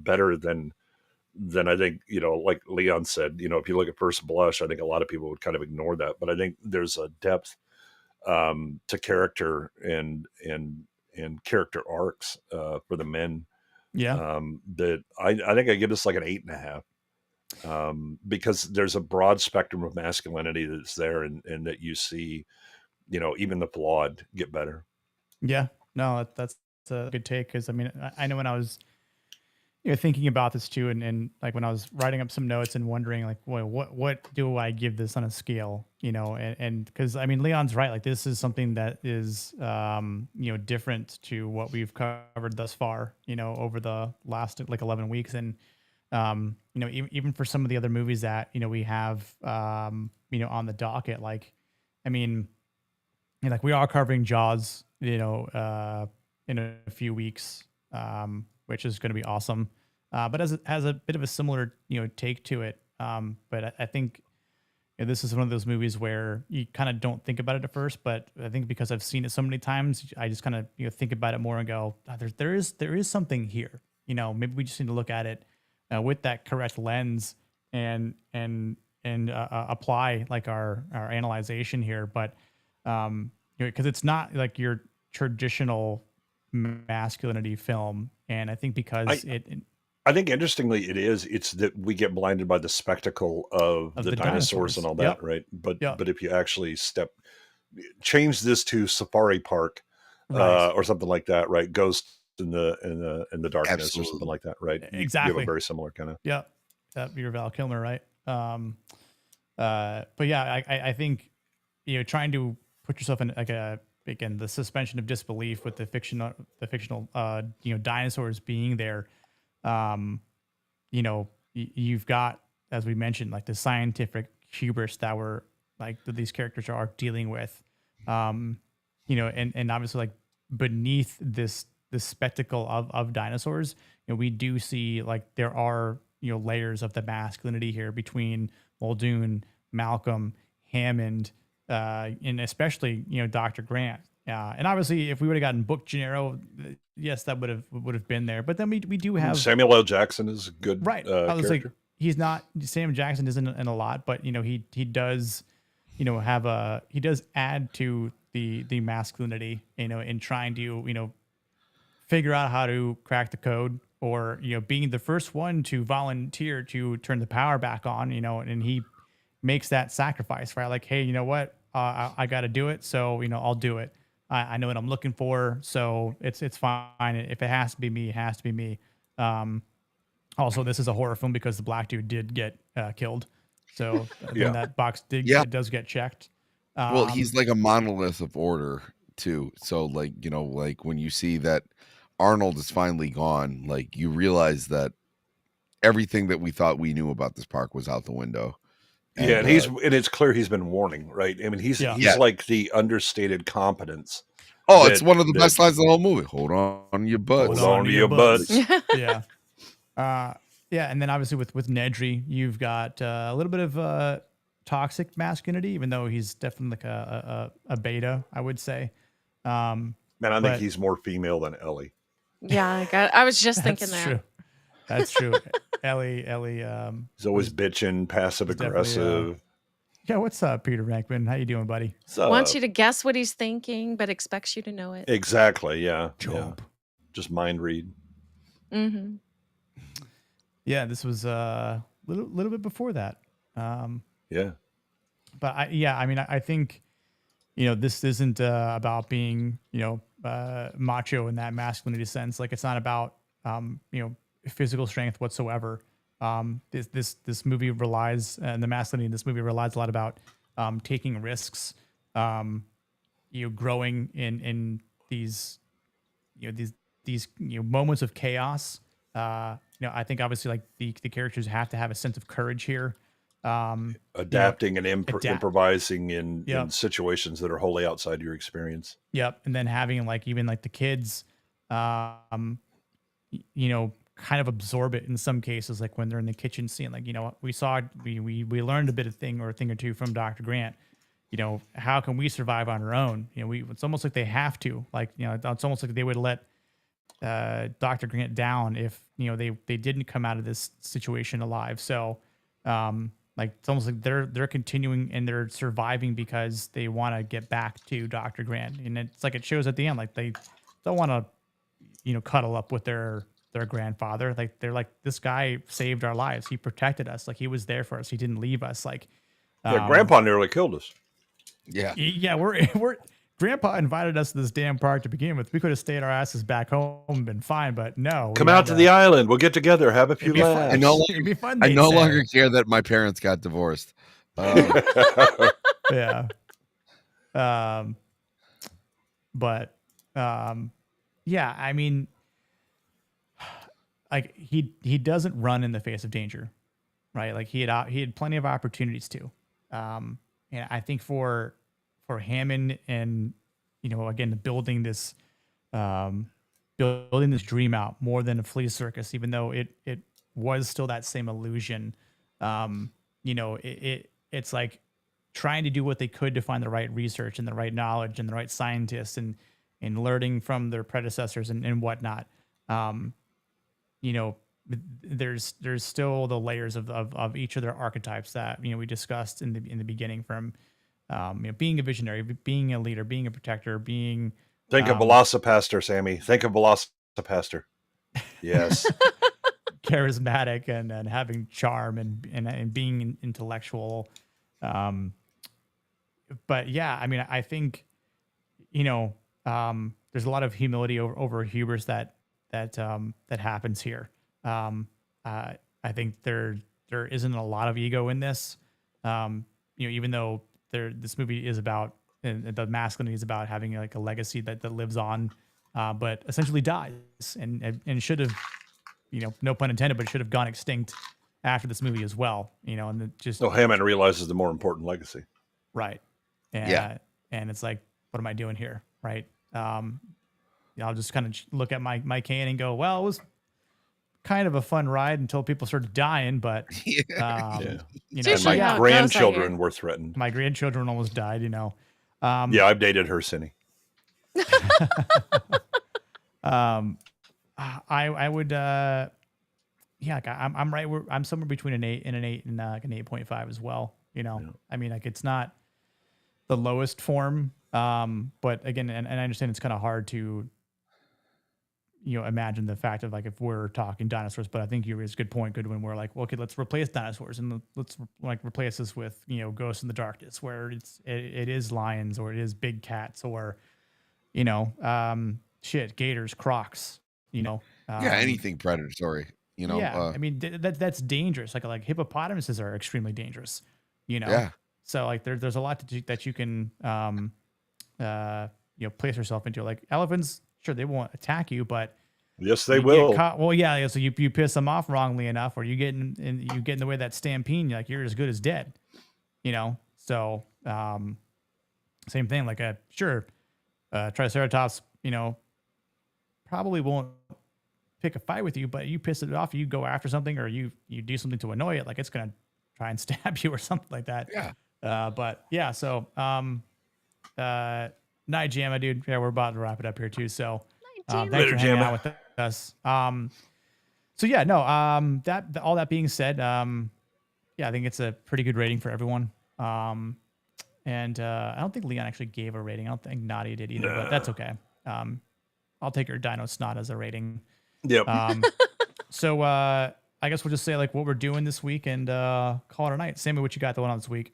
better than I think, like Leon said. If you look at First Blush, I think a lot of people would kind of ignore that, but I think there's a depth to character and character arcs for the men. Yeah. That I think I give this like an 8.5, because there's a broad spectrum of masculinity that's there, and that you see, even the flawed get better. Yeah. No, that's a good take, because I mean, I know when I was thinking about this too, and like when I was writing up some notes and wondering like, well, what do I give this on a scale, and because I mean, Leon's right, like this is something that is different to what we've covered thus far, over the last like 11 weeks, and even for some of the other movies that we have on the docket, like I mean, like we are covering Jaws, in a few weeks, which is going to be awesome. But has a bit of a similar, take to it. But I think this is one of those movies where you kind of don't think about it at first, but I think because I've seen it so many times, I just kind of think about it more and go, "Ah, there is something here. Maybe we just need to look at it with that correct lens and apply like our analyzation here." But because it's not like your traditional masculinity film, and I think because I think interestingly it's that we get blinded by the spectacle of the dinosaurs and all that. Yep. Right? But Yep. but if you actually change this to Safari Park, Right. or something like that, right? Ghost in the darkness, or Absolutely. something like that, right? You have Exactly. a very similar kind of. Yep. You're Val Kilmer, right? But yeah, I think trying to put yourself in like again the suspension of disbelief with the fictional dinosaurs being there. You've got, as we mentioned, like the scientific hubris that we're like that these characters are dealing with. And obviously like beneath this spectacle of dinosaurs, we do see like there are layers of the masculinity here between Muldoon, Malcolm, Hammond, and especially Dr. Grant. And obviously, if we would have gotten Book Gennaro, yes, that would have been there. But then we do have Samuel L. Jackson is a good right. I was character. like, he's not Sam Jackson isn't in a lot, but he does he does add to the masculinity in trying to figure out how to crack the code, or being the first one to volunteer to turn the power back on, and he makes that sacrifice, right? Like, hey, you know what, I got to do it, so I'll do it. I know what I'm looking for, so it's fine. If it has to be me, it has to be me. Also, this is a horror film because the black dude did get killed, so then that box does get checked. Well, he's like a monolith of order too. So like, like when you see that Arnold is finally gone, like you realize that everything that we thought we knew about this park was out the window. Yeah, and it's clear he's been warning, right? I mean, he's like the understated competence. Oh, it's one of the best lines of the whole movie. Hold on your butts. Hold on to your butts. Yeah. Yeah, and then obviously with Nedry, you've got a little bit of toxic masculinity, even though he's definitely like a beta, I would say. Man, I think he's more female than Ellie. Yeah, I was just thinking that. True. That's true. Ellie. He's always bitching, passive aggressive. Yeah, what's up, Peter Venkman? How you doing, buddy? Wants you to guess what he's thinking, but expects you to know it. Exactly. Yeah. Job. Yeah. Just mind read. Mm-hmm. Yeah, this was a little bit before that. Yeah. But I think this isn't about being macho in that masculinity sense. Like it's not about physical strength whatsoever. This movie relies, and the masculinity in this movie relies a lot about taking risks, growing in these moments of chaos. I think obviously like the characters have to have a sense of courage here. Adapting and improvising in situations that are wholly outside your experience. Yep. And then having like even like the kids kind of absorb it in some cases, like when they're in the kitchen scene. Like, we learned a thing or two from Dr. Grant. How can we survive on our own? It's almost like they have to. Like, it's almost like they would let Dr. Grant down if they didn't come out of this situation alive. So, like, it's almost like they're continuing and they're surviving because they want to get back to Dr. Grant, and it's like it shows at the end, like they don't want to cuddle up with their grandfather. Like, they're like, this guy saved our lives. He protected us. Like, he was there for us. He didn't leave us. Like, Grandpa nearly killed us. Yeah, we're Grandpa invited us to this damn park to begin with. We could have stayed our asses back home and been fine, but no. Come out to the island. We'll get together, have a few laughs. It'd be fun. I no longer care that my parents got divorced. Yeah. But yeah, I mean, like, he doesn't run in the face of danger, right? Like, he had plenty of opportunities to. And I think for Hammond and, again, building this dream out more than a flea circus, even though it was still that same illusion. It's like trying to do what they could to find the right research and the right knowledge and the right scientists and learning from their predecessors and whatnot. There's still the layers of each of their archetypes that we discussed in the beginning, from being a visionary, being a leader, being a protector, being Think of Velocipaster, Sammy. Think of Velocipaster. Yes. charismatic and having charm and being intellectual. But yeah, I mean, I think there's a lot of humility over hubris that happens here. I think there isn't a lot of ego in this. Even though this movie is about, and the masculinity is about having like a legacy that lives on, but essentially dies and should have, no pun intended, but should have gone extinct after this movie as well. And Hammond realizes the more important legacy. Right. And it's like, what am I doing here? Right. I'll just kind of look at my cane and go, well, it was kind of a fun ride until people started dying, but and my grandchildren were threatened. My grandchildren almost died, I've dated her, Cindy. I would I'm right where I'm somewhere between an 8 and an 8.5 as well. I mean, like, it's not the lowest form, but again, and I understand it's kind of hard to imagine the fact of, like, if we're talking dinosaurs, but I think you raised a good point, Goodwin, where like, well, okay, let's replace dinosaurs and let's like replace this with, Ghosts in the Darkness, where it is lions, or it is big cats, or, gators, crocs, anything predatory, I mean, that's dangerous. Like hippopotamuses are extremely dangerous, So like there's a lot that you can, place yourself into. Like elephants, sure, they won't attack you, but yes, they will. So you piss them off wrongly enough, or you get in the way of that stampede, you're as good as dead, So same thing. Like Triceratops, probably won't pick a fight with you, but you piss it off, you go after something, or you do something to annoy it, like it's gonna try and stab you or something like that. But yeah, so Night Jamma, dude. Yeah, we're about to wrap it up here too. So thanks for hanging out with us. So yeah, no. All that being said, I think it's a pretty good rating for everyone. And I don't think Leon actually gave a rating. I don't think Nadia did either, but that's okay. I'll take your Dino Snot as a rating. Yep. So I guess we'll just say like what we're doing this week and call it a night. Sammy, what you got going on this week?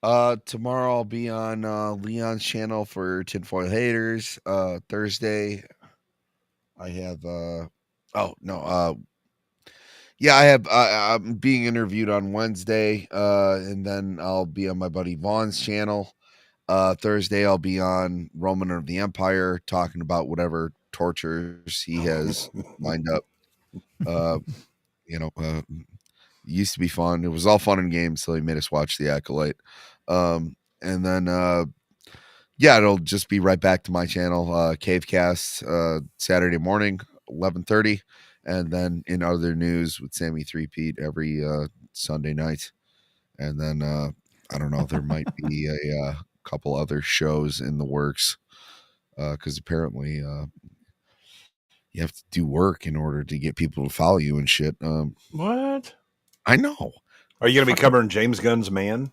Tomorrow I'll be on Leon's channel for Tinfoil Haters. Thursday I have I'm being interviewed on Wednesday, and then I'll be on my buddy Vaughn's channel. Thursday I'll be on Roman of the Empire talking about whatever tortures he has lined up. Used to be fun. It was all fun and games till he made us watch The Acolyte. And then it'll just be right back to my channel, Cavecast, Saturday morning, 11:30, and then in other news with Sammy Threepeat every Sunday night, and then I don't know, there might be a couple other shows in the works because apparently you have to do work in order to get people to follow you and shit. What? I know. Are you going to be covering James Gunn's Man?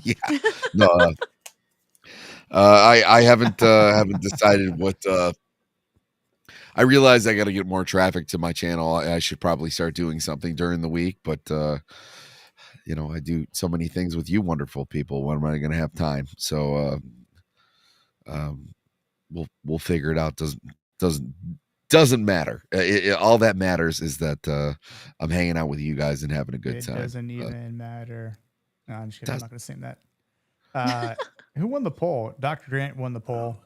Yeah. No. I haven't decided what. I realize I got to get more traffic to my channel. I should probably start doing something during the week, but you know, I do so many things with you wonderful people. When am I going to have time? So we'll figure it out. Doesn't matter. All that matters is that I'm hanging out with you guys and having a good time. It doesn't even matter. No, I'm just kidding. I'm not going to sing that. Who won the poll? Dr. Grant won the poll.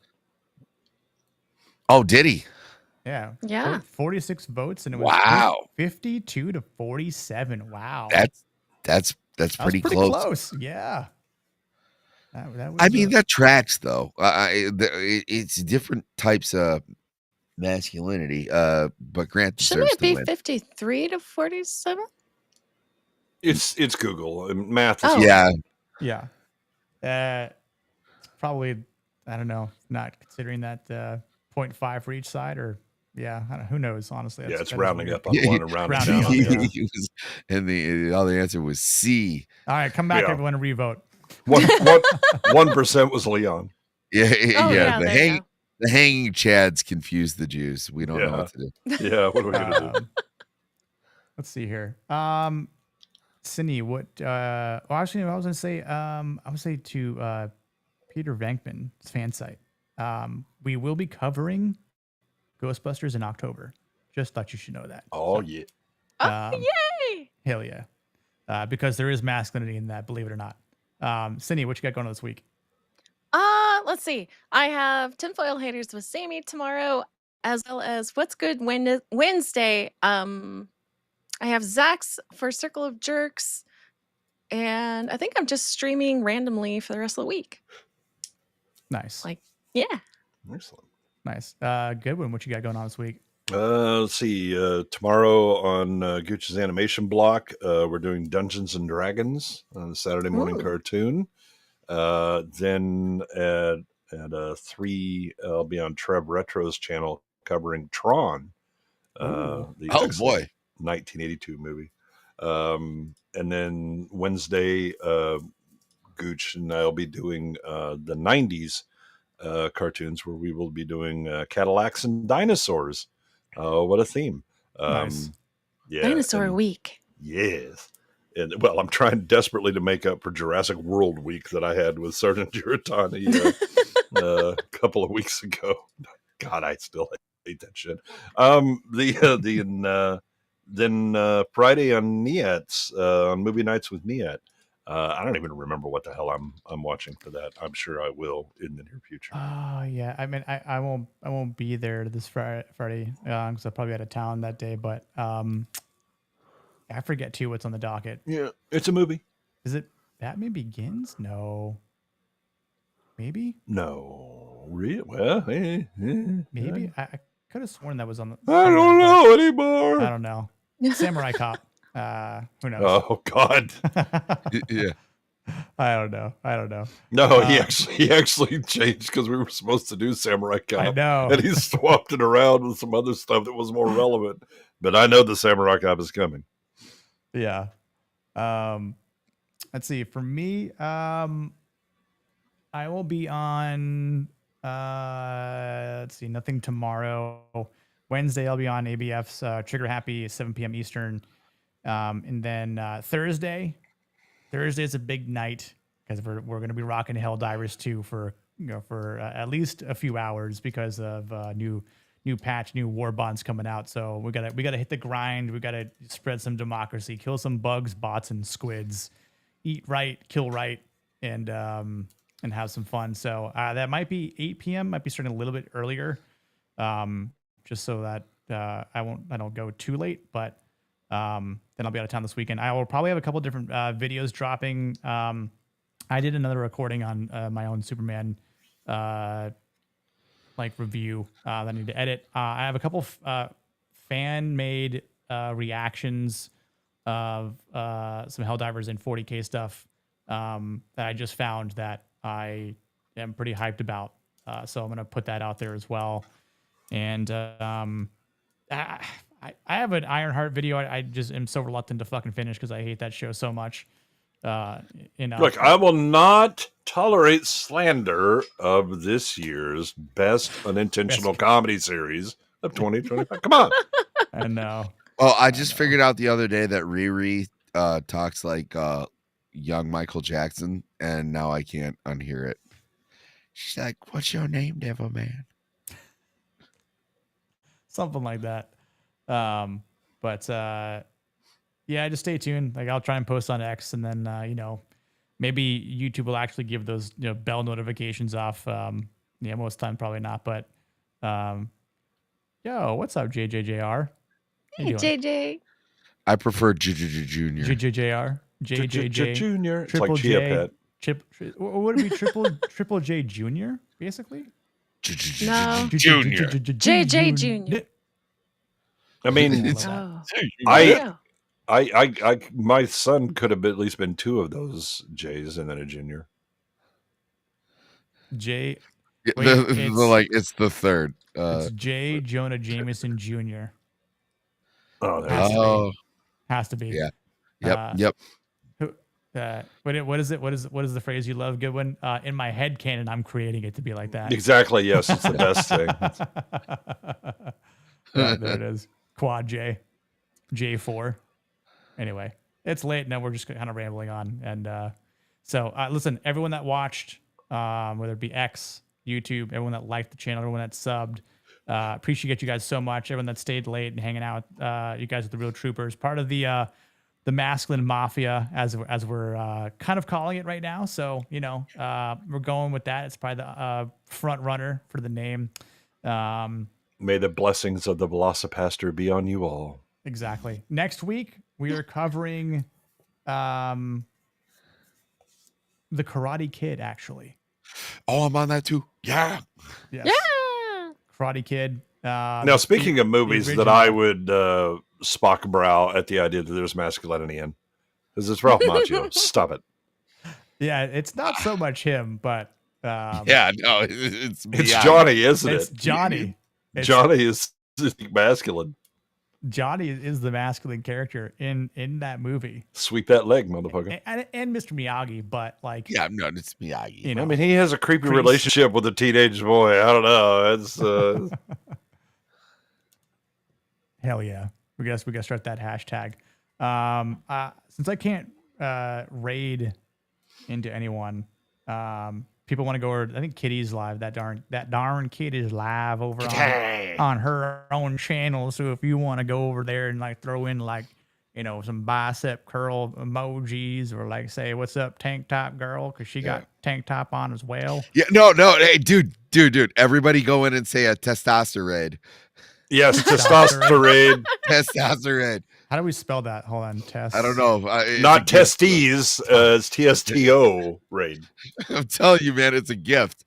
Oh, did he? Yeah. Yeah. 46 votes, and it was Wow. 52 to 47. Wow. That's pretty close. Yeah. That was, I mean, that tracks though. It's different types of masculinity. But Grant Shouldn't deserves it be to win. 53 to 47? It's Google. Math is Oh. Yeah. Yeah. It's probably, I don't know, not considering that 0.5 for each side, or yeah, I don't, who knows, honestly. Yeah, it's that is rounding weird. up on one and rounding down on the other. And the other answer was C. All right, come back, Yeah. everyone, and revote. 1% was Leon. Yeah, Oh, yeah, the there you go. hanging Chads confused the Jews. We don't know what to do. Yeah, what are we gonna do? Let's see here. Cindy, what well, actually I was gonna say, I would say to Peter Venkman's fan site. We will be covering Ghostbusters in October. Just thought you should know that. Oh yeah. Yay! Hell yeah. Because there is masculinity in that, believe it or not. Cindy, what you got going on this week? Let's see. I have Tinfoil Haters with Sammy tomorrow, as well as What's Good Wednesday. I have Zach's for Circle of Jerks, and I think I'm just streaming randomly for the rest of the week. Nice. Yeah. Excellent. Nice. Good one. What you got going on this week? Let's see. Tomorrow on Gooch's animation block, we're doing Dungeons and Dragons on the Saturday morning cartoon. Then at 3, I'll be on Trev Retro's channel covering Tron. The excellent 1982 movie. And then Wednesday, Gooch and I'll be doing the 90s cartoons, where we will be doing Cadillacs and dinosaurs. What a theme. Nice. Yeah, Dinosaur Week. Yes. And well, I'm trying desperately to make up for Jurassic World Week that I had with Sergeant Giratani a couple of weeks ago. God, I still hate that shit. Then Friday on Niats, on movie nights with Niat. I don't even remember what the hell I'm watching for that. I'm sure I will in the near future. Oh yeah. I mean, I won't be there this Friday because I'll probably be out of town that day. But I forget too what's on the docket. Yeah, it's a movie. Is it Batman Begins? No. Maybe. No. Well, maybe. I could have sworn that was on the. I don't know anymore. I don't know. Samurai Cop. Who knows? Oh God. Yeah. I don't know. No, he actually changed because we were supposed to do Samurai Cop. I know. And he swapped it around with some other stuff that was more relevant. But I know the Samurai Cop is coming. Yeah. Let's see. For me, I will be on let's see, nothing tomorrow. Wednesday I'll be on ABF's Trigger Happy 7 p.m. Eastern. And then Thursday is a big night because we're going to be rocking Helldivers 2 for at least a few hours because of new patch, new war bonds coming out. So we gotta hit the grind. We gotta spread some democracy, kill some bugs, bots, and squids, eat right, kill right, and have some fun. So that might be 8 p.m. Might be starting a little bit earlier, just so that I don't go too late. But then I'll be out of town this weekend. I will probably have a couple different videos dropping. I did another recording on my own Superman like review that I need to edit. I have a couple fan made reactions of some Helldivers and 40K stuff that I just found that I am pretty hyped about. So I'm gonna put that out there as well. And I have an Ironheart video. I just am so reluctant to fucking finish because I hate that show so much. Look, I will not tolerate slander of this year's best unintentional comedy series of 2025. Come on. I know. Oh, I just figured out the other day that Riri talks like young Michael Jackson, and now I can't unhear it. She's like, "What's your name, Devil Man?" Something like that. But yeah, just stay tuned. Like I'll try and post on X, and then maybe YouTube will actually give those bell notifications off. Yeah, most of the time probably not. But yo, what's up, JJJR? Hey, JJ. I prefer Junior. JJJR, JJJ Junior. It's Triple like Chia J. Pet. Would it be Triple J Junior, basically? No. Junior. JJ Junior. I mean, I my son could have at least been two of those J's and then a junior. J. Wait, it's the third. It's J. Jonah Jameson Jr. Oh, has to be. Yeah. Yep. What is it? What is the phrase you love, Goodwin? In my head canon, I'm creating it to be like that. Exactly. Yes, it's the best thing. There it is. Quad J, J4. Anyway, it's late now. We're just kind of rambling on, and so listen, everyone that watched, whether it be X, YouTube, everyone that liked the channel, everyone that subbed, appreciate you guys so much. Everyone that stayed late and hanging out, you guys are the real troopers. Part of the masculine mafia, as we're kind of calling it right now. So we're going with that. It's probably the front runner for the name. May the blessings of the Velocipaster be on you all. Exactly. Next week we are covering the Karate Kid. Actually. Oh, I'm on that too. Yeah. Yes. Yeah. Karate Kid. Now, speaking of movies that I would Spock brow at the idea that there's masculinity in, because it's Ralph Macchio. Stop it. Yeah, it's not so much him, but yeah, no, it's Johnny, isn't it? It's Johnny. Johnny is masculine. Johnny is the masculine character in that movie. Sweep that leg, motherfucker. And Mr. Miyagi, but like, yeah, no, it's Miyagi. I mean, he has a creepy relationship with a teenage boy. I don't know. It's hell yeah. We gotta start that hashtag. Since I can't raid into anyone, people want to go over. I think Kitty's live. That darn kid is live over on her own channel. So if you want to go over there and like throw in like some bicep curl emojis, or like say what's up tank top girl, because she got tank top on as well. Yeah, no, hey, dude, everybody go in and say a testosterone. Yes, testosterone. Testosterone. How do we spell that? Hold on, test. I don't know. Not testes. It's TSTO raid. I'm telling you, man, it's a gift.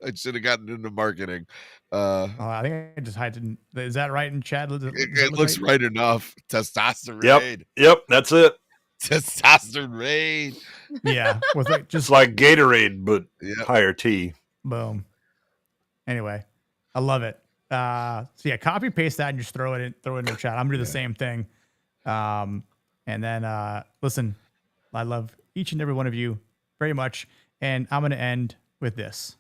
I should have gotten into marketing. I think I just had to. Is that right in chat? It looks right enough. Testosterone. Yep, that's it. Testosterone. Yeah, with like just like Gatorade, but higher T. Boom. Anyway, I love it. So yeah, copy paste that and just throw it in the chat. I'm gonna do the same thing. And then listen, I love each and every one of you very much, and I'm gonna end with this.